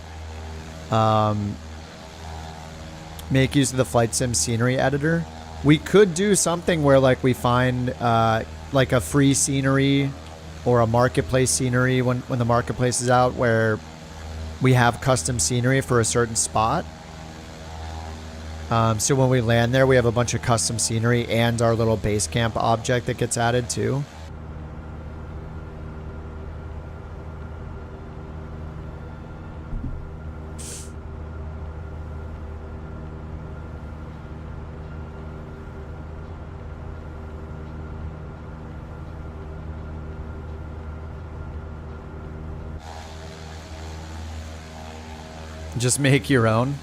Make use of the flight sim scenery editor. We could do something where like we find like a free scenery or a marketplace scenery when the marketplace is out, where we have custom scenery for a certain spot. So when we land there, we have a bunch of custom scenery and our little base camp object that gets added too. Just make your own.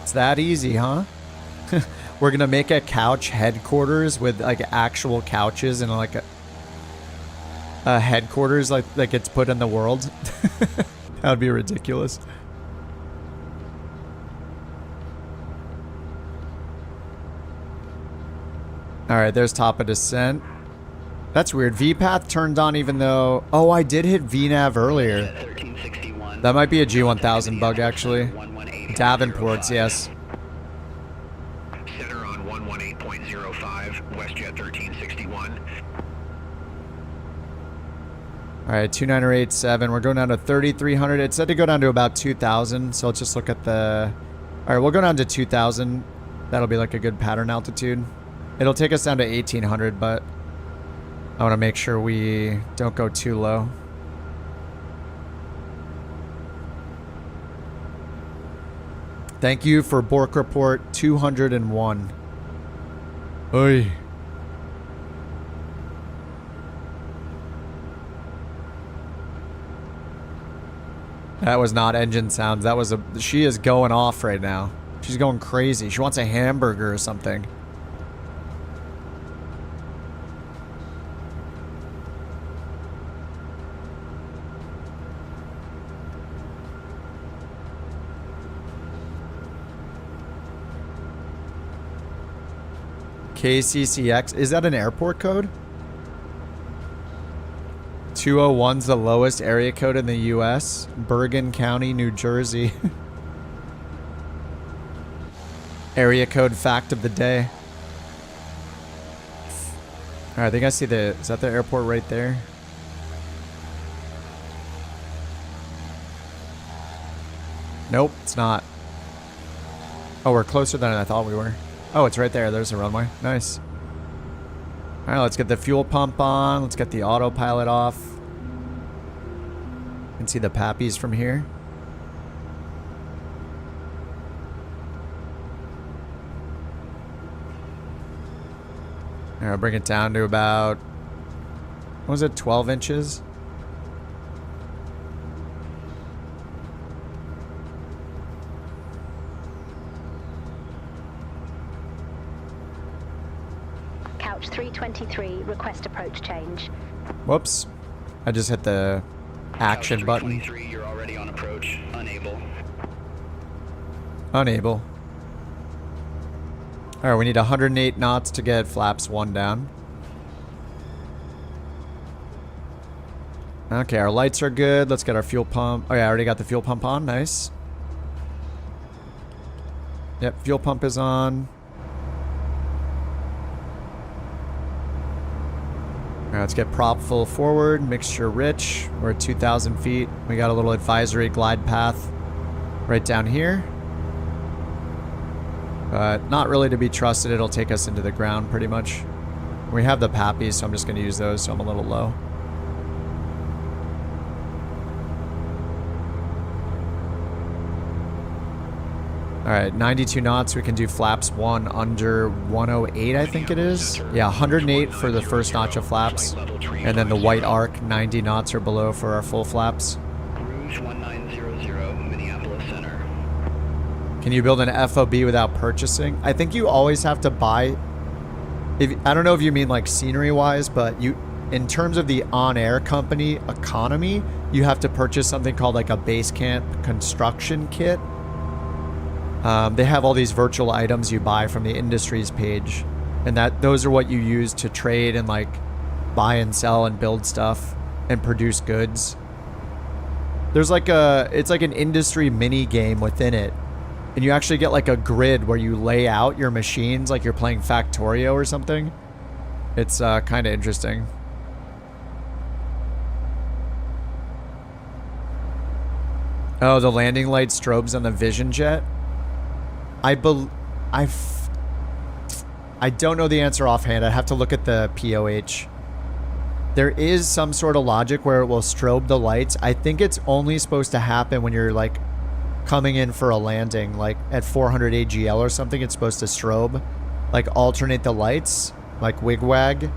It's that easy, huh? We're gonna make a couch headquarters with like actual couches and like a headquarters like that gets put in the world. That would be ridiculous. All right, there's top of descent. That's weird. VPath turned on even though... Oh, I did hit VNav earlier. That might be a G1000 bug, actually. Davenport's, yes. Center on 118.05, WestJet 1361. Alright, 2987. We're going down to 3,300. It said to go down to about 2,000, so let's just look at the... Alright, we'll go down to 2,000. That'll be like a good pattern altitude. It'll take us down to 1,800, but I want to make sure we don't go too low. Thank you for Bork Report 201. Oy. That was not engine sounds. That was a... She is going off right now. She's going crazy. She wants a hamburger or something. KCCX. Is that an airport code? 201's the lowest area code in the U.S. Bergen County, New Jersey. Area code fact of the day. Alright, I think I see the... Is that the airport right there? Nope, it's not. Oh, we're closer than I thought we were. Oh, it's right there. There's the runway. Nice. Alright, let's get the fuel pump on. Let's get the autopilot off. You can see the pappies from here. Alright, I'll bring it down to about... What was it? 12 inches? Couch 323, request approach change. Whoops. I just hit the action Couch button. 323, you're already on approach. Unable. Unable. Alright, we need 108 knots to get flaps 1 down. Okay, our lights are good. Let's get our fuel pump. Oh yeah, I already got the fuel pump on. Nice. Yep, fuel pump is on. Alright, let's get prop full forward. Mixture rich. We're at 2,000 feet. We got a little advisory glide path right down here. But not really to be trusted. It'll take us into the ground pretty much. We have the pappies, so I'm just going to use those, so I'm a little low. Alright, 92 knots. We can do flaps 1 under 108, I think it is. Yeah, 108 for the first notch of flaps. And then the white arc, 90 knots or below for our full flaps. Rouge 1900, Minneapolis Center. Can you build an FOB without purchasing? I think you always have to buy... I don't know if you mean like scenery-wise, but you, in terms of the on-air company economy, you have to purchase something called like a base camp construction kit. They have all these virtual items you buy from the industries page, and those are what you use to trade and like buy and sell and build stuff and produce goods. There's like it's like an industry mini game within it, and you actually get like a grid where you lay out your machines like you're playing Factorio or something. It's kind of interesting. Oh, the landing light strobes on the Vision Jet. I don't know the answer offhand. I'd have to look at the POH. There is some sort of logic where it will strobe the lights. I think it's only supposed to happen when you're like coming in for a landing, like at 400 AGL or something. It's supposed to strobe, like alternate the lights, like wigwag,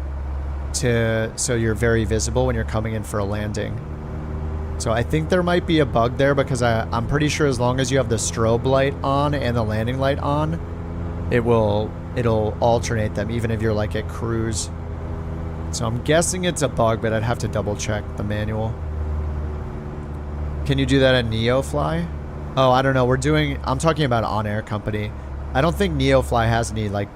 so you're very visible when you're coming in for a landing. So I think there might be a bug there, because I'm pretty sure as long as you have the strobe light on and the landing light on, it'll alternate them even if you're like at cruise. So I'm guessing it's a bug, but I'd have to double check the manual. Can you do that at NeoFly? Oh, I don't know. I'm talking about an on-air company. I don't think NeoFly has any like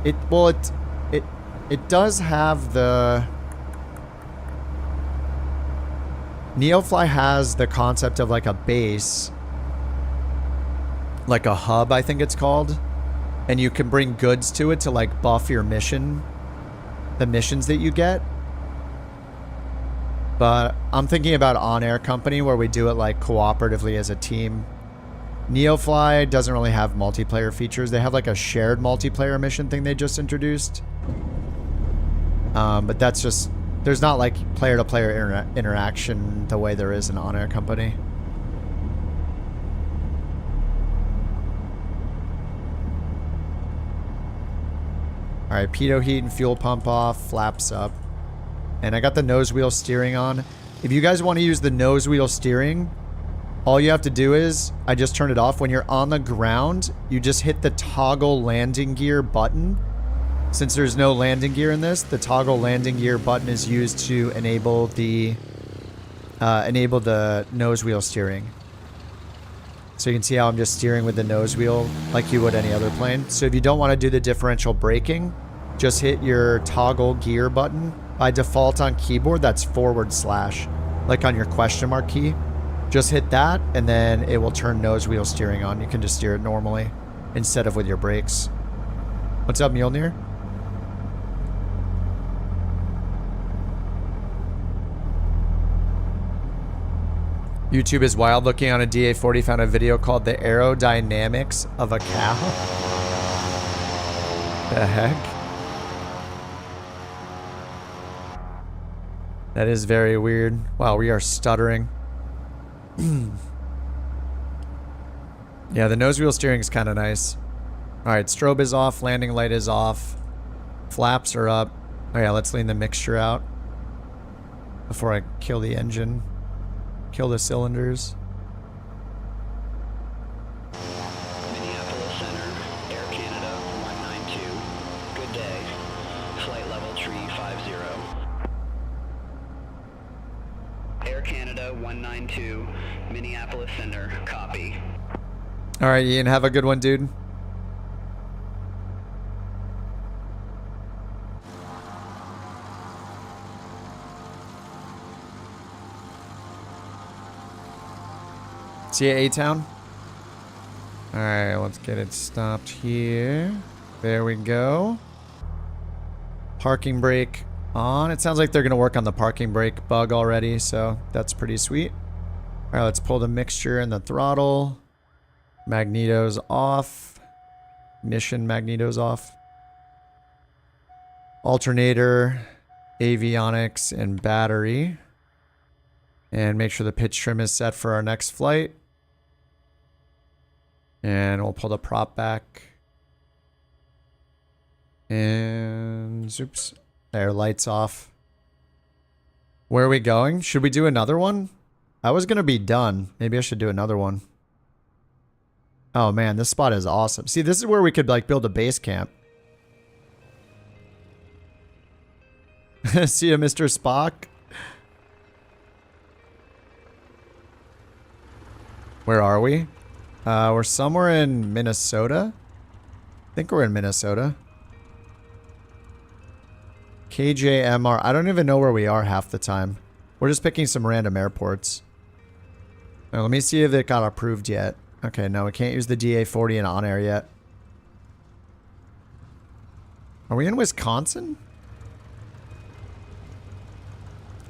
it does have the NeoFly has the concept of like a base, like a hub, I think it's called, and you can bring goods to it to like buff your mission, the missions that you get. But I'm thinking about on-air company where we do it like cooperatively as a team. NeoFly doesn't really have multiplayer features. They have like a shared multiplayer mission thing they just introduced. But that's just... There's not like player-to-player interaction the way there is in on-air company. Alright, pitot heat and fuel pump off, flaps up. And I got the nose wheel steering on. If you guys want to use the nose wheel steering, all you have to do is, I just turned it off. When you're on the ground, you just hit the toggle landing gear button. Since there's no landing gear in this, the toggle landing gear button is used to enable the nose wheel steering. So you can see how I'm just steering with the nose wheel like you would any other plane. So if you don't want to do the differential braking, just hit your toggle gear button. By default on keyboard, that's / like on your question mark key. Just hit that, and then it will turn nose wheel steering on. You can just steer it normally instead of with your brakes. What's up, Mjolnir? YouTube is wild. Looking on a DA-40, found a video called The Aerodynamics of a Cow. The heck? That is very weird. Wow, we are stuttering. Yeah, the nose wheel steering is kind of nice. Alright, strobe is off, landing light is off. Flaps are up. Oh yeah, let's lean the mixture out before I kill the engine. Kill the cylinders. Minneapolis Center, Air Canada 150. Air Canada 192, Minneapolis Center, copy. All right, Ian, have a good one, dude. See you, A-Town. All right, let's get it stopped here. There we go. Parking brake on. It sounds like they're going to work on the parking brake bug already, so that's pretty sweet. All right, let's pull the mixture and the throttle. Magnetos off. Ignition magnetos off. Alternator, avionics, and battery. And make sure the pitch trim is set for our next flight. And we'll pull the prop back. And oops. There, lights off. Where are we going? Should we do another one? I was going to be done. Maybe I should do another one. Oh man, this spot is awesome. See, this is where we could like build a base camp. See ya, Mr. Spock. Where are we? We're somewhere in Minnesota. I think we're in Minnesota. KJMR. I don't even know where we are half the time. We're just picking some random airports. Now, let me see if it got approved yet. Okay, no, we can't use the DA-40 in on-air yet. Are we in Wisconsin?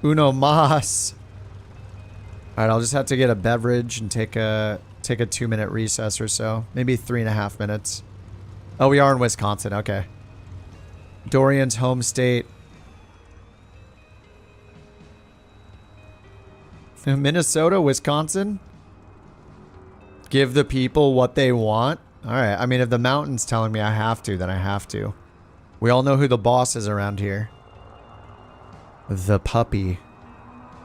Uno mas. Alright, I'll just have to get a beverage and take a 2-minute recess or so. Maybe 3.5 minutes. Oh, we are in Wisconsin. Okay. Dorian's home state. Minnesota, Wisconsin? Give the people what they want? Alright, I mean, if the mountain's telling me I have to, then I have to. We all know who the boss is around here. The puppy.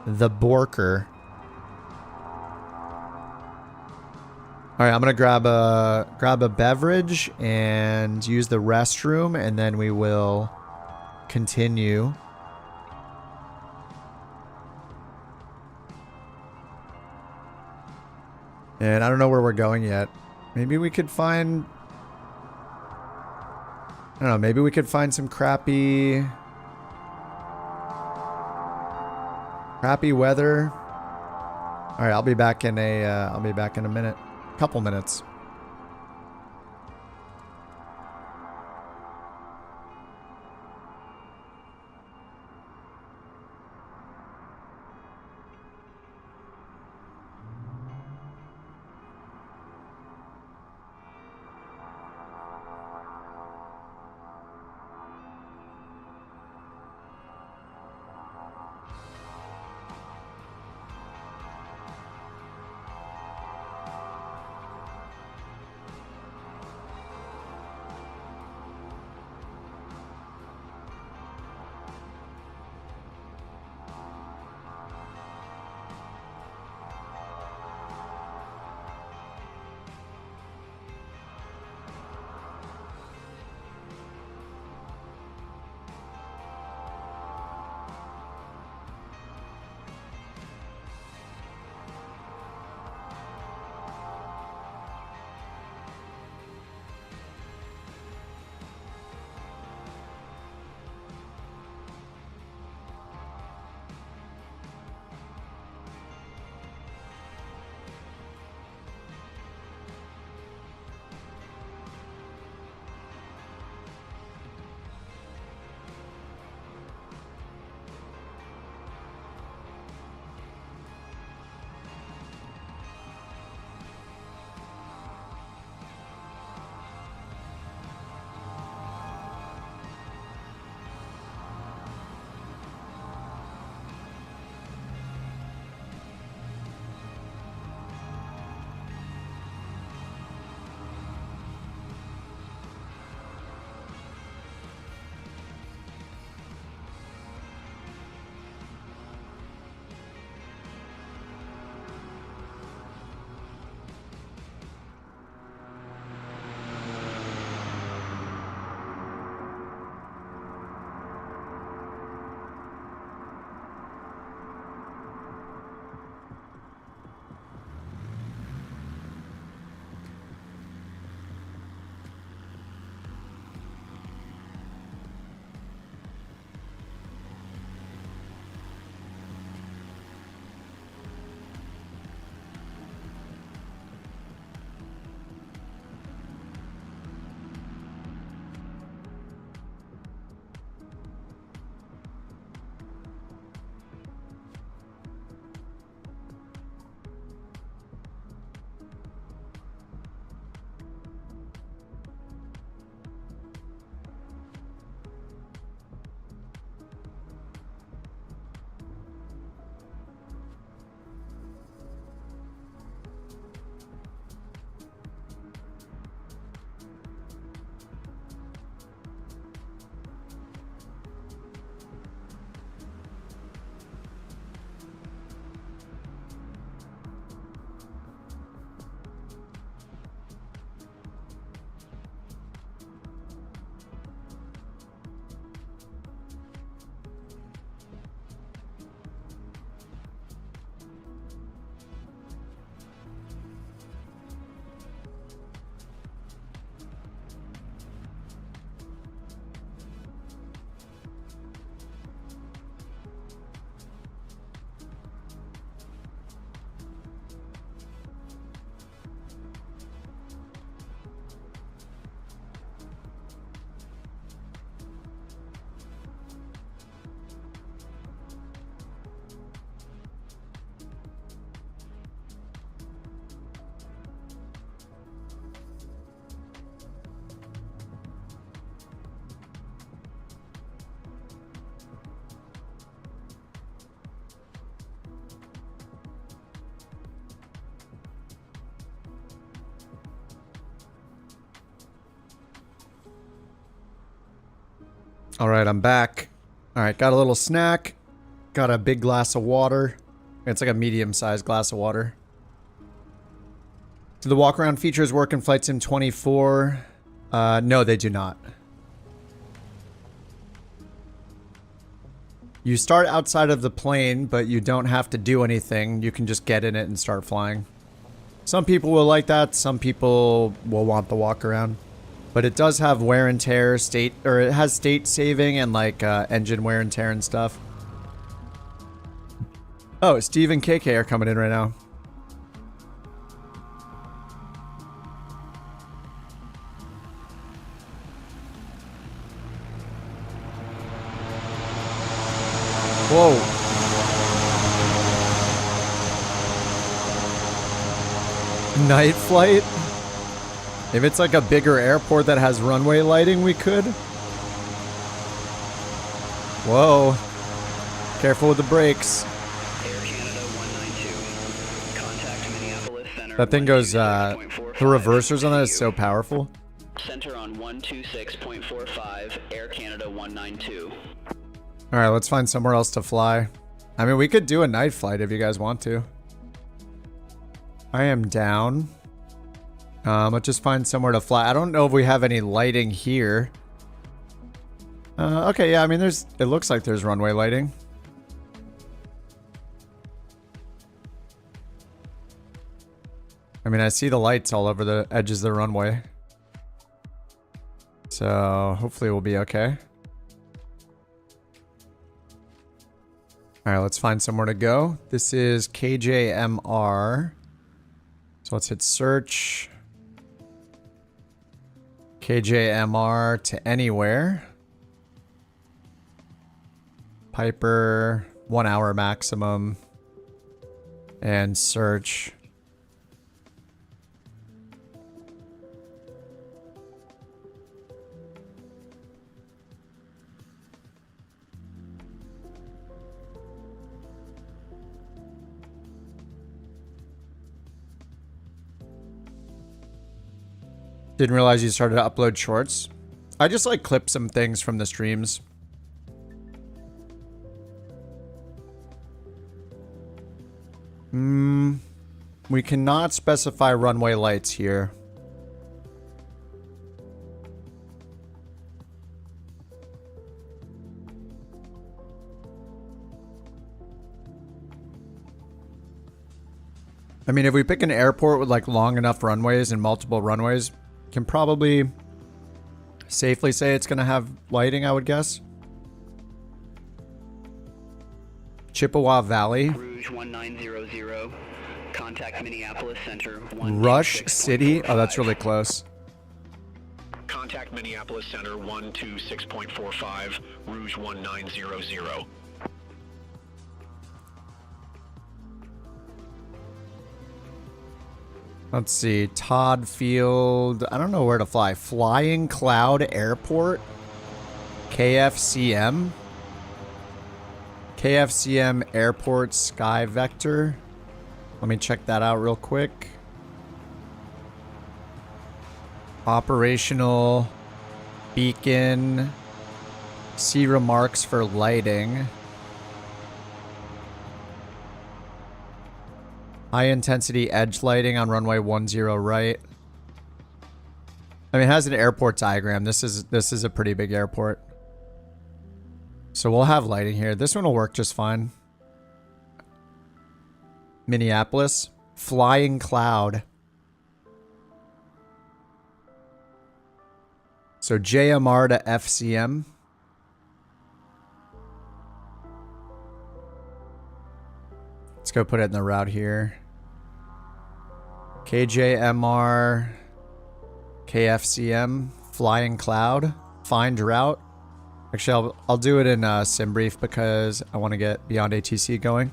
The borker. Alright, I'm gonna grab a beverage and use the restroom, and then we will continue. And I don't know where we're going yet. Maybe we could find... I don't know, maybe we could find some crappy weather. Alright, I'll be back in a minute. Couple minutes. All right, I'm back. All right, got a little snack. Got a big glass of water. It's like a medium-sized glass of water. Do the walk-around features work in Flight Sim 24? No, they do not. You start outside of the plane, but you don't have to do anything. You can just get in it and start flying. Some people will like that. Some people will want the walk-around. But it does have wear and tear, it has state saving and like engine wear and tear and stuff. Oh, Steve and KK are coming in right now. Whoa. Night flight? If it's like a bigger airport that has runway lighting, we could. Whoa. Careful with the brakes. That thing goes, the reversers on that is so powerful. Center on 126.45, Air Canada 192. Alright, let's find somewhere else to fly. I mean, we could do a night flight if you guys want to. I am down. Let's just find somewhere to fly. I don't know if we have any lighting here. Okay, yeah, I mean, it looks like there's runway lighting. I mean, I see the lights all over the edges of the runway. So, hopefully we'll be okay. Alright, let's find somewhere to go. This is KJMR. So let's hit search. KJMR to anywhere. Piper, 1 hour maximum. And search. Didn't realize you started to upload shorts. I just like clip some things from the streams. We cannot specify runway lights here. I mean, if we pick an airport with like long enough runways and multiple runways, can probably safely say it's going to have lighting, I would guess. Chippewa Valley. Rouge 1900. Contact Minneapolis Center. Rush City. Oh, that's really close. Contact Minneapolis Center 126.45, Rouge 1900. Let's see. Todd Field. I don't know where to fly. Flying Cloud Airport. KFCM. KFCM Airport Sky Vector. Let me check that out real quick. Operational beacon. See remarks for lighting. High intensity edge lighting on runway 10 right. I mean, it has an airport diagram. This is a pretty big airport. So we'll have lighting here. This one will work just fine. Minneapolis. Flying Cloud. So JMR to FCM. Let's go put it in the route here. KJMR, KFCM, Flying Cloud, find route. Actually, I'll do it in SimBrief because I want to get Beyond ATC going.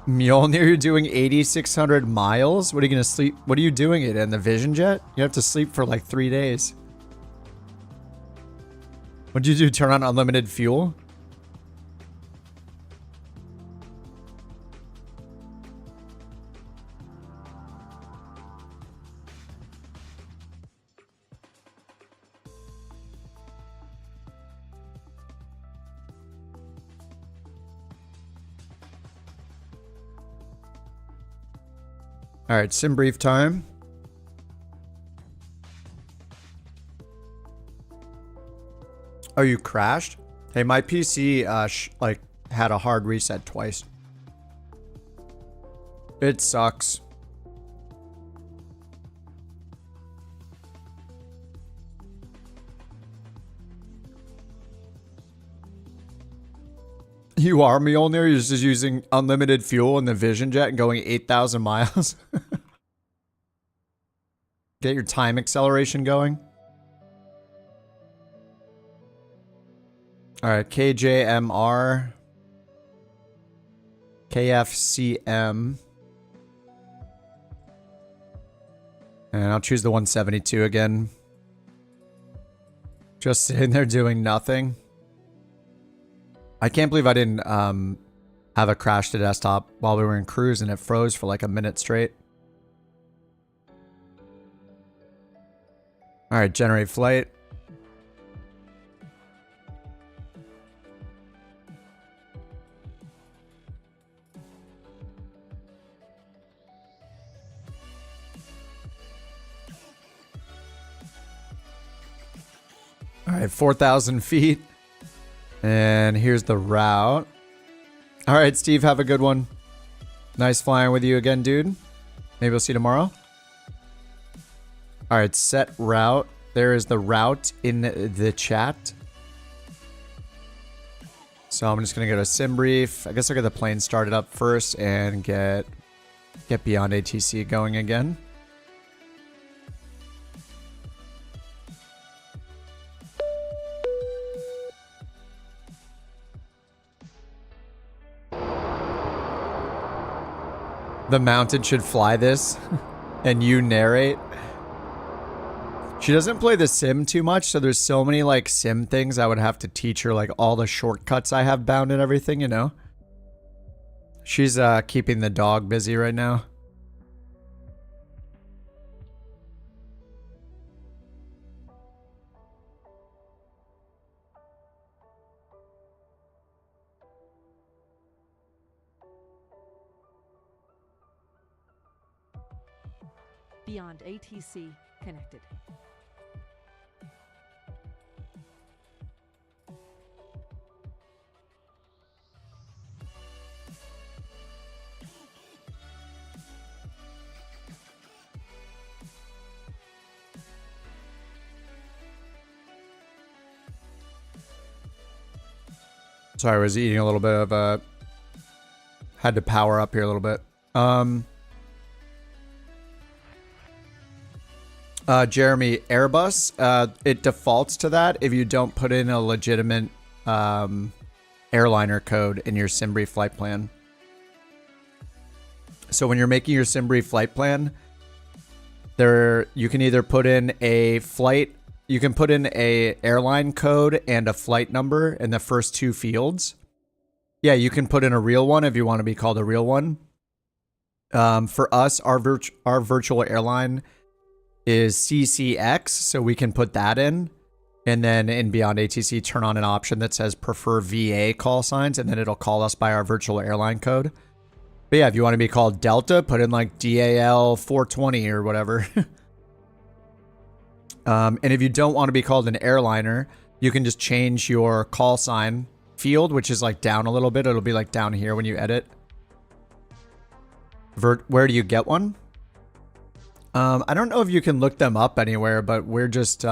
Mjolnir, you're doing 8,600 miles? What are you going to sleep? What are you doing it in the Vision Jet? You have to sleep for like 3 days. What'd you do? Turn on unlimited fuel? All right, sim brief time. Oh, you crashed? Hey, my PC like had a hard reset twice. It sucks. You are Mjolnir? You're just using unlimited fuel in the Vision Jet and going 8,000 miles? Get your time acceleration going. Alright, KJMR. KFCM. And I'll choose the 172 again. Just sitting there doing nothing. I can't believe I didn't have a crash to desktop while we were in cruise and it froze for like a minute straight. Alright, generate flight. Alright, 4,000 feet. And here's the route. Alright, Steve, have a good one. Nice flying with you again, dude. Maybe we'll see you tomorrow. Alright, set route. There is the route in the chat. So I'm just going to go to sim brief. I guess I'll get the plane started up first and get beyond ATC going again. The mountain should fly this and you narrate. She doesn't play the sim too much, so there's so many like sim things I would have to teach her, like all the shortcuts I have bound and everything, you know? She's keeping the dog busy right now. Beyond ATC connected. Sorry, I was eating a little bit of had to power up here a little bit. Jeremy, Airbus, it defaults to that if you don't put in a legitimate airliner code in your SimBrief flight plan. So when you're making your SimBrief flight plan, you can either put in a flight, you can put in a airline code and a flight number in the first two fields. Yeah, you can put in a real one if you want to be called a real one. For us, our virtual airline is CCX, so we can put that in. And then in Beyond ATC, turn on an option that says prefer VA call signs, and then it'll call us by our virtual airline code. But yeah, if you want to be called Delta, put in like DAL-40 or whatever. And if you don't want to be called an airliner, you can just change your call sign field, which is like down a little bit. It'll be like down here when you edit. Where do you get one? I don't know if you can look them up anywhere, but we're just,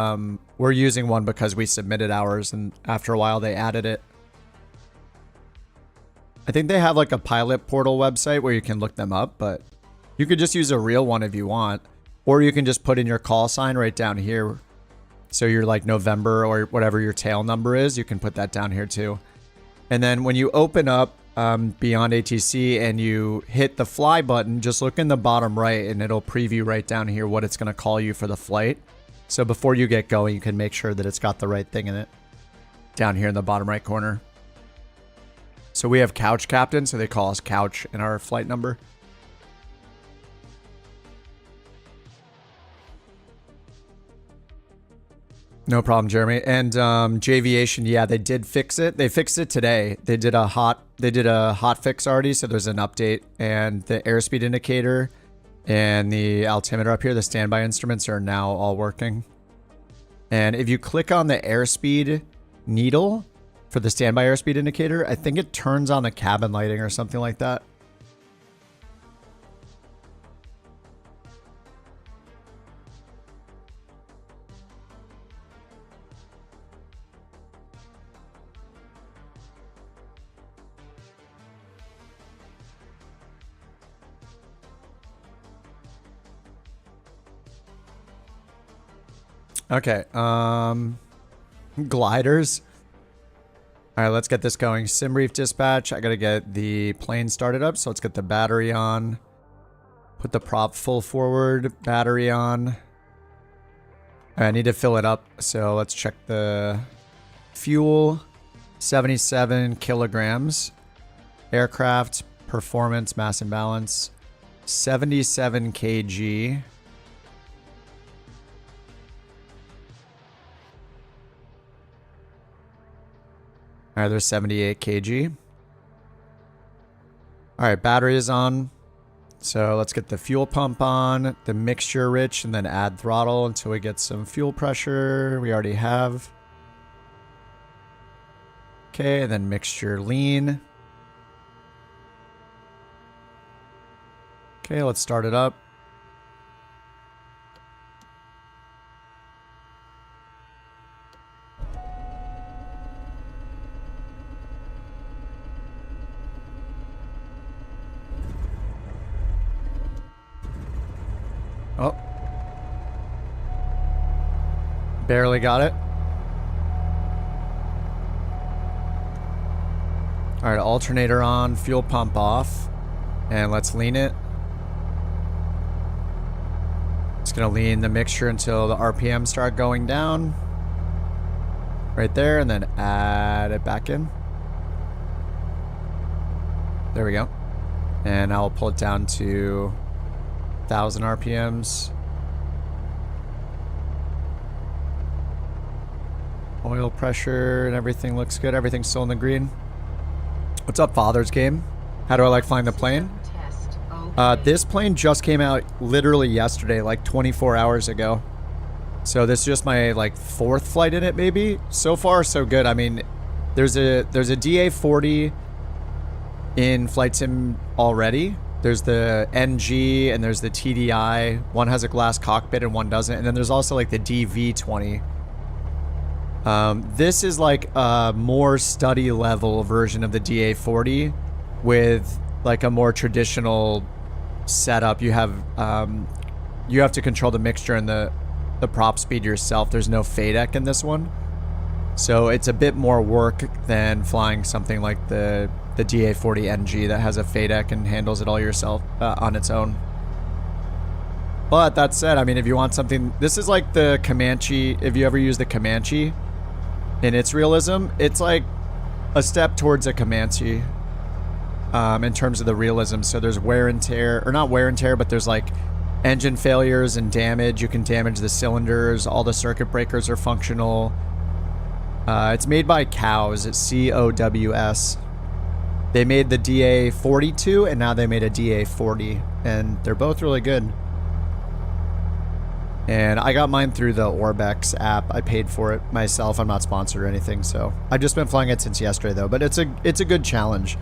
we're using one because we submitted ours and after a while they added it. I think they have like a pilot portal website where you can look them up, but you could just use a real one if you want, or you can just put in your call sign right down here. So you're like November or whatever your tail number is, you can put that down here too. And then when you open up Beyond ATC and you hit the fly button, just look in the bottom right and it'll preview right down here what it's going to call you for the flight. So before you get going, you can make sure that it's got the right thing in it. Down here in the bottom right corner. So we have Couch Captain, so they call us Couch in our flight number. No problem, Jeremy. And Javiation, yeah, they did fix it. They fixed it today. They did a hot fix already, so there's an update, and the airspeed indicator And the altimeter up here, the standby instruments are now all working. And if you click on the airspeed needle for the standby airspeed indicator, I think it turns on the cabin lighting or something like that. Okay, gliders. All right, let's get this going. Sim brief dispatch. I gotta get the plane started up, so let's get the battery on. Put the prop full forward, battery on. I need to fill it up, so let's check the fuel. 77 kilograms. Aircraft, performance, mass and balance. 77 kg. All right, there's 78 kg. All right, battery is on. So let's get the fuel pump on, the mixture rich, and then add throttle until we get some fuel pressure. We already have. Okay, and then mixture lean. Okay, let's start it up. Oh. Barely got it. All right, alternator on, fuel pump off, and let's lean it. Just gonna lean the mixture until the RPM start going down. Right there, and then add it back in. There we go. And I'll pull it down to 1,000 RPMs. Oil pressure and everything looks good. Everything's still in the green. What's up, Father's Game? How do I like flying the plane? This plane just came out literally yesterday, like 24 hours ago. So this is just my like 4th flight in it, maybe. So far, so good. I mean, there's a DA-40 in flight sim already. There's the NG and there's the TDI. One has a glass cockpit and one doesn't. And then there's also like the DV-20. This is like a more study level version of the DA-40 with like a more traditional setup. You have to control the mixture and the prop speed yourself. There's no FADEC in this one. So it's a bit more work than flying something like the DA-40 NG that has a FADEC and handles it all yourself on its own. But that said, I mean, if you want something, this is like the Comanche. If you ever use the Comanche in its realism, it's like a step towards a Comanche in terms of the realism. So there's wear and tear, or not wear and tear, but there's like engine failures and damage. You can damage the cylinders. All the circuit breakers are functional. It's made by Cows. It's COWS. They made the DA-42 and now they made a DA-40, and they're both really good. And I got mine through the Orbex app. I paid for it myself. I'm not sponsored or anything, so I've just been flying it since yesterday though. But it's a good challenge.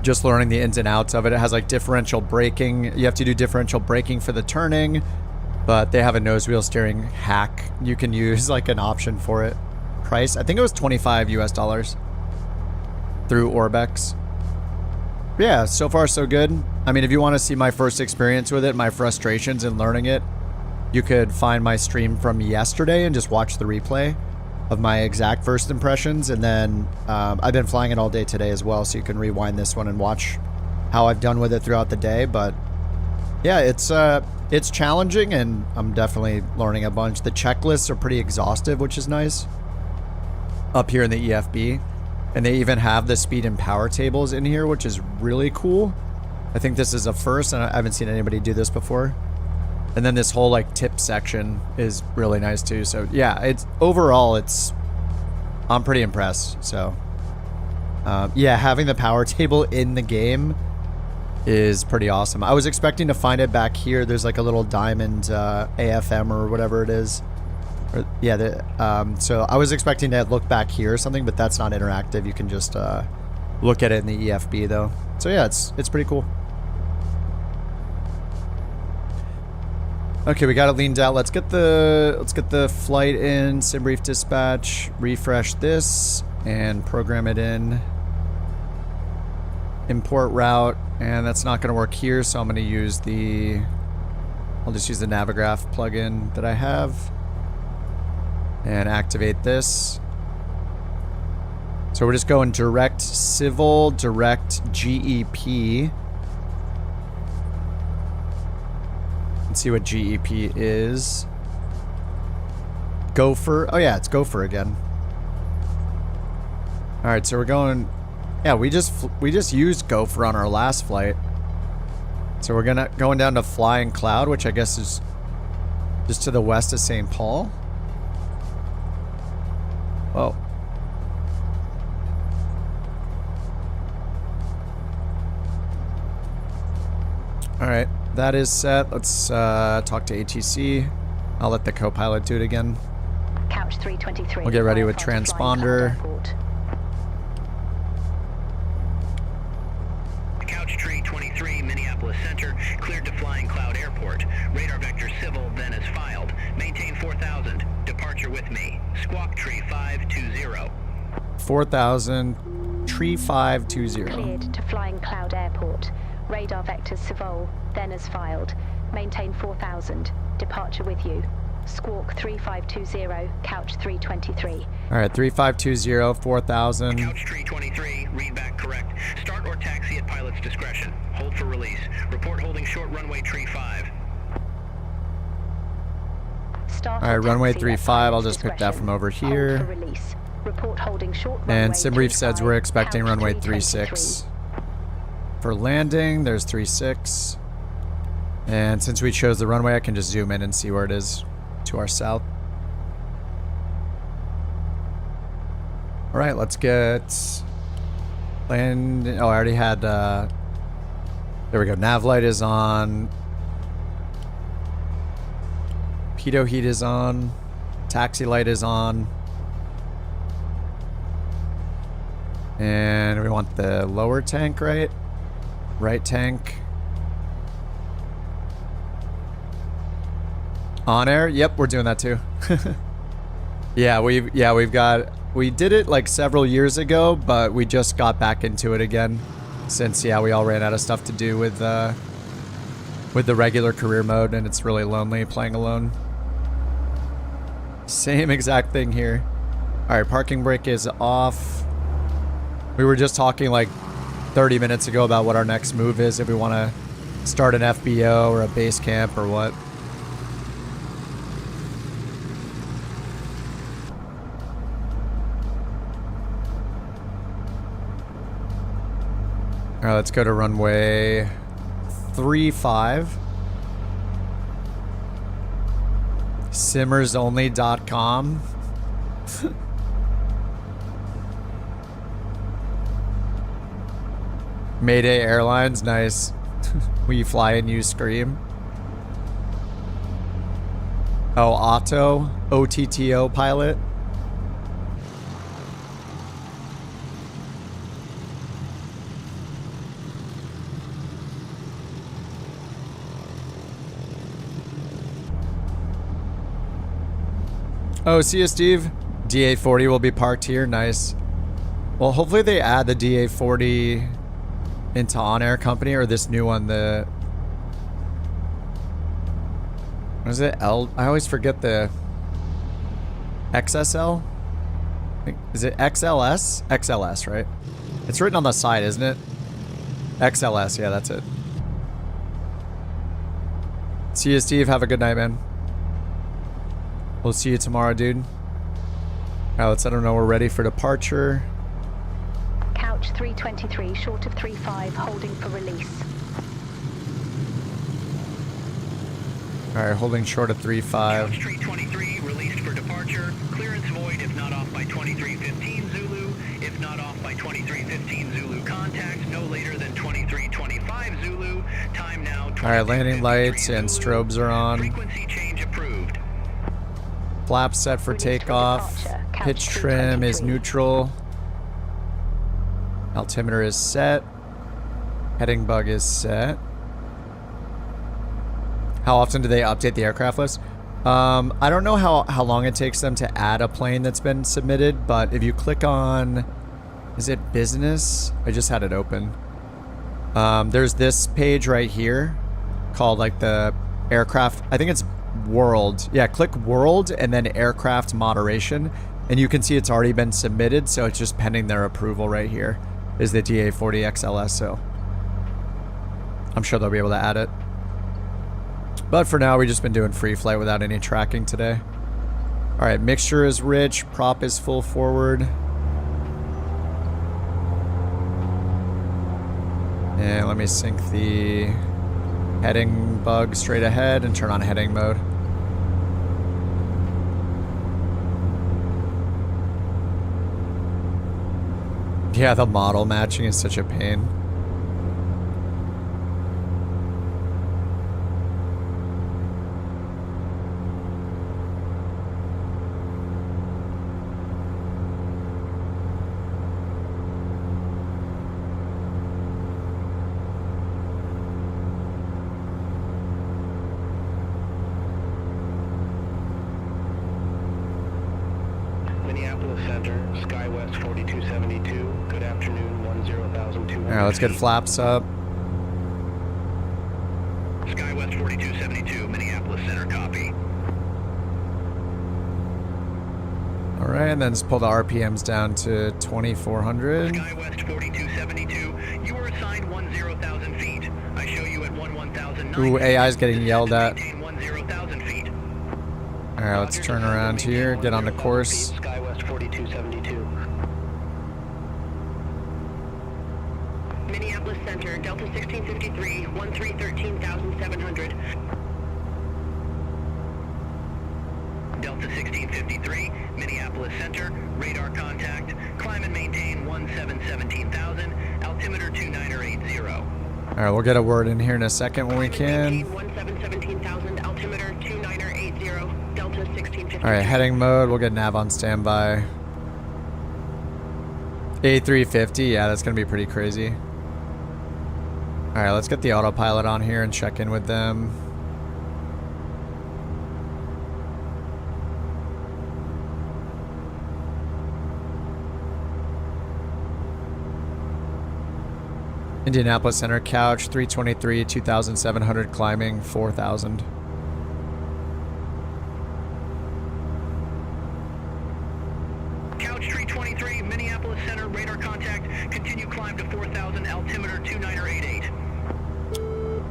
Just learning the ins and outs of it. It has like differential braking. You have to do differential braking for the turning, but they have a nose wheel steering hack. You can use like an option for it. Price, I think it was $25 US through Orbex. Yeah, so far so good. I mean, if you want to see my first experience with it, my frustrations in learning it, you could find my stream from yesterday and just watch the replay of my exact first impressions. And then I've been flying it all day today as well, so you can rewind this one and watch how I've done with it throughout the day. But yeah, it's challenging, and I'm definitely learning a bunch. The checklists are pretty exhaustive, which is nice up here in the EFB. And they even have the speed and power tables in here, which is really cool. I think this is a first, and I haven't seen anybody do this before. And then this whole like tip section is really nice too. So yeah, I'm pretty impressed. So yeah, having the power table in the game is pretty awesome. I was expecting to find it back here. There's like a little diamond AFM or whatever it is. Or, yeah, so I was expecting to look back here or something, but that's not interactive. You can just look at it in the EFB though. So yeah, it's pretty cool. Okay, we got it leaned out. Let's get the flight in. SimBrief dispatch. Refresh this and program it in. Import route, and that's not going to work here, so I'm going to use I'll just use the Navigraph plugin that I have and activate this. So we're just going direct civil, direct GEP. Let's see what GEP is. Gopher. Oh yeah, it's Gopher again. All right, so we're going. Yeah, we just used Gopher on our last flight. So we're going down to Flying Cloud, which I guess is just to the west of St. Paul. Whoa. All right, that is set. Let's talk to ATC. I'll let the co-pilot do it again. Couch 323. We'll get ready with transponder. Couch tree 23, Minneapolis Center, cleared to Flying Cloud Airport. Radar vector civil, then is filed. Maintain 4000. Departure with me. Squawk tree 520. 4000, tree 520. Cleared to Flying Cloud Airport. Radar vectors civil, then as filed. Maintain 4000. Departure with you. Squawk 3520, couch 323. All right, 3520, 4000. Couch tree 23, read back correct. Start or taxi at pilot's discretion. Hold for release. Report holding short runway tree 5. Start All right, runway 35. I'll just pick that from over here. Hold for release. Report holding short And runway SimBrief says we're expecting runway 36. For landing, there's 36. And since we chose the runway, I can just zoom in and see where it is to our south. All right, let's get land. Oh, I already had, there we go. Nav light is on. Pitot heat is on. Taxi light is on. And we want the lower tank, right? Right tank. On air? Yep, we're doing that too. We did it like several years ago, but we just got back into it again since we all ran out of stuff to do with the regular career mode, and it's really lonely playing alone. Same exact thing here. All right, parking brake is off. We were just talking like 30 minutes ago about what our next move is, if we want to start an FBO or a base camp or what. All right, let's go to runway 35. Simmersonly.com. Mayday Airlines, nice. Will you fly and use Scream? Oh, Otto, OTTO pilot. Oh, see you, Steve. DA-40 will be parked here. Nice. Well, hopefully they add the DA-40 into On-Air Company, or this new one, the... What is it? I always forget the... XSL? Is it XLS? XLS, right? It's written on the side, isn't it? XLS, yeah, that's it. See you, Steve. Have a good night, man. We'll see you tomorrow, dude. Alright, let's let them know we're ready for departure. Couch 323, short of 35, holding for release. Alright, holding short of 35. Couch 323, released for departure. Clearance void if not off by 2315 Zulu. If not off by 2315 Zulu contact, no later than 2325 Zulu. Time now. Alright, landing lights and strobes are on. Frequency change approved. Flaps set for takeoff. Pitch trim is neutral. Altimeter is set. Heading bug is set. How often do they update the aircraft list? I don't know how long it takes them to add a plane that's been submitted, but if you click on, is it business? I just had it open. There's this page right here called like the aircraft, I think it's world. Yeah, click world and then aircraft moderation. And you can see it's already been submitted, so it's just pending their approval right here. Is the DA-40 XLS, so I'm sure they'll be able to add it. But for now, we've just been doing free flight without any tracking today. Alright, mixture is rich, prop is full forward. And let me sync the heading bug straight ahead and turn on heading mode. Yeah, the model matching is such a pain. Minneapolis Center, SkyWest 4272. Good afternoon, 10,200. Alright, let's get flaps up. SkyWest 4272, Minneapolis Center, copy. Alright, and then just pull the RPMs down to 2,400. SkyWest 4272, you are assigned 10,000 feet. I show you at 11,000. Ooh, AI's getting yelled at. 10,000 feet. Alright, let's turn around here, get on the course. SkyWest 4272. Minneapolis Center, Delta 1653, 1313,700. Delta 1653, Minneapolis Center, radar contact, climb and maintain 1717,000, altimeter 2980. Alright, we'll get a word in here in a second when we can. 1717,000, altimeter 2980, Delta 1653. Alright, heading mode, we'll get nav on standby. A350, yeah, that's gonna be pretty crazy. Alright, let's get the autopilot on here and check in with them. Indianapolis Center, couch 323, 2,700, climbing 4,000. Couch 323, Minneapolis Center, radar contact, continue climb to 4,000, altimeter 2988.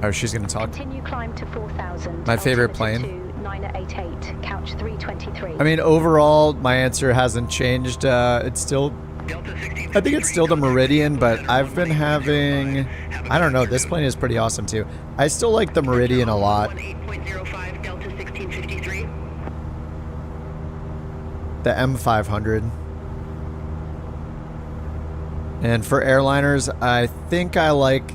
Oh, she's gonna talk. Continue climb to 4,000. My favorite altimeter plane. 2988, couch 323. I mean, overall, my answer hasn't changed. It's still, I think it's still the Meridian, but I've been having, I don't know, this plane is pretty awesome too. I still like the Meridian a lot. 8.05, Delta 1653. The M500. And for airliners, I think I like,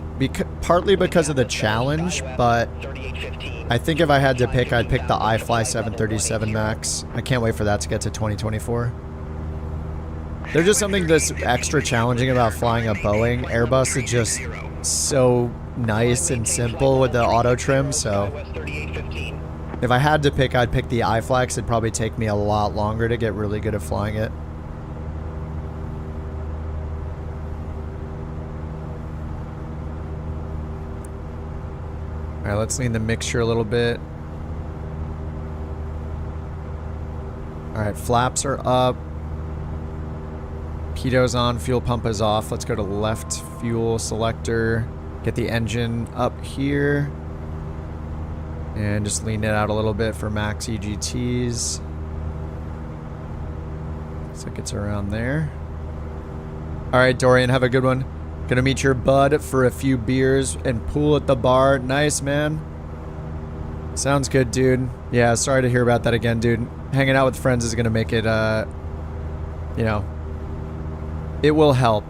partly because of the challenge, but I think if I had to pick, I'd pick the iFly 737 MAX. I can't wait for that to get to 2024. There's just something that's extra challenging about flying a Boeing. Airbus is just so nice and simple with the auto trim, so if I had to pick, I'd pick the iFly. It'd probably take me a lot longer to get really good at flying it. Alright, let's lean the mixture a little bit. Alright, flaps are up. Pido's on, fuel pump is off. Let's go to left fuel selector. Get the engine up here. And just lean it out a little bit for max EGTs. Looks like it's around there. Alright, Dorian, have a good one. Gonna meet your bud for a few beers and pool at the bar. Nice, man. Sounds good, dude. Yeah, sorry to hear about that again, dude. Hanging out with friends is gonna make it, you know, It will help.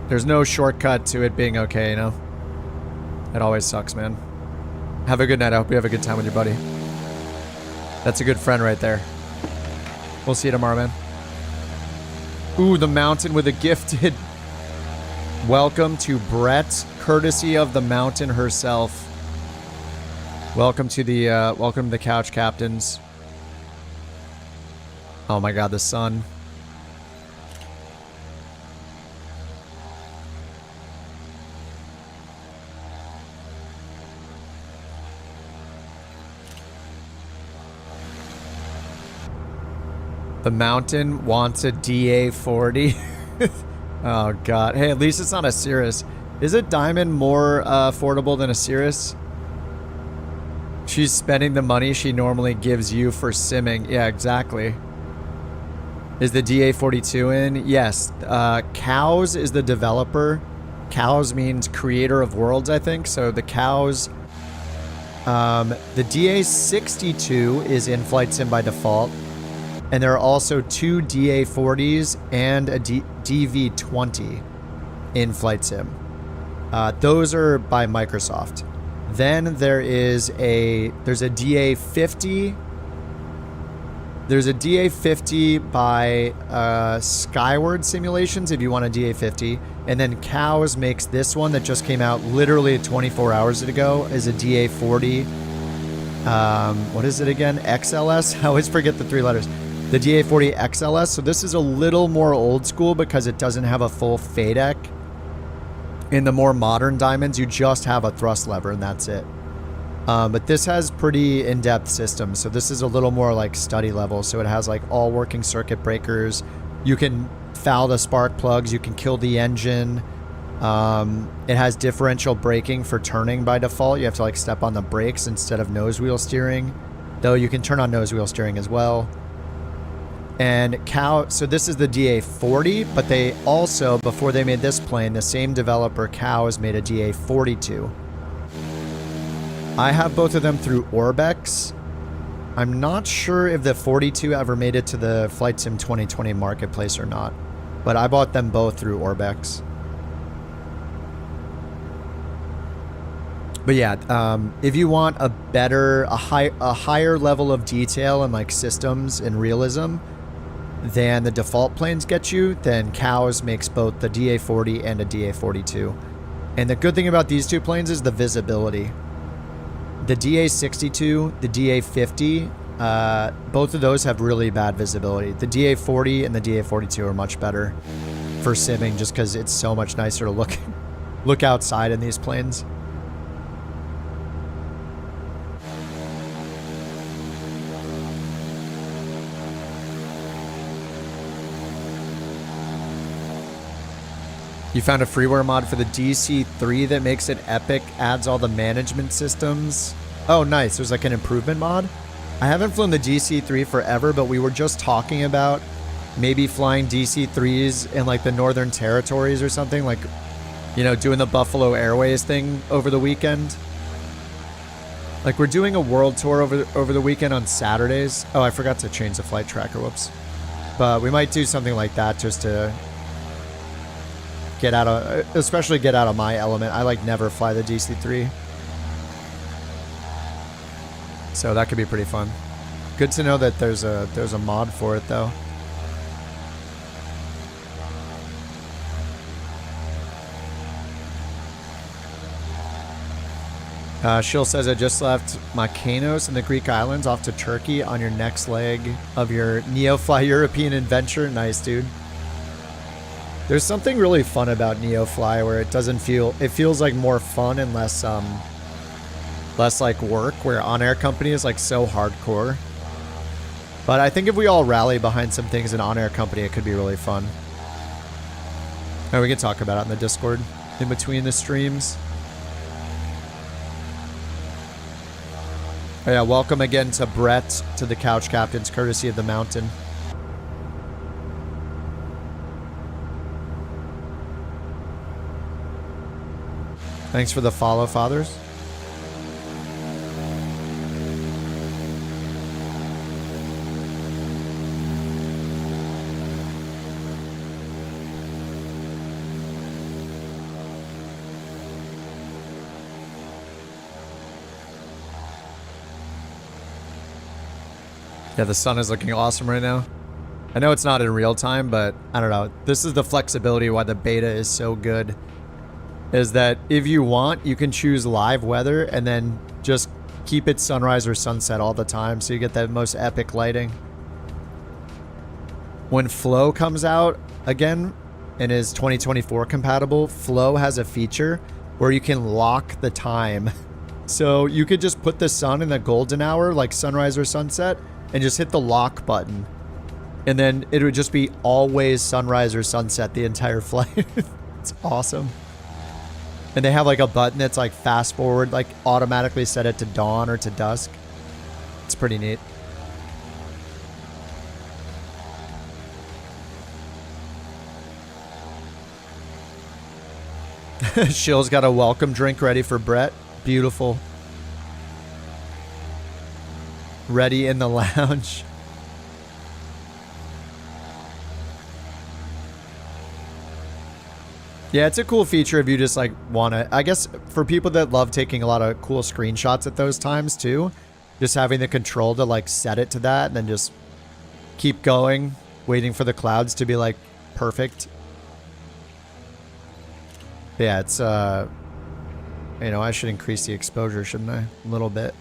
There's no shortcut to it being okay, you know? It always sucks, man. Have a good night. I hope you have a good time with your buddy. That's a good friend right there. We'll see you tomorrow, man. Ooh, the mountain with a gifted. Welcome to Brett, courtesy of the mountain herself. Welcome to the couch captains. Oh my god, the sun. The mountain wants a DA-40. Oh god. Hey, at least it's not a Cirrus. Is a Diamond more affordable than a Cirrus? She's spending the money she normally gives you for simming. Yeah, exactly. Is the DA-42 in? Yes. Cows is the developer. Cows means creator of worlds, I think. So the Cows... the DA-62 is in Flight Sim by default. And there are also 2 DA-40s and a DV-20 in Flight Sim. Those are by Microsoft. Then there's a DA-50. There's a DA-50 by Skyward Simulations if you want a DA-50. And then Cows makes this one that just came out literally 24 hours ago is a DA-40. What is it again? XLS? I always forget the 3 letters. The DA-40 XLS. So this is a little more old school because it doesn't have a full FADEC. In the more modern Diamonds, you just have a thrust lever and that's it. But this has pretty in-depth systems. So this is a little more like study level. So it has like all working circuit breakers. You can foul the spark plugs. You can kill the engine. It has differential braking for turning by default. You have to like step on the brakes instead of nose wheel steering. Though you can turn on nose wheel steering as well. And so this is the DA-40, but they also, before they made this plane, the same developer, Cows, made a DA-42. I have both of them through Orbex. I'm not sure if the 42 ever made it to the Flight Sim 2020 marketplace or not, but I bought them both through Orbex. But yeah, if you want a higher level of detail and like systems and realism than the default planes get you, then Cows makes both the DA-40 and a DA-42. And the good thing about these 2 planes is the visibility. The DA-62, the DA-50, both of those have really bad visibility. The DA-40 and the DA-42 are much better for simming just because it's so much nicer to look outside in these planes. You found a freeware mod for the DC-3 that makes it epic, adds all the management systems. Oh, nice. There's like an improvement mod. I haven't flown the DC-3 forever, but we were just talking about maybe flying DC-3s in like the Northern Territories or something, like, you know, doing the Buffalo Airways thing over the weekend. Like we're doing a world tour over the weekend on Saturdays. Oh, I forgot to change the flight tracker. Whoops. But we might do something like that just to especially get out of my element. I like never fly the DC-3. So that could be pretty fun. Good to know that there's a mod for it though. Shill says, I just left Mykonos in the Greek islands off to Turkey on your next leg of your Neofly European adventure. Nice, dude. There's something really fun about Neofly where it feels like more fun and less like work, where On Air Company is like so hardcore. But I think if we all rally behind some things in On Air Company, it could be really fun. And we can talk about it in the Discord in between the streams. Oh yeah, welcome again to Brett, to the Couch Captains, courtesy of the Mountain. Thanks for the follow, fathers. Yeah, the sun is looking awesome right now. I know it's not in real time, but I don't know. This is the flexibility why the beta is so good. Is that if you want, you can choose live weather and then just keep it sunrise or sunset all the time so you get that most epic lighting. When Flow comes out again and is 2024 compatible, Flow has a feature where you can lock the time. So you could just put the sun in the golden hour, like sunrise or sunset, and just hit the lock button. And then it would just be always sunrise or sunset the entire flight. It's awesome. And they have like a button that's like fast forward, like automatically set it to dawn or to dusk. It's pretty neat. Shill's got a welcome drink ready for Brett. Beautiful. Ready in the lounge. Yeah, it's a cool feature if you just like want to, I guess for people that love taking a lot of cool screenshots at those times too, just having the control to like set it to that and then just keep going, waiting for the clouds to be like perfect. Yeah, it's, you know, I should increase the exposure, shouldn't I? A little bit.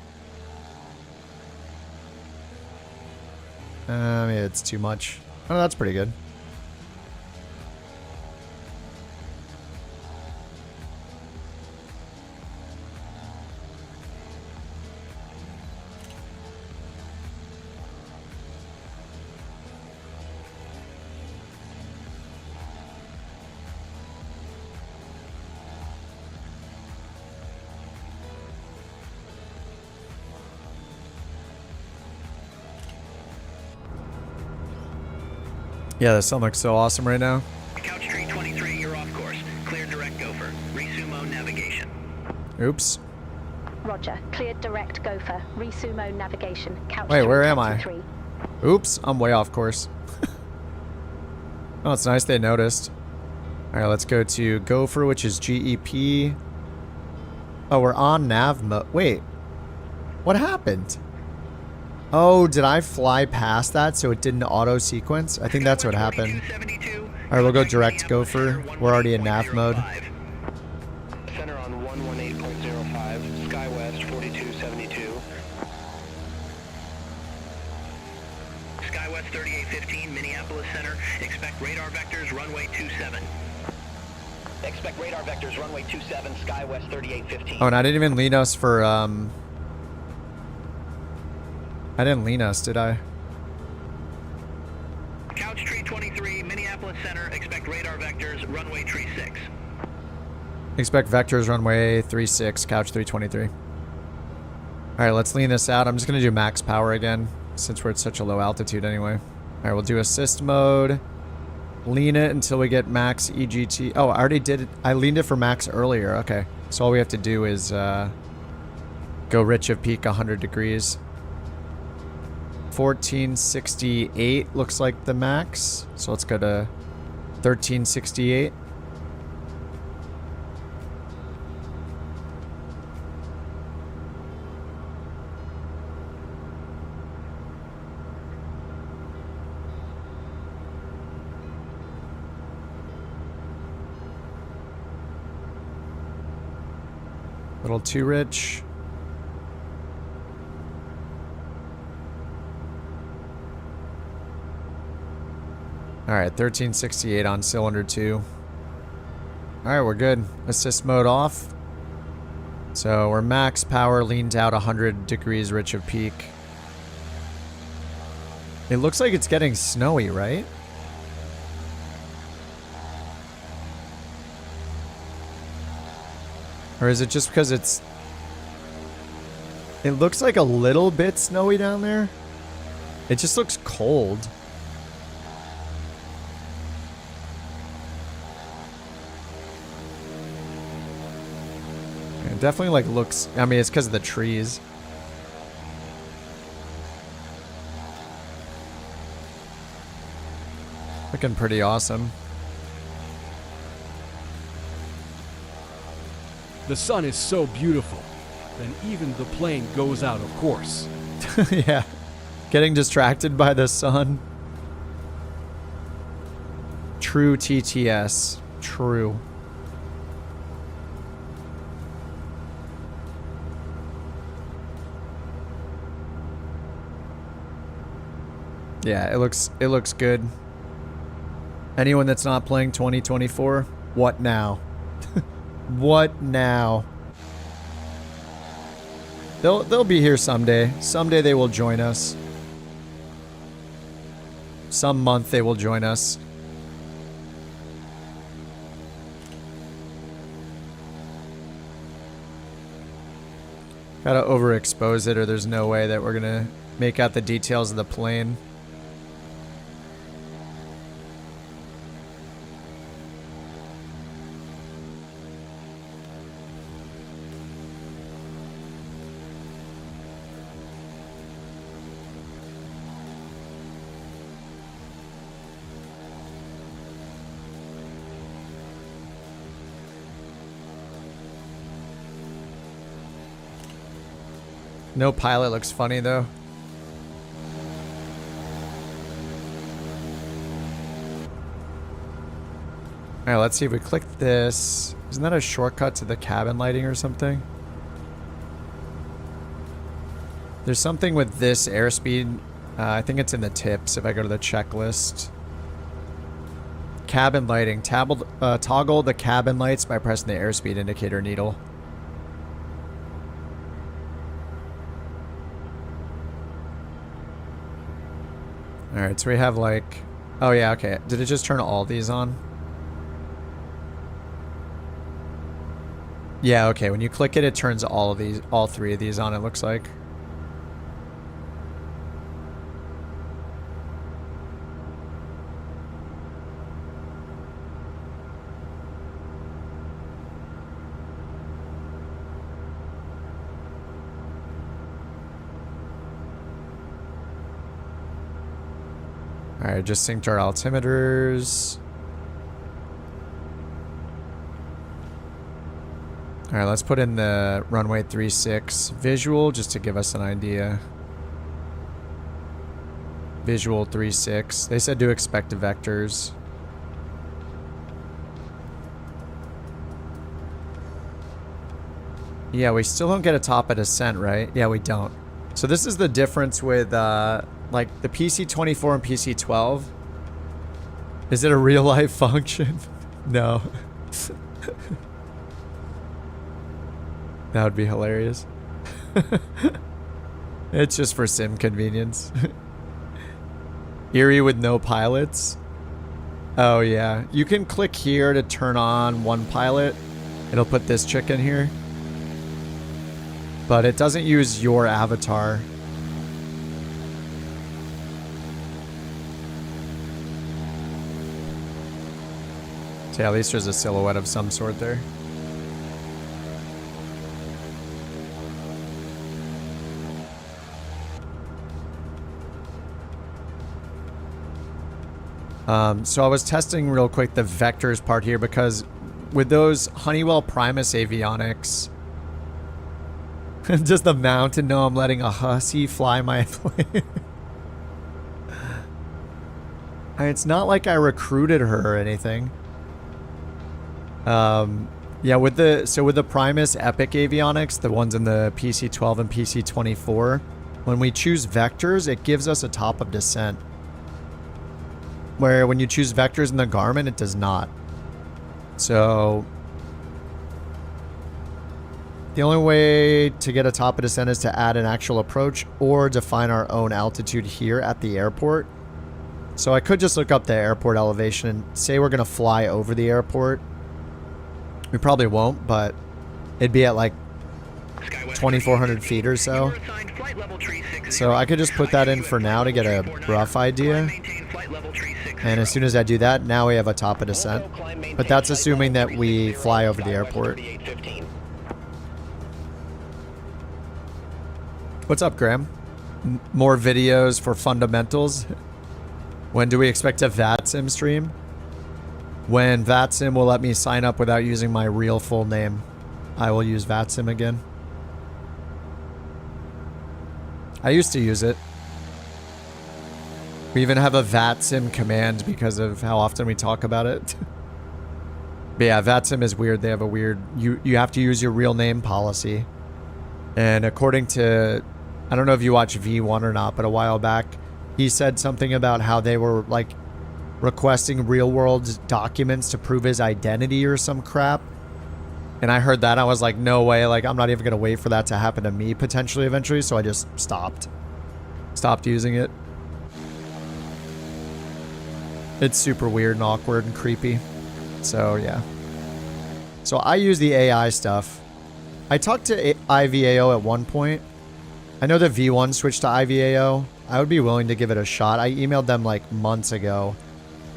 Maybe it's too much. Oh, that's pretty good. Yeah, the sun looks so awesome right now. Couch Tree 23, you're off course. Clear direct gopher. Resumo navigation. Oops. Roger. Cleared direct gopher. Resumo navigation. Couch Wait, where am 23. I? Oops, I'm way off course. Oh, it's nice they noticed. All right, let's go to gopher, which is GEP. Oh, we're on nav mode. Wait, what happened? Oh, did I fly past that so it didn't auto sequence? I think that's what happened. All right, we'll go direct gopher. We're already in nav mode. Center on 118.05, SkyWest 4272. SkyWest 3815, Minneapolis Center. Expect radar vectors, runway 27. Expect radar vectors, runway 27, SkyWest 3815. Oh, and I didn't even lean us for, I didn't lean us, did I? Couch Tree 23, Minneapolis Center. Expect radar vectors, runway 36. Expect vectors, runway 36, couch 323. All right, let's lean this out. I'm just going to do max power again, since we're at such a low altitude anyway. All right, we'll do assist mode. Lean it until we get max EGT. Oh, I already did it. I leaned it for max earlier. Okay, so all we have to do is go rich of peak 100 degrees. 1468 looks like the max. So let's go to 1368. Little too rich. All right, 1368 on cylinder 2. All right, we're good. Assist mode off. So we're max power, leaned out 100 degrees rich of peak. It looks like it's getting snowy, right? Or is it just because it's... It looks like a little bit snowy down there. It just looks cold. It definitely like looks... I mean, it's because of the trees. Looking pretty awesome. The sun is so beautiful, then even the plane goes out of course. Yeah. Getting distracted by the sun. True TTS. True. Yeah, it looks good. Anyone that's not playing 2024, what now? What now? They'll be here someday. Someday they will join us. Some month they will join us. Gotta overexpose it or there's no way that we're gonna make out the details of the plane. No pilot looks funny though. Alright, let's see if we click this. Isn't that a shortcut to the cabin lighting or something? There's something with this airspeed. I think it's in the tips if I go to the checklist. Cabin lighting. Toggle the cabin lights by pressing the airspeed indicator needle. Alright, so we have like... Oh yeah, okay. Did it just turn all these on? Yeah, okay. When you click it, it turns all three of these on, it looks like. Alright, just synced our altimeters. Alright, let's put in the runway 36 visual just to give us an idea. Visual 36. They said to expect the vectors. Yeah, we still don't get a top of descent, right? Yeah, we don't. So this is the difference with like the PC-24 and PC-12. Is it a real life function? No. That would be hilarious. It's just for sim convenience. Eerie with no pilots. Oh yeah. You can click here to turn on one pilot. It'll put this chick in here. But it doesn't use your avatar. So yeah, at least there's a silhouette of some sort there. So I was testing real quick the vectors part here because with those Honeywell Primus avionics, does the mountain know I'm letting a hussy fly my plane? It's not like I recruited her or anything. Yeah, with the Primus Epic avionics, the ones in the PC-12 and PC-24, when we choose vectors, it gives us a top of descent. Where when you choose vectors in the Garmin, it does not. So the only way to get a top of descent is to add an actual approach or define our own altitude here at the airport. So I could just look up the airport elevation and say we're going to fly over the airport. We probably won't, but it'd be at like 2,400 feet or so. So I could just put that in for now to get a rough idea. And as soon as I do that, now we have a top of descent. But that's assuming that we fly over the airport. What's up, Graham? More videos for fundamentals? When do we expect a VATSIM stream? When VATSIM will let me sign up without using my real full name. I will use VATSIM again. I used to use it. We even have a VATSIM command because of how often we talk about it. But yeah, VATSIM is weird. They have a weird... You have to use your real name policy. And according to... I don't know if you watch V1 or not, but a while back, he said something about how they were, like, requesting real-world documents to prove his identity or some crap. And I heard that, I was like, no way. Like, I'm not even going to wait for that to happen to me, potentially, eventually. So I just stopped. Stopped using it. It's super weird and awkward and creepy. So, yeah. So, I use the AI stuff. I talked to IVAO at one point. I know that V1 switched to IVAO. I would be willing to give it a shot. I emailed them, like, months ago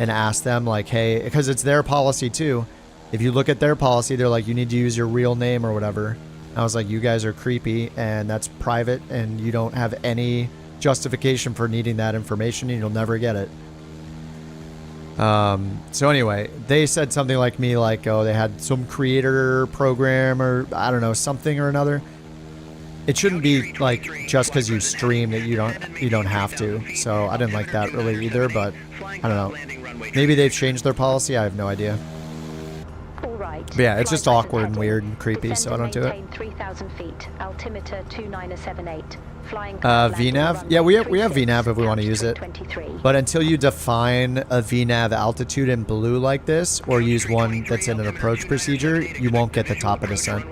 and asked them, like, hey, because it's their policy, too. If you look at their policy, they're like, you need to use your real name or whatever. I was like, you guys are creepy, and that's private, and you don't have any justification for needing that information, and you'll never get it. So anyway, they said something like me, like, oh, they had some creator program or I don't know, something or another. It shouldn't be like just because you stream that you don't have to. So I didn't like that really either, but I don't know. Maybe they've changed their policy. I have no idea. But yeah, it's just awkward and weird and creepy, so I don't do it. 3,000 feet, altimeter 2978. Flying VNAV? Yeah, we have VNAV if we want to use it. But until you define a VNAV altitude in blue like this, or use one that's in an approach procedure, you won't get the top of descent.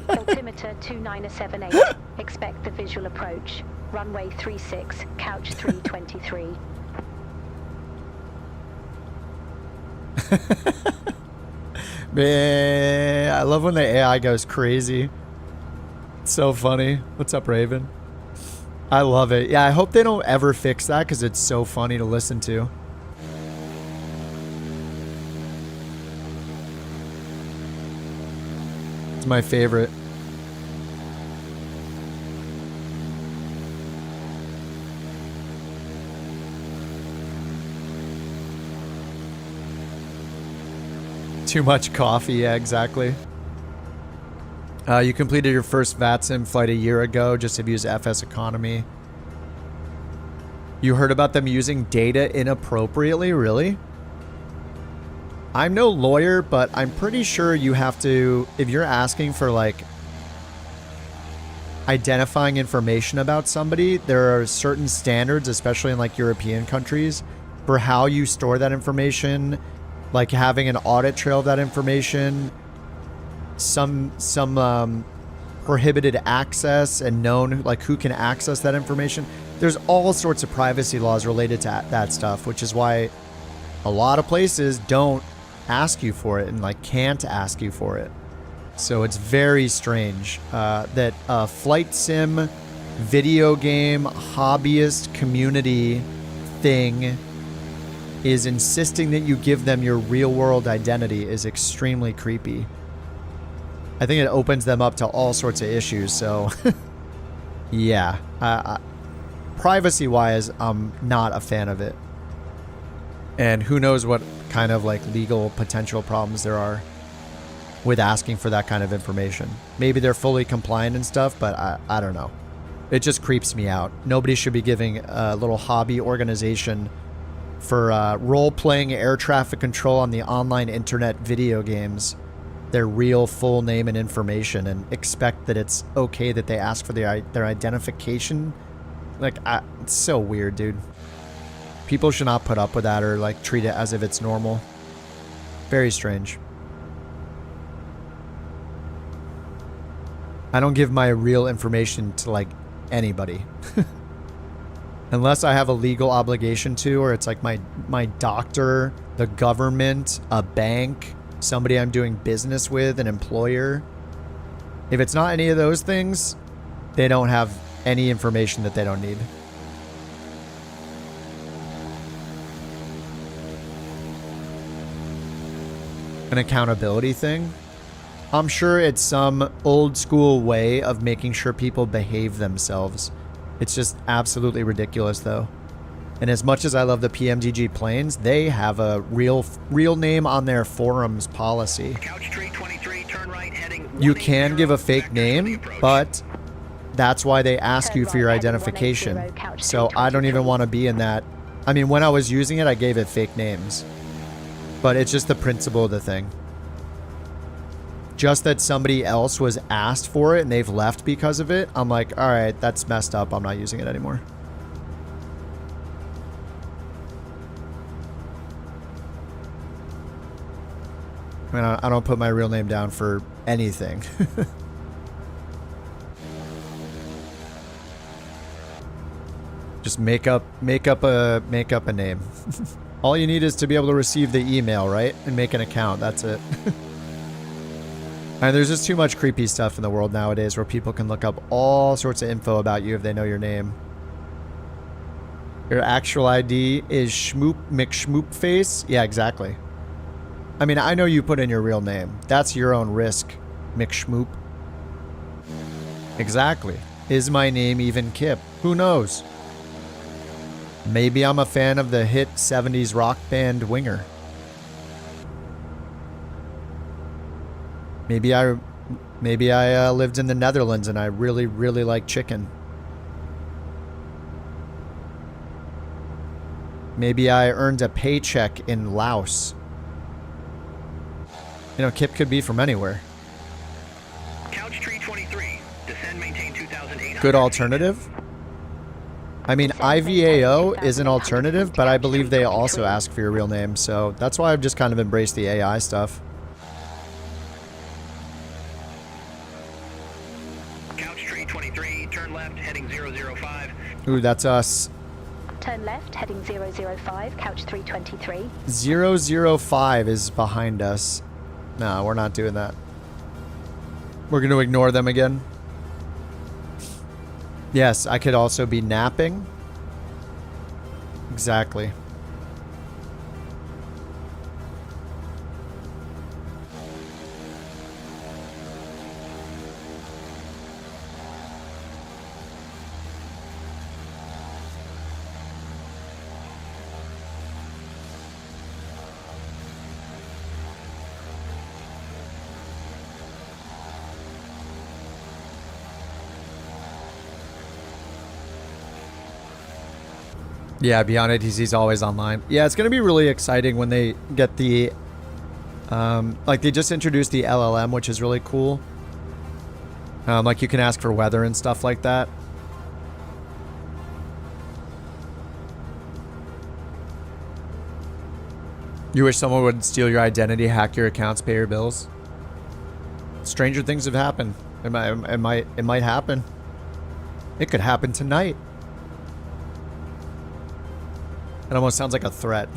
Altimeter 2978. Expect the visual approach. Runway 36, couch 323. Man, I love when the AI goes crazy. It's so funny. What's up, Raven? I love it. Yeah, I hope they don't ever fix that because it's so funny to listen to. It's my favorite. Too much coffee, yeah, exactly. You completed your first VATSIM flight a year ago, just have used FS Economy. You heard about them using data inappropriately, really? I'm no lawyer, but I'm pretty sure you have to, if you're asking for like identifying information about somebody, there are certain standards, especially in like European countries, for how you store that information. Like having an audit trail of that information, some prohibited access and known like who can access that information. There's all sorts of privacy laws related to that stuff, which is why a lot of places don't ask you for it and like can't ask you for it. So it's very strange that a flight sim video game hobbyist community thing is insisting that you give them your real world identity is extremely creepy. I think it opens them up to all sorts of issues. So yeah, privacy wise, I'm not a fan of it. And who knows what kind of like legal potential problems there are with asking for that kind of information. Maybe they're fully compliant and stuff, but I don't know. It just creeps me out. Nobody should be giving a little hobby organization for role-playing air traffic control on the online internet video games their real full name and information and expect that it's okay that they ask for their identification. Like, it's so weird, dude. People should not put up with that or like treat it as if it's normal. Very strange. I don't give my real information to like anybody. Unless I have a legal obligation to, or it's like my doctor, the government, a bank, somebody I'm doing business with, an employer. If it's not any of those things, they don't have any information that they don't need. An accountability thing? I'm sure it's some old school way of making sure people behave themselves. It's just absolutely ridiculous, though. And as much as I love the PMDG planes, they have a real name on their forums policy. Couch 323, turn right, heading You can give a fake name, but that's why they ask you for your identification. So I don't even want to be in that. I mean, when I was using it, I gave it fake names. But it's just the principle of the thing. Just that somebody else was asked for it and they've left because of it. I'm like, all right, that's messed up. I'm not using it anymore. I mean, I don't put my real name down for anything. Just make up a name. All you need is to be able to receive the email, right? And make an account. That's it. And there's just too much creepy stuff in the world nowadays where people can look up all sorts of info about you if they know your name. Your actual ID is Schmoop McSchmoopface? Yeah, exactly. I mean, I know you put in your real name. That's your own risk, McSchmoop. Exactly. Is my name even Kip? Who knows? Maybe I'm a fan of the hit 70s rock band Winger. Maybe I lived in the Netherlands and I really, really like chicken. Maybe I earned a paycheck in Laos. You know, Kip could be from anywhere. Couch tree 23. Descend, maintain 2,800. Good alternative? I mean, IVAO is an alternative, but I believe they also ask for your real name, so that's why I've just kind of embraced the AI stuff. Couch tree 23, turn left, heading 005. Ooh, that's us. Turn left, heading 005, couch 323. 005 is behind us. No, we're not doing that. We're going to ignore them again. Yes, I could also be napping. Exactly. Yeah, Beyond ATC's always online. Yeah, it's going to be really exciting when they get the... like, they just introduced the LLM, which is really cool. Like, you can ask for weather and stuff like that. You wish someone would steal your identity, hack your accounts, pay your bills? Stranger things have happened. It might happen. It could happen tonight. It almost sounds like a threat.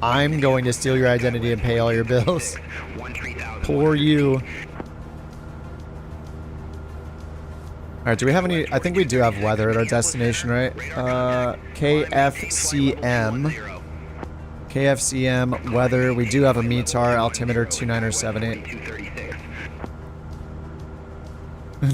I'm going to steal your identity and pay all your bills. Poor you. Alright, do we have any... I think we do have weather at our destination, right? KFCM. KFCM, weather. We do have a METAR, altimeter 2978.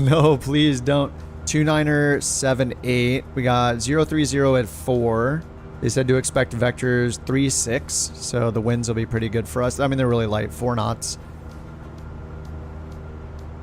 No, please don't. 2978. We got 030 at 4. They said to expect vectors 3-6, so the winds will be pretty good for us. I mean, they're really light, 4 knots.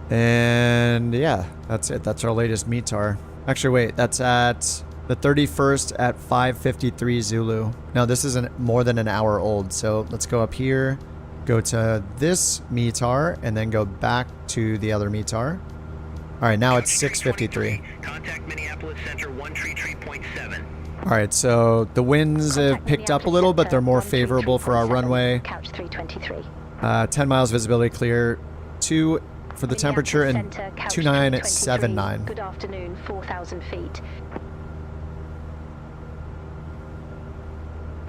And yeah, that's it. That's our latest METAR. Actually, wait, that's at the 31st at 5:53 Zulu. Now, this isn't more than an hour old, so let's go up here, go to this METAR, and then go back to the other METAR. All right, now it's 6:53. Contact Minneapolis Center 133.7. Alright, so the winds have picked up a little, but they're more favorable for our runway. Couch 323. 10 miles visibility clear. 2 for the temperature and 2979. Good afternoon, 4,000 feet.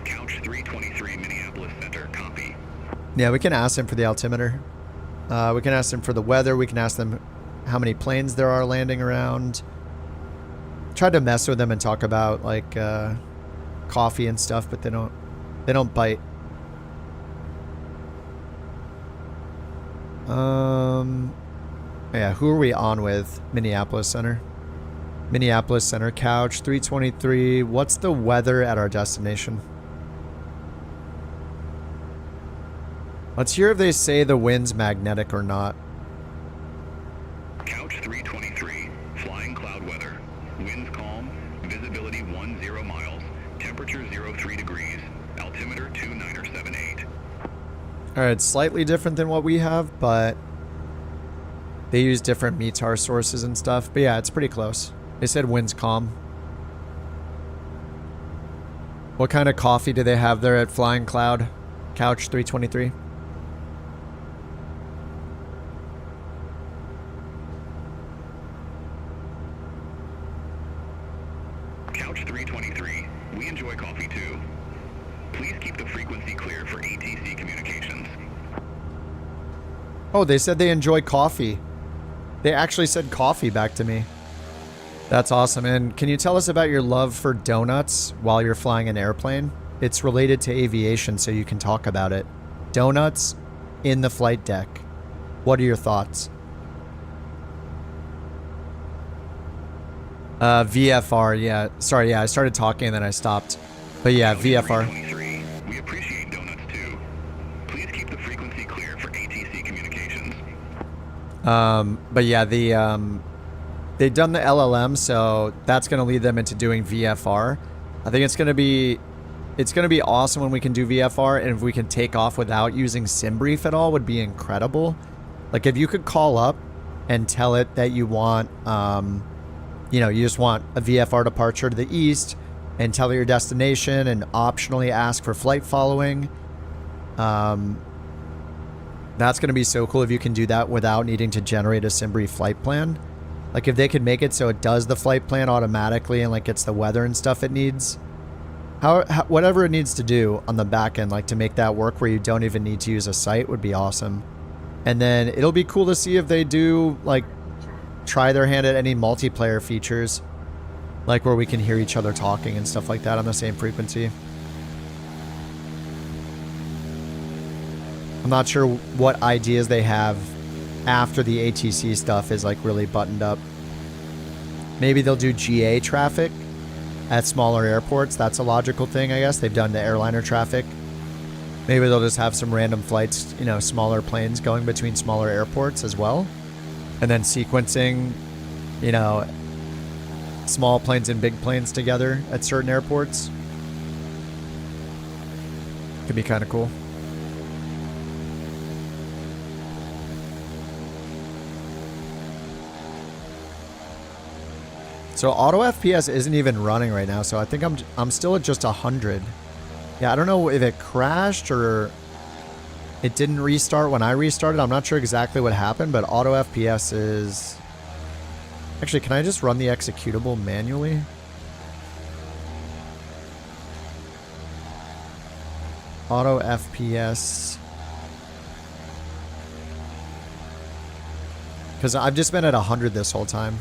Couch 323, Minneapolis Center, copy. Yeah, we can ask them for the altimeter. We can ask them for the weather. We can ask them how many planes there are landing around. Tried to mess with them and talk about like coffee and stuff, but they don't bite. Yeah, who are we on with? Minneapolis Center. Minneapolis Center, couch 323. What's the weather at our destination? Let's hear if they say the wind's magnetic or not. 323, flying cloud weather, winds calm, visibility 10 miles, temperature 03 degrees, altimeter 2978. Alright, it's slightly different than what we have, but they use different METAR sources and stuff. But yeah, it's pretty close. They said winds calm. What kind of coffee do they have there at Flying Cloud? Couch 323. Couch 323, we enjoy coffee too. Please keep the frequency clear for ATC communications. Oh, they said they enjoy coffee. They actually said coffee back to me. That's awesome. And can you tell us about your love for donuts while you're flying an airplane? It's related to aviation, so you can talk about it. Donuts in the flight deck. What are your thoughts? VFR, yeah. Sorry, yeah, I started talking and then I stopped. But yeah, VFR. We appreciate donuts too. Please keep the frequency clear for ATC communications. But yeah, they've done the LLM, so that's going to lead them into doing VFR. I think it's going to be awesome when we can do VFR, and if we can take off without using SimBrief at all would be incredible. Like if you could call up and tell it that you want, you know, you just want a VFR departure to the east and tell it your destination and optionally ask for flight following. That's going to be so cool if you can do that without needing to generate a SimBrief flight plan. Like if they could make it so it does the flight plan automatically and like gets the weather and stuff it needs. Whatever it needs to do on the back end, like to make that work where you don't even need to use a site would be awesome. And then it'll be cool to see if they do like try their hand at any multiplayer features, like where we can hear each other talking and stuff like that on the same frequency. I'm not sure what ideas they have after the ATC stuff is like really buttoned up. Maybe they'll do GA traffic at smaller airports. That's a logical thing, I guess. They've done the airliner traffic. Maybe they'll just have some random flights, you know, smaller planes going between smaller airports as well. And then sequencing, you know, small planes and big planes together at certain airports. Could be kind of cool. So auto FPS isn't even running right now, so I think I'm still at just 100. Yeah, I don't know if it crashed or it didn't restart when I restarted. I'm not sure exactly what happened, but auto FPS is... Actually, can I just run the executable manually? Auto FPS. Because I've just been at 100 this whole time.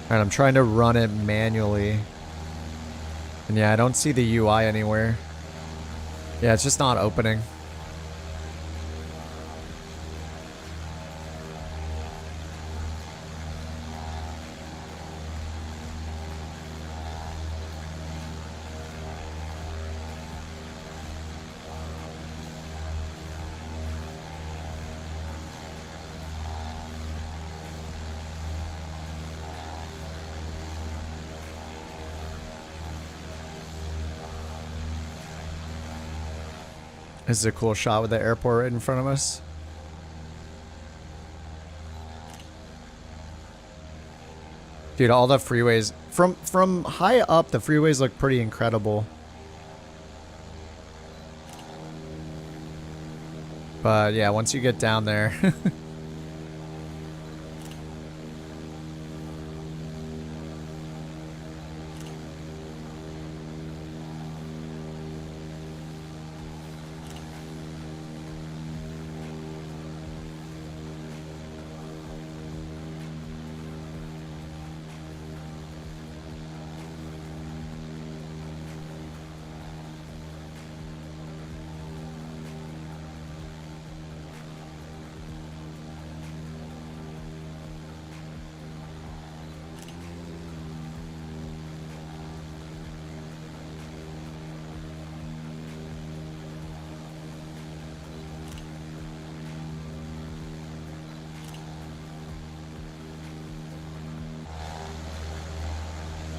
Alright, I'm trying to run it manually. And yeah, I don't see the UI anywhere. Yeah, it's just not opening. This is a cool shot with the airport right in front of us. Dude, all the freeways from high up, the freeways look pretty incredible. But yeah, once you get down there.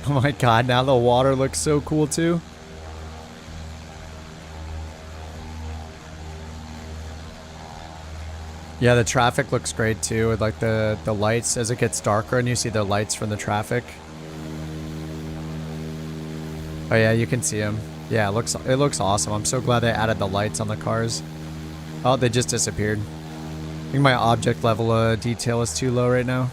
Oh my god, now the water looks so cool too. Yeah, the traffic looks great too, with like the lights as it gets darker and you see the lights from the traffic. Oh yeah, you can see them. Yeah, it looks awesome. I'm so glad they added the lights on the cars. Oh, they just disappeared. I think my object level detail is too low right now.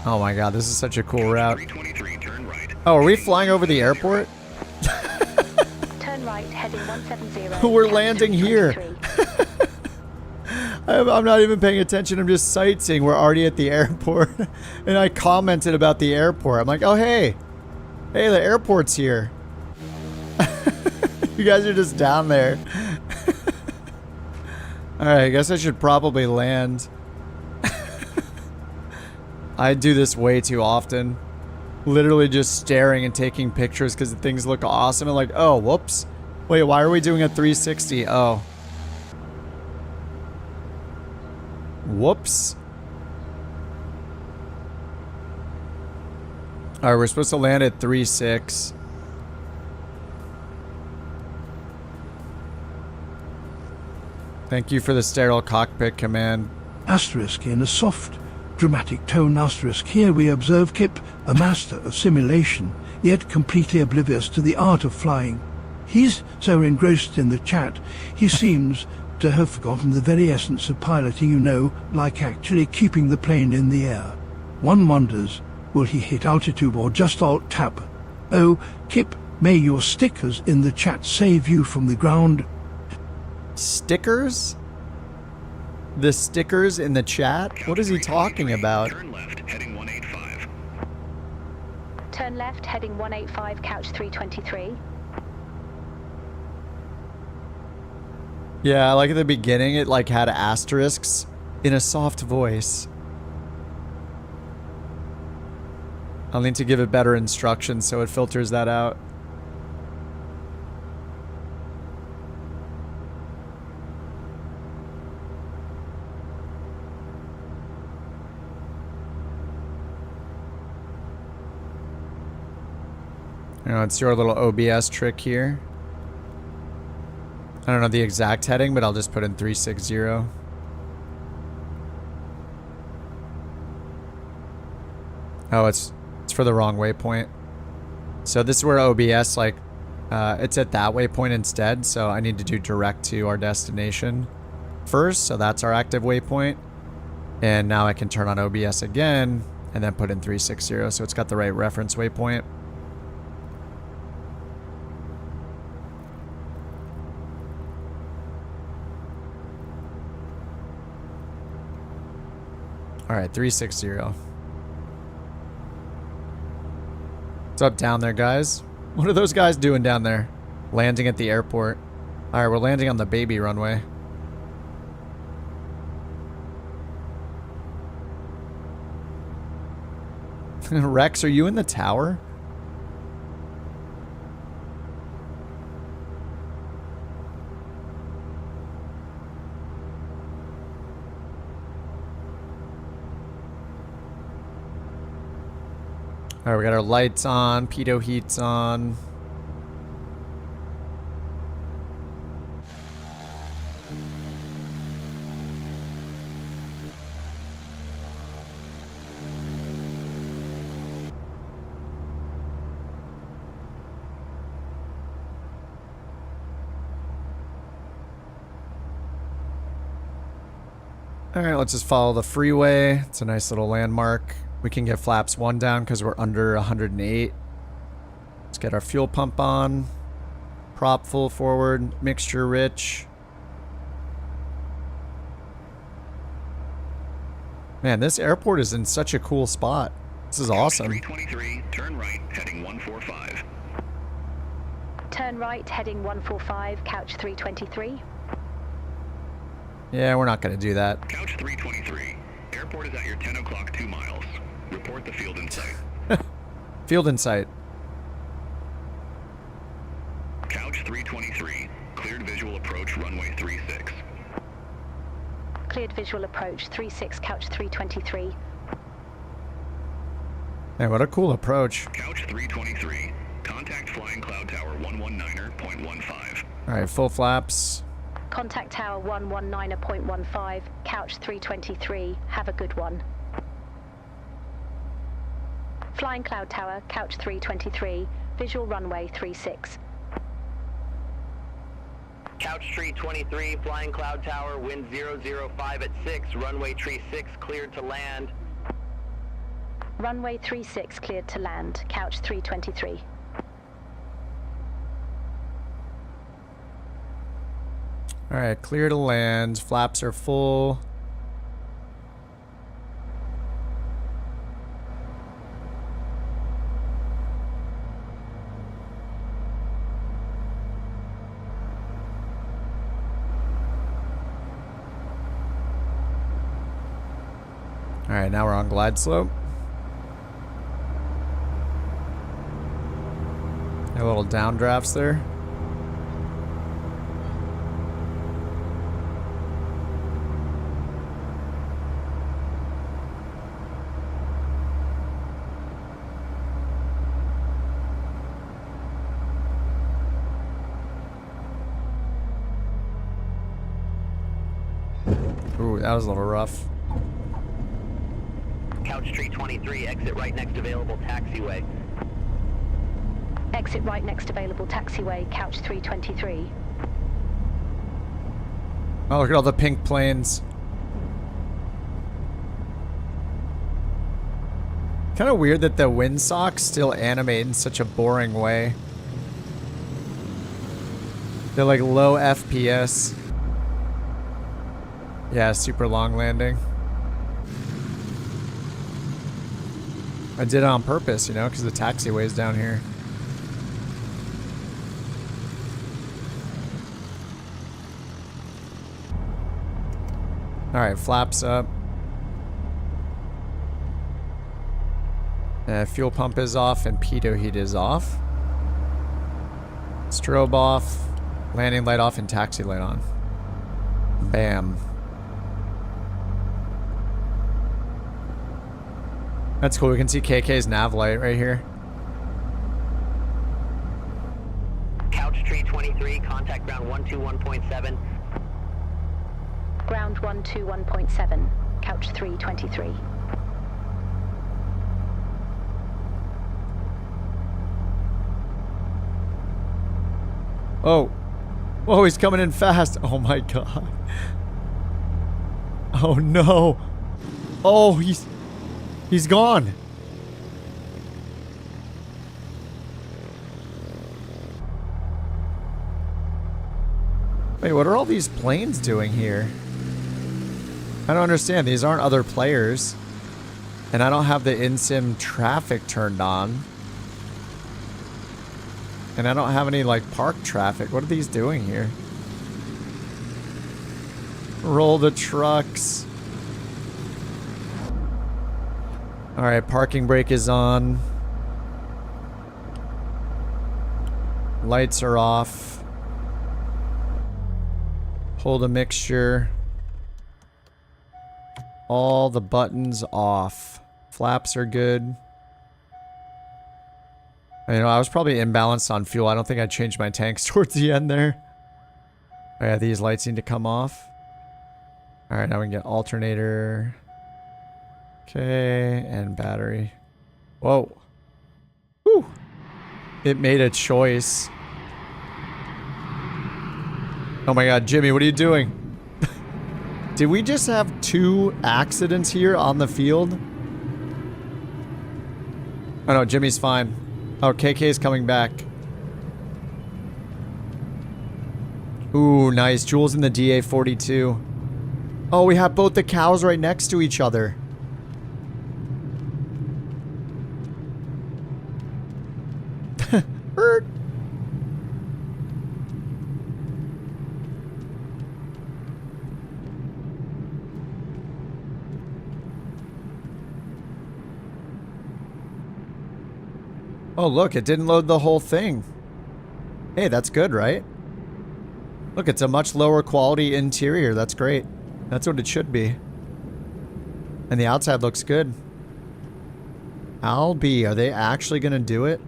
Oh my god, this is such a cool route. Oh, are we flying over the airport? Turn right, heading 170. We're landing here. I'm not even paying attention. I'm just sightseeing. We're already at the airport. And I commented about the airport. I'm like, oh, hey. Hey, the airport's here. You guys are just down there. Alright, I guess I should probably land. I do this way too often. Literally just staring and taking pictures because the things look awesome. And like, oh, whoops. Wait, why are we doing a 360? Oh. Whoops. Alright, we're supposed to land at 3.6. Thank you for the sterile cockpit command. Asterisk in a soft, dramatic tone. Asterisk. Here we observe Kip, a master of simulation, yet completely oblivious to the art of flying. He's so engrossed in the chat, he seems to have forgotten the very essence of piloting, you know, like actually keeping the plane in the air. One wonders, will he hit altitude or just alt-tab? Oh, Kip, may your stickers in the chat save you from the ground. Stickers? The stickers in the chat? What is he talking about? Turn left, heading 185. Turn left, heading 185, couch 323. Yeah, like at the beginning, it like had asterisks in a soft voice. I'll need to give it better instructions so it filters that out. You know, let's do our little OBS trick here. I don't know the exact heading, but I'll just put in 360. Oh, it's for the wrong waypoint. So this is where OBS, like, it's at that waypoint instead. So I need to do direct to our destination first. So that's our active waypoint. And now I can turn on OBS again and then put in 360. So it's got the right reference waypoint. Alright, 360. What's up down there, guys? What are those guys doing down there? Landing at the airport. Alright, we're landing on the baby runway. Rex, are you in the tower? Alright, we got our lights on, pitot heat's on. Alright, let's just follow the freeway. It's a nice little landmark. We can get flaps 1 down because we're under 108. Let's get our fuel pump on. Prop full forward. Mixture rich. Man, this airport is in such a cool spot. This is awesome. 323, turn right, heading 145. Turn right, heading 145, couch 323. Yeah, we're not going to do that. Couch 323. Airport is at your 10 o'clock 2 miles. Report the field in sight. Field in sight. Couch 323. Cleared visual approach runway 36. Cleared visual approach 36, couch 323. Hey, what a cool approach. Couch 323. Contact Flying Cloud Tower 119.15. Alright, full flaps. Contact tower 119.15, couch 323. Have a good one. Flying Cloud Tower, couch 323. Visual runway 36. Couch tree 23, Flying Cloud Tower, wind 005 at 6, runway tree 6 cleared to land. Runway 36 cleared to land, couch 323. Alright, clear to land. Flaps are full. Alright, now we're on glide slope. A little downdrafts there. Ooh, that was a little rough. Couch tree 23, exit right next available taxiway. Exit right next available taxiway, couch 323. Oh, look at all the pink planes. Kind of weird that the windsocks still animate in such a boring way. They're like low FPS. Yeah, super long landing. I did it on purpose, you know, because the taxiway's down here. Alright, flaps up. Fuel pump is off and pitot heat is off. Strobe off. Landing light off and taxi light on. Bam. That's cool. We can see KK's nav light right here. Couch tree 23, contact ground 121.7. Ground 121.7, couch 323. Oh. Whoa, he's coming in fast. Oh my god. Oh no. Oh, he's gone. Wait, what are all these planes doing here? I don't understand. These aren't other players. And I don't have the in-sim traffic turned on. And I don't have any, like, park traffic. What are these doing here? Roll the trucks. Alright, parking brake is on. Lights are off. Hold a mixture. All the buttons off. Flaps are good. You know, I was probably imbalanced on fuel. I don't think I changed my tanks towards the end there. Oh yeah, these lights need to come off. Alright, now we can get alternator. Okay, and battery. Whoa. Whew. It made a choice. Oh my god, Jimmy, what are you doing? Did we just have 2 accidents here on the field? Oh no, Jimmy's fine. Oh, KK's coming back. Ooh, nice. Jules in the DA-40 too. Oh, we have both the cows right next to each other. Oh, look, it didn't load the whole thing. Hey, that's good, right? Look, it's a much lower quality interior. That's great. That's what it should be. And the outside looks good. Albi, are they actually going to do it?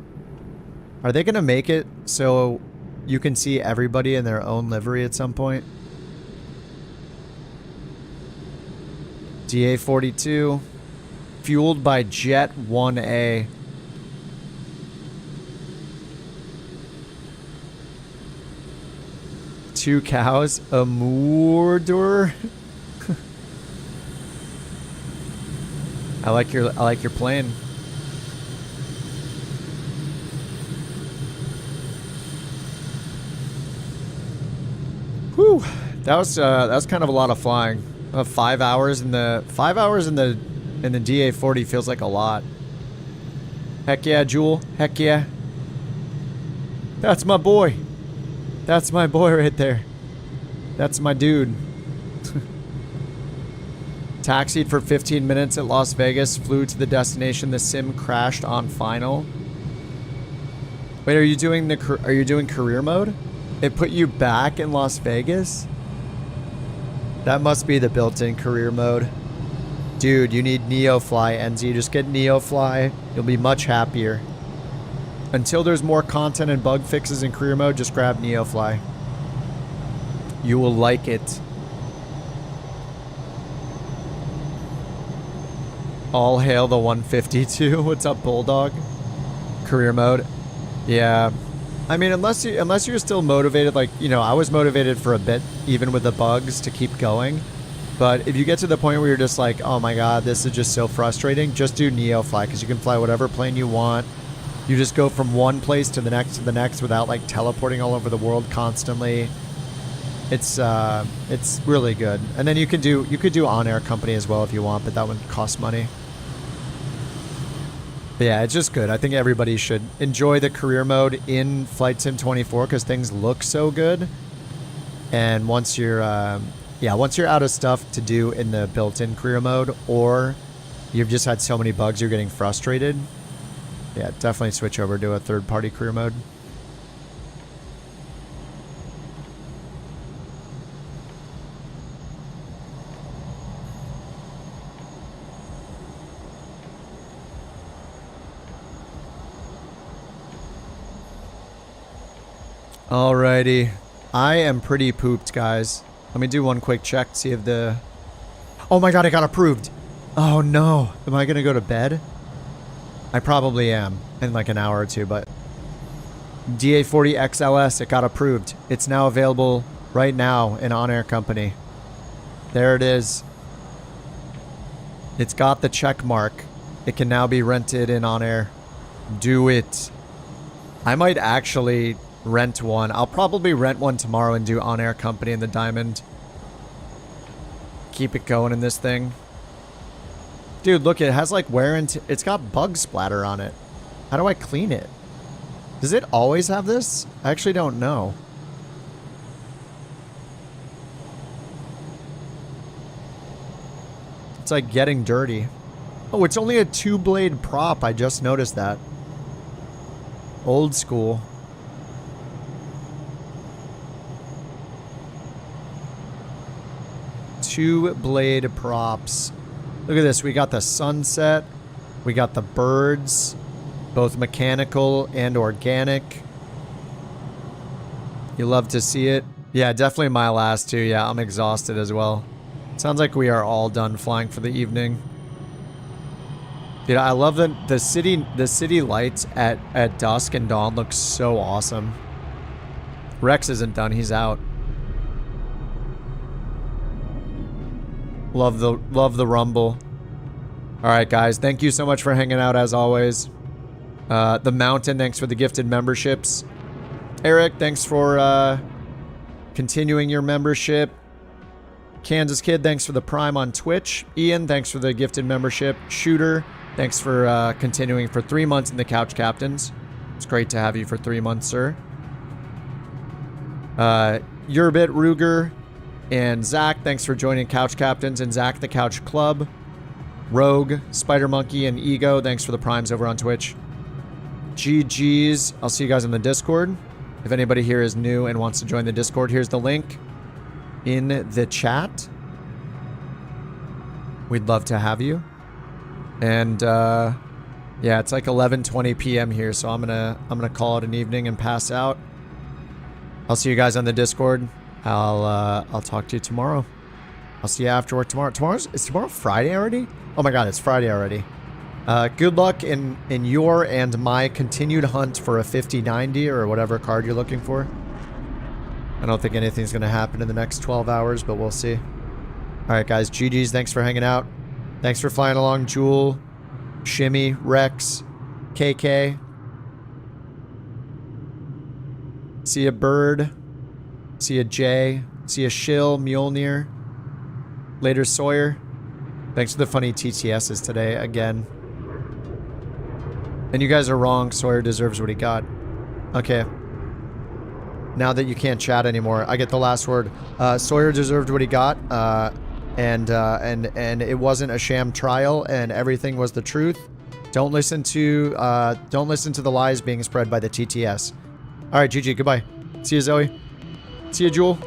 Are they going to make it so you can see everybody in their own livery at some point? DA-42. Fueled by Jet 1A. Two cows. A Mordor. I like your plane. Whew. That was kind of a lot of flying. 5 hours in the DA-40 feels like a lot. Heck yeah, Jewel. Heck yeah. That's my boy. That's my boy right there. That's my dude. Taxied for 15 minutes at Las Vegas. Flew to the destination. The sim crashed on final. Wait, are you doing career mode? It put you back in Las Vegas? That must be the built-in career mode. Dude, you need NeoFly, NZ. Just get NeoFly. You'll be much happier. Until there's more content and bug fixes in career mode, just grab NeoFly. You will like it. All hail the 152. What's up, Bulldog? Career mode. Yeah. I mean, unless you're still motivated, like, you know, I was motivated for a bit, even with the bugs, to keep going. But if you get to the point where you're just like, oh my god, this is just so frustrating, just do NeoFly, because you can fly whatever plane you want. You just go from one place to the next without, like, teleporting all over the world constantly. It's really good. And then you could do on-air company as well if you want, but that one costs money. But yeah, it's just good. I think everybody should enjoy the career mode in Flight Sim 24 because things look so good. And once you're out of stuff to do in the built-in career mode, or you've just had so many bugs you're getting frustrated, yeah, definitely switch over to a third-party career mode. Alrighty. I am pretty pooped, guys. Let me do one quick check to see if the... Oh my god, I got approved! Oh no! Am I gonna go to bed? I probably am in like an hour or two, but... DA-40 XLS, it got approved. It's now available right now in On-Air Company. There it is. It's got the check mark. It can now be rented in On-Air. Do it. I might actually... rent one. I'll probably rent one tomorrow and do on-air company in the Diamond. Keep it going in this thing. Dude, look, it has like wear and... it's got bug splatter on it. How do I clean it? Does it always have this? I actually don't know. It's like getting dirty. Oh, it's only a 2-blade prop. I just noticed that. Old school. Two-blade props. Look at this. We got the sunset. We got the birds. Both mechanical and organic. You love to see it. Yeah, definitely my last two. Yeah, I'm exhausted as well. Sounds like we are all done flying for the evening. Dude, I love the city lights at dusk and dawn look so awesome. Rex isn't done. He's out. Love the rumble. All right, guys. Thank you so much for hanging out as always. The Mountain, thanks for the gifted memberships. Eric, thanks for continuing your membership. Kansas Kid, thanks for the Prime on Twitch. Ian, thanks for the gifted membership. Shooter, thanks for continuing for 3 months in the Couch Captains. It's great to have you for 3 months, sir. Yurbit, Ruger, and Zach, thanks for joining Couch Captains and Zach the Couch Club. Rogue, Spider Monkey, and Ego, thanks for the primes over on Twitch. GG's. I'll see you guys in the Discord. If anybody here is new and wants to join the Discord, here's the link in the chat. we'd love to have you. And yeah, it's like 11:20 p.m. here, so I'm gonna call it an evening and pass out. I'll see you guys on the Discord. I'll talk to you tomorrow. I'll see you after work tomorrow. Is tomorrow Friday already? Oh my god, it's Friday already. Good luck in your and my continued hunt for a 5090 or whatever card you're looking for. I don't think anything's going to happen in the next 12 hours, but we'll see. Alright guys, GG's, thanks for hanging out. Thanks for flying along, Jewel, Shimmy, Rex, KK. See ya, Bird. See ya, Jay. See ya, Shill, Mjolnir. Later, Sawyer. Thanks for the funny TTSs today, again. And you guys are wrong. Sawyer deserves what he got. Okay. Now that you can't chat anymore, I get the last word. Sawyer deserved what he got, and it wasn't a sham trial, and everything was the truth. Don't listen to the lies being spread by the TTS. All right, GG. Goodbye. See you, Zoe. See you, Jewel.